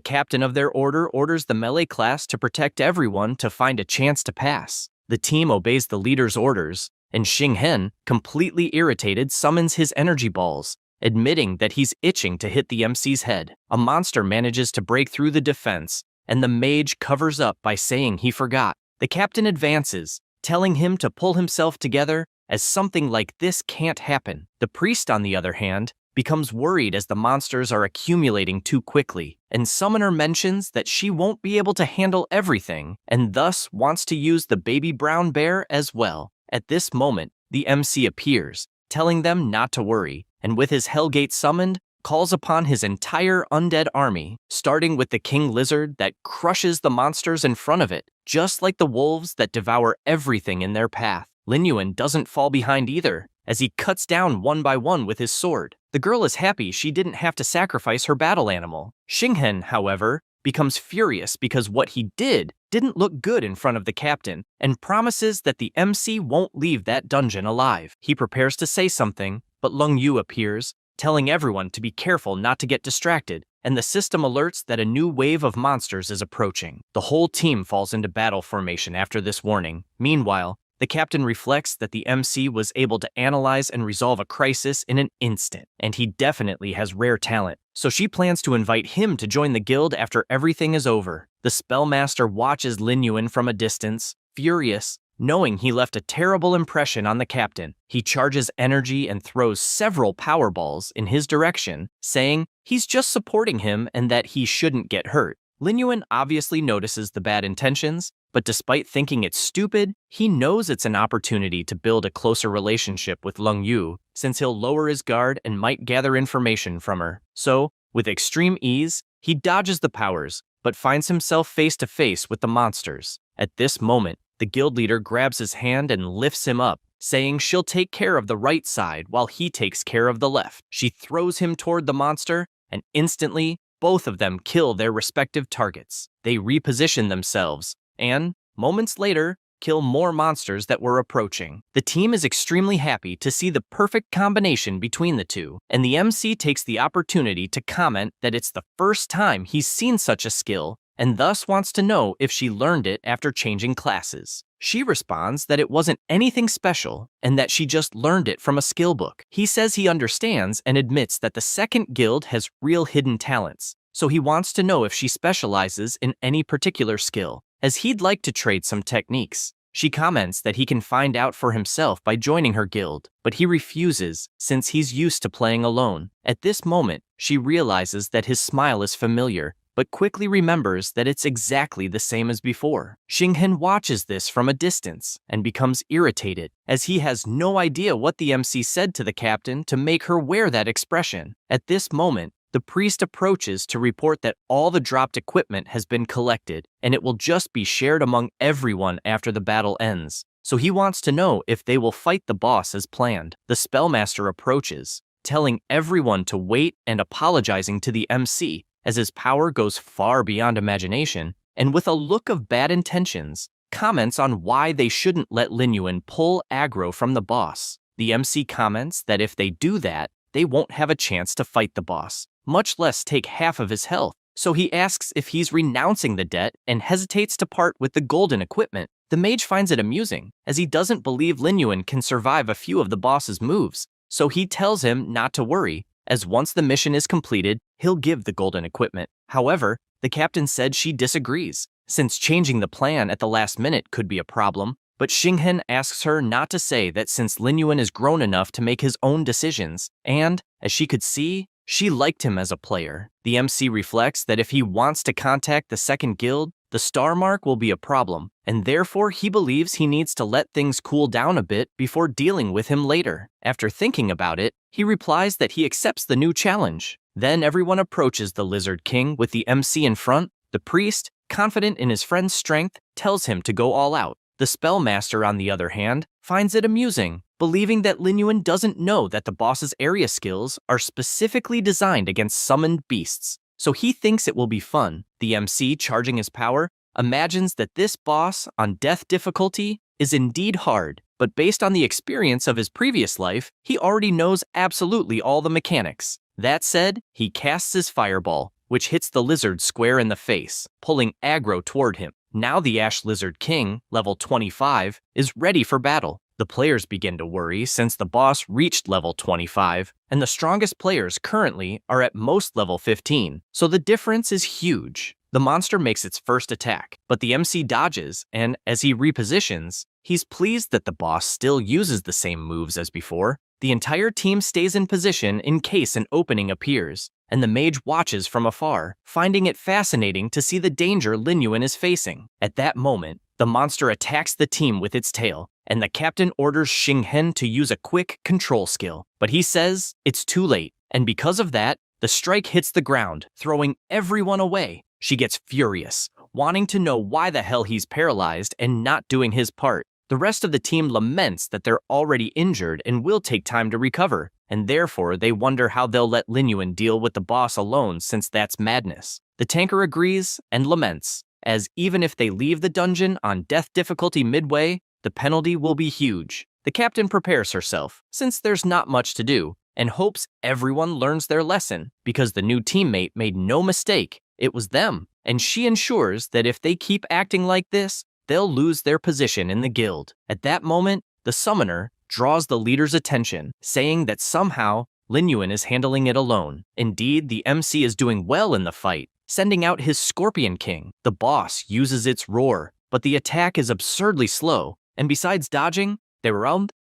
captain of their order orders the melee class to protect everyone to find a chance to pass. The team obeys the leader's orders, and Xinghen, completely irritated, summons his energy balls, admitting that he's itching to hit the MC's head. A monster manages to break through the defense, and the mage covers up by saying he forgot. The captain advances, telling him to pull himself together, as something like this can't happen. The priest, on the other hand, becomes worried as the monsters are accumulating too quickly, and Summoner mentions that she won't be able to handle everything, and thus wants to use the baby brown bear as well. At this moment, the MC appears, telling them not to worry, and with his Hellgate summoned, calls upon his entire undead army, starting with the king lizard that crushes the monsters in front of it, just like the wolves that devour everything in their path. Lin Yuan doesn't fall behind either, as he cuts down one by one with his sword. The girl is happy she didn't have to sacrifice her battle animal. Xinghen, however, becomes furious because what he didn't look good in front of the captain, and promises that the MC won't leave that dungeon alive. He prepares to say something, but Lung Yu appears, telling everyone to be careful not to get distracted, and the system alerts that a new wave of monsters is approaching. The whole team falls into battle formation after this warning. Meanwhile, the captain reflects that the MC was able to analyze and resolve a crisis in an instant, and he definitely has rare talent, so she plans to invite him to join the guild after everything is over. The spellmaster watches Lin Yuan from a distance, furious, knowing he left a terrible impression on the captain. He charges energy and throws several power balls in his direction, saying he's just supporting him and that he shouldn't get hurt. Lin Yuan obviously notices the bad intentions, but despite thinking it's stupid, he knows it's an opportunity to build a closer relationship with Lung Yu, since he'll lower his guard and might gather information from her. So, with extreme ease, he dodges the powers, but finds himself face to face with the monsters. At this moment, the guild leader grabs his hand and lifts him up, saying she'll take care of the right side while he takes care of the left. She throws him toward the monster, and instantly, both of them kill their respective targets. They reposition themselves, and, moments later, kill more monsters that were approaching. The team is extremely happy to see the perfect combination between the two, and the MC takes the opportunity to comment that it's the first time he's seen such a skill, and thus wants to know if she learned it after changing classes. She responds that it wasn't anything special, and that she just learned it from a skill book. He says he understands and admits that the second guild has real hidden talents, so he wants to know if she specializes in any particular skill, as he'd like to trade some techniques. She comments that he can find out for himself by joining her guild, but he refuses since he's used to playing alone. At this moment, she realizes that his smile is familiar, but quickly remembers that it's exactly the same as before. Xinghen watches this from a distance and becomes irritated, as he has no idea what the MC said to the captain to make her wear that expression. At this moment, the priest approaches to report that all the dropped equipment has been collected, and it will just be shared among everyone after the battle ends. So he wants to know if they will fight the boss as planned. The spellmaster approaches, telling everyone to wait and apologizing to the MC, as his power goes far beyond imagination, and with a look of bad intentions, comments on why they shouldn't let Lin Yuan pull aggro from the boss. The MC comments that if they do that, they won't have a chance to fight the boss, much less take half of his health. So he asks if he's renouncing the debt and hesitates to part with the golden equipment. The mage finds it amusing, as he doesn't believe Lin Yuan can survive a few of the boss's moves, so he tells him not to worry, as once the mission is completed, he'll give the golden equipment. However, the captain said she disagrees, since changing the plan at the last minute could be a problem, but Xinghen asks her not to say that since Lin Yuan is grown enough to make his own decisions, and, as she could see, she liked him as a player. The MC reflects that if he wants to contact the second guild, the star mark will be a problem, and therefore he believes he needs to let things cool down a bit before dealing with him later. After thinking about it, he replies that he accepts the new challenge. Then everyone approaches the Lizard King with the MC in front. The priest, confident in his friend's strength, tells him to go all out. The spellmaster, on the other hand, finds it amusing, believing that Lin Yuan doesn't know that the boss's area skills are specifically designed against summoned beasts, so he thinks it will be fun. The MC, charging his power, imagines that this boss on death difficulty is indeed hard, but based on the experience of his previous life, he already knows absolutely all the mechanics. That said, he casts his fireball, which hits the lizard square in the face, pulling aggro toward him. Now the Ash Lizard King, level 25, is ready for battle. The players begin to worry since the boss reached level 25, and the strongest players currently are at most level 15, so the difference is huge. The monster makes its first attack, but the MC dodges, and as he repositions, he's pleased that the boss still uses the same moves as before. The entire team stays in position in case an opening appears, and the mage watches from afar, finding it fascinating to see the danger Lin Yuan is facing. At that moment, the monster attacks the team with its tail, and the captain orders Xinghen to use a quick control skill, but he says it's too late, and because of that, the strike hits the ground, throwing everyone away. She gets furious, wanting to know why the hell he's paralyzed and not doing his part. The rest of the team laments that they're already injured and will take time to recover, and therefore they wonder how they'll let Lin Yuan deal with the boss alone since that's madness. The tanker agrees and laments, as even if they leave the dungeon on death difficulty midway, the penalty will be huge. The captain prepares herself, since there's not much to do, and hopes everyone learns their lesson, because the new teammate made no mistake, it was them, and she ensures that if they keep acting like this, they'll lose their position in the guild. At that moment, the summoner draws the leader's attention, saying that somehow Lin Yuan is handling it alone. Indeed, the MC is doing well in the fight, sending out his Scorpion King. The boss uses its roar, but the attack is absurdly slow, and besides dodging,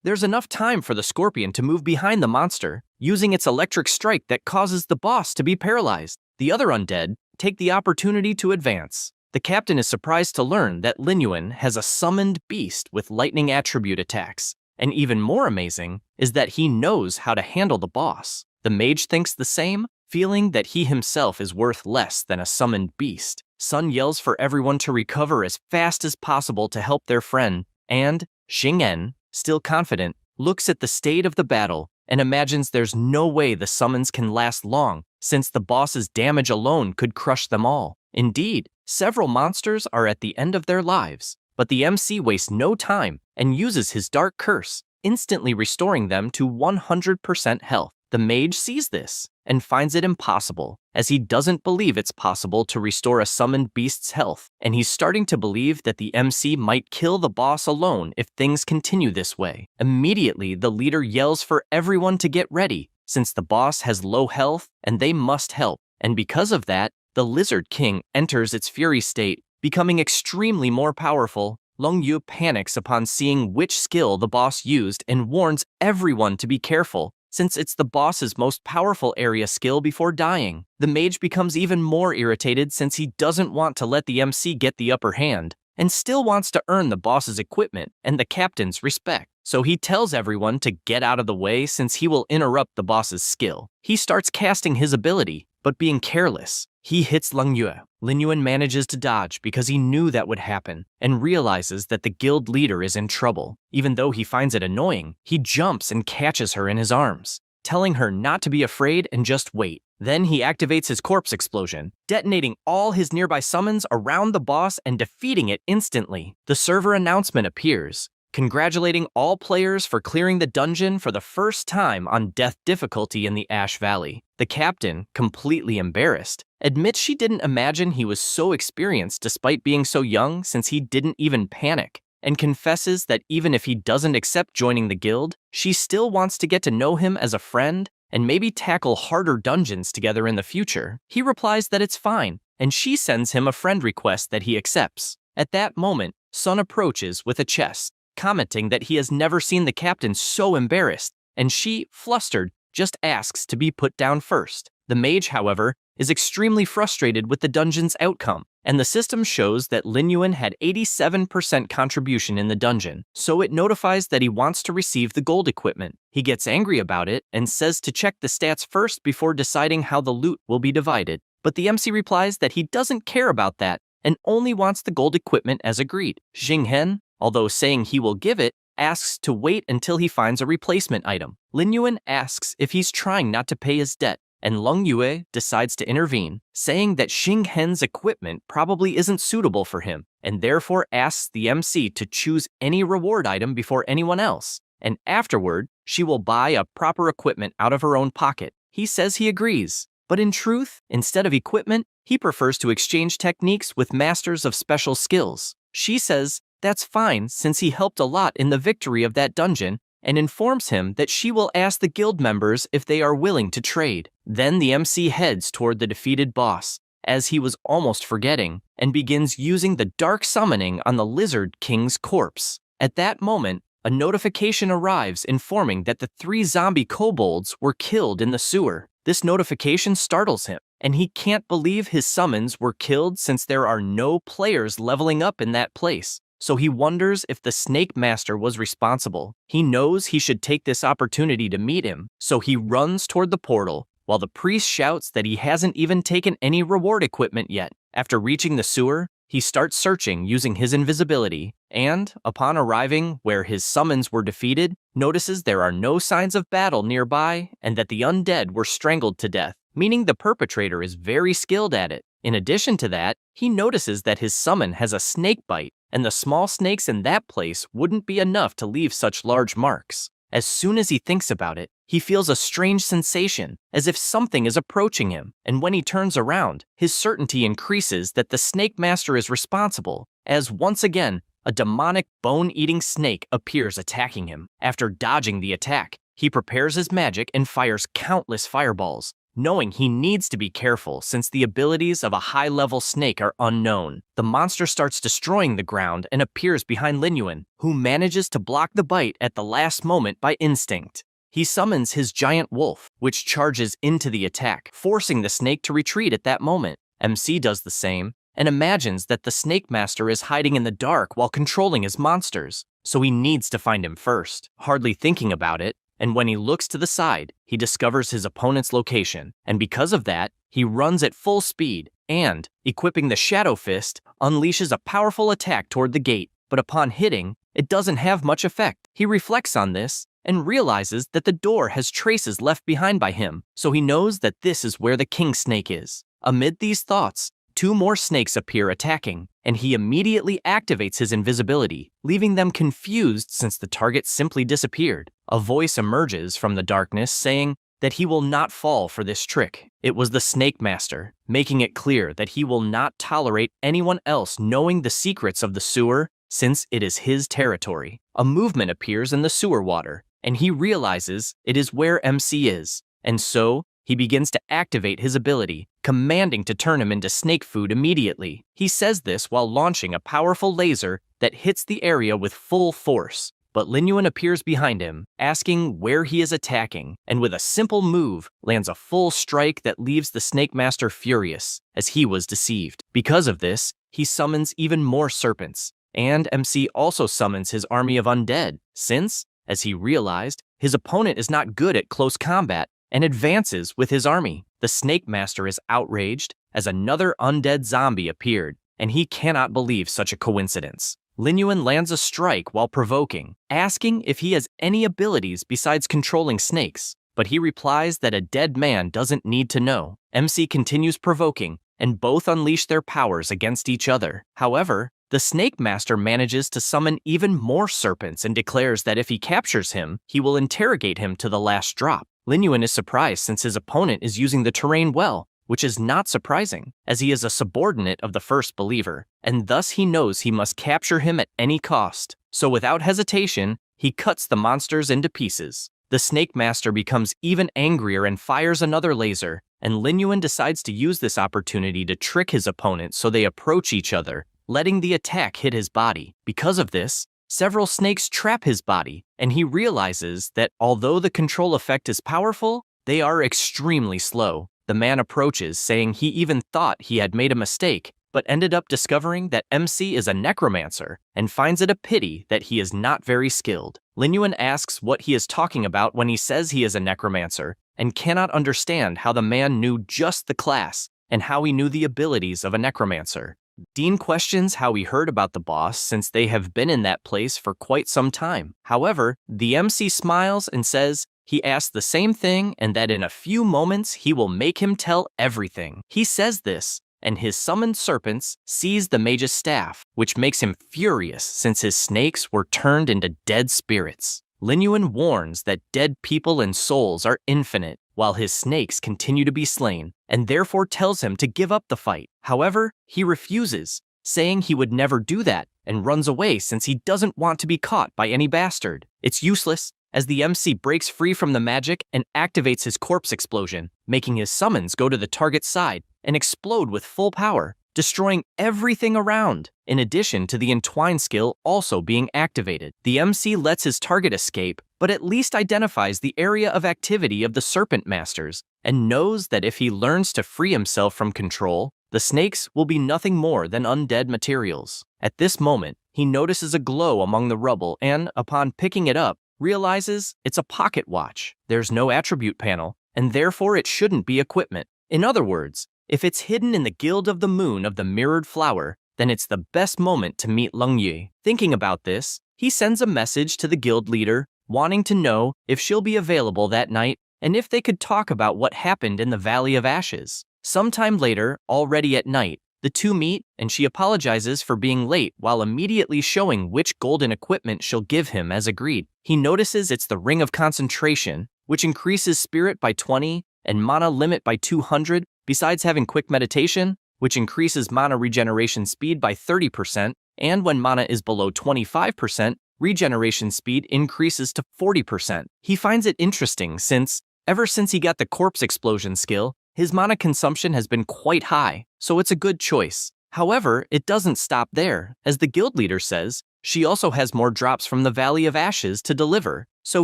there's enough time for the Scorpion to move behind the monster, using its electric strike that causes the boss to be paralyzed. The other undead take the opportunity to advance. The captain is surprised to learn that Lin Yuan has a summoned beast with lightning attribute attacks, and even more amazing is that he knows how to handle the boss. The mage thinks the same, feeling that he himself is worth less than a summoned beast. Sun yells for everyone to recover as fast as possible to help their friend, and Xing'en, still confident, looks at the state of the battle and imagines there's no way the summons can last long, since the boss's damage alone could crush them all. Indeed, several monsters are at the end of their lives, but the MC wastes no time and uses his dark curse, instantly restoring them to 100% health. The mage sees this and finds it impossible, as he doesn't believe it's possible to restore a summoned beast's health, and he's starting to believe that the MC might kill the boss alone if things continue this way. Immediately, the leader yells for everyone to get ready, since the boss has low health and they must help, and because of that, the Lizard King enters its fury state, becoming extremely more powerful. Long Yu panics upon seeing which skill the boss used and warns everyone to be careful, since it's the boss's most powerful area skill before dying. The mage becomes even more irritated since he doesn't want to let the MC get the upper hand, and still wants to earn the boss's equipment and the captain's respect. So he tells everyone to get out of the way since he will interrupt the boss's skill. He starts casting his ability, but being careless. He hits Lin Yuan. Lin Yuan manages to dodge because he knew that would happen, and realizes that the guild leader is in trouble. Even though he finds it annoying, he jumps and catches her in his arms, telling her not to be afraid and just wait. Then he activates his corpse explosion, detonating all his nearby summons around the boss and defeating it instantly. The server announcement appears, congratulating all players for clearing the dungeon for the first time on death difficulty in the Ash Valley. The captain, completely embarrassed, admits she didn't imagine he was so experienced despite being so young, since he didn't even panic, and confesses that even if he doesn't accept joining the guild, she still wants to get to know him as a friend and maybe tackle harder dungeons together in the future. He replies that it's fine, and she sends him a friend request that he accepts. At that moment, Sun approaches with a chest, commenting that he has never seen the captain so embarrassed, and she, flustered, just asks to be put down first. The mage, however, is extremely frustrated with the dungeon's outcome, and the system shows that Lin Yuan had 87% contribution in the dungeon, so it notifies that he wants to receive the gold equipment. He gets angry about it and says to check the stats first before deciding how the loot will be divided, but the MC replies that he doesn't care about that and only wants the gold equipment as agreed. Xing'en, although saying he will give it, asks to wait until he finds a replacement item. Lin Yuan asks if he's trying not to pay his debt, and Long Yue decides to intervene, saying that Xing'en's equipment probably isn't suitable for him, and therefore asks the MC to choose any reward item before anyone else, and afterward, she will buy a proper equipment out of her own pocket. He says he agrees, but in truth, instead of equipment, he prefers to exchange techniques with masters of special skills. She says that's fine since he helped a lot in the victory of that dungeon, and informs him that she will ask the guild members if they are willing to trade. Then the MC heads toward the defeated boss, as he was almost forgetting, and begins using the dark summoning on the Lizard King's corpse. At that moment, a notification arrives informing that the 3 zombie kobolds were killed in the sewer. This notification startles him, and he can't believe his summons were killed since there are no players leveling up in that place. So he wonders if the Snake Master was responsible. He knows he should take this opportunity to meet him, so he runs toward the portal, while the priest shouts that he hasn't even taken any reward equipment yet. After reaching the sewer, he starts searching using his invisibility, and, upon arriving where his summons were defeated, notices there are no signs of battle nearby and that the undead were strangled to death, meaning the perpetrator is very skilled at it. In addition to that, he notices that his summon has a snake bite, and the small snakes in that place wouldn't be enough to leave such large marks. As soon as he thinks about it, he feels a strange sensation, as if something is approaching him, and when he turns around, his certainty increases that the snake master is responsible, as once again, a demonic bone-eating snake appears attacking him. After dodging the attack, he prepares his magic and fires countless fireballs, knowing he needs to be careful since the abilities of a high-level snake are unknown. The monster starts destroying the ground and appears behind Linyuan, who manages to block the bite at the last moment by instinct. He summons his giant wolf, which charges into the attack, forcing the snake to retreat at that moment. MC does the same, and imagines that the snake master is hiding in the dark while controlling his monsters, so he needs to find him first. Hardly thinking about it, and when he looks to the side, he discovers his opponent's location, and because of that, he runs at full speed and, equipping the Shadow Fist, unleashes a powerful attack toward the gate, but upon hitting, it doesn't have much effect. He reflects on this and realizes that the door has traces left behind by him, so he knows that this is where the king snake is. Amid these thoughts, 2 more snakes appear attacking, and he immediately activates his invisibility, leaving them confused since the target simply disappeared. A voice emerges from the darkness saying that he will not fall for this trick. It was the Snake Master, making it clear that he will not tolerate anyone else knowing the secrets of the sewer since it is his territory. A movement appears in the sewer water, and he realizes it is where MC is, and so he begins to activate his ability, commanding to turn him into snake food immediately. He says this while launching a powerful laser that hits the area with full force. But Linyuan appears behind him, asking where he is attacking, and with a simple move, lands a full strike that leaves the Snake Master furious, as he was deceived. Because of this, he summons even more serpents, and MC also summons his army of undead, since, as he realized, his opponent is not good at close combat, and advances with his army. The Snake Master is outraged as another undead zombie appeared, and he cannot believe such a coincidence. Linyuan lands a strike while provoking, asking if he has any abilities besides controlling snakes, but he replies that a dead man doesn't need to know. MC continues provoking, and both unleash their powers against each other. However, the Snake Master manages to summon even more serpents and declares that if he captures him, he will interrogate him to the last drop. Linyuan is surprised since his opponent is using the terrain well, which is not surprising, as he is a subordinate of the First Believer, and thus he knows he must capture him at any cost. So without hesitation, he cuts the monsters into pieces. The Snake Master becomes even angrier and fires another laser, and Linyuan decides to use this opportunity to trick his opponent so they approach each other, letting the attack hit his body. Because of this, several snakes trap his body, and he realizes that although the control effect is powerful, they are extremely slow. The man approaches, saying he even thought he had made a mistake, but ended up discovering that MC is a necromancer, and finds it a pity that he is not very skilled. Linyuan asks what he is talking about when he says he is a necromancer, and cannot understand how the man knew just the class, and how he knew the abilities of a necromancer. Dean questions how he heard about the boss since they have been in that place for quite some time. However, the MC smiles and says he asked the same thing and that in a few moments he will make him tell everything. He says this, and his summoned serpents seize the mage's staff, which makes him furious since his snakes were turned into dead spirits. Linyuan warns that dead people and souls are infinite, while his snakes continue to be slain, and therefore tells him to give up the fight. However, he refuses, saying he would never do that, and runs away since he doesn't want to be caught by any bastard. It's useless, as the MC breaks free from the magic and activates his corpse explosion, making his summons go to the target's side and explode with full power, destroying everything around, in addition to the entwine skill also being activated. The MC lets his target escape, but at least identifies the area of activity of the Serpent Masters, and knows that if he learns to free himself from control, the snakes will be nothing more than undead materials. At this moment, he notices a glow among the rubble and, upon picking it up, realizes it's a pocket watch. There's no attribute panel, and therefore it shouldn't be equipment. In other words, if it's hidden in the Guild of the Moon of the Mirrored Flower, then it's the best moment to meet Leng Yue. Thinking about this, he sends a message to the guild leader, wanting to know if she'll be available that night and if they could talk about what happened in the Valley of Ashes. Sometime later, already at night, the two meet and she apologizes for being late while immediately showing which golden equipment she'll give him as agreed. He notices it's the Ring of Concentration, which increases spirit by 20 and mana limit by 200, besides having quick meditation, which increases mana regeneration speed by 30%, and when mana is below 25%, regeneration speed increases to 40%. He finds it interesting since, ever since he got the corpse explosion skill, his mana consumption has been quite high, so it's a good choice. However, it doesn't stop there. As the guild leader says, she also has more drops from the Valley of Ashes to deliver, so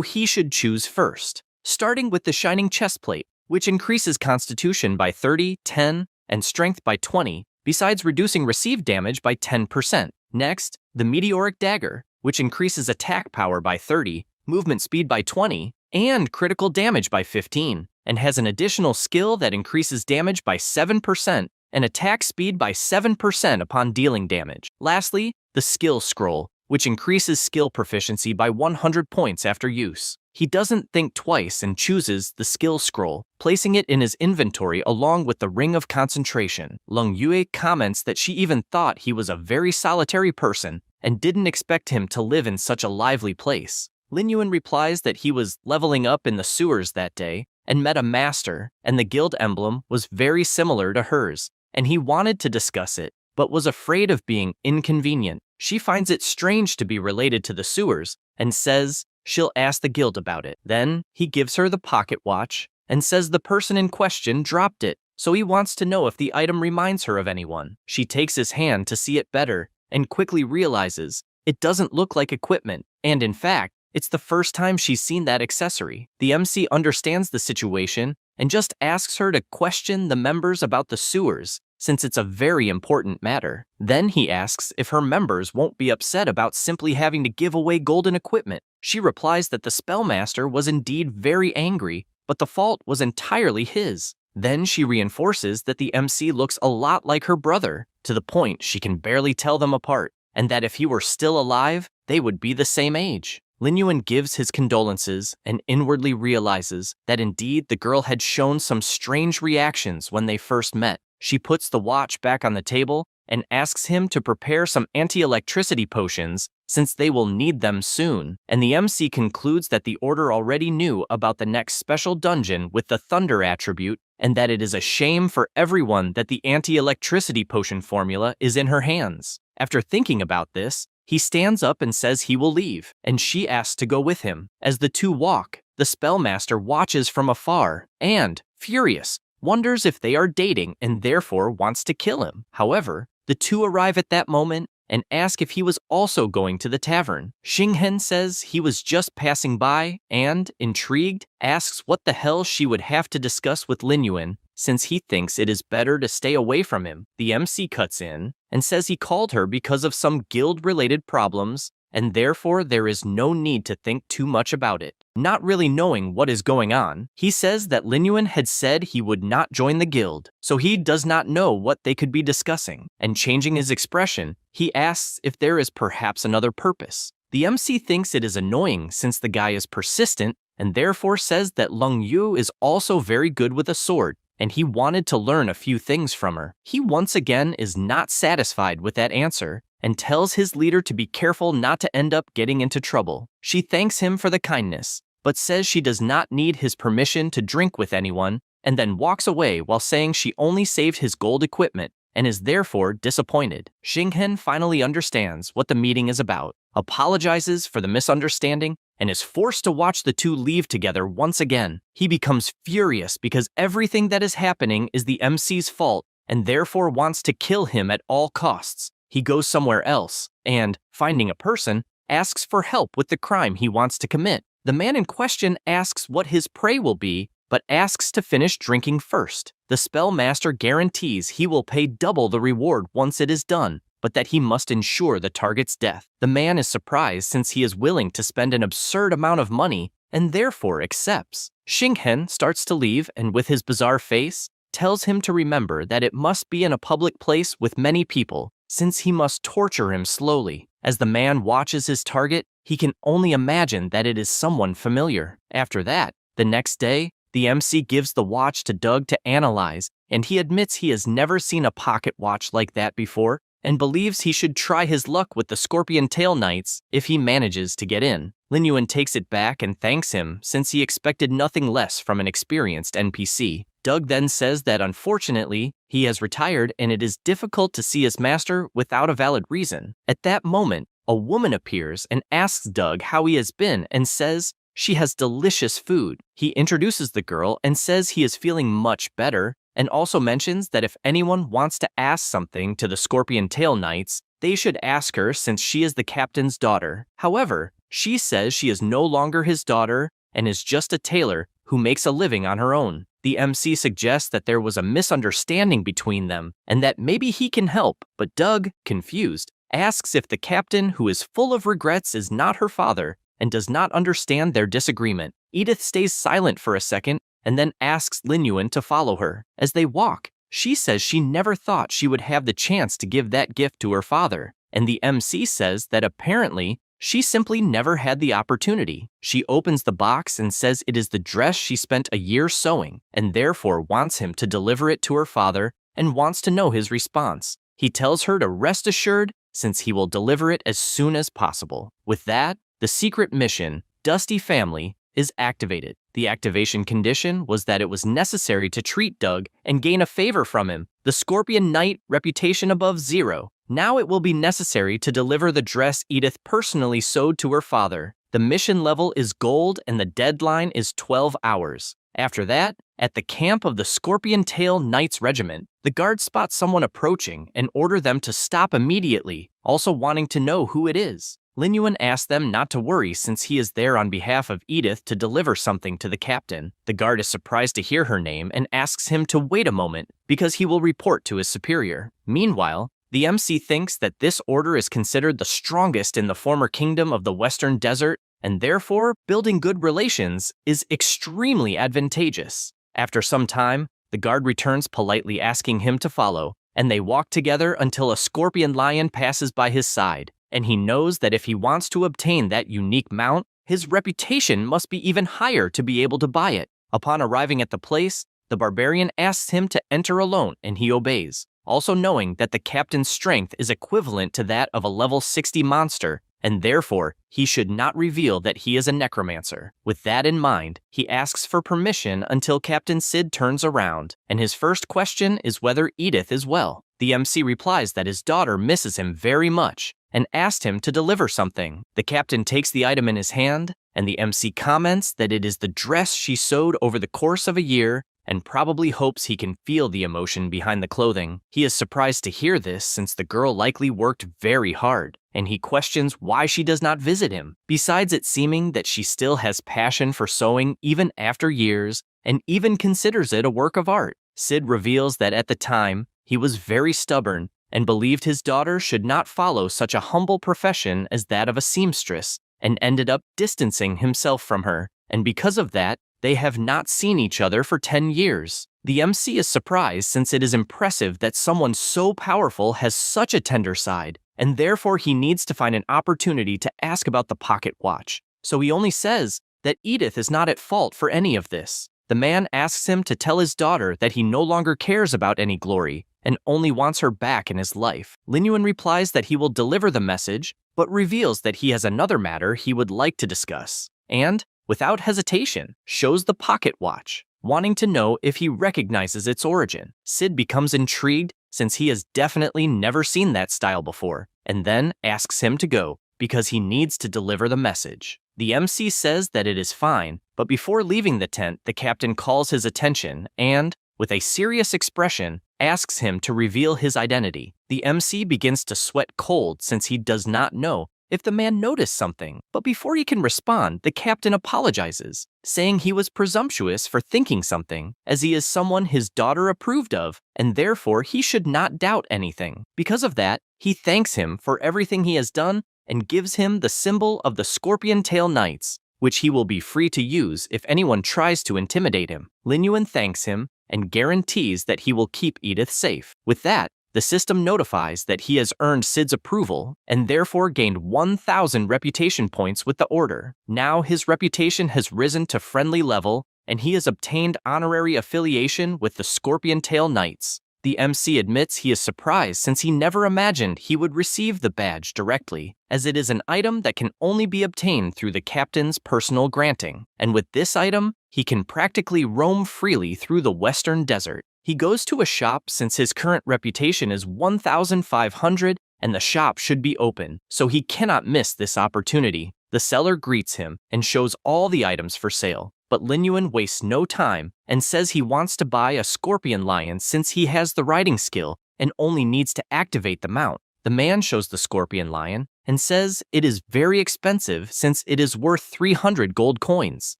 he should choose first. Starting with the Shining Chestplate, which increases Constitution by 30, 10, and Strength by 20, besides reducing received damage by 10%. Next, the Meteoric Dagger, which increases attack power by 30, movement speed by 20, and critical damage by 15, and has an additional skill that increases damage by 7% and attack speed by 7% upon dealing damage. Lastly, the Skill Scroll, which increases skill proficiency by 100 points after use. He doesn't think twice and chooses the Skill Scroll, placing it in his inventory along with the Ring of Concentration. Lung Yue comments that she even thought he was a very solitary person and didn't expect him to live in such a lively place. Lin Yuan replies that he was leveling up in the sewers that day and met a master, and the guild emblem was very similar to hers, and he wanted to discuss it, but was afraid of being inconvenient. She finds it strange to be related to the sewers and says she'll ask the guild about it. Then he gives her the pocket watch and says the person in question dropped it, so he wants to know if the item reminds her of anyone. She takes his hand to see it better and quickly realizes it doesn't look like equipment, and in fact, it's the first time she's seen that accessory. The MC understands the situation and just asks her to question the members about the sewers, since it's a very important matter. Then he asks if her members won't be upset about simply having to give away golden equipment. She replies that the spellmaster was indeed very angry, but the fault was entirely his. Then she reinforces that the MC looks a lot like her brother, to the point she can barely tell them apart, and that if he were still alive, they would be the same age. Lin Yuan gives his condolences and inwardly realizes that indeed the girl had shown some strange reactions when they first met. She puts the watch back on the table and asks him to prepare some anti-electricity potions since they will need them soon, and the MC concludes that the Order already knew about the next special dungeon with the Thunder attribute and that it is a shame for everyone that the anti-electricity potion formula is in her hands. After thinking about this, he stands up and says he will leave, and she asks to go with him. As the two walk, the spellmaster watches from afar and, furious, wonders if they are dating and therefore wants to kill him. However, the two arrive at that moment and ask if he was also going to the tavern. Xinghen says he was just passing by and, intrigued, asks what the hell she would have to discuss with Lin Yuan, since he thinks it is better to stay away from him. The MC cuts in and says he called her because of some guild-related problems, and therefore there is no need to think too much about it. Not really knowing what is going on, he says that Lin Yuan had said he would not join the guild, so he does not know what they could be discussing, and changing his expression, he asks if there is perhaps another purpose. The MC thinks it is annoying since the guy is persistent, and therefore says that Lung Yu is also very good with a sword, and he wanted to learn a few things from her. He once again is not satisfied with that answer, and tells his leader to be careful not to end up getting into trouble. She thanks him for the kindness, but says she does not need his permission to drink with anyone, and then walks away while saying she only saved his gold equipment, and is therefore disappointed. Xinghen finally understands what the meeting is about, apologizes for the misunderstanding, and is forced to watch the two leave together once again. He becomes furious because everything that is happening is the MC's fault, and therefore wants to kill him at all costs. He goes somewhere else, and, finding a person, asks for help with the crime he wants to commit. The man in question asks what his prey will be, but asks to finish drinking first. The spellmaster guarantees he will pay double the reward once it is done, but that he must ensure the target's death. The man is surprised since he is willing to spend an absurd amount of money, and therefore accepts. Xinghen starts to leave and with his bizarre face, tells him to remember that it must be in a public place with many people, since he must torture him slowly. As the man watches his target, he can only imagine that it is someone familiar. After that, the next day, the MC gives the watch to Doug to analyze and he admits he has never seen a pocket watch like that before and believes he should try his luck with the Scorpion Tail Knights if he manages to get in. Lin Yuan takes it back and thanks him since he expected nothing less from an experienced NPC. Doug then says that unfortunately, he has retired and it is difficult to see his master without a valid reason. At that moment, a woman appears and asks Doug how he has been and says she has delicious food. He introduces the girl and says he is feeling much better, and also mentions that if anyone wants to ask something to the Scorpion Tail Knights, they should ask her since she is the captain's daughter. However, she says she is no longer his daughter and is just a tailor who makes a living on her own. The MC suggests that there was a misunderstanding between them and that maybe he can help, but Doug, confused, asks if the captain, who is full of regrets, is not her father and does not understand their disagreement. Edith stays silent for a second and then asks Lin Yuan to follow her. As they walk, she says she never thought she would have the chance to give that gift to her father, and the MC says that apparently she simply never had the opportunity. She opens the box and says it is the dress she spent a year sewing, and therefore wants him to deliver it to her father and wants to know his response. He tells her to rest assured since he will deliver it as soon as possible. With that, the secret mission, Dusty Family, is activated. The activation condition was that it was necessary to treat Doug and gain a favor from him. The Scorpion Knight reputation above 0. Now it will be necessary to deliver the dress Edith personally sewed to her father. The mission level is gold and the deadline is 12 hours. After that, at the camp of the Scorpion Tail Knights Regiment, the guards spot someone approaching and order them to stop immediately, also wanting to know who it is. Lin Yuan asks them not to worry since he is there on behalf of Edith to deliver something to the captain. The guard is surprised to hear her name and asks him to wait a moment because he will report to his superior. Meanwhile, the MC thinks that this order is considered the strongest in the former kingdom of the Western Desert, and therefore building good relations is extremely advantageous. After some time, the guard returns politely asking him to follow, and they walk together until a scorpion lion passes by his side, and he knows that if he wants to obtain that unique mount, his reputation must be even higher to be able to buy it. Upon arriving at the place, the barbarian asks him to enter alone, and he obeys, also knowing that the captain's strength is equivalent to that of a level 60 monster, and therefore he should not reveal that he is a necromancer. With that in mind, he asks for permission until Captain Sid turns around, and his first question is whether Edith is well. The MC replies that his daughter misses him very much and asked him to deliver something. The captain takes the item in his hand, and the MC comments that it is the dress she sewed over the course of a year and probably hopes he can feel the emotion behind the clothing. He is surprised to hear this since the girl likely worked very hard, and he questions why she does not visit him, besides it seeming that she still has passion for sewing even after years and even considers it a work of art. Sid reveals that at the time, he was very stubborn and believed his daughter should not follow such a humble profession as that of a seamstress, and ended up distancing himself from her, and because of that, they have not seen each other for 10 years. The MC is surprised since it is impressive that someone so powerful has such a tender side, and therefore he needs to find an opportunity to ask about the pocket watch. So he only says that Edith is not at fault for any of this. The man asks him to tell his daughter that he no longer cares about any glory and only wants her back in his life. Lin Yuan replies that he will deliver the message, but reveals that he has another matter he would like to discuss, and, without hesitation, shows the pocket watch, wanting to know if he recognizes its origin. Sid becomes intrigued since he has definitely never seen that style before, and then asks him to go because he needs to deliver the message. The MC says that it is fine, but before leaving the tent, the captain calls his attention and, with a serious expression, asks him to reveal his identity. The MC begins to sweat cold since he does not know if the man noticed something, but before he can respond, the captain apologizes, saying he was presumptuous for thinking something, as he is someone his daughter approved of, and therefore he should not doubt anything. Because of that, he thanks him for everything he has done and gives him the symbol of the Scorpion Tail Knights, which he will be free to use if anyone tries to intimidate him. Lin Yuan thanks him and guarantees that he will keep Edith safe. With that, the system notifies that he has earned Sid's approval and therefore gained 1,000 reputation points with the order. Now his reputation has risen to friendly level and he has obtained honorary affiliation with the Scorpion Tail Knights. The MC admits he is surprised since he never imagined he would receive the badge directly, as it is an item that can only be obtained through the captain's personal granting. And with this item, he can practically roam freely through the western desert. He goes to a shop since his current reputation is 1,500 and the shop should be open, so he cannot miss this opportunity. The seller greets him and shows all the items for sale, but Lin Yuan wastes no time and says he wants to buy a scorpion lion since he has the riding skill and only needs to activate the mount. The man shows the scorpion lion and says it is very expensive since it is worth 300 gold coins.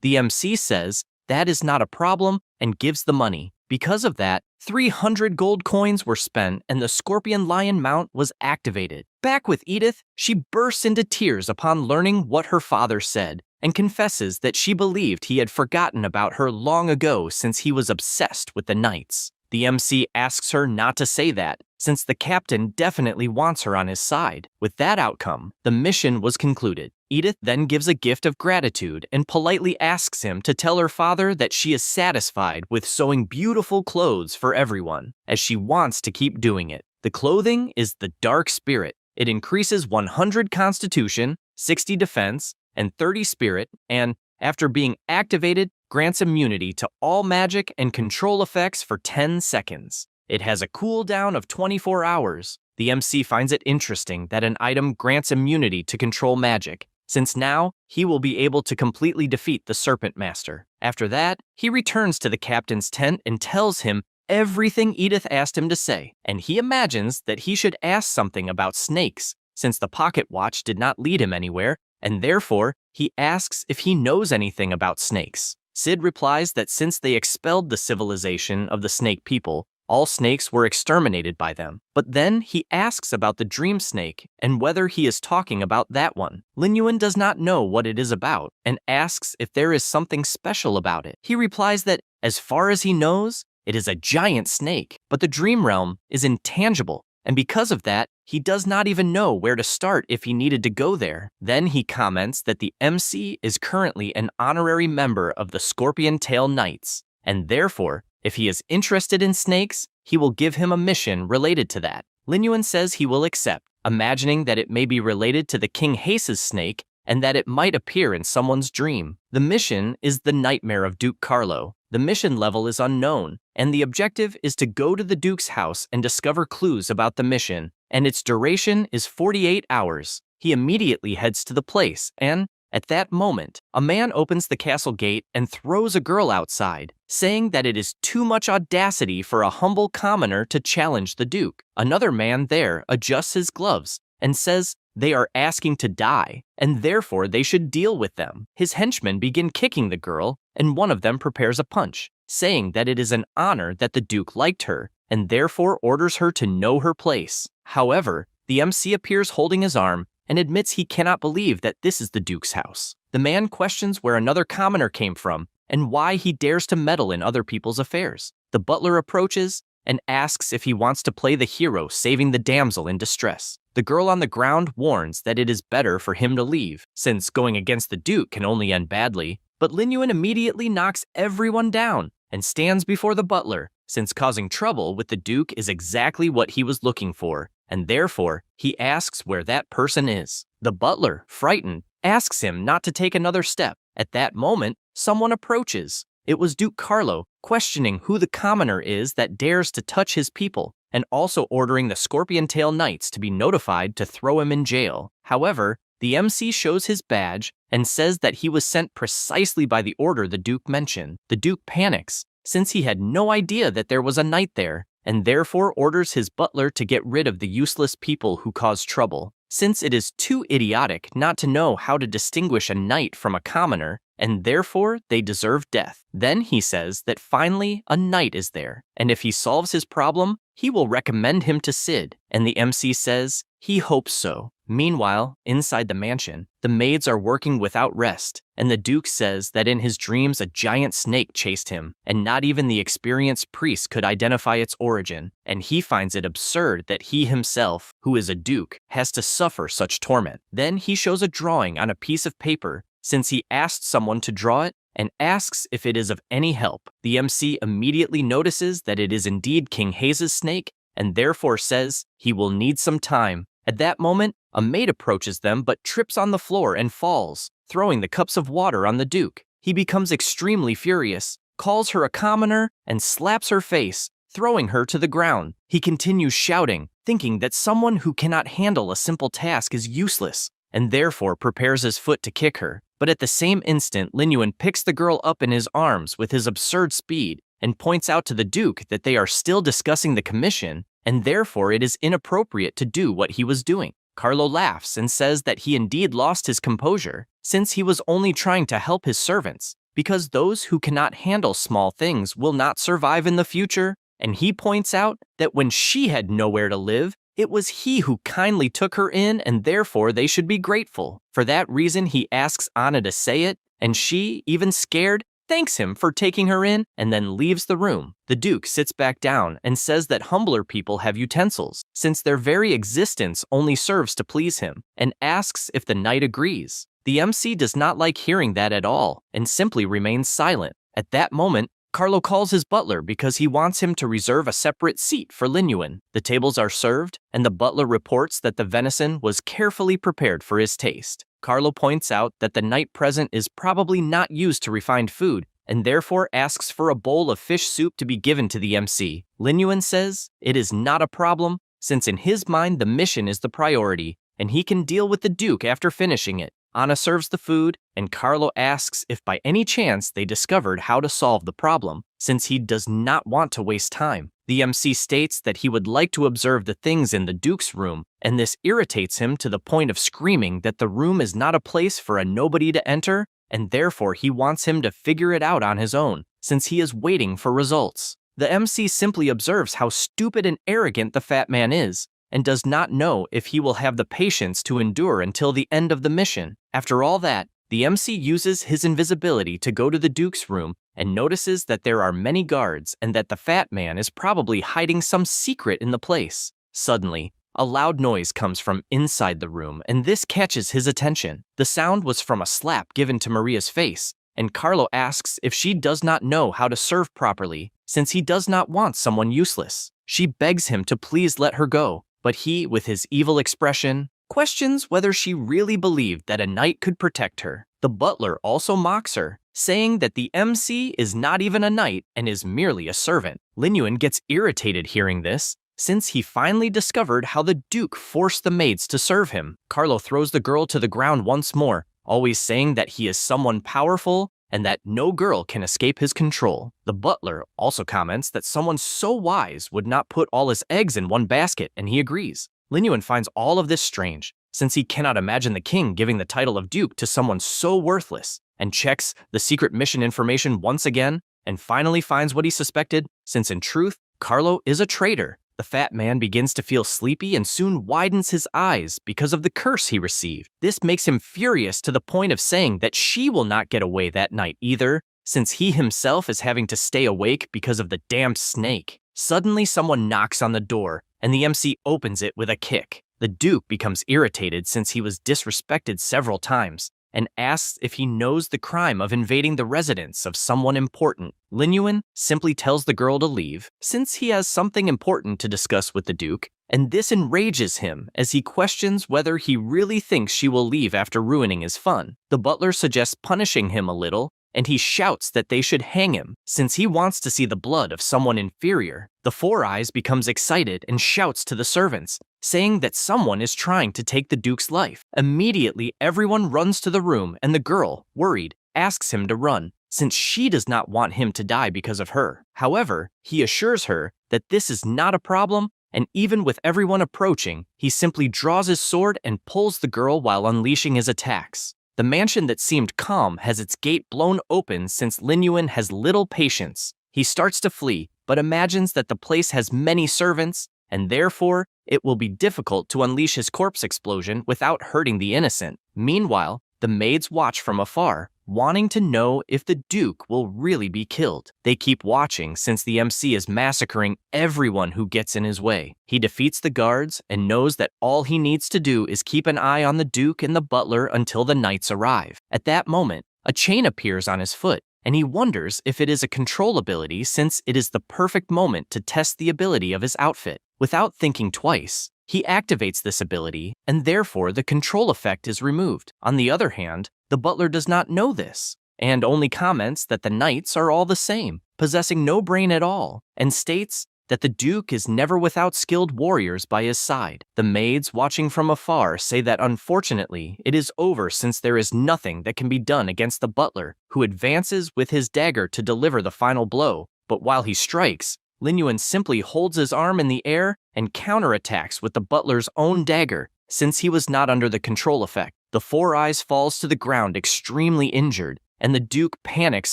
The MC says that is not a problem and gives the money. Because of that, 300 gold coins were spent and the scorpion lion mount was activated. Back with Edith, she bursts into tears upon learning what her father said and confesses that she believed he had forgotten about her long ago since he was obsessed with the knights. The MC asks her not to say that, since the captain definitely wants her on his side. With that outcome, the mission was concluded. Edith then gives a gift of gratitude and politely asks him to tell her father that she is satisfied with sewing beautiful clothes for everyone, as she wants to keep doing it. The clothing is the Dark Spirit. It increases 100 Constitution, 60 Defense, and 30 Spirit, and, after being activated, grants immunity to all magic and control effects for 10 seconds. It has a cooldown of 24 hours. The MC finds it interesting that an item grants immunity to control magic, since now he will be able to completely defeat the Serpent Master. After that, he returns to the captain's tent and tells him everything Edith asked him to say, and he imagines that he should ask something about snakes, since the pocket watch did not lead him anywhere, and therefore he asks if he knows anything about snakes. Sid replies that since they expelled the civilization of the snake people, all snakes were exterminated by them. But then he asks about the dream snake and whether he is talking about that one. Lin Yuan does not know what it is about and asks if there is something special about it. He replies that, as far as he knows, it is a giant snake, but the dream realm is intangible, and because of that, he does not even know where to start if he needed to go there. Then he comments that the MC is currently an honorary member of the Scorpion Tail Knights, and therefore, if he is interested in snakes, he will give him a mission related to that. Lin Yuan says he will accept, imagining that it may be related to the King Hase's snake and that it might appear in someone's dream. The mission is the Nightmare of Duke Carlo. The mission level is unknown, and the objective is to go to the Duke's house and discover clues about the mission, and its duration is 48 hours. He immediately heads to the place, and, at that moment, a man opens the castle gate and throws a girl outside, saying that it is too much audacity for a humble commoner to challenge the Duke. Another man there adjusts his gloves and says they are asking to die, and therefore they should deal with them. His henchmen begin kicking the girl, and one of them prepares a punch, saying that it is an honor that the Duke liked her, and therefore orders her to know her place. However, the MC appears holding his arm and admits he cannot believe that this is the Duke's house. The man questions where another commoner came from and why he dares to meddle in other people's affairs. The butler approaches and asks if he wants to play the hero saving the damsel in distress. The girl on the ground warns that it is better for him to leave, since going against the Duke can only end badly, but Lin Yuan immediately knocks everyone down and stands before the butler, since causing trouble with the Duke is exactly what he was looking for, and therefore he asks where that person is. The butler, frightened, asks him not to take another step. At that moment, someone approaches. It was Duke Carlo, questioning who the commoner is that dares to touch his people, and also ordering the Scorpion Tail Knights to be notified to throw him in jail. However, the MC shows his badge and says that he was sent precisely by the order the Duke mentioned. The Duke panics, since he had no idea that there was a knight there, and therefore orders his butler to get rid of the useless people who cause trouble, since it is too idiotic not to know how to distinguish a knight from a commoner, and therefore they deserve death. Then he says that finally a knight is there, and if he solves his problem, he will recommend him to Sid, and the MC says he hopes so. Meanwhile, inside the mansion, the maids are working without rest, and the Duke says that in his dreams a giant snake chased him, and not even the experienced priest could identify its origin, and he finds it absurd that he himself, who is a Duke, has to suffer such torment. Then he shows a drawing on a piece of paper, since he asked someone to draw it, and asks if it is of any help. The MC immediately notices that it is indeed King Hayes' snake, and therefore says he will need some time. At that moment, a maid approaches them but trips on the floor and falls, throwing the cups of water on the Duke. He becomes extremely furious, calls her a commoner, and slaps her face, throwing her to the ground. He continues shouting, thinking that someone who cannot handle a simple task is useless, and therefore prepares his foot to kick her. But at the same instant, Lin Yuan picks the girl up in his arms with his absurd speed and points out to the Duke that they are still discussing the commission, and therefore it is inappropriate to do what he was doing. Carlo laughs and says that he indeed lost his composure, since he was only trying to help his servants, because those who cannot handle small things will not survive in the future, and he points out that when she had nowhere to live, it was he who kindly took her in, and therefore they should be grateful. For that reason, he asks Anna to say it, and she, even scared, thanks him for taking her in and then leaves the room. The Duke sits back down and says that humbler people have utensils, since their very existence only serves to please him, and asks if the knight agrees. The MC does not like hearing that at all and simply remains silent. At that moment, Carlo calls his butler because he wants him to reserve a separate seat for Lin Yuan. The tables are served, and the butler reports that the venison was carefully prepared for his taste. Carlo points out that the knight present is probably not used to refined food, and therefore asks for a bowl of fish soup to be given to the MC. Lin Yuan says it is not a problem, since in his mind the mission is the priority, and he can deal with the Duke after finishing it. Anna serves the food, and Carlo asks if by any chance they discovered how to solve the problem, since he does not want to waste time. The MC states that he would like to observe the things in the Duke's room, and this irritates him to the point of screaming that the room is not a place for a nobody to enter, and therefore he wants him to figure it out on his own, since he is waiting for results. The MC simply observes how stupid and arrogant the fat man is, and does not know if he will have the patience to endure until the end of the mission. After all that, the MC uses his invisibility to go to the Duke's room and notices that there are many guards and that the fat man is probably hiding some secret in the place. Suddenly, a loud noise comes from inside the room, and this catches his attention. The sound was from a slap given to Maria's face, and Carlo asks if she does not know how to serve properly, since he does not want someone useless. She begs him to please let her go, but he, with his evil expression, questions whether she really believed that a knight could protect her. The butler also mocks her, saying that the MC is not even a knight and is merely a servant. Lin Yuan gets irritated hearing this, since he finally discovered how the Duke forced the maids to serve him. Carlo throws the girl to the ground once more, always saying that he is someone powerful and that no girl can escape his control. The butler also comments that someone so wise would not put all his eggs in one basket, and he agrees. Lin Yuan finds all of this strange, since he cannot imagine the king giving the title of Duke to someone so worthless, and checks the secret mission information once again, and finally finds what he suspected, since in truth, Carlo is a traitor. The fat man begins to feel sleepy and soon widens his eyes because of the curse he received. This makes him furious to the point of saying that she will not get away that night either, since he himself is having to stay awake because of the damned snake. Suddenly, someone knocks on the door, and the MC opens it with a kick. The Duke becomes irritated since he was disrespected several times, and asks if he knows the crime of invading the residence of someone important. Lin Yuan simply tells the girl to leave, since he has something important to discuss with the Duke, and this enrages him as he questions whether he really thinks she will leave after ruining his fun. The butler suggests punishing him a little, and he shouts that they should hang him, since he wants to see the blood of someone inferior. The Four Eyes becomes excited and shouts to the servants, saying that someone is trying to take the Duke's life. Immediately, everyone runs to the room, and the girl, worried, asks him to run, since she does not want him to die because of her. However, he assures her that this is not a problem, and even with everyone approaching, he simply draws his sword and pulls the girl while unleashing his attacks. The mansion that seemed calm has its gate blown open since Lin Yuan has little patience. He starts to flee, but imagines that the place has many servants, and therefore, it will be difficult to unleash his corpse explosion without hurting the innocent. Meanwhile, the maids watch from afar, wanting to know if the Duke will really be killed. They keep watching since the MC is massacring everyone who gets in his way. He defeats the guards and knows that all he needs to do is keep an eye on the Duke and the butler until the knights arrive. At that moment, A chain appears on his foot, and he wonders if it is a control ability since it is the perfect moment to test the ability of his outfit. Without thinking twice, he activates this ability, and therefore the control effect is removed. On the other hand, the butler does not know this, and only comments that the knights are all the same, possessing no brain at all, and states that the Duke is never without skilled warriors by his side. The maids watching from afar say that unfortunately it is over since there is nothing that can be done against the butler, who advances with his dagger to deliver the final blow, but while he strikes, Lin Yuan simply holds his arm in the air and counterattacks with the butler's own dagger, since he was not under the control effect. The Four Eyes falls to the ground extremely injured, and the Duke panics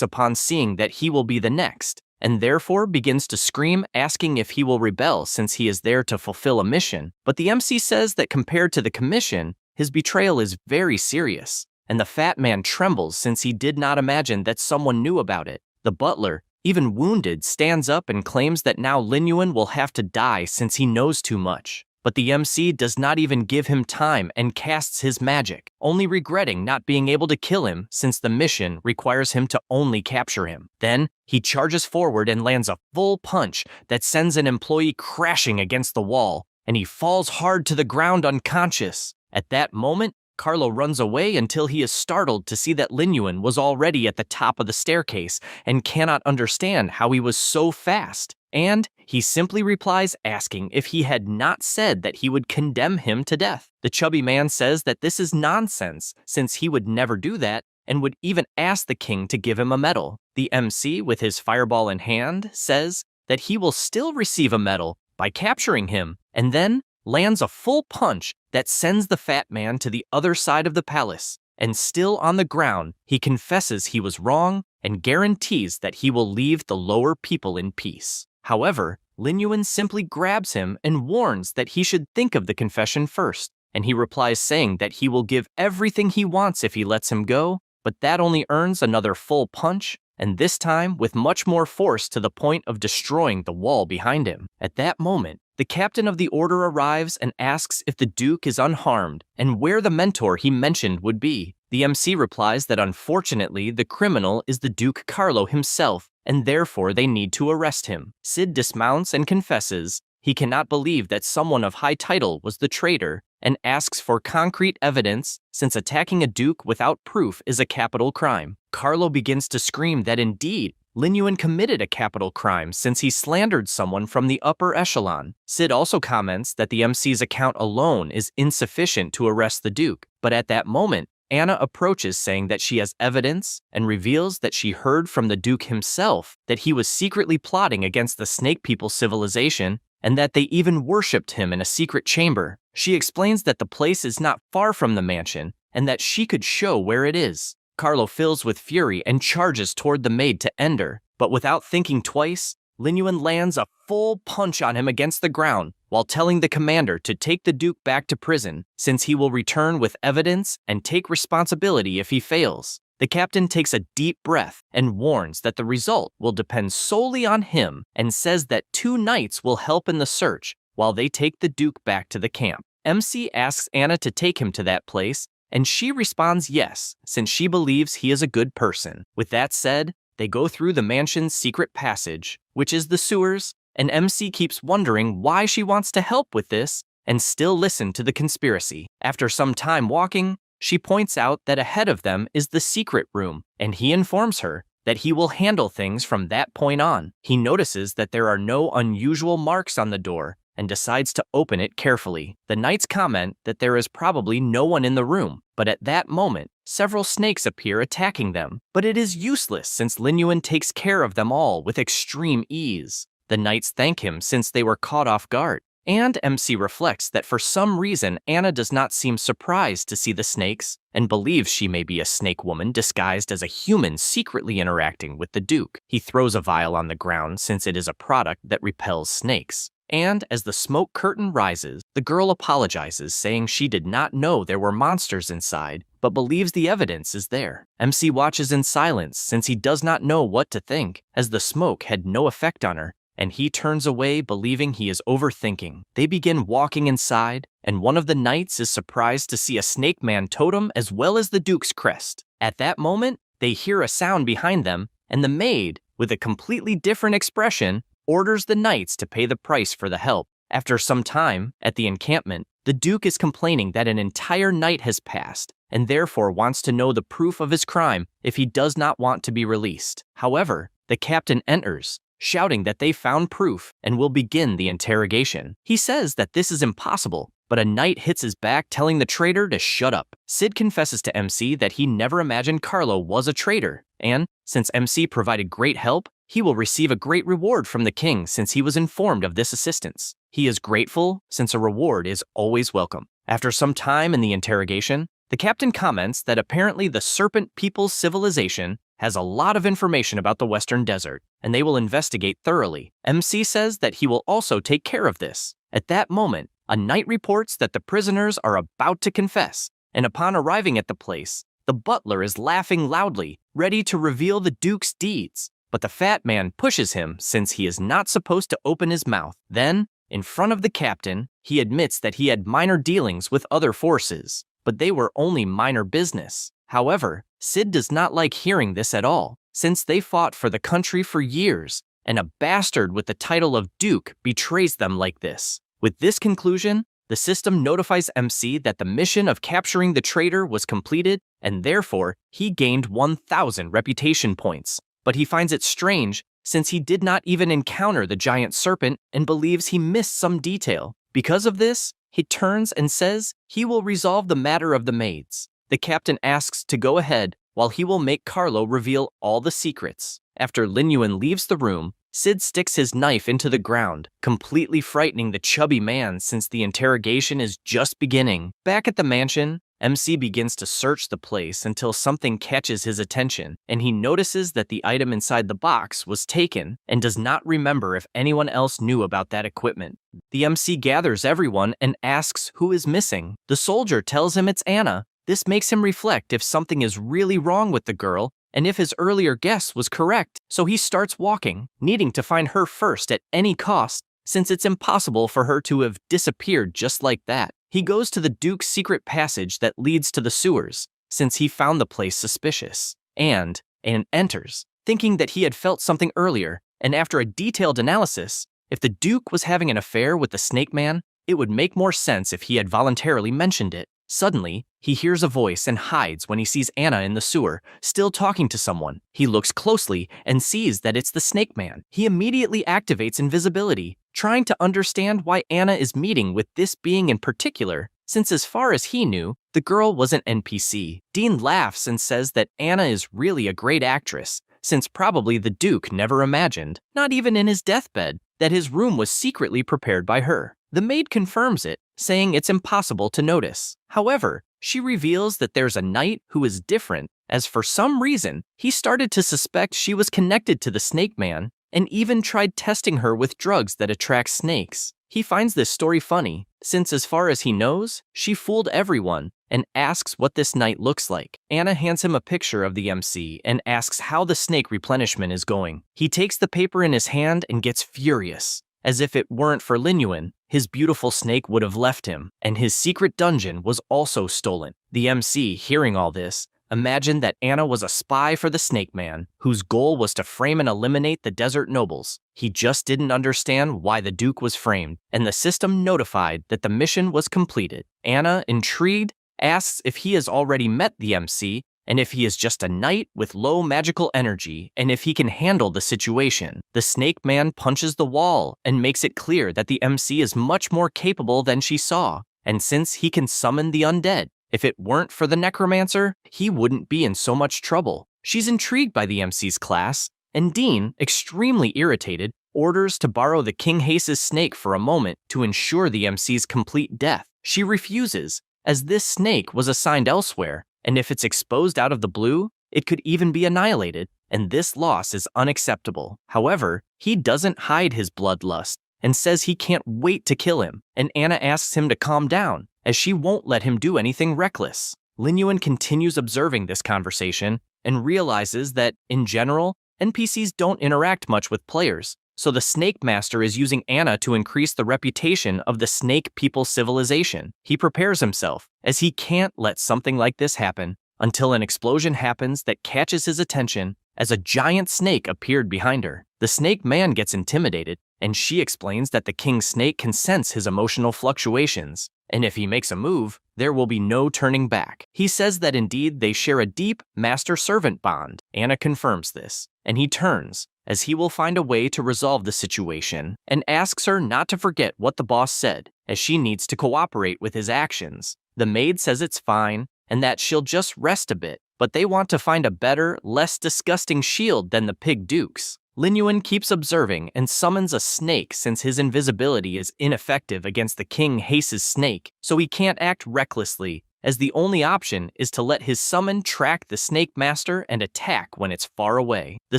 upon seeing that he will be the next, and therefore begins to scream, asking if he will rebel since he is there to fulfill a mission. But the MC says that compared to the commission, his betrayal is very serious, and the fat man trembles since he did not imagine that someone knew about it. The butler, even wounded, stands up and claims that now Lin Yuan will have to die since he knows too much. But the MC does not even give him time and casts his magic, only regretting not being able to kill him since the mission requires him to only capture him. Then, he charges forward and lands a full punch that sends an employee crashing against the wall, and he falls hard to the ground unconscious. At that moment, Carlo runs away until he is startled to see that Lin Yuan was already at the top of the staircase and cannot understand how he was so fast. And he simply replies asking if he had not said that he would condemn him to death. The chubby man says that this is nonsense since he would never do that and would even ask the king to give him a medal. The MC, with his fireball in hand, says that he will still receive a medal by capturing him, and then lands a full punch that sends the fat man to the other side of the palace. And still on the ground, he confesses he was wrong and guarantees that he will leave the lower people in peace. However, Lin Yuan simply grabs him and warns that he should think of the confession first, and he replies saying that he will give everything he wants if he lets him go, but that only earns another full punch, and this time with much more force to the point of destroying the wall behind him. At that moment, the captain of the order arrives and asks if the Duke is unharmed and where the mentor he mentioned would be. The MC replies that unfortunately the criminal is the Duke Carlo himself, and therefore they need to arrest him. Sid dismounts and confesses he cannot believe that someone of high title was the traitor, and asks for concrete evidence since attacking a duke without proof is a capital crime. Carlo begins to scream that indeed, Lin Yuan committed a capital crime since he slandered someone from the upper echelon. Sid also comments that the MC's account alone is insufficient to arrest the duke, but at that moment, Anna approaches saying that she has evidence and reveals that she heard from the Duke himself that he was secretly plotting against the Snake People civilization and that they even worshipped him in a secret chamber. She explains that the place is not far from the mansion and that she could show where it is. Carlo fills with fury and charges toward the maid to end her, but without thinking twice, Lin Yuan lands a full punch on him against the ground while telling the commander to take the Duke back to prison since he will return with evidence and take responsibility if he fails. The captain takes a deep breath and warns that the result will depend solely on him and says that 2 knights will help in the search while they take the Duke back to the camp. MC asks Anna to take him to that place, and she responds yes, since she believes he is a good person. With that said, they go through the mansion's secret passage, which is the sewers, and MC keeps wondering why she wants to help with this and still listen to the conspiracy. After some time walking, she points out that ahead of them is the secret room, and he informs her that he will handle things from that point on. He notices that there are no unusual marks on the door and decides to open it carefully. The knights comment that there is probably no one in the room, but at that moment, several snakes appear attacking them. But it is useless since Lin Yuan takes care of them all with extreme ease. The knights thank him since they were caught off guard, and MC reflects that for some reason Anna does not seem surprised to see the snakes and believes she may be a snake woman disguised as a human secretly interacting with the Duke. He throws a vial on the ground since it is a product that repels snakes. And as the smoke curtain rises, the girl apologizes, saying she did not know there were monsters inside, but believes the evidence is there. MC watches in silence since he does not know what to think, as the smoke had no effect on her, and he turns away believing he is overthinking. They begin walking inside, and one of the knights is surprised to see a snake man totem as well as the Duke's crest. At that moment, they hear a sound behind them, and the maid, with a completely different expression, orders the knights to pay the price for the help. After some time, at the encampment, the Duke is complaining that an entire night has passed, and therefore wants to know the proof of his crime if he does not want to be released. However, the captain enters, shouting that they found proof and will begin the interrogation. He says that this is impossible, but a knight hits his back telling the traitor to shut up. Sid confesses to MC that he never imagined Carlo was a traitor, and, since MC provided great help, he will receive a great reward from the king since he was informed of this assistance. He is grateful since a reward is always welcome. After some time in the interrogation, the captain comments that apparently the Serpent People's civilization has a lot of information about the Western Desert, and they will investigate thoroughly. MC says that he will also take care of this. At that moment, a knight reports that the prisoners are about to confess, and upon arriving at the place, the butler is laughing loudly, ready to reveal the Duke's deeds. But the fat man pushes him since he is not supposed to open his mouth. Then, in front of the captain, he admits that he had minor dealings with other forces, but they were only minor business. However, Sid does not like hearing this at all, since they fought for the country for years, and a bastard with the title of Duke betrays them like this. With this conclusion, the system notifies MC that the mission of capturing the traitor was completed, and therefore, he gained 1,000 reputation points. But he finds it strange since he did not even encounter the giant serpent and believes he missed some detail. Because of this, he turns and says he will resolve the matter of the maids. The captain asks to go ahead while he will make Carlo reveal all the secrets. After Lin Yuan leaves the room, Sid sticks his knife into the ground, completely frightening the chubby man since the interrogation is just beginning. Back at the mansion, MC begins to search the place until something catches his attention, and he notices that the item inside the box was taken and does not remember if anyone else knew about that equipment. The MC gathers everyone and asks who is missing. The soldier tells him it's Anna. This makes him reflect if something is really wrong with the girl and if his earlier guess was correct, so he starts walking, needing to find her first at any cost, since it's impossible for her to have disappeared just like that. He goes to the Duke's secret passage that leads to the sewers, since he found the place suspicious, and enters, thinking that he had felt something earlier, and after a detailed analysis, if the Duke was having an affair with the Snake Man, it would make more sense if he had voluntarily mentioned it. Suddenly, he hears a voice and hides when he sees Anna in the sewer, still talking to someone. He looks closely and sees that it's the Snake Man. He immediately activates invisibility, trying to understand why Anna is meeting with this being in particular, since as far as he knew, the girl was an NPC. Dean laughs and says that Anna is really a great actress, since probably the Duke never imagined, not even in his deathbed, that his room was secretly prepared by her. The maid confirms it, saying it's impossible to notice. However, she reveals that there's a knight who is different, as for some reason, he started to suspect she was connected to the Snake Man, and even tried testing her with drugs that attract snakes. He finds this story funny, since as far as he knows, she fooled everyone, and asks what this knight looks like. Anna hands him a picture of the MC and asks how the snake replenishment is going. He takes the paper in his hand and gets furious. As if it weren't for Lin Yuan, his beautiful snake would have left him, and his secret dungeon was also stolen. The MC, hearing all this, imagined that Anna was a spy for the Snake Man, whose goal was to frame and eliminate the desert nobles. He just didn't understand why the Duke was framed, and the system notified that the mission was completed. Anna, intrigued, asks if he has already met the MC, and if he is just a knight with low magical energy, and if he can handle the situation. The Snake Man punches the wall and makes it clear that the MC is much more capable than she saw, and since he can summon the undead, if it weren't for the necromancer, he wouldn't be in so much trouble. She's intrigued by the MC's class, and Dean, extremely irritated, orders to borrow the King Hase's snake for a moment to ensure the MC's complete death. She refuses, as this snake was assigned elsewhere, and if it's exposed out of the blue, it could even be annihilated, and this loss is unacceptable. However, he doesn't hide his bloodlust, and says he can't wait to kill him, and Anna asks him to calm down, as she won't let him do anything reckless. Lin Yuan continues observing this conversation, and realizes that, in general, NPCs don't interact much with players, so the Snake Master is using Anna to increase the reputation of the Snake People civilization. He prepares himself, as he can't let something like this happen until an explosion happens that catches his attention as a giant snake appeared behind her. The snake man gets intimidated, and she explains that the king snake can sense his emotional fluctuations, and if he makes a move, there will be no turning back. He says that indeed they share a deep master-servant bond. Anna confirms this, and he turns, as he will find a way to resolve the situation, and asks her not to forget what the boss said, as she needs to cooperate with his actions. The maid says it's fine, and that she'll just rest a bit, but they want to find a better, less disgusting shield than the pig duke's. Lin Yuan keeps observing and summons a snake since his invisibility is ineffective against the King Hace's snake, so he can't act recklessly, as the only option is to let his summon track the snake master and attack when it's far away. The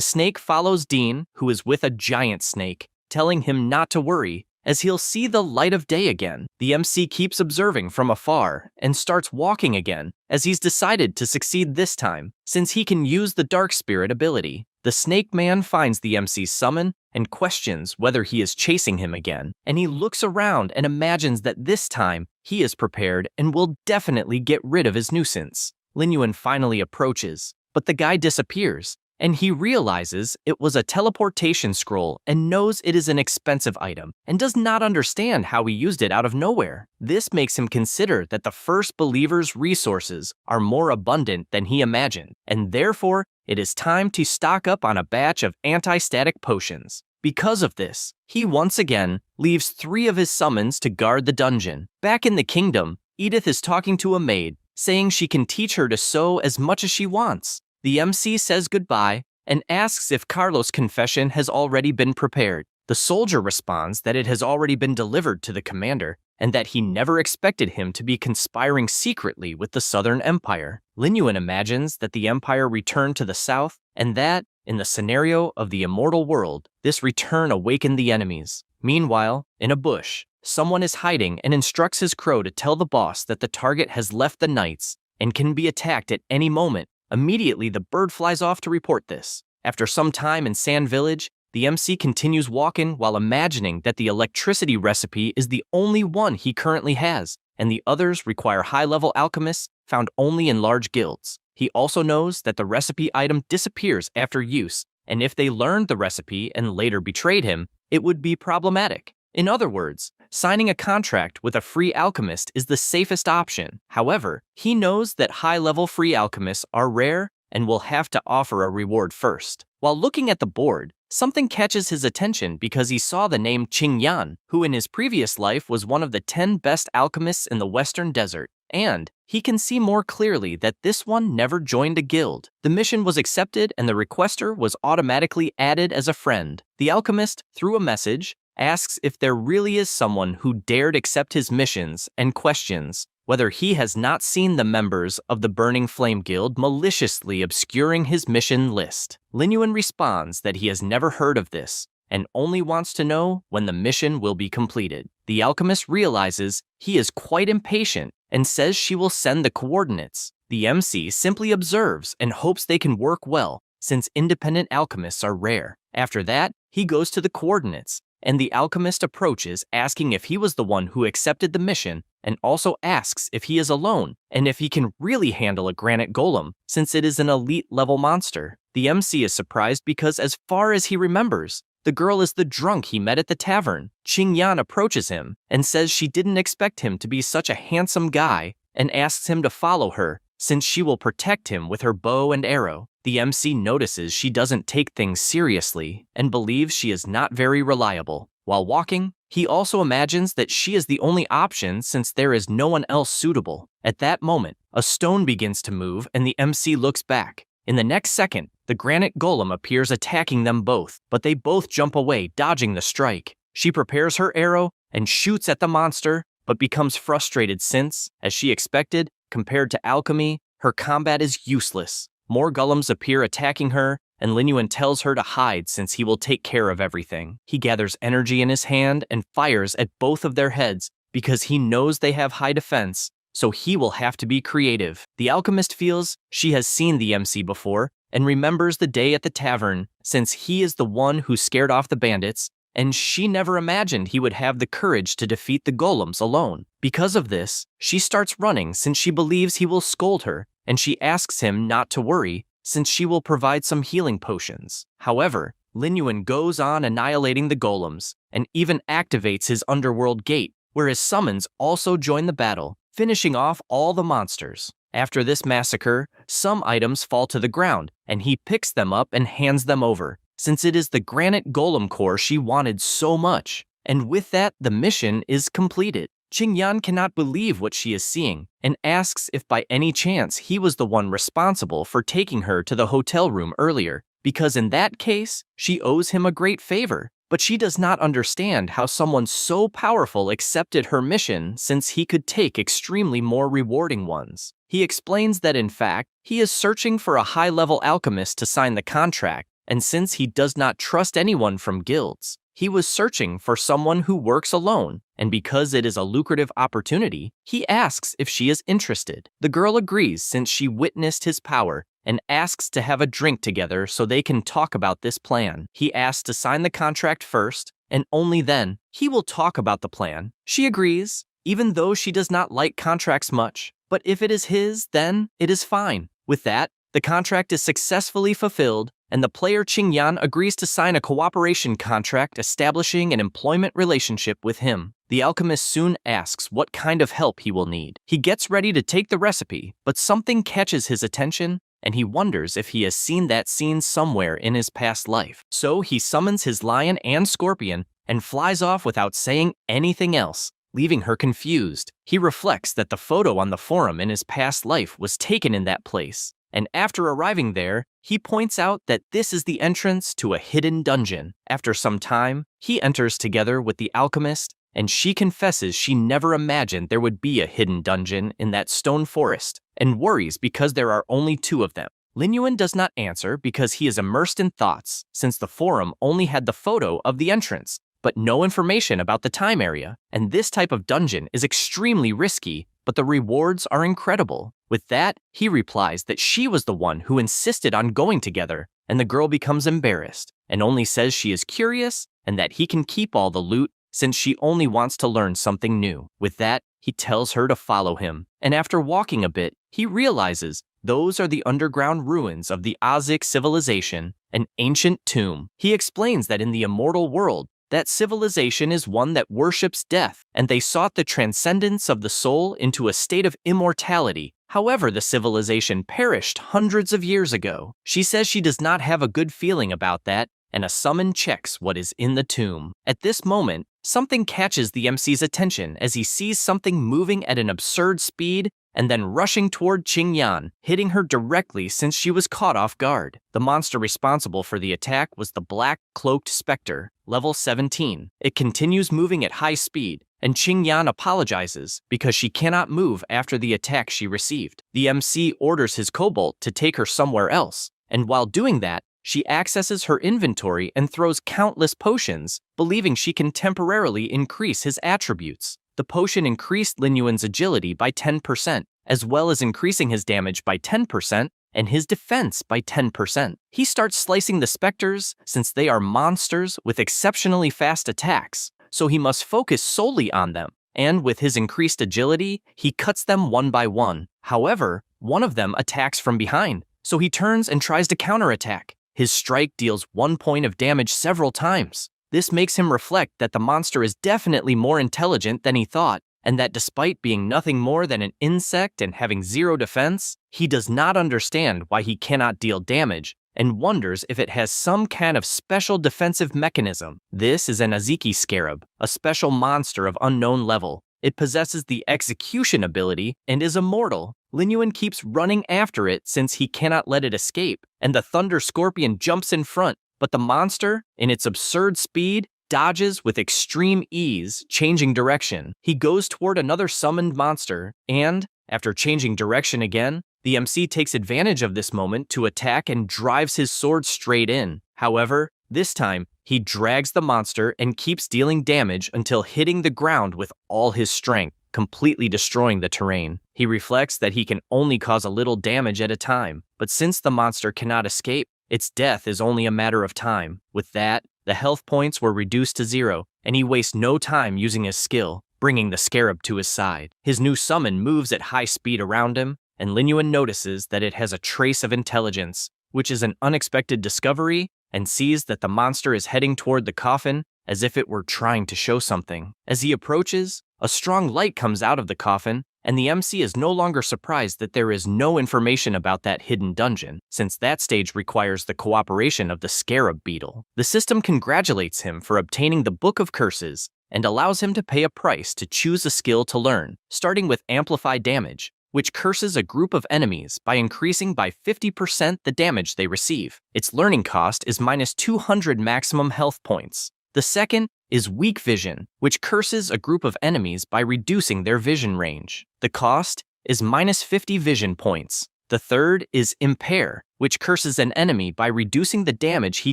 snake follows Dean, who is with a giant snake, telling him not to worry, as he'll see the light of day again. The MC keeps observing from afar and starts walking again, as he's decided to succeed this time, since he can use the Dark Spirit ability. The Snake Man finds the MC's summon and questions whether he is chasing him again, and he looks around and imagines that this time he is prepared and will definitely get rid of his nuisance. Lin Yuan finally approaches, but the guy disappears, and he realizes it was a teleportation scroll and knows it is an expensive item, and does not understand how he used it out of nowhere. This makes him consider that the first believer's resources are more abundant than he imagined, and therefore it is time to stock up on a batch of anti-static potions. Because of this, he once again leaves 3 of his summons to guard the dungeon. Back in the kingdom, Edith is talking to a maid, saying she can teach her to sew as much as she wants. The MC says goodbye and asks if Carlos' confession has already been prepared. The soldier responds that it has already been delivered to the commander and that he never expected him to be conspiring secretly with the Southern Empire. Lin Yuan imagines that the Empire returned to the south and that, in the scenario of the immortal world, this return awakened the enemies. Meanwhile, in a bush, someone is hiding and instructs his crow to tell the boss that the target has left the knights and can be attacked at any moment. Immediately, the bird flies off to report this. After some time in Sand Village, the MC continues walking while imagining that the electricity recipe is the only one he currently has, and the others require high-level alchemists found only in large guilds. He also knows that the recipe item disappears after use, and if they learned the recipe and later betrayed him, it would be problematic. In other words, signing a contract with a free alchemist is the safest option. However, he knows that high-level free alchemists are rare and will have to offer a reward first. While looking at the board, something catches his attention because he saw the name Qing Yan, who in his previous life was one of the 10 best alchemists in the Western Desert, and he can see more clearly that this one never joined a guild. The mission was accepted and the requester was automatically added as a friend. The alchemist, through a message, asks if there really is someone who dared accept his missions and questions whether he has not seen the members of the Burning Flame Guild maliciously obscuring his mission list. Lin Yuan responds that he has never heard of this and only wants to know when the mission will be completed. The alchemist realizes he is quite impatient and says she will send the coordinates. The MC simply observes and hopes they can work well, since independent alchemists are rare. After that, he goes to the coordinates, and the alchemist approaches asking if he was the one who accepted the mission, and also asks if he is alone, and if he can really handle a granite golem, since it is an elite-level monster. The MC is surprised because as far as he remembers, the girl is the drunk he met at the tavern. Qing Yan approaches him and says she didn't expect him to be such a handsome guy, and asks him to follow her, since she will protect him with her bow and arrow. The MC notices she doesn't take things seriously and believes she is not very reliable. While walking, he also imagines that she is the only option since there is no one else suitable. At that moment, a stone begins to move and the MC looks back. In the next second, the granite golem appears attacking them both, but they both jump away, dodging the strike. She prepares her arrow and shoots at the monster, but becomes frustrated since, as she expected, compared to alchemy, her combat is useless. More golems appear attacking her, and Lin Yuan tells her to hide since he will take care of everything. He gathers energy in his hand and fires at both of their heads because he knows they have high defense, so he will have to be creative. The alchemist feels she has seen the MC before and remembers the day at the tavern since he is the one who scared off the bandits, and she never imagined he would have the courage to defeat the golems alone. Because of this, she starts running since she believes he will scold her, and she asks him not to worry, since she will provide some healing potions. However, Lin Yuan goes on annihilating the golems, and even activates his underworld gate, where his summons also join the battle, finishing off all the monsters. After this massacre, some items fall to the ground, and he picks them up and hands them over, since it is the granite golem core she wanted so much. And with that, the mission is completed. Qingyan cannot believe what she is seeing, and asks if by any chance he was the one responsible for taking her to the hotel room earlier, because in that case, she owes him a great favor. But she does not understand how someone so powerful accepted her mission, since he could take extremely more rewarding ones. He explains that in fact, he is searching for a high-level alchemist to sign the contract, and since he does not trust anyone from guilds, he was searching for someone who works alone, and because it is a lucrative opportunity, he asks if she is interested. The girl agrees since she witnessed his power, and asks to have a drink together so they can talk about this plan. He asks to sign the contract first, and only then, he will talk about the plan. She agrees, even though she does not like contracts much, but if it is his, then it is fine. With that, the contract is successfully fulfilled, and the player Qingyan agrees to sign a cooperation contract establishing an employment relationship with him. The alchemist soon asks what kind of help he will need. He gets ready to take the recipe, but something catches his attention, and he wonders if he has seen that scene somewhere in his past life. So he summons his lion and scorpion and flies off without saying anything else, leaving her confused. He reflects that the photo on the forum in his past life was taken in that place, and after arriving there, he points out that this is the entrance to a hidden dungeon. After some time, he enters together with the alchemist, and she confesses she never imagined there would be a hidden dungeon in that stone forest, and worries because there are only 2 of them. Lin Yuan does not answer because he is immersed in thoughts, since the forum only had the photo of the entrance, but no information about the time area, and this type of dungeon is extremely risky, but the rewards are incredible. With that, he replies that she was the one who insisted on going together, and the girl becomes embarrassed, and only says she is curious, and that he can keep all the loot, since she only wants to learn something new. With that, he tells her to follow him, and after walking a bit, he realizes those are the underground ruins of the Azik civilization, an ancient tomb. He explains that in the immortal world, that civilization is one that worships death, and they sought the transcendence of the soul into a state of immortality. However, the civilization perished hundreds of years ago. She says she does not have a good feeling about that, and a summon checks what is in the tomb. At this moment, something catches the MC's attention as he sees something moving at an absurd speed and then rushing toward Qingyan, hitting her directly since she was caught off guard. The monster responsible for the attack was the Black Cloaked Spectre, level 17. It continues moving at high speed, and Qingyan apologizes because she cannot move after the attack she received. The MC orders his kobold to take her somewhere else, and while doing that, she accesses her inventory and throws countless potions, believing she can temporarily increase his attributes. The potion increased Lin Yuan's agility by 10%, as well as increasing his damage by 10% and his defense by 10%. He starts slicing the specters since they are monsters with exceptionally fast attacks, so he must focus solely on them, and with his increased agility, he cuts them one by one. However, one of them attacks from behind, so he turns and tries to counterattack. His strike deals 1 point of damage several times. This makes him reflect that the monster is definitely more intelligent than he thought, and that despite being nothing more than an insect and having 0 defense, he does not understand why he cannot deal damage, and wonders if it has some kind of special defensive mechanism. This is an Aziki scarab, a special monster of unknown level. It possesses the execution ability and is immortal. Lin Yuan keeps running after it since he cannot let it escape, and the Thunder Scorpion jumps in front, but the monster, in its absurd speed, dodges with extreme ease, changing direction. He goes toward another summoned monster, and, after changing direction again, the MC takes advantage of this moment to attack and drives his sword straight in. However, this time, he drags the monster and keeps dealing damage until hitting the ground with all his strength, completely destroying the terrain. He reflects that he can only cause a little damage at a time, but since the monster cannot escape, its death is only a matter of time. With that, the health points were reduced to 0, and he wastes no time using his skill, bringing the scarab to his side. His new summon moves at high speed around him, and Linyuan notices that it has a trace of intelligence, which is an unexpected discovery, and sees that the monster is heading toward the coffin as if it were trying to show something. As he approaches, a strong light comes out of the coffin, and the MC is no longer surprised that there is no information about that hidden dungeon, since that stage requires the cooperation of the scarab beetle. The system congratulates him for obtaining the Book of Curses and allows him to pay a price to choose a skill to learn, starting with Amplify Damage, which curses a group of enemies by increasing by 50% the damage they receive. Its learning cost is minus 200 maximum health points. The second is Weak Vision, which curses a group of enemies by reducing their vision range. The cost is minus 50 vision points. The third is Impair, which curses an enemy by reducing the damage he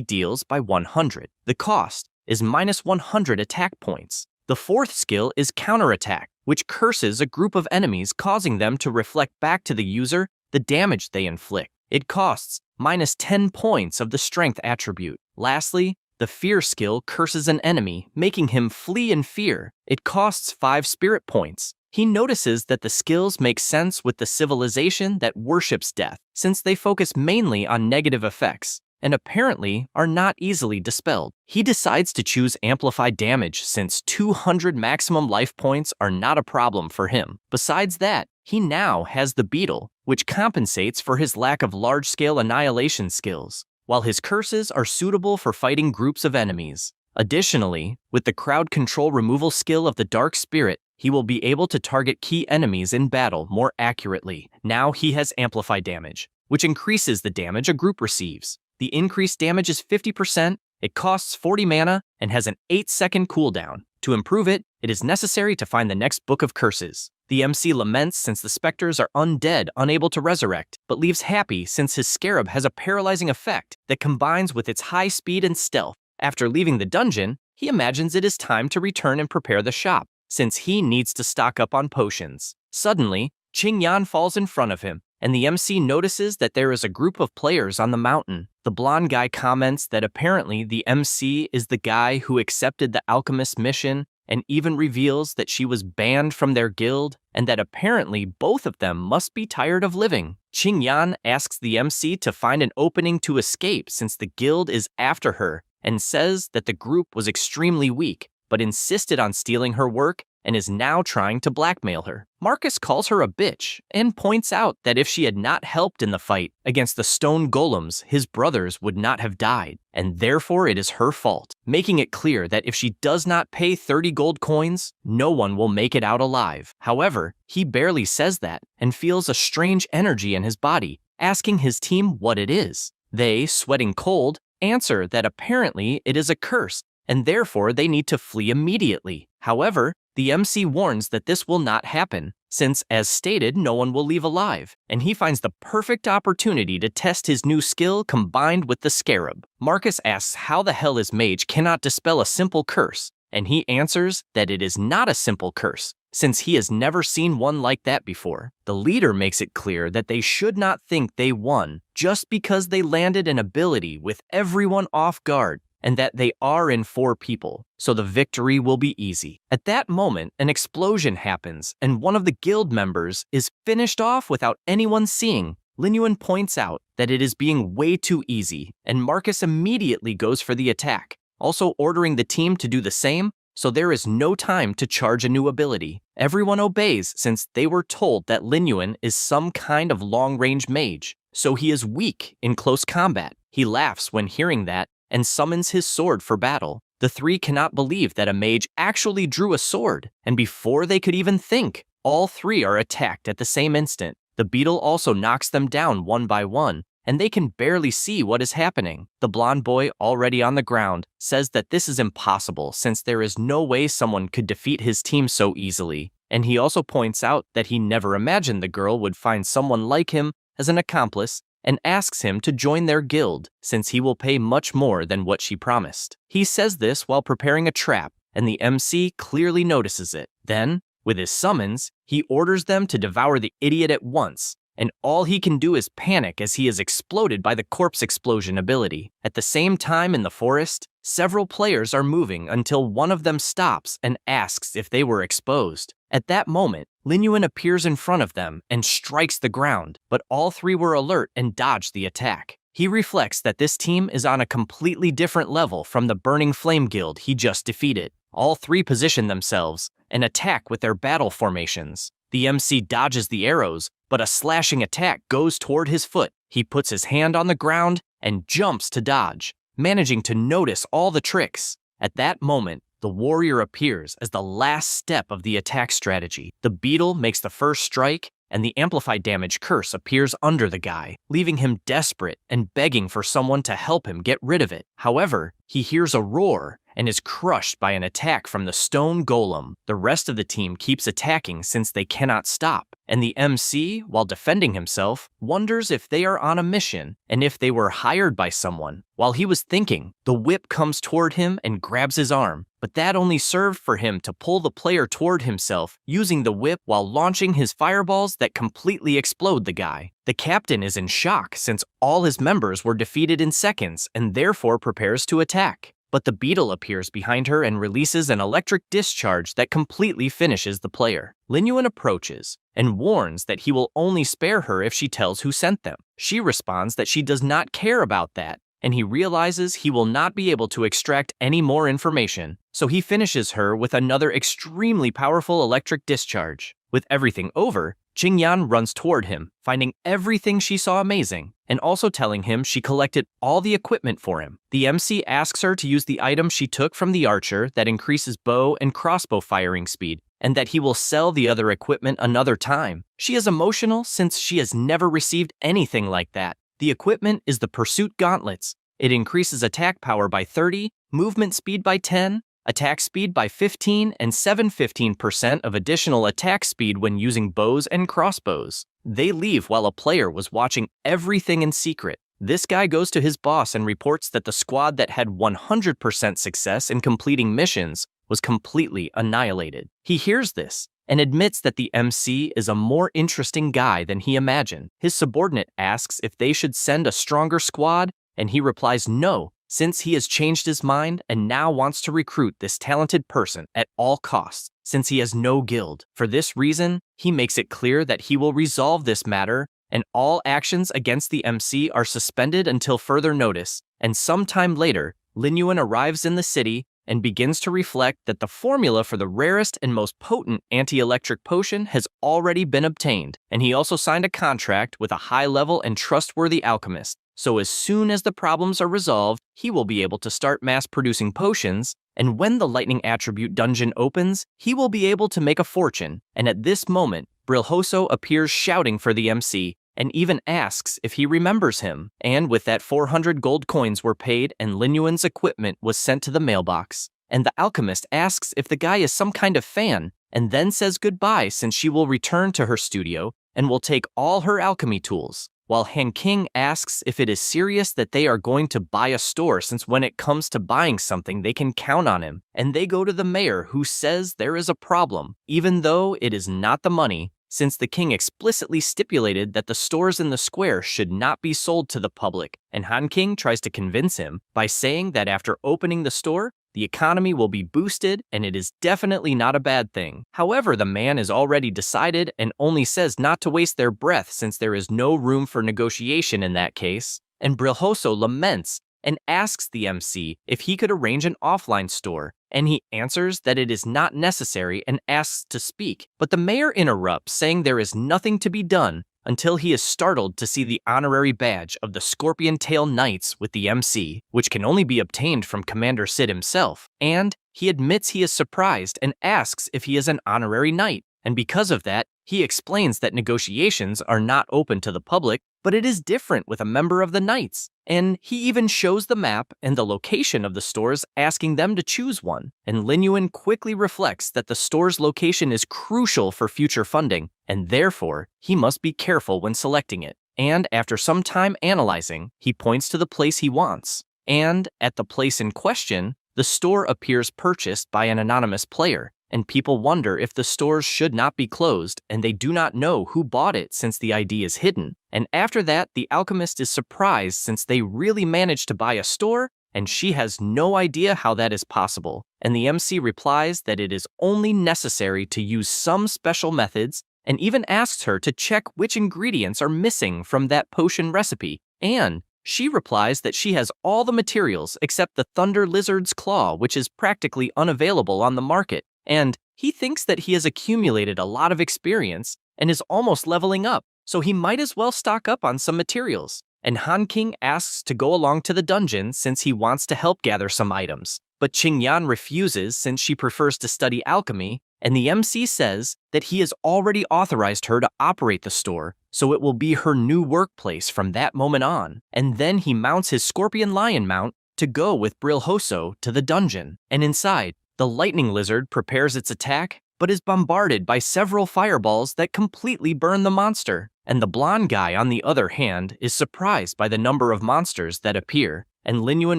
deals by 100. The cost is minus 100 attack points. The fourth skill is Counterattack, which curses a group of enemies, causing them to reflect back to the user the damage they inflict. It costs minus 10 points of the Strength attribute. Lastly, the Fear skill curses an enemy, making him flee in fear. It costs 5 spirit points. He notices that the skills make sense with the civilization that worships death, since they focus mainly on negative effects, and apparently are not easily dispelled. He decides to choose Amplify Damage since 200 maximum life points are not a problem for him. Besides that, he now has the Beetle, which compensates for his lack of large-scale annihilation skills, while his curses are suitable for fighting groups of enemies. Additionally, with the crowd control removal skill of the Dark Spirit, he will be able to target key enemies in battle more accurately. Now he has Amplify Damage, which increases the damage a group receives. The increased damage is 50%, it costs 40 mana, and has an 8-second cooldown. To improve it, it is necessary to find the next Book of Curses. The MC laments since the specters are undead, unable to resurrect, but leaves happy since his scarab has a paralyzing effect that combines with its high speed and stealth. After leaving the dungeon, he imagines it is time to return and prepare the shop, since he needs to stock up on potions. Suddenly, Qingyan falls in front of him, and the MC notices that there is a group of players on the mountain. The blonde guy comments that apparently the MC is the guy who accepted the alchemist mission, and even reveals that she was banned from their guild, and that apparently both of them must be tired of living. Qingyan asks the MC to find an opening to escape since the guild is after her, and says that the group was extremely weak, but insisted on stealing her work and is now trying to blackmail her. Marcus calls her a bitch and points out that if she had not helped in the fight against the stone golems, his brothers would not have died, and therefore it is her fault, making it clear that if she does not pay 30 gold coins, no one will make it out alive. However, he barely says that and feels a strange energy in his body, asking his team what it is. They, sweating cold, answer that apparently it is a curse, and therefore they need to flee immediately. However, the MC warns that this will not happen, since, as stated, no one will leave alive, and he finds the perfect opportunity to test his new skill combined with the scarab. Marcus asks how the hell his mage cannot dispel a simple curse, and he answers that it is not a simple curse, since he has never seen one like that before. The leader makes it clear that they should not think they won just because they landed an ability with everyone off guard, and that they are in 4 people, so the victory will be easy. At that moment, an explosion happens, and one of the guild members is finished off without anyone seeing. Linyuan points out that it is being way too easy, and Marcus immediately goes for the attack, also ordering the team to do the same, so there is no time to charge a new ability. Everyone obeys since they were told that Linyuan is some kind of long-range mage, so he is weak in close combat. He laughs when hearing that, and summons his sword for battle. The 3 cannot believe that a mage actually drew a sword, and before they could even think, all 3 are attacked at the same instant. The beetle also knocks them down one by one, and they can barely see what is happening. The blonde boy, already on the ground, says that this is impossible since there is no way someone could defeat his team so easily, and he also points out that he never imagined the girl would find someone like him as an accomplice, and asks him to join their guild, since he will pay much more than what she promised. He says this while preparing a trap, and the MC clearly notices it. Then, with his summons, he orders them to devour the idiot at once, and all he can do is panic as he is exploded by the corpse explosion ability. At the same time in the forest, several players are moving until one of them stops and asks if they were exposed. At that moment, Lin Yuan appears in front of them and strikes the ground, but all three were alert and dodged the attack. He reflects that this team is on a completely different level from the Burning Flame Guild he just defeated. All three position themselves and attack with their battle formations. The MC dodges the arrows, but a slashing attack goes toward his foot. He puts his hand on the ground and jumps to dodge, managing to notice all the tricks. At that moment, the warrior appears as the last step of the attack strategy. The beetle makes the first strike, and the amplified damage curse appears under the guy, leaving him desperate and begging for someone to help him get rid of it. However, he hears a roar and is crushed by an attack from the stone golem. The rest of the team keeps attacking since they cannot stop, and the MC, while defending himself, wonders if they are on a mission and if they were hired by someone. While he was thinking, the whip comes toward him and grabs his arm, but that only served for him to pull the player toward himself, using the whip while launching his fireballs that completely explode the guy. The captain is in shock since all his members were defeated in seconds and therefore prepares to attack. But the beetle appears behind her and releases an electric discharge that completely finishes the player. Lin Yuan approaches and warns that he will only spare her if she tells who sent them. She responds that she does not care about that, and he realizes he will not be able to extract any more information, so he finishes her with another extremely powerful electric discharge. With everything over, Qingyan runs toward him, finding everything she saw amazing, and also telling him she collected all the equipment for him. The MC asks her to use the item she took from the archer that increases bow and crossbow firing speed, and that he will sell the other equipment another time. She is emotional since she has never received anything like that. The equipment is the Pursuit Gauntlets. It increases attack power by 30, movement speed by 10, attack speed by 15, and 15% of additional attack speed when using bows and crossbows. They leave while a player was watching everything in secret. This guy goes to his boss and reports that the squad that had 100% success in completing missions was completely annihilated. He hears this and admits that the MC is a more interesting guy than he imagined. His subordinate asks if they should send a stronger squad, and he replies no, since he has changed his mind and now wants to recruit this talented person at all costs, since he has no guild. For this reason, he makes it clear that he will resolve this matter, and all actions against the MC are suspended until further notice. And sometime later, Lin Yuan arrives in the city and begins to reflect that the formula for the rarest and most potent anti-electric potion has already been obtained, and he also signed a contract with a high-level and trustworthy alchemist. So as soon as the problems are resolved, he will be able to start mass-producing potions, and when the lightning attribute dungeon opens, he will be able to make a fortune. And at this moment, Brilhoso appears shouting for the MC, and even asks if he remembers him. And with that, 400 gold coins were paid and Lin Yuan's equipment was sent to the mailbox. And the alchemist asks if the guy is some kind of fan, and then says goodbye since she will return to her studio and will take all her alchemy tools. While Han King asks if it is serious that they are going to buy a store, since when it comes to buying something they can count on him, and they go to the mayor who says there is a problem, even though it is not the money, since the king explicitly stipulated that the stores in the square should not be sold to the public, and Han King tries to convince him by saying that after opening the store, the economy will be boosted and it is definitely not a bad thing. However, the man is already decided and only says not to waste their breath since there is no room for negotiation in that case, and Brilhoso laments and asks the MC if he could arrange an offline store, and he answers that it is not necessary and asks to speak. But the mayor interrupts, saying there is nothing to be done until he is startled to see the honorary badge of the Scorpion Tail Knights with the MC, which can only be obtained from Commander Sid himself, and he admits he is surprised and asks if he is an honorary knight. And because of that, he explains that negotiations are not open to the public, but it is different with a member of the Knights. And he even shows the map and the location of the stores, asking them to choose one. And Lin Yuan quickly reflects that the store's location is crucial for future funding, and therefore, he must be careful when selecting it. And after some time analyzing, he points to the place he wants. And at the place in question, the store appears purchased by an anonymous player, and people wonder if the stores should not be closed, and they do not know who bought it since the ID is hidden. And after that, the alchemist is surprised since they really managed to buy a store, and she has no idea how that is possible, and the MC replies that it is only necessary to use some special methods and even asks her to check which ingredients are missing from that potion recipe, and she replies that she has all the materials except the thunder lizard's claw, which is practically unavailable on the market, and he thinks that he has accumulated a lot of experience and is almost leveling up, so he might as well stock up on some materials. And Han King asks to go along to the dungeon since he wants to help gather some items. But Qingyan refuses since she prefers to study alchemy, and the MC says that he has already authorized her to operate the store, so it will be her new workplace from that moment on. And then he mounts his scorpion lion mount to go with Brilhoso to the dungeon. And inside, the lightning lizard prepares its attack, but is bombarded by several fireballs that completely burn the monster. And the blonde guy, on the other hand, is surprised by the number of monsters that appear, and Lin Yuan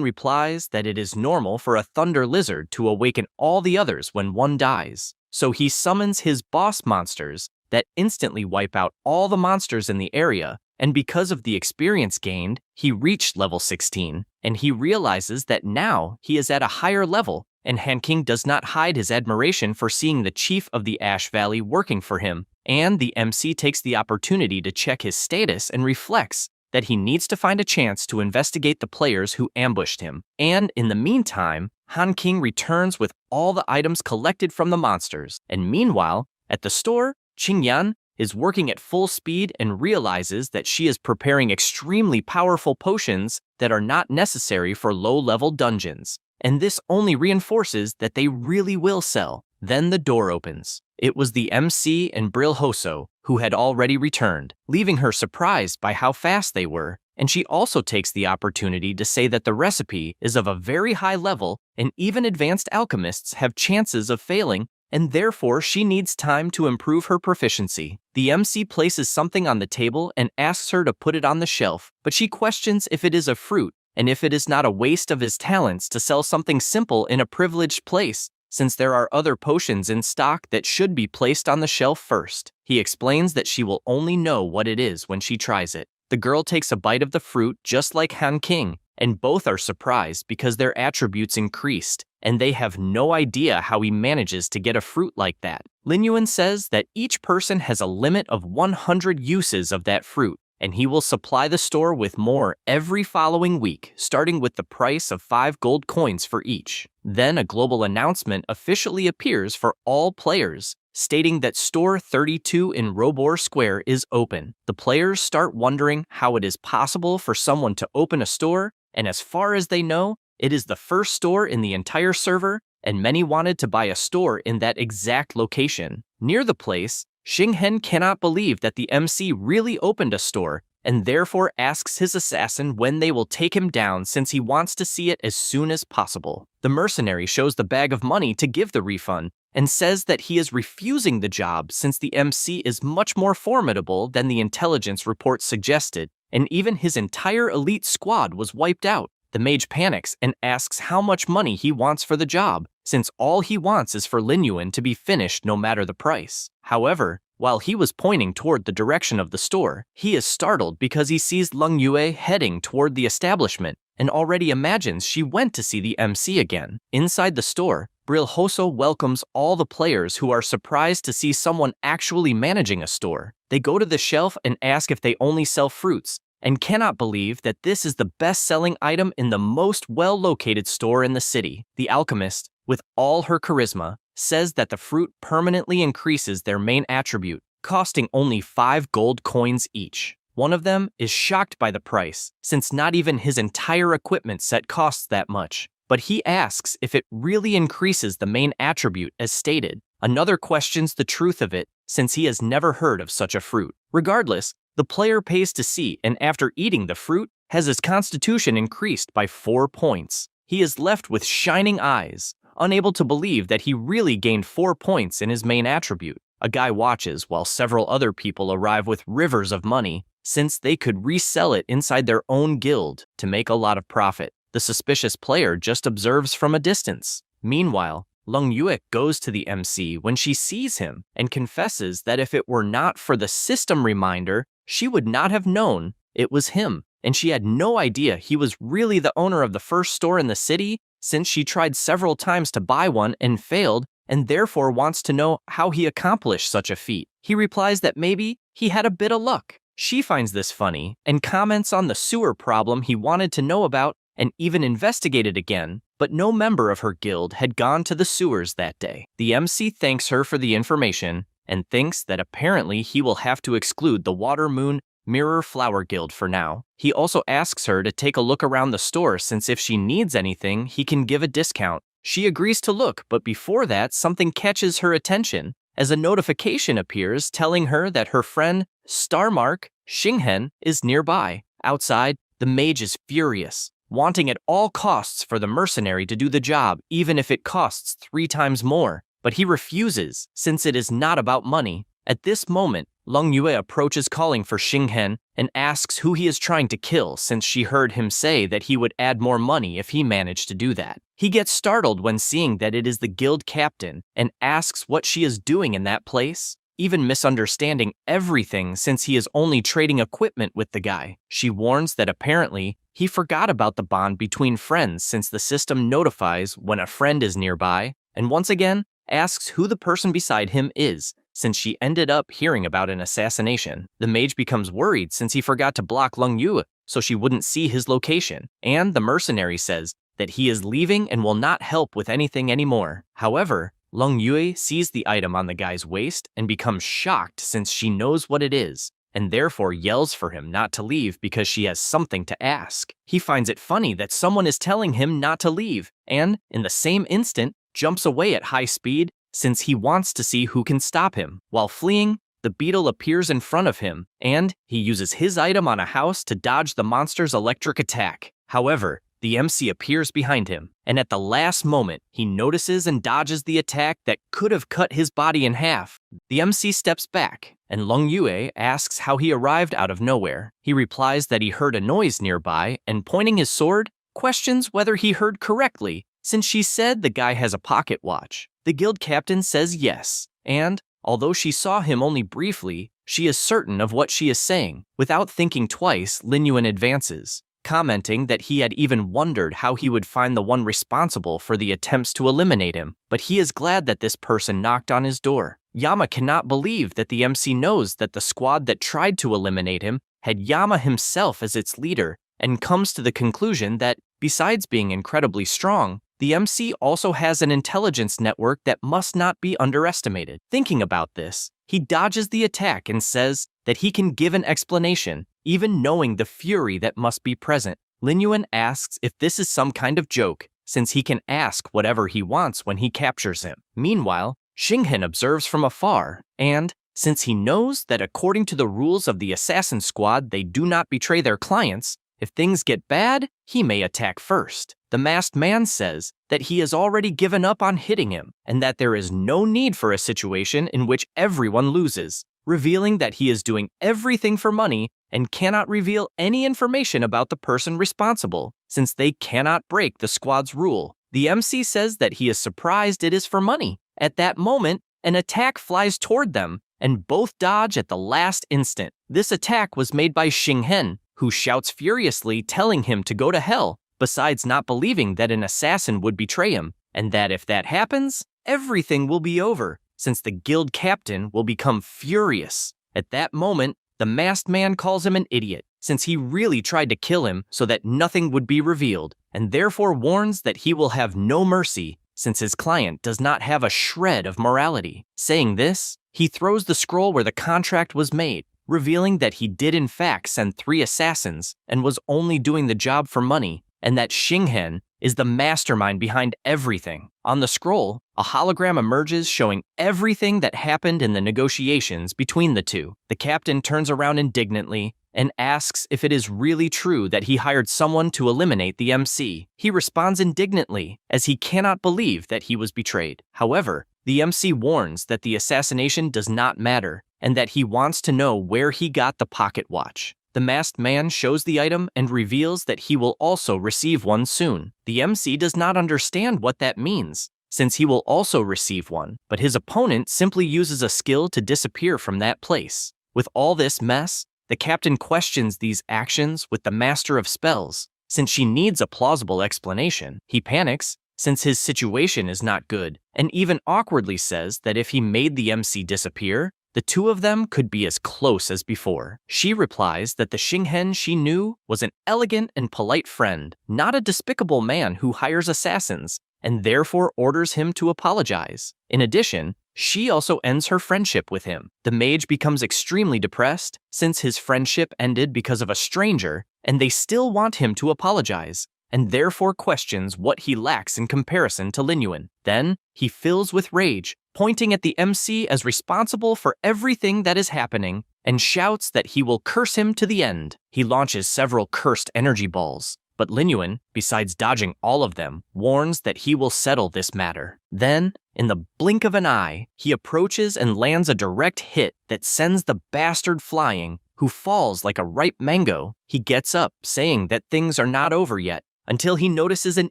replies that it is normal for a thunder lizard to awaken all the others when one dies. So he summons his boss monsters that instantly wipe out all the monsters in the area, and because of the experience gained, he reached level 16, and he realizes that now he is at a higher level, and Han King does not hide his admiration for seeing the chief of the Ash Valley working for him, and the MC takes the opportunity to check his status and reflects that he needs to find a chance to investigate the players who ambushed him. And in the meantime, Han King returns with all the items collected from the monsters, and meanwhile, at the store, Qingyan is working at full speed and realizes that she is preparing extremely powerful potions that are not necessary for low-level dungeons. And this only reinforces that they really will sell. Then the door opens. It was the MC and Brilhoso who had already returned, leaving her surprised by how fast they were, and she also takes the opportunity to say that the recipe is of a very high level and even advanced alchemists have chances of failing, and therefore she needs time to improve her proficiency. The MC places something on the table and asks her to put it on the shelf, but she questions if it is a fruit, and if it is not a waste of his talents to sell something simple in a privileged place, since there are other potions in stock that should be placed on the shelf first. He explains that she will only know what it is when she tries it. The girl takes a bite of the fruit just like Han King, and both are surprised because their attributes increased, and they have no idea how he manages to get a fruit like that. Lin Yuan says that each person has a limit of 100 uses of that fruit, and he will supply the store with more every following week, starting with the price of 5 gold coins for each. Then a global announcement officially appears for all players, stating that Store 32 in Robor Square is open. The players start wondering how it is possible for someone to open a store, and as far as they know, it is the first store in the entire server, and many wanted to buy a store in that exact location. Near the place, Xinghen cannot believe that the MC really opened a store, and therefore asks his assassin when they will take him down since he wants to see it as soon as possible. The mercenary shows the bag of money to give the refund, and says that he is refusing the job since the MC is much more formidable than the intelligence report suggested, and even his entire elite squad was wiped out. The mage panics and asks how much money he wants for the job, since all he wants is for Lin Yuan to be finished no matter the price. However, while he was pointing toward the direction of the store, he is startled because he sees Leng Yue heading toward the establishment and already imagines she went to see the MC again. Inside the store, Brilhoso welcomes all the players who are surprised to see someone actually managing a store. They go to the shelf and ask if they only sell fruits, and cannot believe that this is the best-selling item in the most well-located store in the city. The alchemist, with all her charisma, says that the fruit permanently increases their main attribute, costing only 5 gold coins each. One of them is shocked by the price, since not even his entire equipment set costs that much. But he asks if it really increases the main attribute as stated. Another questions the truth of it, since he has never heard of such a fruit. Regardless, the player pays to see, and after eating the fruit, has his constitution increased by 4 points. He is left with shining eyes, unable to believe that he really gained 4 points in his main attribute. A guy watches while several other people arrive with rivers of money, since they could resell it inside their own guild to make a lot of profit. The suspicious player just observes from a distance. Meanwhile, Leng Yue goes to the MC when she sees him and confesses that if it were not for the system reminder, she would not have known it was him. and she had no idea he was really the owner of the first store in the city, since she tried several times to buy one and failed, and therefore wants to know how he accomplished such a feat. He replies that maybe he had a bit of luck. She finds this funny and comments on the sewer problem he wanted to know about and even investigated again, but no member of her guild had gone to the sewers that day. The MC thanks her for the information and thinks that apparently he will have to exclude the Water Moon Mirror Flower Guild for now. He also asks her to take a look around the store, since if she needs anything, he can give a discount. She agrees to look, but before that, something catches her attention as a notification appears telling her that her friend Starmark Shingen is nearby. Outside, the mage is furious, wanting at all costs for the mercenary to do the job, even if it costs 3 times more. But he refuses, since it is not about money. At this moment, Long Yue approaches calling for Shingen and asks who he is trying to kill, since she heard him say that he would add more money if he managed to do that. He gets startled when seeing that it is the guild captain and asks what she is doing in that place, even misunderstanding everything since he is only trading equipment with the guy. She warns that apparently he forgot about the bond between friends, since the system notifies when a friend is nearby, and once again asks who the person beside him is, since she ended up hearing about an assassination. The mage becomes worried since he forgot to block Lung Yu so she wouldn't see his location, and the mercenary says that he is leaving and will not help with anything anymore. However, Lung Yue sees the item on the guy's waist and becomes shocked since she knows what it is, and therefore yells for him not to leave because she has something to ask. He finds it funny that someone is telling him not to leave, and, in the same instant, jumps away at high speed since he wants to see who can stop him. While fleeing, the beetle appears in front of him, and he uses his item on a house to dodge the monster's electric attack. However, the MC appears behind him, and at the last moment, he notices and dodges the attack that could have cut his body in half. The MC steps back, and Lung Yue asks how he arrived out of nowhere. He replies that he heard a noise nearby, and pointing his sword, questions whether he heard correctly, since she said the guy has a pocket watch. The guild captain says yes, and, although she saw him only briefly, she is certain of what she is saying. Without thinking twice, Lin Yuan advances, commenting that he had even wondered how he would find the one responsible for the attempts to eliminate him, but he is glad that this person knocked on his door. Yama cannot believe that the MC knows that the squad that tried to eliminate him had Yama himself as its leader, and comes to the conclusion that, besides being incredibly strong, the MC also has an intelligence network that must not be underestimated. Thinking about this, he dodges the attack and says that he can give an explanation, even knowing the fury that must be present. Lin Yuan asks if this is some kind of joke, since he can ask whatever he wants when he captures him. Meanwhile, Shingen observes from afar, and, since he knows that according to the rules of the assassin squad they do not betray their clients, if things get bad, he may attack first. The masked man says that he has already given up on hitting him, and that there is no need for a situation in which everyone loses, revealing that he is doing everything for money and cannot reveal any information about the person responsible, since they cannot break the squad's rule. The MC says that he is surprised it is for money. At that moment, an attack flies toward them, and both dodge at the last instant. This attack was made by Shingen, who shouts furiously, telling him to go to hell, besides not believing that an assassin would betray him, and that if that happens, everything will be over, since the guild captain will become furious. At that moment, the masked man calls him an idiot, since he really tried to kill him so that nothing would be revealed, and therefore warns that he will have no mercy, since his client does not have a shred of morality. Saying this, he throws the scroll where the contract was made, revealing that he did in fact send 3 assassins and was only doing the job for money, and that Shingen is the mastermind behind everything. On the scroll, a hologram emerges showing everything that happened in the negotiations between the two. The captain turns around indignantly and asks if it is really true that he hired someone to eliminate the MC. He responds indignantly, as he cannot believe that he was betrayed. However, the MC warns that the assassination does not matter, and that he wants to know where he got the pocket watch. The masked man shows the item and reveals that he will also receive one soon. The MC does not understand what that means, since he will also receive one, but his opponent simply uses a skill to disappear from that place. With all this mess, The captain questions these actions with the master of spells, since she needs a plausible explanation. He panics, since his situation is not good, and even awkwardly says that if he made the MC disappear, the two of them could be as close as before. She replies that the Shingen she knew was an elegant and polite friend, not a despicable man who hires assassins, and therefore orders him to apologize. In addition, she also ends her friendship with him. The mage becomes extremely depressed, since his friendship ended because of a stranger, and they still want him to apologize, and therefore questions what he lacks in comparison to Lin Yuan. Then, he fills with rage, pointing at the MC as responsible for everything that is happening, and shouts that he will curse him to the end. He launches several cursed energy balls, but Lin Yuan, besides dodging all of them, warns that he will settle this matter. Then, in the blink of an eye, he approaches and lands a direct hit that sends the bastard flying, who falls like a ripe mango. He gets up, saying that things are not over yet, until he notices an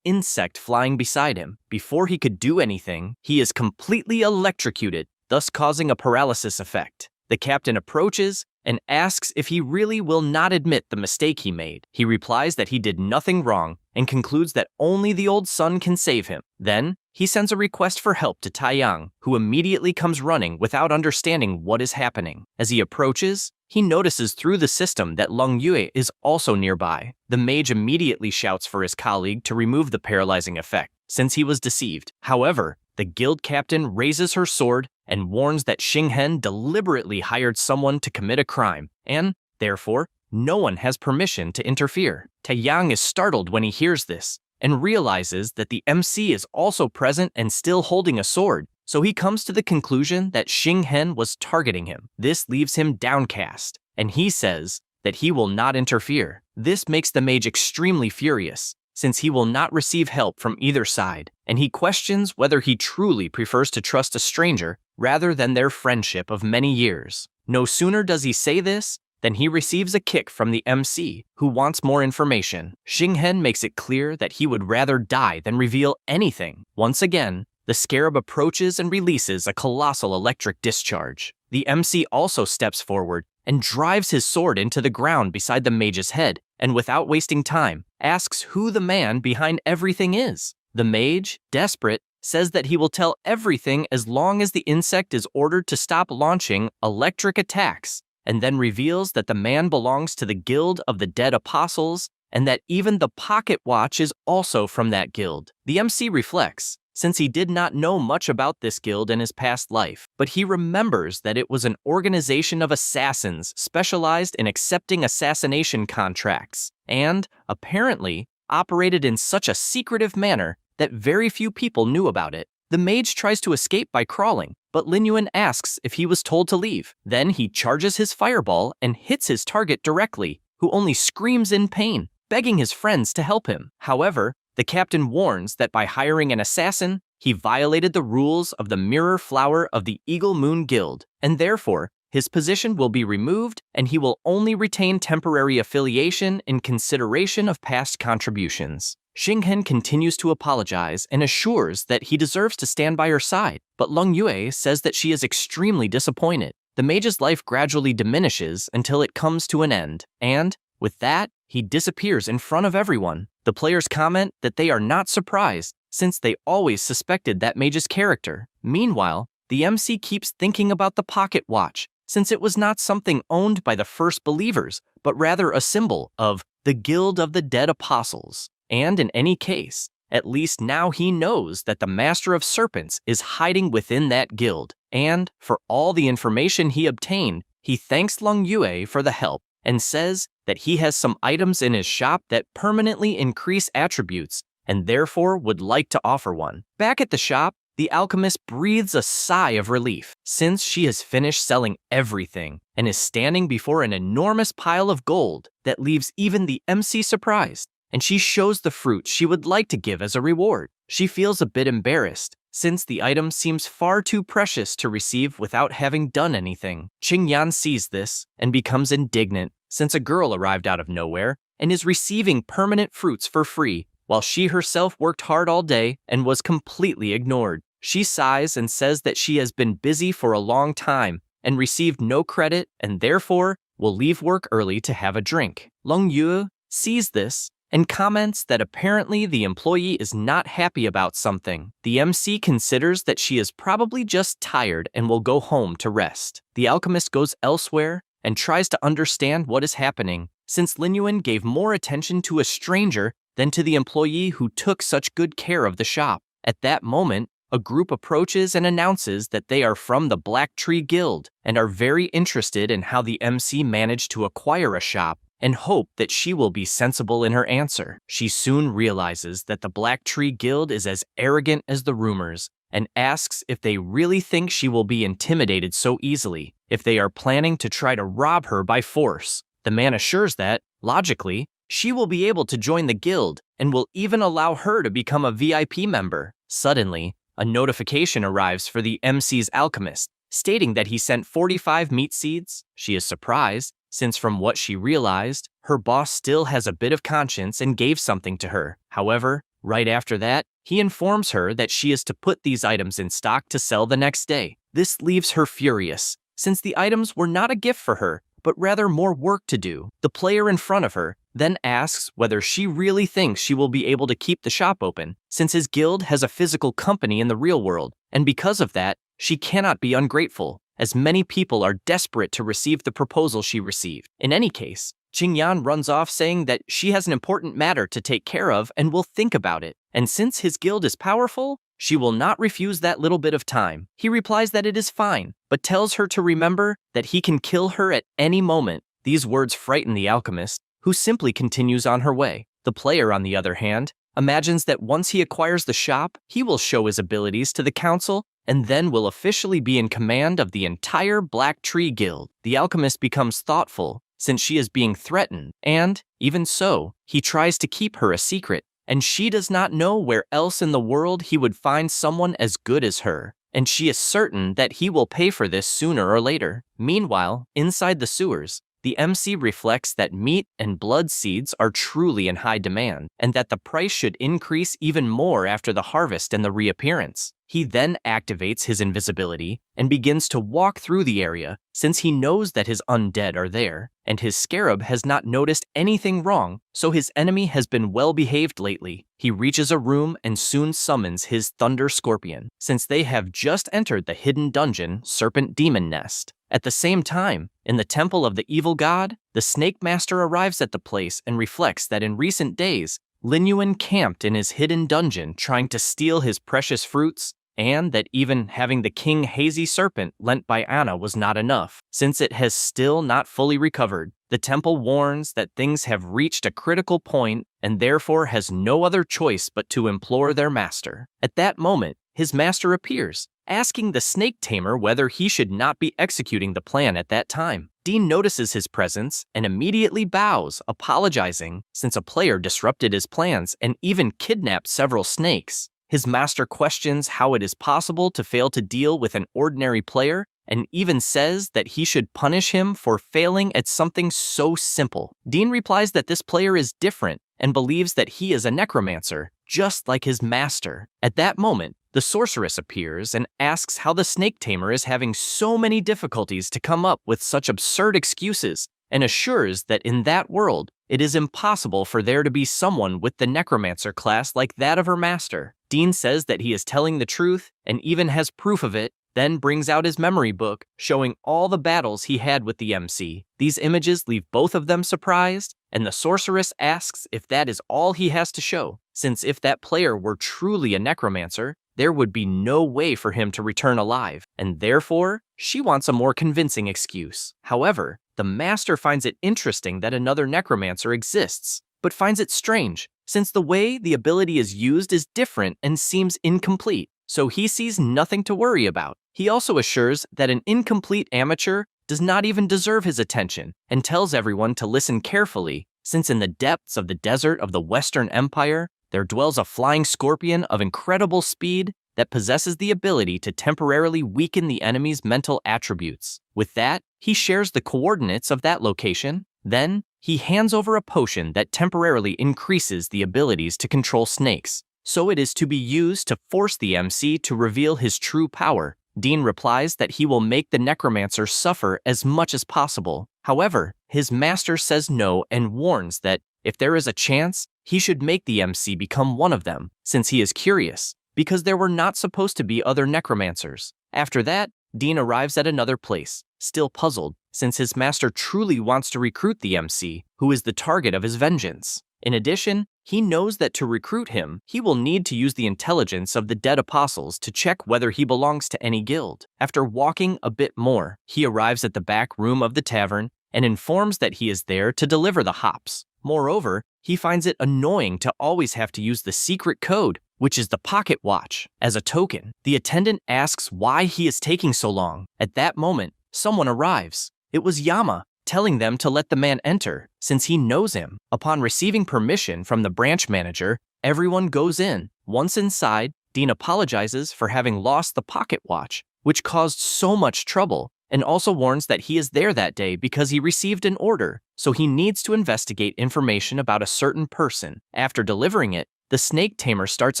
insect flying beside him. Before he could do anything, he is completely electrocuted, thus causing a paralysis effect. The captain approaches and asks if he really will not admit the mistake he made. He replies that he did nothing wrong and concludes that only the old sun can save him. Then, he sends a request for help to Taiyang, who immediately comes running without understanding what is happening. As he approaches, he notices through the system that Leng Yue is also nearby. The mage immediately shouts for his colleague to remove the paralyzing effect, since he was deceived. However, the guild captain raises her sword and warns that Xinghen deliberately hired someone to commit a crime, and, therefore, no one has permission to interfere. Taiyang is startled when he hears this, and realizes that the MC is also present and still holding a sword, so he comes to the conclusion that Xinghen was targeting him. This leaves him downcast, and he says that he will not interfere. This makes the mage extremely furious, since he will not receive help from either side, and he questions whether he truly prefers to trust a stranger rather than their friendship of many years. No sooner does he say this than he receives a kick from the MC, who wants more information. Xinghen makes it clear that he would rather die than reveal anything. Once again, the scarab approaches and releases a colossal electric discharge. The MC also steps forward and drives his sword into the ground beside the mage's head, and without wasting time, asks who the man behind everything is. The mage, desperate, says that he will tell everything as long as the insect is ordered to stop launching electric attacks, and then reveals that the man belongs to the Guild of the Dead Apostles, and that even the pocket watch is also from that guild. The MC reflects, since he did not know much about this guild in his past life, but he remembers that it was an organization of assassins specialized in accepting assassination contracts, and, apparently, operated in such a secretive manner that very few people knew about it. The mage tries to escape by crawling, but Lin Yuan asks if he was told to leave. Then he charges his fireball and hits his target directly, who only screams in pain, begging his friends to help him. However, the captain warns that by hiring an assassin, he violated the rules of the Mirror Flower of the Eagle Moon Guild, and therefore, his position will be removed and he will only retain temporary affiliation in consideration of past contributions. Xinghen continues to apologize and assures that he deserves to stand by her side, but Leng Yue says that she is extremely disappointed. The mage's life gradually diminishes until it comes to an end, and, with that, he disappears in front of everyone. The players comment that they are not surprised, since they always suspected that mage's character. Meanwhile, the MC keeps thinking about the pocket watch, since it was not something owned by the first believers, but rather a symbol of the Guild of the Dead Apostles. And in any case, at least now he knows that the Master of Serpents is hiding within that guild, and for all the information he obtained, he thanks Leng Yue for the help and says that he has some items in his shop that permanently increase attributes and therefore would like to offer one. Back at the shop, the alchemist breathes a sigh of relief, since she has finished selling everything and is standing before an enormous pile of gold that leaves even the MC surprised, and she shows the fruit she would like to give as a reward. She feels a bit embarrassed, since the item seems far too precious to receive without having done anything. Qingyan sees this and becomes indignant, since a girl arrived out of nowhere and is receiving permanent fruits for free, while she herself worked hard all day and was completely ignored. She sighs and says that she has been busy for a long time and received no credit and therefore will leave work early to have a drink. Lung Yu sees this and comments that apparently the employee is not happy about something. The MC considers that she is probably just tired and will go home to rest. The alchemist goes elsewhere and tries to understand what is happening, since Lin Yuan gave more attention to a stranger than to the employee who took such good care of the shop. At that moment, a group approaches and announces that they are from the Black Tree Guild and are very interested in how the MC managed to acquire a shop and hope that she will be sensible in her answer. She soon realizes that the Black Tree Guild is as arrogant as the rumors and asks if they really think she will be intimidated so easily, if they are planning to try to rob her by force. The man assures that, logically, she will be able to join the guild and will even allow her to become a VIP member. Suddenly, a notification arrives for the MC's alchemist, stating that he sent 45 meat seeds. She is surprised, since from what she realized, her boss still has a bit of conscience and gave something to her. However, right after that, he informs her that she is to put these items in stock to sell the next day. This leaves her furious, since the items were not a gift for her, but rather more work to do. The player in front of her then asks whether she really thinks she will be able to keep the shop open, since his guild has a physical company in the real world, and because of that, she cannot be ungrateful, as many people are desperate to receive the proposal she received. In any case, Qingyan runs off saying that she has an important matter to take care of and will think about it, and since his guild is powerful, she will not refuse that little bit of time. He replies that it is fine, but tells her to remember that he can kill her at any moment. These words frighten the alchemist, who simply continues on her way. The player, on the other hand, imagines that once he acquires the shop, he will show his abilities to the council and then will officially be in command of the entire Black Tree Guild. The alchemist becomes thoughtful, since she is being threatened, and, even so, he tries to keep her a secret, and she does not know where else in the world he would find someone as good as her, and she is certain that he will pay for this sooner or later. Meanwhile, inside the sewers, the MC reflects that meat and blood seeds are truly in high demand, and that the price should increase even more after the harvest and the reappearance. He then activates his invisibility and begins to walk through the area, since he knows that his undead are there, and his scarab has not noticed anything wrong, so his enemy has been well behaved lately. He reaches a room and soon summons his Thunder Scorpion, since they have just entered the hidden dungeon Serpent Demon Nest. At the same time, in the temple of the evil god, the Snake Master arrives at the place and reflects that in recent days, Lin Yuan camped in his hidden dungeon trying to steal his precious fruits, and that even having the King Hazy Serpent lent by Anna was not enough, since it has still not fully recovered. The temple warns that things have reached a critical point and therefore has no other choice but to implore their master. At that moment, his master appears, asking the snake tamer whether he should not be executing the plan at that time. Dean notices his presence and immediately bows, apologizing since a player disrupted his plans and even kidnapped several snakes. His master questions how it is possible to fail to deal with an ordinary player and even says that he should punish him for failing at something so simple. Dean replies that this player is different and believes that he is a necromancer, just like his master. At that moment, the sorceress appears and asks how the snake tamer is having so many difficulties to come up with such absurd excuses, and assures that in that world, it is impossible for there to be someone with the necromancer class like that of her master. Dean says that he is telling the truth and even has proof of it, then brings out his memory book, showing all the battles he had with the MC. These images leave both of them surprised, and the sorceress asks if that is all he has to show, since if that player were truly a necromancer, there would be no way for him to return alive, and therefore, she wants a more convincing excuse. However, the master finds it interesting that another necromancer exists, but finds it strange, since the way the ability is used is different and seems incomplete, so he sees nothing to worry about. He also assures that an incomplete amateur does not even deserve his attention, and tells everyone to listen carefully, since in the depths of the desert of the Western Empire, there dwells a flying scorpion of incredible speed that possesses the ability to temporarily weaken the enemy's mental attributes. With that, he shares the coordinates of that location. Then, he hands over a potion that temporarily increases the abilities to control snakes, so it is to be used to force the MC to reveal his true power. Dean replies that he will make the necromancer suffer as much as possible. However, his master says no and warns that if there is a chance, he should make the MC become one of them, since he is curious, because there were not supposed to be other necromancers. After that, Dean arrives at another place, still puzzled, since his master truly wants to recruit the MC, who is the target of his vengeance. In addition, he knows that to recruit him, he will need to use the intelligence of the dead apostles to check whether he belongs to any guild. After walking a bit more, he arrives at the back room of the tavern and informs that he is there to deliver the hops. Moreover, he finds it annoying to always have to use the secret code, which is the pocket watch, as a token. The attendant asks why he is taking so long. At that moment, someone arrives. It was Yama, telling them to let the man enter, since he knows him. Upon receiving permission from the branch manager, everyone goes in. Once inside, Dean apologizes for having lost the pocket watch, which caused so much trouble, and also warns that he is there that day because he received an order, so he needs to investigate information about a certain person. After delivering it, the snake tamer starts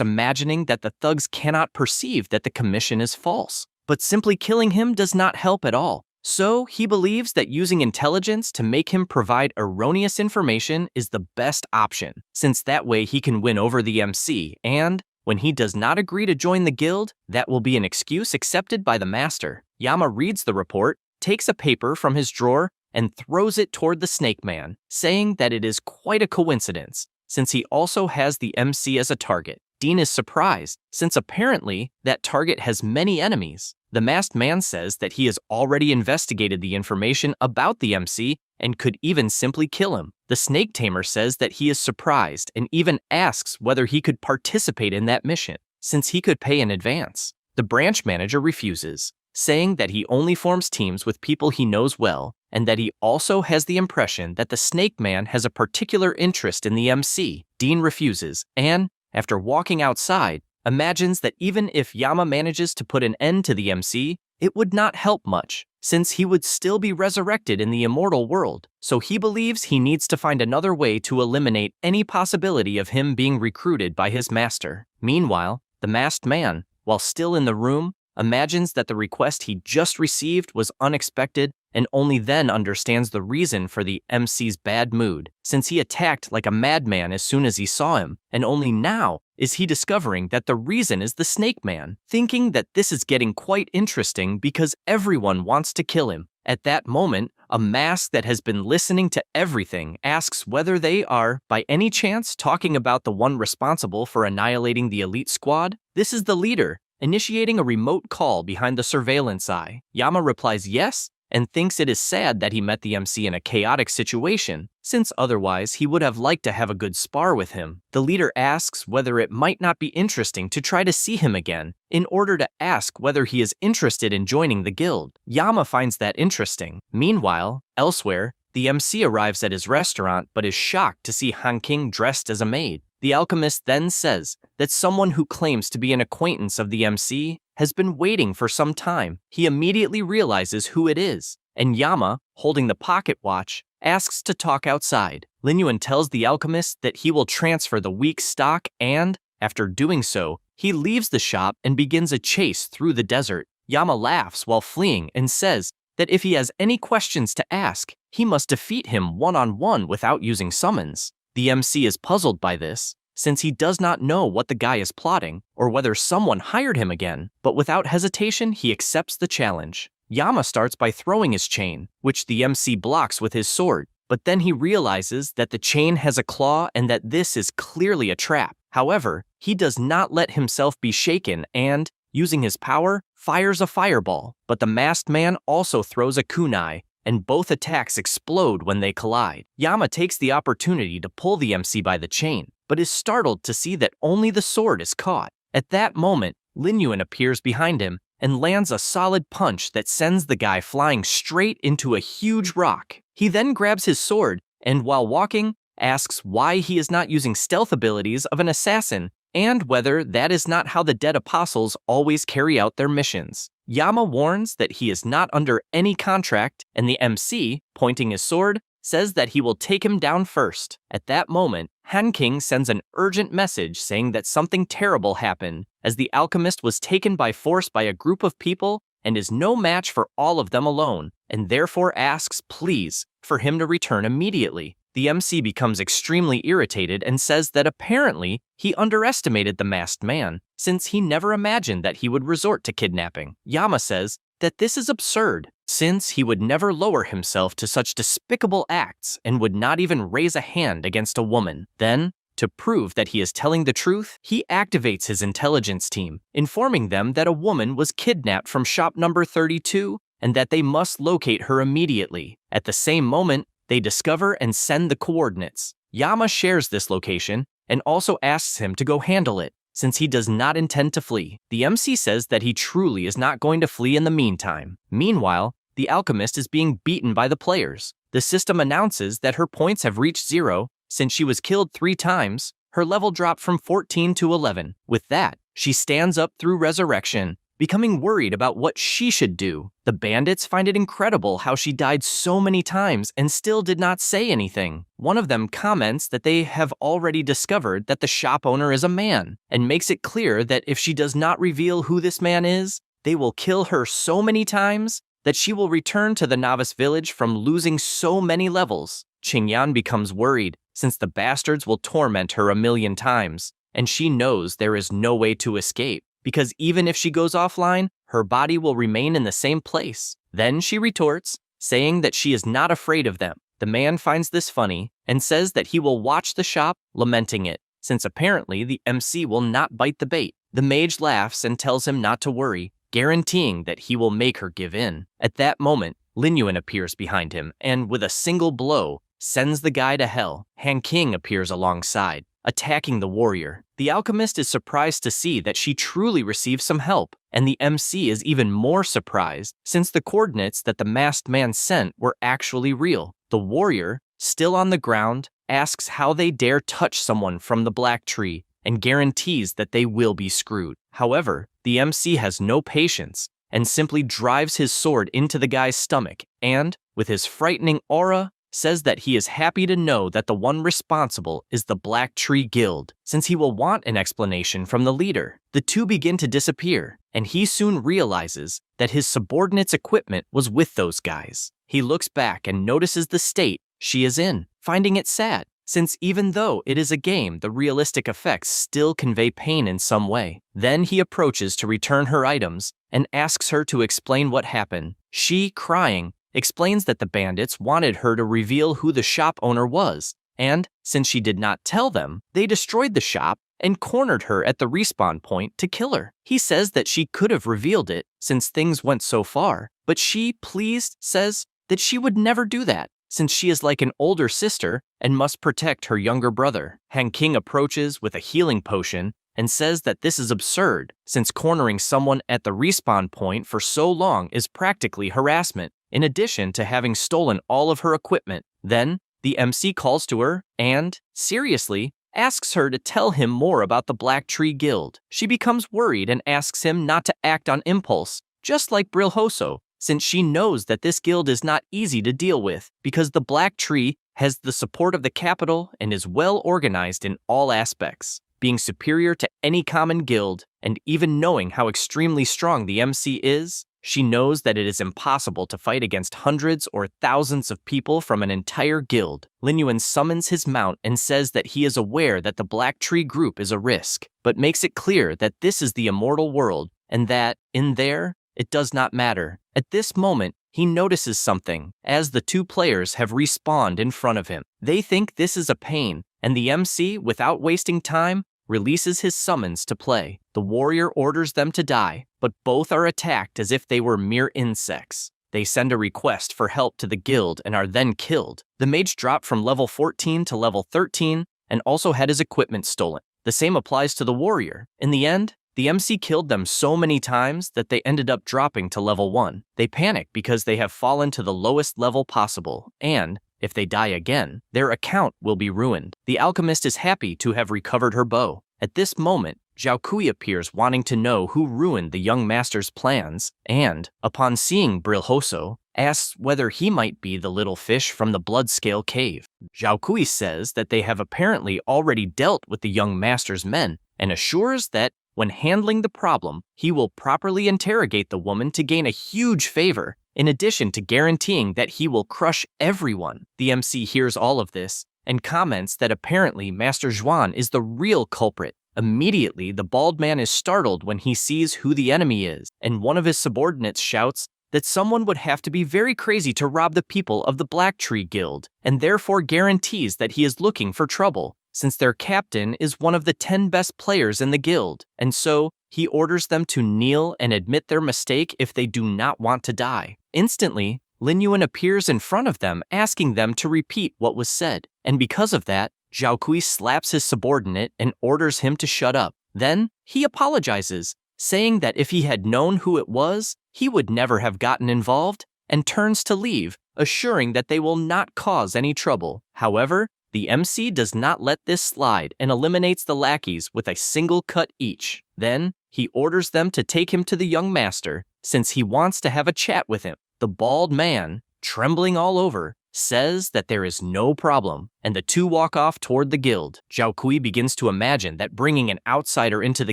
imagining that the thugs cannot perceive that the commission is false, but simply killing him does not help at all. So he believes that using intelligence to make him provide erroneous information is the best option, since that way he can win over the MC, and when he does not agree to join the guild, that will be an excuse accepted by the master. Yama reads the report, takes a paper from his drawer, and throws it toward the snake man, saying that it is quite a coincidence, since he also has the MC as a target. Dean is surprised, since apparently that target has many enemies. The masked man says that he has already investigated the information about the MC and could even simply kill him. The snake tamer says that he is surprised and even asks whether he could participate in that mission, since he could pay in advance. The branch manager refuses, saying that he only forms teams with people he knows well, and that he also has the impression that the snake man has a particular interest in the MC. Dean refuses, and, after walking outside, imagines that even if Yama manages to put an end to the MC, it would not help much, since he would still be resurrected in the immortal world, so he believes he needs to find another way to eliminate any possibility of him being recruited by his master. Meanwhile, the masked man, while still in the room, imagines that the request he just received was unexpected and only then understands the reason for the MC's bad mood, since he attacked like a madman as soon as he saw him, and only now is he discovering that the reason is the snake man, thinking that this is getting quite interesting because everyone wants to kill him. At that moment, a mask that has been listening to everything asks whether they are, by any chance, talking about the one responsible for annihilating the elite squad. This is the leader, initiating a remote call behind the surveillance eye. Yama replies yes, and thinks it is sad that he met the MC in a chaotic situation, since otherwise he would have liked to have a good spar with him. The leader asks whether it might not be interesting to try to see him again, in order to ask whether he is interested in joining the guild. Yama finds that interesting. Meanwhile, elsewhere, the MC arrives at his restaurant but is shocked to see Han King dressed as a maid. The alchemist then says that someone who claims to be an acquaintance of the MC has been waiting for some time. He immediately realizes who it is, and Yama, holding the pocket watch, asks to talk outside. Lin Yuan tells the alchemist that he will transfer the weak stock and, after doing so, he leaves the shop and begins a chase through the desert. Yama laughs while fleeing and says that if he has any questions to ask, he must defeat him one-on-one without using summons. The MC is puzzled by this, since he does not know what the guy is plotting or whether someone hired him again, but without hesitation he accepts the challenge. Yama starts by throwing his chain, which the MC blocks with his sword, but then he realizes that the chain has a claw and that this is clearly a trap. However, he does not let himself be shaken and, using his power, fires a fireball, but the masked man also throws a kunai, and both attacks explode when they collide. Yama takes the opportunity to pull the MC by the chain, but is startled to see that only the sword is caught. At that moment, Lin Yuan appears behind him and lands a solid punch that sends the guy flying straight into a huge rock. He then grabs his sword and, while walking, asks why he is not using stealth abilities of an assassin and whether that is not how the dead apostles always carry out their missions. Yama warns that he is not under any contract, and the MC, pointing his sword, says that he will take him down first. At that moment, Han King sends an urgent message saying that something terrible happened as the alchemist was taken by force by a group of people and is no match for all of them alone, and therefore asks, please, for him to return immediately. The MC becomes extremely irritated and says that apparently he underestimated the masked man, since he never imagined that he would resort to kidnapping. Yama says that this is absurd, since he would never lower himself to such despicable acts and would not even raise a hand against a woman. Then, to prove that he is telling the truth, he activates his intelligence team, informing them that a woman was kidnapped from shop number 32 and that they must locate her immediately. At the same moment, they discover and send the coordinates. Yama shares this location and also asks him to go handle it, since he does not intend to flee. The MC says that he truly is not going to flee in the meantime. Meanwhile, the alchemist is being beaten by the players. The system announces that her points have reached 0. Since she was killed 3 times, her level dropped from 14 to 11. With that, she stands up through resurrection, becoming worried about what she should do. The bandits find it incredible how she died so many times and still did not say anything. One of them comments that they have already discovered that the shop owner is a man, and makes it clear that if she does not reveal who this man is, they will kill her so many times that she will return to the novice village from losing so many levels. Qingyan becomes worried, since the bastards will torment her a million times, and she knows there is no way to escape, because even if she goes offline, her body will remain in the same place. Then she retorts, saying that she is not afraid of them. The man finds this funny, and says that he will watch the shop, lamenting it, since apparently the MC will not bite the bait. The mage laughs and tells him not to worry, guaranteeing that he will make her give in. At that moment, Lin Yuan appears behind him, and with a single blow, sends the guy to hell. Han King appears alongside, attacking the warrior. The alchemist is surprised to see that she truly receives some help, and the MC is even more surprised, since the coordinates that the masked man sent were actually real. The warrior, still on the ground, asks how they dare touch someone from the black tree, and guarantees that they will be screwed. However, the MC has no patience, and simply drives his sword into the guy's stomach, and, with his frightening aura, says that he is happy to know that the one responsible is the Black Tree Guild, since he will want an explanation from the leader. The two begin to disappear, and he soon realizes that his subordinate's equipment was with those guys. He looks back and notices the state she is in, finding it sad, since even though it is a game, the realistic effects still convey pain in some way. Then he approaches to return her items and asks her to explain what happened. She, crying, explains that the bandits wanted her to reveal who the shop owner was, and, since she did not tell them, they destroyed the shop and cornered her at the respawn point to kill her. He says that she could have revealed it since things went so far, but she, pleased, says that she would never do that, since she is like an older sister and must protect her younger brother. Han King approaches with a healing potion and says that this is absurd, since cornering someone at the respawn point for so long is practically harassment, in addition to having stolen all of her equipment. Then, the MC calls to her and, seriously, asks her to tell him more about the Black Tree Guild. She becomes worried and asks him not to act on impulse, just like Brilhoso, since she knows that this guild is not easy to deal with, because the Black Tree has the support of the capital and is well organized in all aspects, being superior to any common guild, and even knowing how extremely strong the MC is, she knows that it is impossible to fight against hundreds or thousands of people from an entire guild. Lin Yuan summons his mount and says that he is aware that the Black Tree group is a risk, but makes it clear that this is the immortal world, and that, in there, it does not matter. At this moment, he notices something, as the two players have respawned in front of him. They think this is a pain, and the MC, without wasting time, releases his summons to play. The warrior orders them to die, but both are attacked as if they were mere insects. They send a request for help to the guild and are then killed. The mage dropped from level 14 to level 13 and also had his equipment stolen. The same applies to the warrior. In the end, the MC killed them so many times that they ended up dropping to level 1. They panic because they have fallen to the lowest level possible, and, if they die again, their account will be ruined. The alchemist is happy to have recovered her bow. At this moment, Zhao Kui appears wanting to know who ruined the young master's plans, and, upon seeing Brilhoso, asks whether he might be the little fish from the Bloodscale Cave. Zhao Kui says that they have apparently already dealt with the young master's men, and assures that when handling the problem, he will properly interrogate the woman to gain a huge favor, in addition to guaranteeing that he will crush everyone. The MC hears all of this and comments that apparently Master Zhuan is the real culprit. Immediately, the bald man is startled when he sees who the enemy is, and one of his subordinates shouts that someone would have to be very crazy to rob the people of the Black Tree Guild, and therefore guarantees that he is looking for trouble, since their captain is one of the 10 best players in the guild, and so he orders them to kneel and admit their mistake if they do not want to die. Instantly, Lin Yuan appears in front of them, asking them to repeat what was said, and because of that, Zhao Kui slaps his subordinate and orders him to shut up. Then, he apologizes, saying that if he had known who it was, he would never have gotten involved, and turns to leave, assuring that they will not cause any trouble. However, the MC does not let this slide and eliminates the lackeys with a single cut each. Then, he orders them to take him to the young master, since he wants to have a chat with him. The bald man, trembling all over, says that there is no problem, and the two walk off toward the guild. Zhao Kui begins to imagine that bringing an outsider into the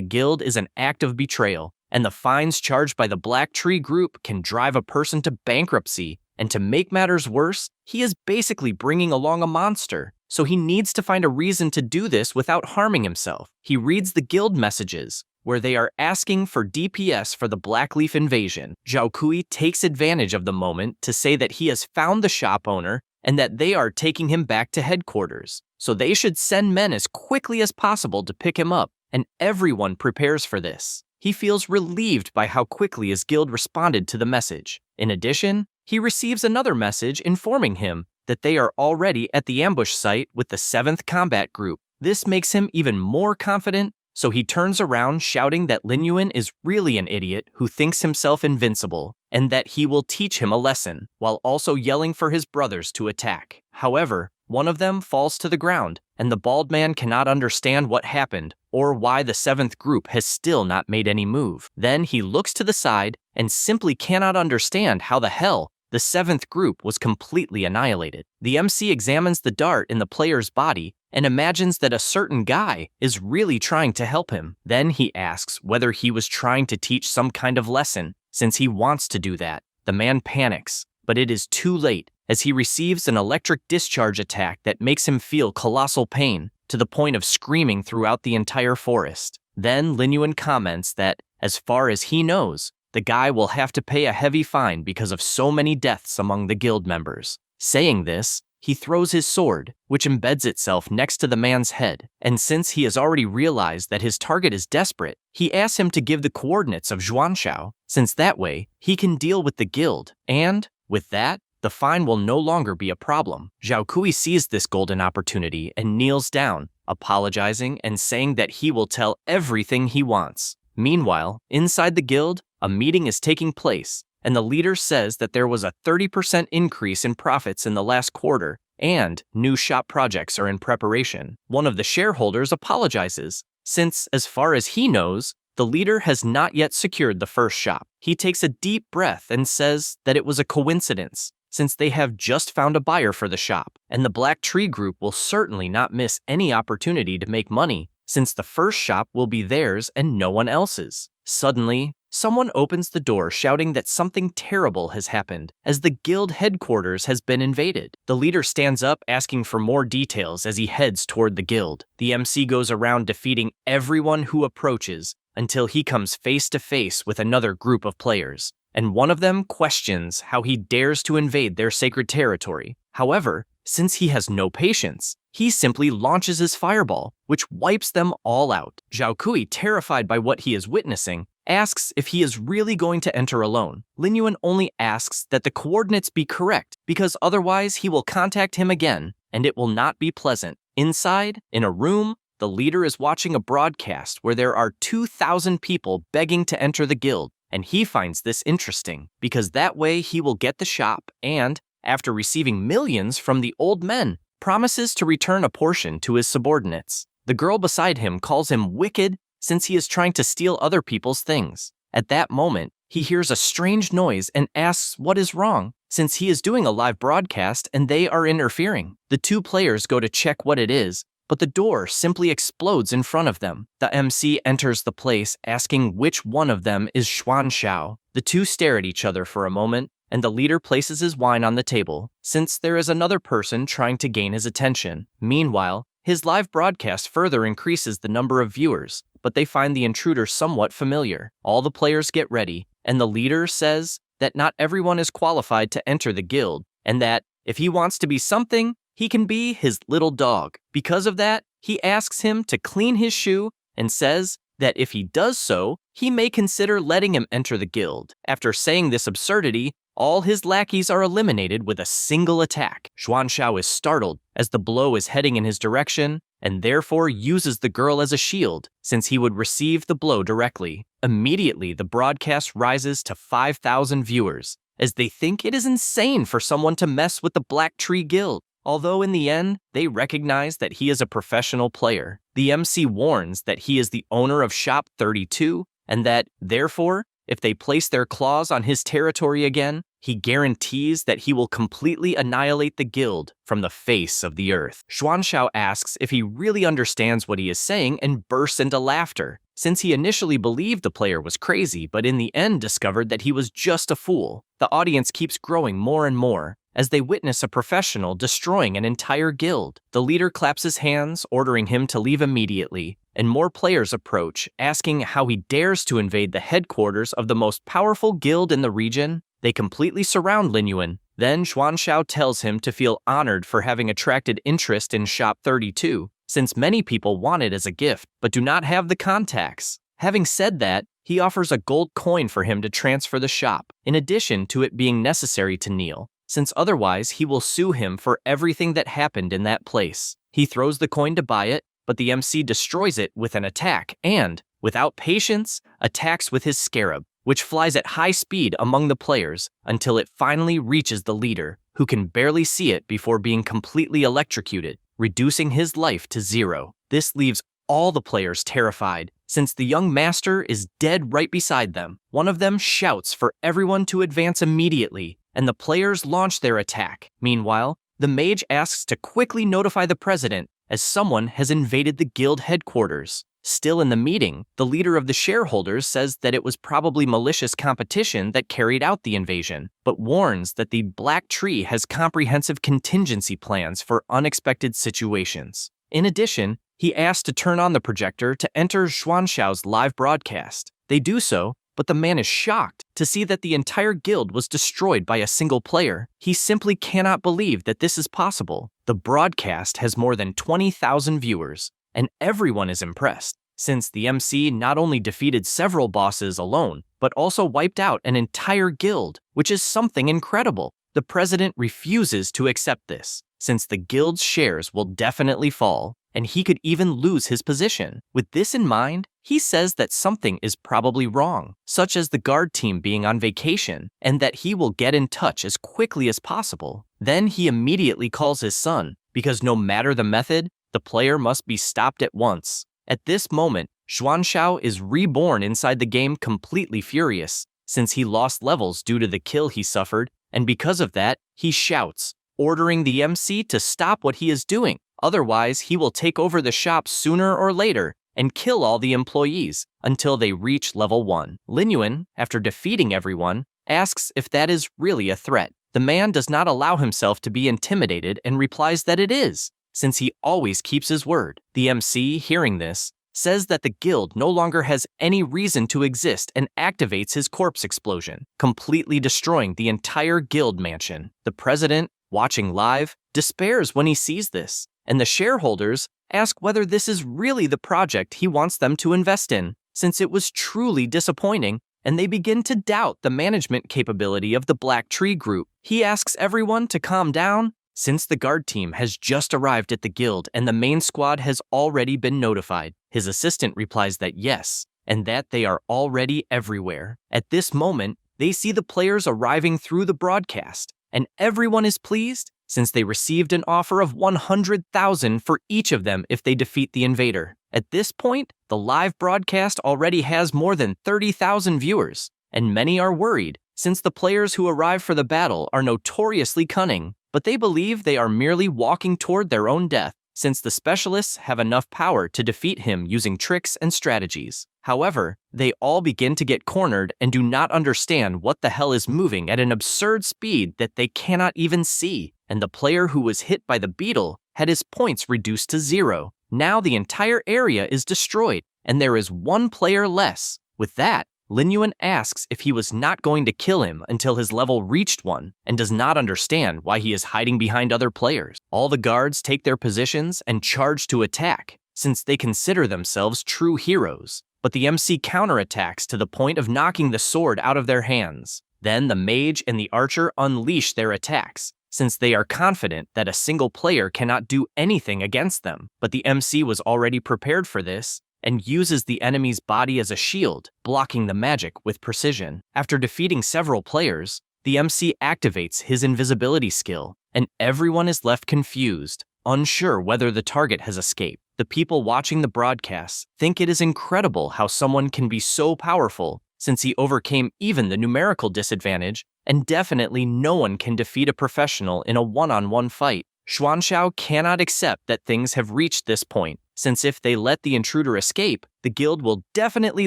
guild is an act of betrayal, and the fines charged by the Black Tree Group can drive a person to bankruptcy, and to make matters worse, he is basically bringing along a monster, so he needs to find a reason to do this without harming himself. He reads the guild messages, where they are asking for DPS for the Blackleaf invasion. Zhao Kui takes advantage of the moment to say that he has found the shop owner and that they are taking him back to headquarters, so they should send men as quickly as possible to pick him up, and everyone prepares for this. He feels relieved by how quickly his guild responded to the message. In addition, he receives another message informing him that they are already at the ambush site with the 7th Combat Group. This makes him even more confident, so he turns around shouting that Lin Yuan is really an idiot who thinks himself invincible, and that he will teach him a lesson, while also yelling for his brothers to attack. However, one of them falls to the ground, and the bald man cannot understand what happened or why the 7th group has still not made any move. Then he looks to the side and simply cannot understand how the hell the 7th group was completely annihilated. The MC examines the dart in the player's body and imagines that a certain guy is really trying to help him. Then he asks whether he was trying to teach some kind of lesson, since he wants to do that. The man panics, but it is too late, as he receives an electric discharge attack that makes him feel colossal pain, to the point of screaming throughout the entire forest. Then Lin Yuan comments that, as far as he knows, the guy will have to pay a heavy fine because of so many deaths among the guild members. Saying this, he throws his sword, which embeds itself next to the man's head, and since he has already realized that his target is desperate, he asks him to give the coordinates of Zhuanshao, since that way he can deal with the guild, and, with that, the fine will no longer be a problem. Zhao Kui sees this golden opportunity and kneels down, apologizing and saying that he will tell everything he wants. Meanwhile, inside the guild, a meeting is taking place, and the leader says that there was a 30% increase in profits in the last quarter, and new shop projects are in preparation. One of the shareholders apologizes, since, as far as he knows, the leader has not yet secured the first shop. He takes a deep breath and says that it was a coincidence, since they have just found a buyer for the shop, and the Black Tree Group will certainly not miss any opportunity to make money, since the first shop will be theirs and no one else's. Suddenly, someone opens the door shouting that something terrible has happened, as the guild headquarters has been invaded. The leader stands up asking for more details as he heads toward the guild. The MC goes around defeating everyone who approaches until he comes face to face with another group of players, and one of them questions how he dares to invade their sacred territory. However, since he has no patience, he simply launches his fireball, which wipes them all out. Zhao Kui, terrified by what he is witnessing, asks if he is really going to enter alone. Lin Yuan only asks that the coordinates be correct, because otherwise he will contact him again, and it will not be pleasant. Inside, in a room, the leader is watching a broadcast where there are 2,000 people begging to enter the guild, and he finds this interesting, because that way he will get the shop and, after receiving millions from the old men, promises to return a portion to his subordinates. The girl beside him calls him wicked since he is trying to steal other people's things. At that moment, he hears a strange noise and asks what is wrong, since he is doing a live broadcast and they are interfering. The two players go to check what it is, but the door simply explodes in front of them. The MC enters the place, asking which one of them is Xuan Xiao. The two stare at each other for a moment, and the leader places his wine on the table, since there is another person trying to gain his attention. Meanwhile, his live broadcast further increases the number of viewers, but they find the intruder somewhat familiar. All the players get ready, and the leader says that not everyone is qualified to enter the guild, and that if he wants to be something, he can be his little dog. Because of that, he asks him to clean his shoe and says that if he does so, he may consider letting him enter the guild. After saying this absurdity, all his lackeys are eliminated with a single attack. Xuan Xiao is startled as the blow is heading in his direction, and therefore uses the girl as a shield, since he would receive the blow directly. Immediately, the broadcast rises to 5,000 viewers, as they think it is insane for someone to mess with the Black Tree Guild. Although in the end, they recognize that he is a professional player. The MC warns that he is the owner of Shop 32, and that, therefore, if they place their claws on his territory again, he guarantees that he will completely annihilate the guild from the face of the earth. Xuan Xiao asks if he really understands what he is saying and bursts into laughter, since he initially believed the player was crazy, but in the end discovered that he was just a fool. The audience keeps growing more and more, as they witness a professional destroying an entire guild. The leader claps his hands, ordering him to leave immediately, and more players approach, asking how he dares to invade the headquarters of the most powerful guild in the region. They completely surround Lin Yuan. Then Xuan Xiao tells him to feel honored for having attracted interest in Shop 32, since many people want it as a gift, but do not have the contacts. Having said that, he offers a gold coin for him to transfer the shop, in addition to it being necessary to kneel, since otherwise he will sue him for everything that happened in that place. He throws the coin to buy it, but the MC destroys it with an attack and, without patience, attacks with his scarab, which flies at high speed among the players until it finally reaches the leader, who can barely see it before being completely electrocuted, reducing his life to 0. This leaves all the players terrified, since the young master is dead right beside them. One of them shouts for everyone to advance immediately, and the players launch their attack. Meanwhile, the mage asks to quickly notify the president, as someone has invaded the guild headquarters. Still in the meeting, the leader of the shareholders says that it was probably malicious competition that carried out the invasion, but warns that the Black Tree has comprehensive contingency plans for unexpected situations. In addition, he asks to turn on the projector to enter Xuan Xiao's live broadcast. They do so, but the man is shocked to see that the entire guild was destroyed by a single player. He simply cannot believe that this is possible. The broadcast has more than 20,000 viewers, and everyone is impressed, since the MC not only defeated several bosses alone, but also wiped out an entire guild, which is something incredible. The president refuses to accept this, since the guild's shares will definitely fall, and he could even lose his position. With this in mind, he says that something is probably wrong, such as the guard team being on vacation, and that he will get in touch as quickly as possible. Then he immediately calls his son, because no matter the method, the player must be stopped at once. At this moment, Xuan Xiao is reborn inside the game completely furious, since he lost levels due to the kill he suffered, and because of that, he shouts, ordering the MC to stop what he is doing. Otherwise, he will take over the shop sooner or later and kill all the employees until they reach level 1. Lin Yuan, after defeating everyone, asks if that is really a threat. The man does not allow himself to be intimidated and replies that it is, since he always keeps his word. The MC, hearing this, says that the guild no longer has any reason to exist and activates his corpse explosion, completely destroying the entire guild mansion. The president, watching live, despairs when he sees this, and the shareholders ask whether this is really the project he wants them to invest in, since it was truly disappointing, and they begin to doubt the management capability of the Black Tree Group. He asks everyone to calm down, since the guard team has just arrived at the guild and the main squad has already been notified. His assistant replies that yes, and that they are already everywhere. At this moment, they see the players arriving through the broadcast, and everyone is pleased, since they received an offer of 100,000 for each of them if they defeat the invader. At this point, the live broadcast already has more than 30,000 viewers, and many are worried, since the players who arrive for the battle are notoriously cunning, but they believe they are merely walking toward their own death, since the specialists have enough power to defeat him using tricks and strategies. However, they all begin to get cornered and do not understand what the hell is moving at an absurd speed that they cannot even see, and the player who was hit by the beetle had his points reduced to 0. Now the entire area is destroyed, and there is one player less. With that, Lin Yuan asks if he was not going to kill him until his level reached 1, and does not understand why he is hiding behind other players. All the guards take their positions and charge to attack, since they consider themselves true heroes. But the MC counterattacks to the point of knocking the sword out of their hands. Then the mage and the archer unleash their attacks, since they are confident that a single player cannot do anything against them. But the MC was already prepared for this, and uses the enemy's body as a shield, blocking the magic with precision. After defeating several players, the MC activates his invisibility skill, and everyone is left confused, unsure whether the target has escaped. The people watching the broadcasts think it is incredible how someone can be so powerful, since he overcame even the numerical disadvantage, and definitely no one can defeat a professional in a one-on-one fight. Xuanxiao cannot accept that things have reached this point, since if they let the intruder escape, the guild will definitely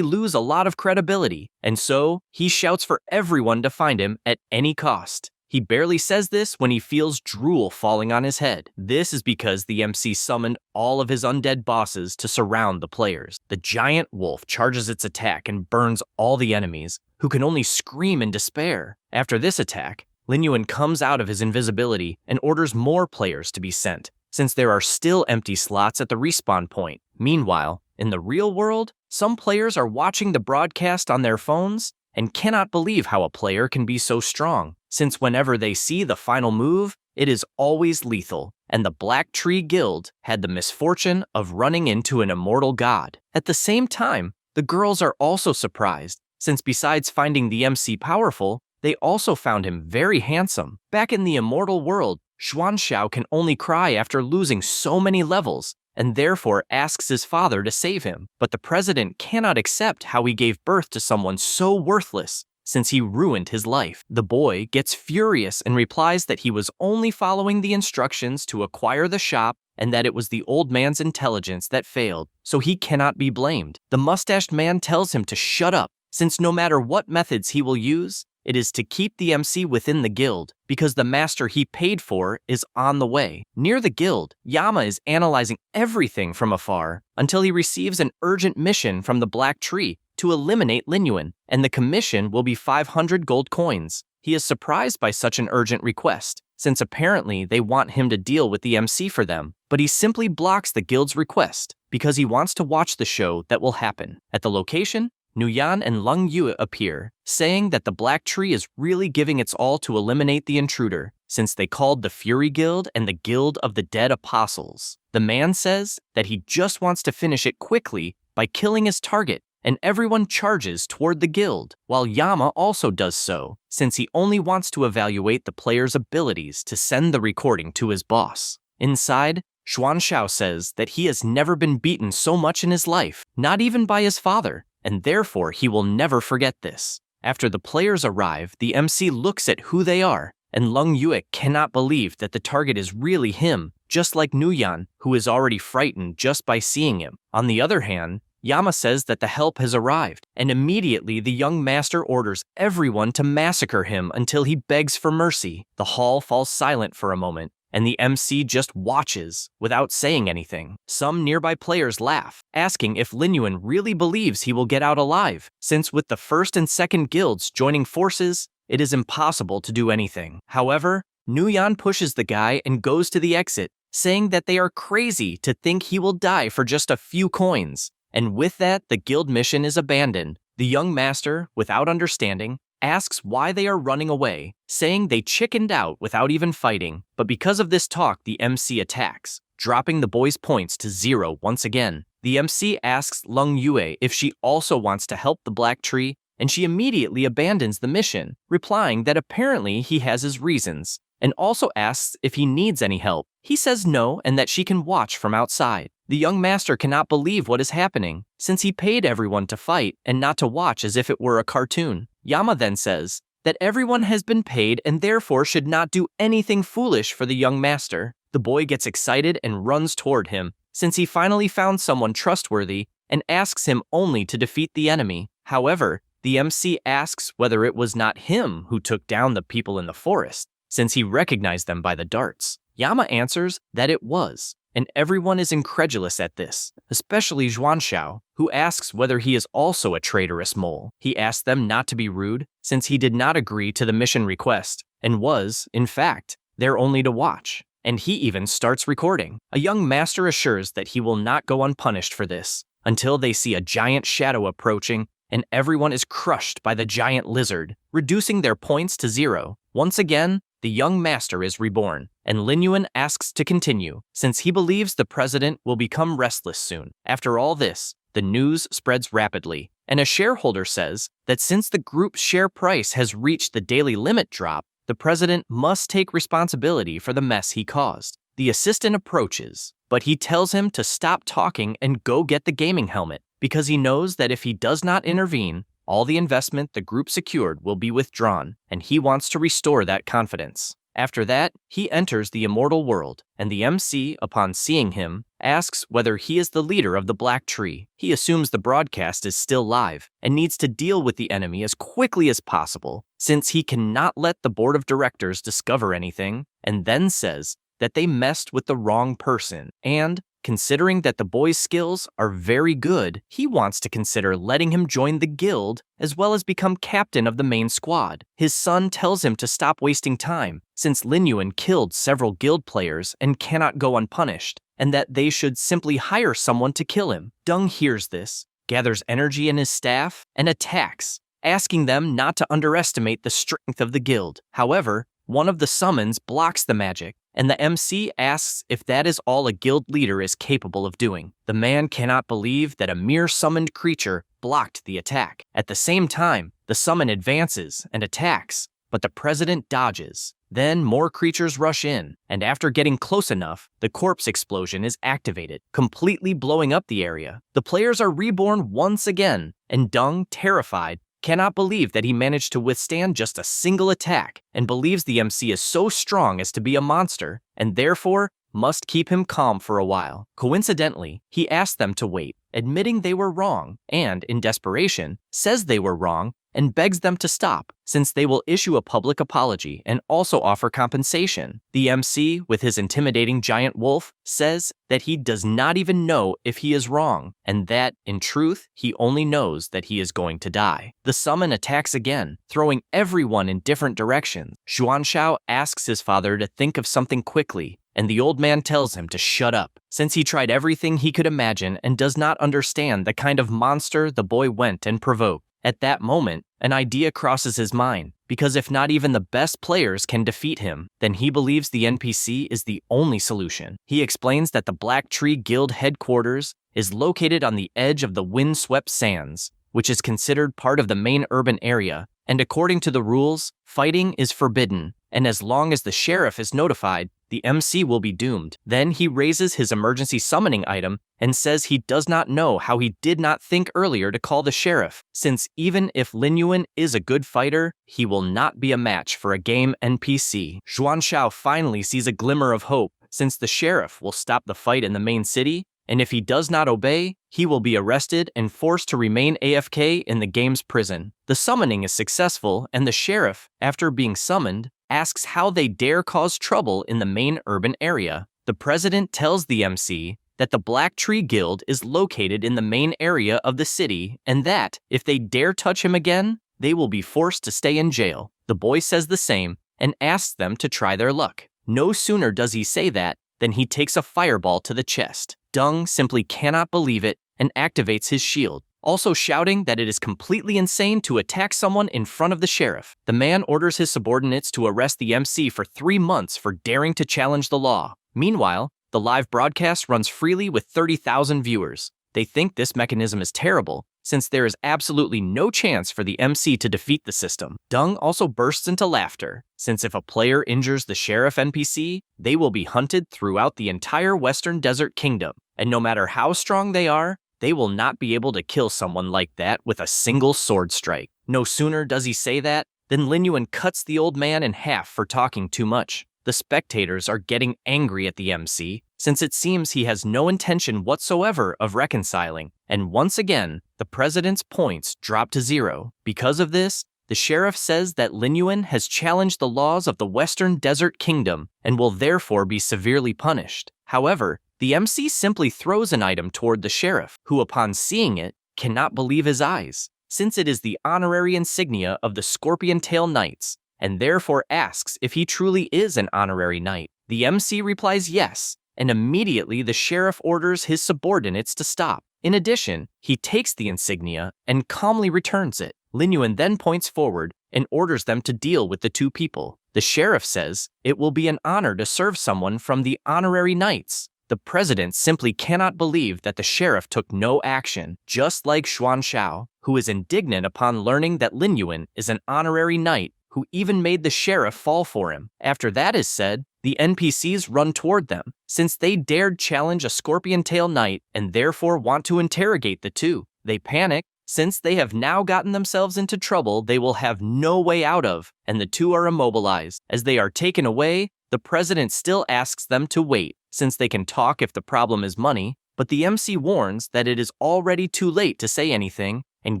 lose a lot of credibility, and so he shouts for everyone to find him at any cost. He barely says this when he feels drool falling on his head. This is because the MC summoned all of his undead bosses to surround the players. The giant wolf charges its attack and burns all the enemies, who can only scream in despair. After this attack, Lin Yuan comes out of his invisibility and orders more players to be sent, since there are still empty slots at the respawn point. Meanwhile, in the real world, some players are watching the broadcast on their phones and cannot believe how a player can be so strong, since whenever they see the final move, it is always lethal, and the Black Tree Guild had the misfortune of running into an immortal god. At the same time, the girls are also surprised, since besides finding the MC powerful, they also found him very handsome. Back in the immortal world, Xuanxiao can only cry after losing so many levels, and therefore asks his father to save him. But the president cannot accept how he gave birth to someone so worthless, since he ruined his life. The boy gets furious and replies that he was only following the instructions to acquire the shop and that it was the old man's intelligence that failed, so he cannot be blamed. The mustached man tells him to shut up, since no matter what methods he will use, it is to keep the MC within the guild, because the master he paid for is on the way. Near the guild, Yama is analyzing everything from afar until he receives an urgent mission from the Black Tree to eliminate Lin Yuan, and the commission will be 500 gold coins. He is surprised by such an urgent request, since apparently they want him to deal with the MC for them, but he simply blocks the guild's request because he wants to watch the show that will happen. At the location, Nuyan and Lung Yue appear, saying that the Black Tree is really giving its all to eliminate the intruder, since they called the Fury Guild and the Guild of the Dead Apostles. The man says that he just wants to finish it quickly by killing his target, and everyone charges toward the guild, while Yama also does so, since he only wants to evaluate the player's abilities to send the recording to his boss. Inside, Xuanxiao says that he has never been beaten so much in his life, not even by his father, and therefore he will never forget this. After the players arrive, the MC looks at who they are, and Lung Yue cannot believe that the target is really him, just like Nuyan, who is already frightened just by seeing him. On the other hand, Yama says that the help has arrived, and immediately the young master orders everyone to massacre him until he begs for mercy. The hall falls silent for a moment, and the MC just watches without saying anything. Some nearby players laugh, asking if Lin Yuan really believes he will get out alive, since with the first and second guilds joining forces, it is impossible to do anything. However, Nuyan pushes the guy and goes to the exit, saying that they are crazy to think he will die for just a few coins. And with that, the guild mission is abandoned. The young master, without understanding, asks why they are running away, saying they chickened out without even fighting. But because of this talk, the MC attacks, dropping the boys' points to 0 once again. The MC asks Lung Yue if she also wants to help the Black Tree, and she immediately abandons the mission, replying that apparently he has his reasons, and also asks if he needs any help. He says no and that she can watch from outside. The young master cannot believe what is happening, since he paid everyone to fight and not to watch as if it were a cartoon. Yama then says that everyone has been paid and therefore should not do anything foolish for the young master. The boy gets excited and runs toward him, since he finally found someone trustworthy, and asks him only to defeat the enemy. However, the MC asks whether it was not him who took down the people in the forest, since he recognized them by the darts. Yama answers that it was, and everyone is incredulous at this, especially Xuanxiao, who asks whether he is also a traitorous mole. He asks them not to be rude, since he did not agree to the mission request, and was, in fact, there only to watch. And he even starts recording. A young master assures that he will not go unpunished for this, until they see a giant shadow approaching, and everyone is crushed by the giant lizard, reducing their points to 0. Once again, the young master is reborn, and Lin Yuan asks to continue, since he believes the president will become restless soon. After all this, the news spreads rapidly, and a shareholder says that since the group's share price has reached the daily limit drop, the president must take responsibility for the mess he caused. The assistant approaches, but he tells him to stop talking and go get the gaming helmet, because he knows that if he does not intervene, all the investment the group secured will be withdrawn, and he wants to restore that confidence. After that, he enters the immortal world, and the MC, upon seeing him, asks whether he is the leader of the Black Tree. He assumes the broadcast is still live, and needs to deal with the enemy as quickly as possible, since he cannot let the board of directors discover anything, and then says that they messed with the wrong person, and, considering that the boy's skills are very good, he wants to consider letting him join the guild as well as become captain of the main squad. His son tells him to stop wasting time, since Lin Yuan killed several guild players and cannot go unpunished, and that they should simply hire someone to kill him. Deng hears this, gathers energy in his staff, and attacks, asking them not to underestimate the strength of the guild. However, one of the summons blocks the magic, and the MC asks if that is all a guild leader is capable of doing. The man cannot believe that a mere summoned creature blocked the attack. At the same time, the summon advances and attacks, but the president dodges. Then more creatures rush in, and after getting close enough, the corpse explosion is activated, completely blowing up the area. The players are reborn once again, and Deng, terrified, cannot believe that he managed to withstand just a single attack, and believes the MC is so strong as to be a monster, and therefore must keep him calm for a while. Coincidentally, he asks them to wait, admitting they were wrong, and, in desperation, says they were wrong, and begs them to stop, since they will issue a public apology and also offer compensation. The MC, with his intimidating giant wolf, says that he does not even know if he is wrong, and that, in truth, he only knows that he is going to die. The summon attacks again, throwing everyone in different directions. Xuanxiao asks his father to think of something quickly, and the old man tells him to shut up, since he tried everything he could imagine and does not understand the kind of monster the boy went and provoked. At that moment, an idea crosses his mind, because if not even the best players can defeat him, then he believes the NPC is the only solution. He explains that the Black Tree Guild headquarters is located on the edge of the windswept sands, which is considered part of the main urban area, and according to the rules, fighting is forbidden, and as long as the sheriff is notified, the MC will be doomed. Then he raises his emergency summoning item and says he does not know how he did not think earlier to call the sheriff, since even if Lin Yuan is a good fighter, he will not be a match for a game NPC. Xuanxiao finally sees a glimmer of hope, since the sheriff will stop the fight in the main city, and if he does not obey, he will be arrested and forced to remain AFK in the game's prison. The summoning is successful, and the sheriff, after being summoned, asks how they dare cause trouble in the main urban area. The president tells the MC that the Black Tree Guild is located in the main area of the city, and that, if they dare touch him again, they will be forced to stay in jail. The boy says the same, and asks them to try their luck. No sooner does he say that, than he takes a fireball to the chest. Deng simply cannot believe it, and activates his shield, also shouting that it is completely insane to attack someone in front of the sheriff. The man orders his subordinates to arrest the MC for 3 months for daring to challenge the law. Meanwhile, the live broadcast runs freely with 30,000 viewers. They think this mechanism is terrible, since there is absolutely no chance for the MC to defeat the system. Deng also bursts into laughter, since if a player injures the sheriff NPC, they will be hunted throughout the entire Western Desert Kingdom, and no matter how strong they are, they will not be able to kill someone like that with a single sword strike. No sooner does he say that, than Lin Yuan cuts the old man in half for talking too much. The spectators are getting angry at the MC, since it seems he has no intention whatsoever of reconciling, and once again, the president's points drop to 0. Because of this, the sheriff says that Lin Yuan has challenged the laws of the Western Desert Kingdom and will therefore be severely punished. However, the MC simply throws an item toward the sheriff, who upon seeing it, cannot believe his eyes, since it is the honorary insignia of the Scorpion Tail Knights, and therefore asks if he truly is an honorary knight. The MC replies yes, and immediately the sheriff orders his subordinates to stop. In addition, he takes the insignia and calmly returns it. Lin Yuan then points forward and orders them to deal with the two people. The sheriff says it will be an honor to serve someone from the honorary knights. The president simply cannot believe that the sheriff took no action, just like Xuan Shao, who is indignant upon learning that Lin Yuan is an honorary knight who even made the sheriff fall for him. After that is said, the NPCs run toward them, since they dared challenge a Scorpion Tail Knight and therefore want to interrogate the two. They panic, since they have now gotten themselves into trouble they will have no way out of, and the two are immobilized. As they are taken away, the president still asks them to wait, since they can talk if the problem is money, but the MC warns that it is already too late to say anything, and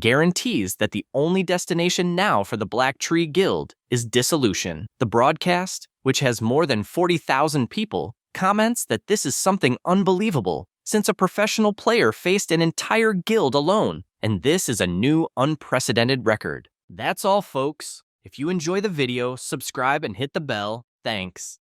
guarantees that the only destination now for the Black Tree Guild is dissolution. The broadcast, which has more than 40,000 people, comments that this is something unbelievable, since a professional player faced an entire guild alone, and this is a new unprecedented record. That's all, folks. If you enjoy the video, subscribe and hit the bell. Thanks.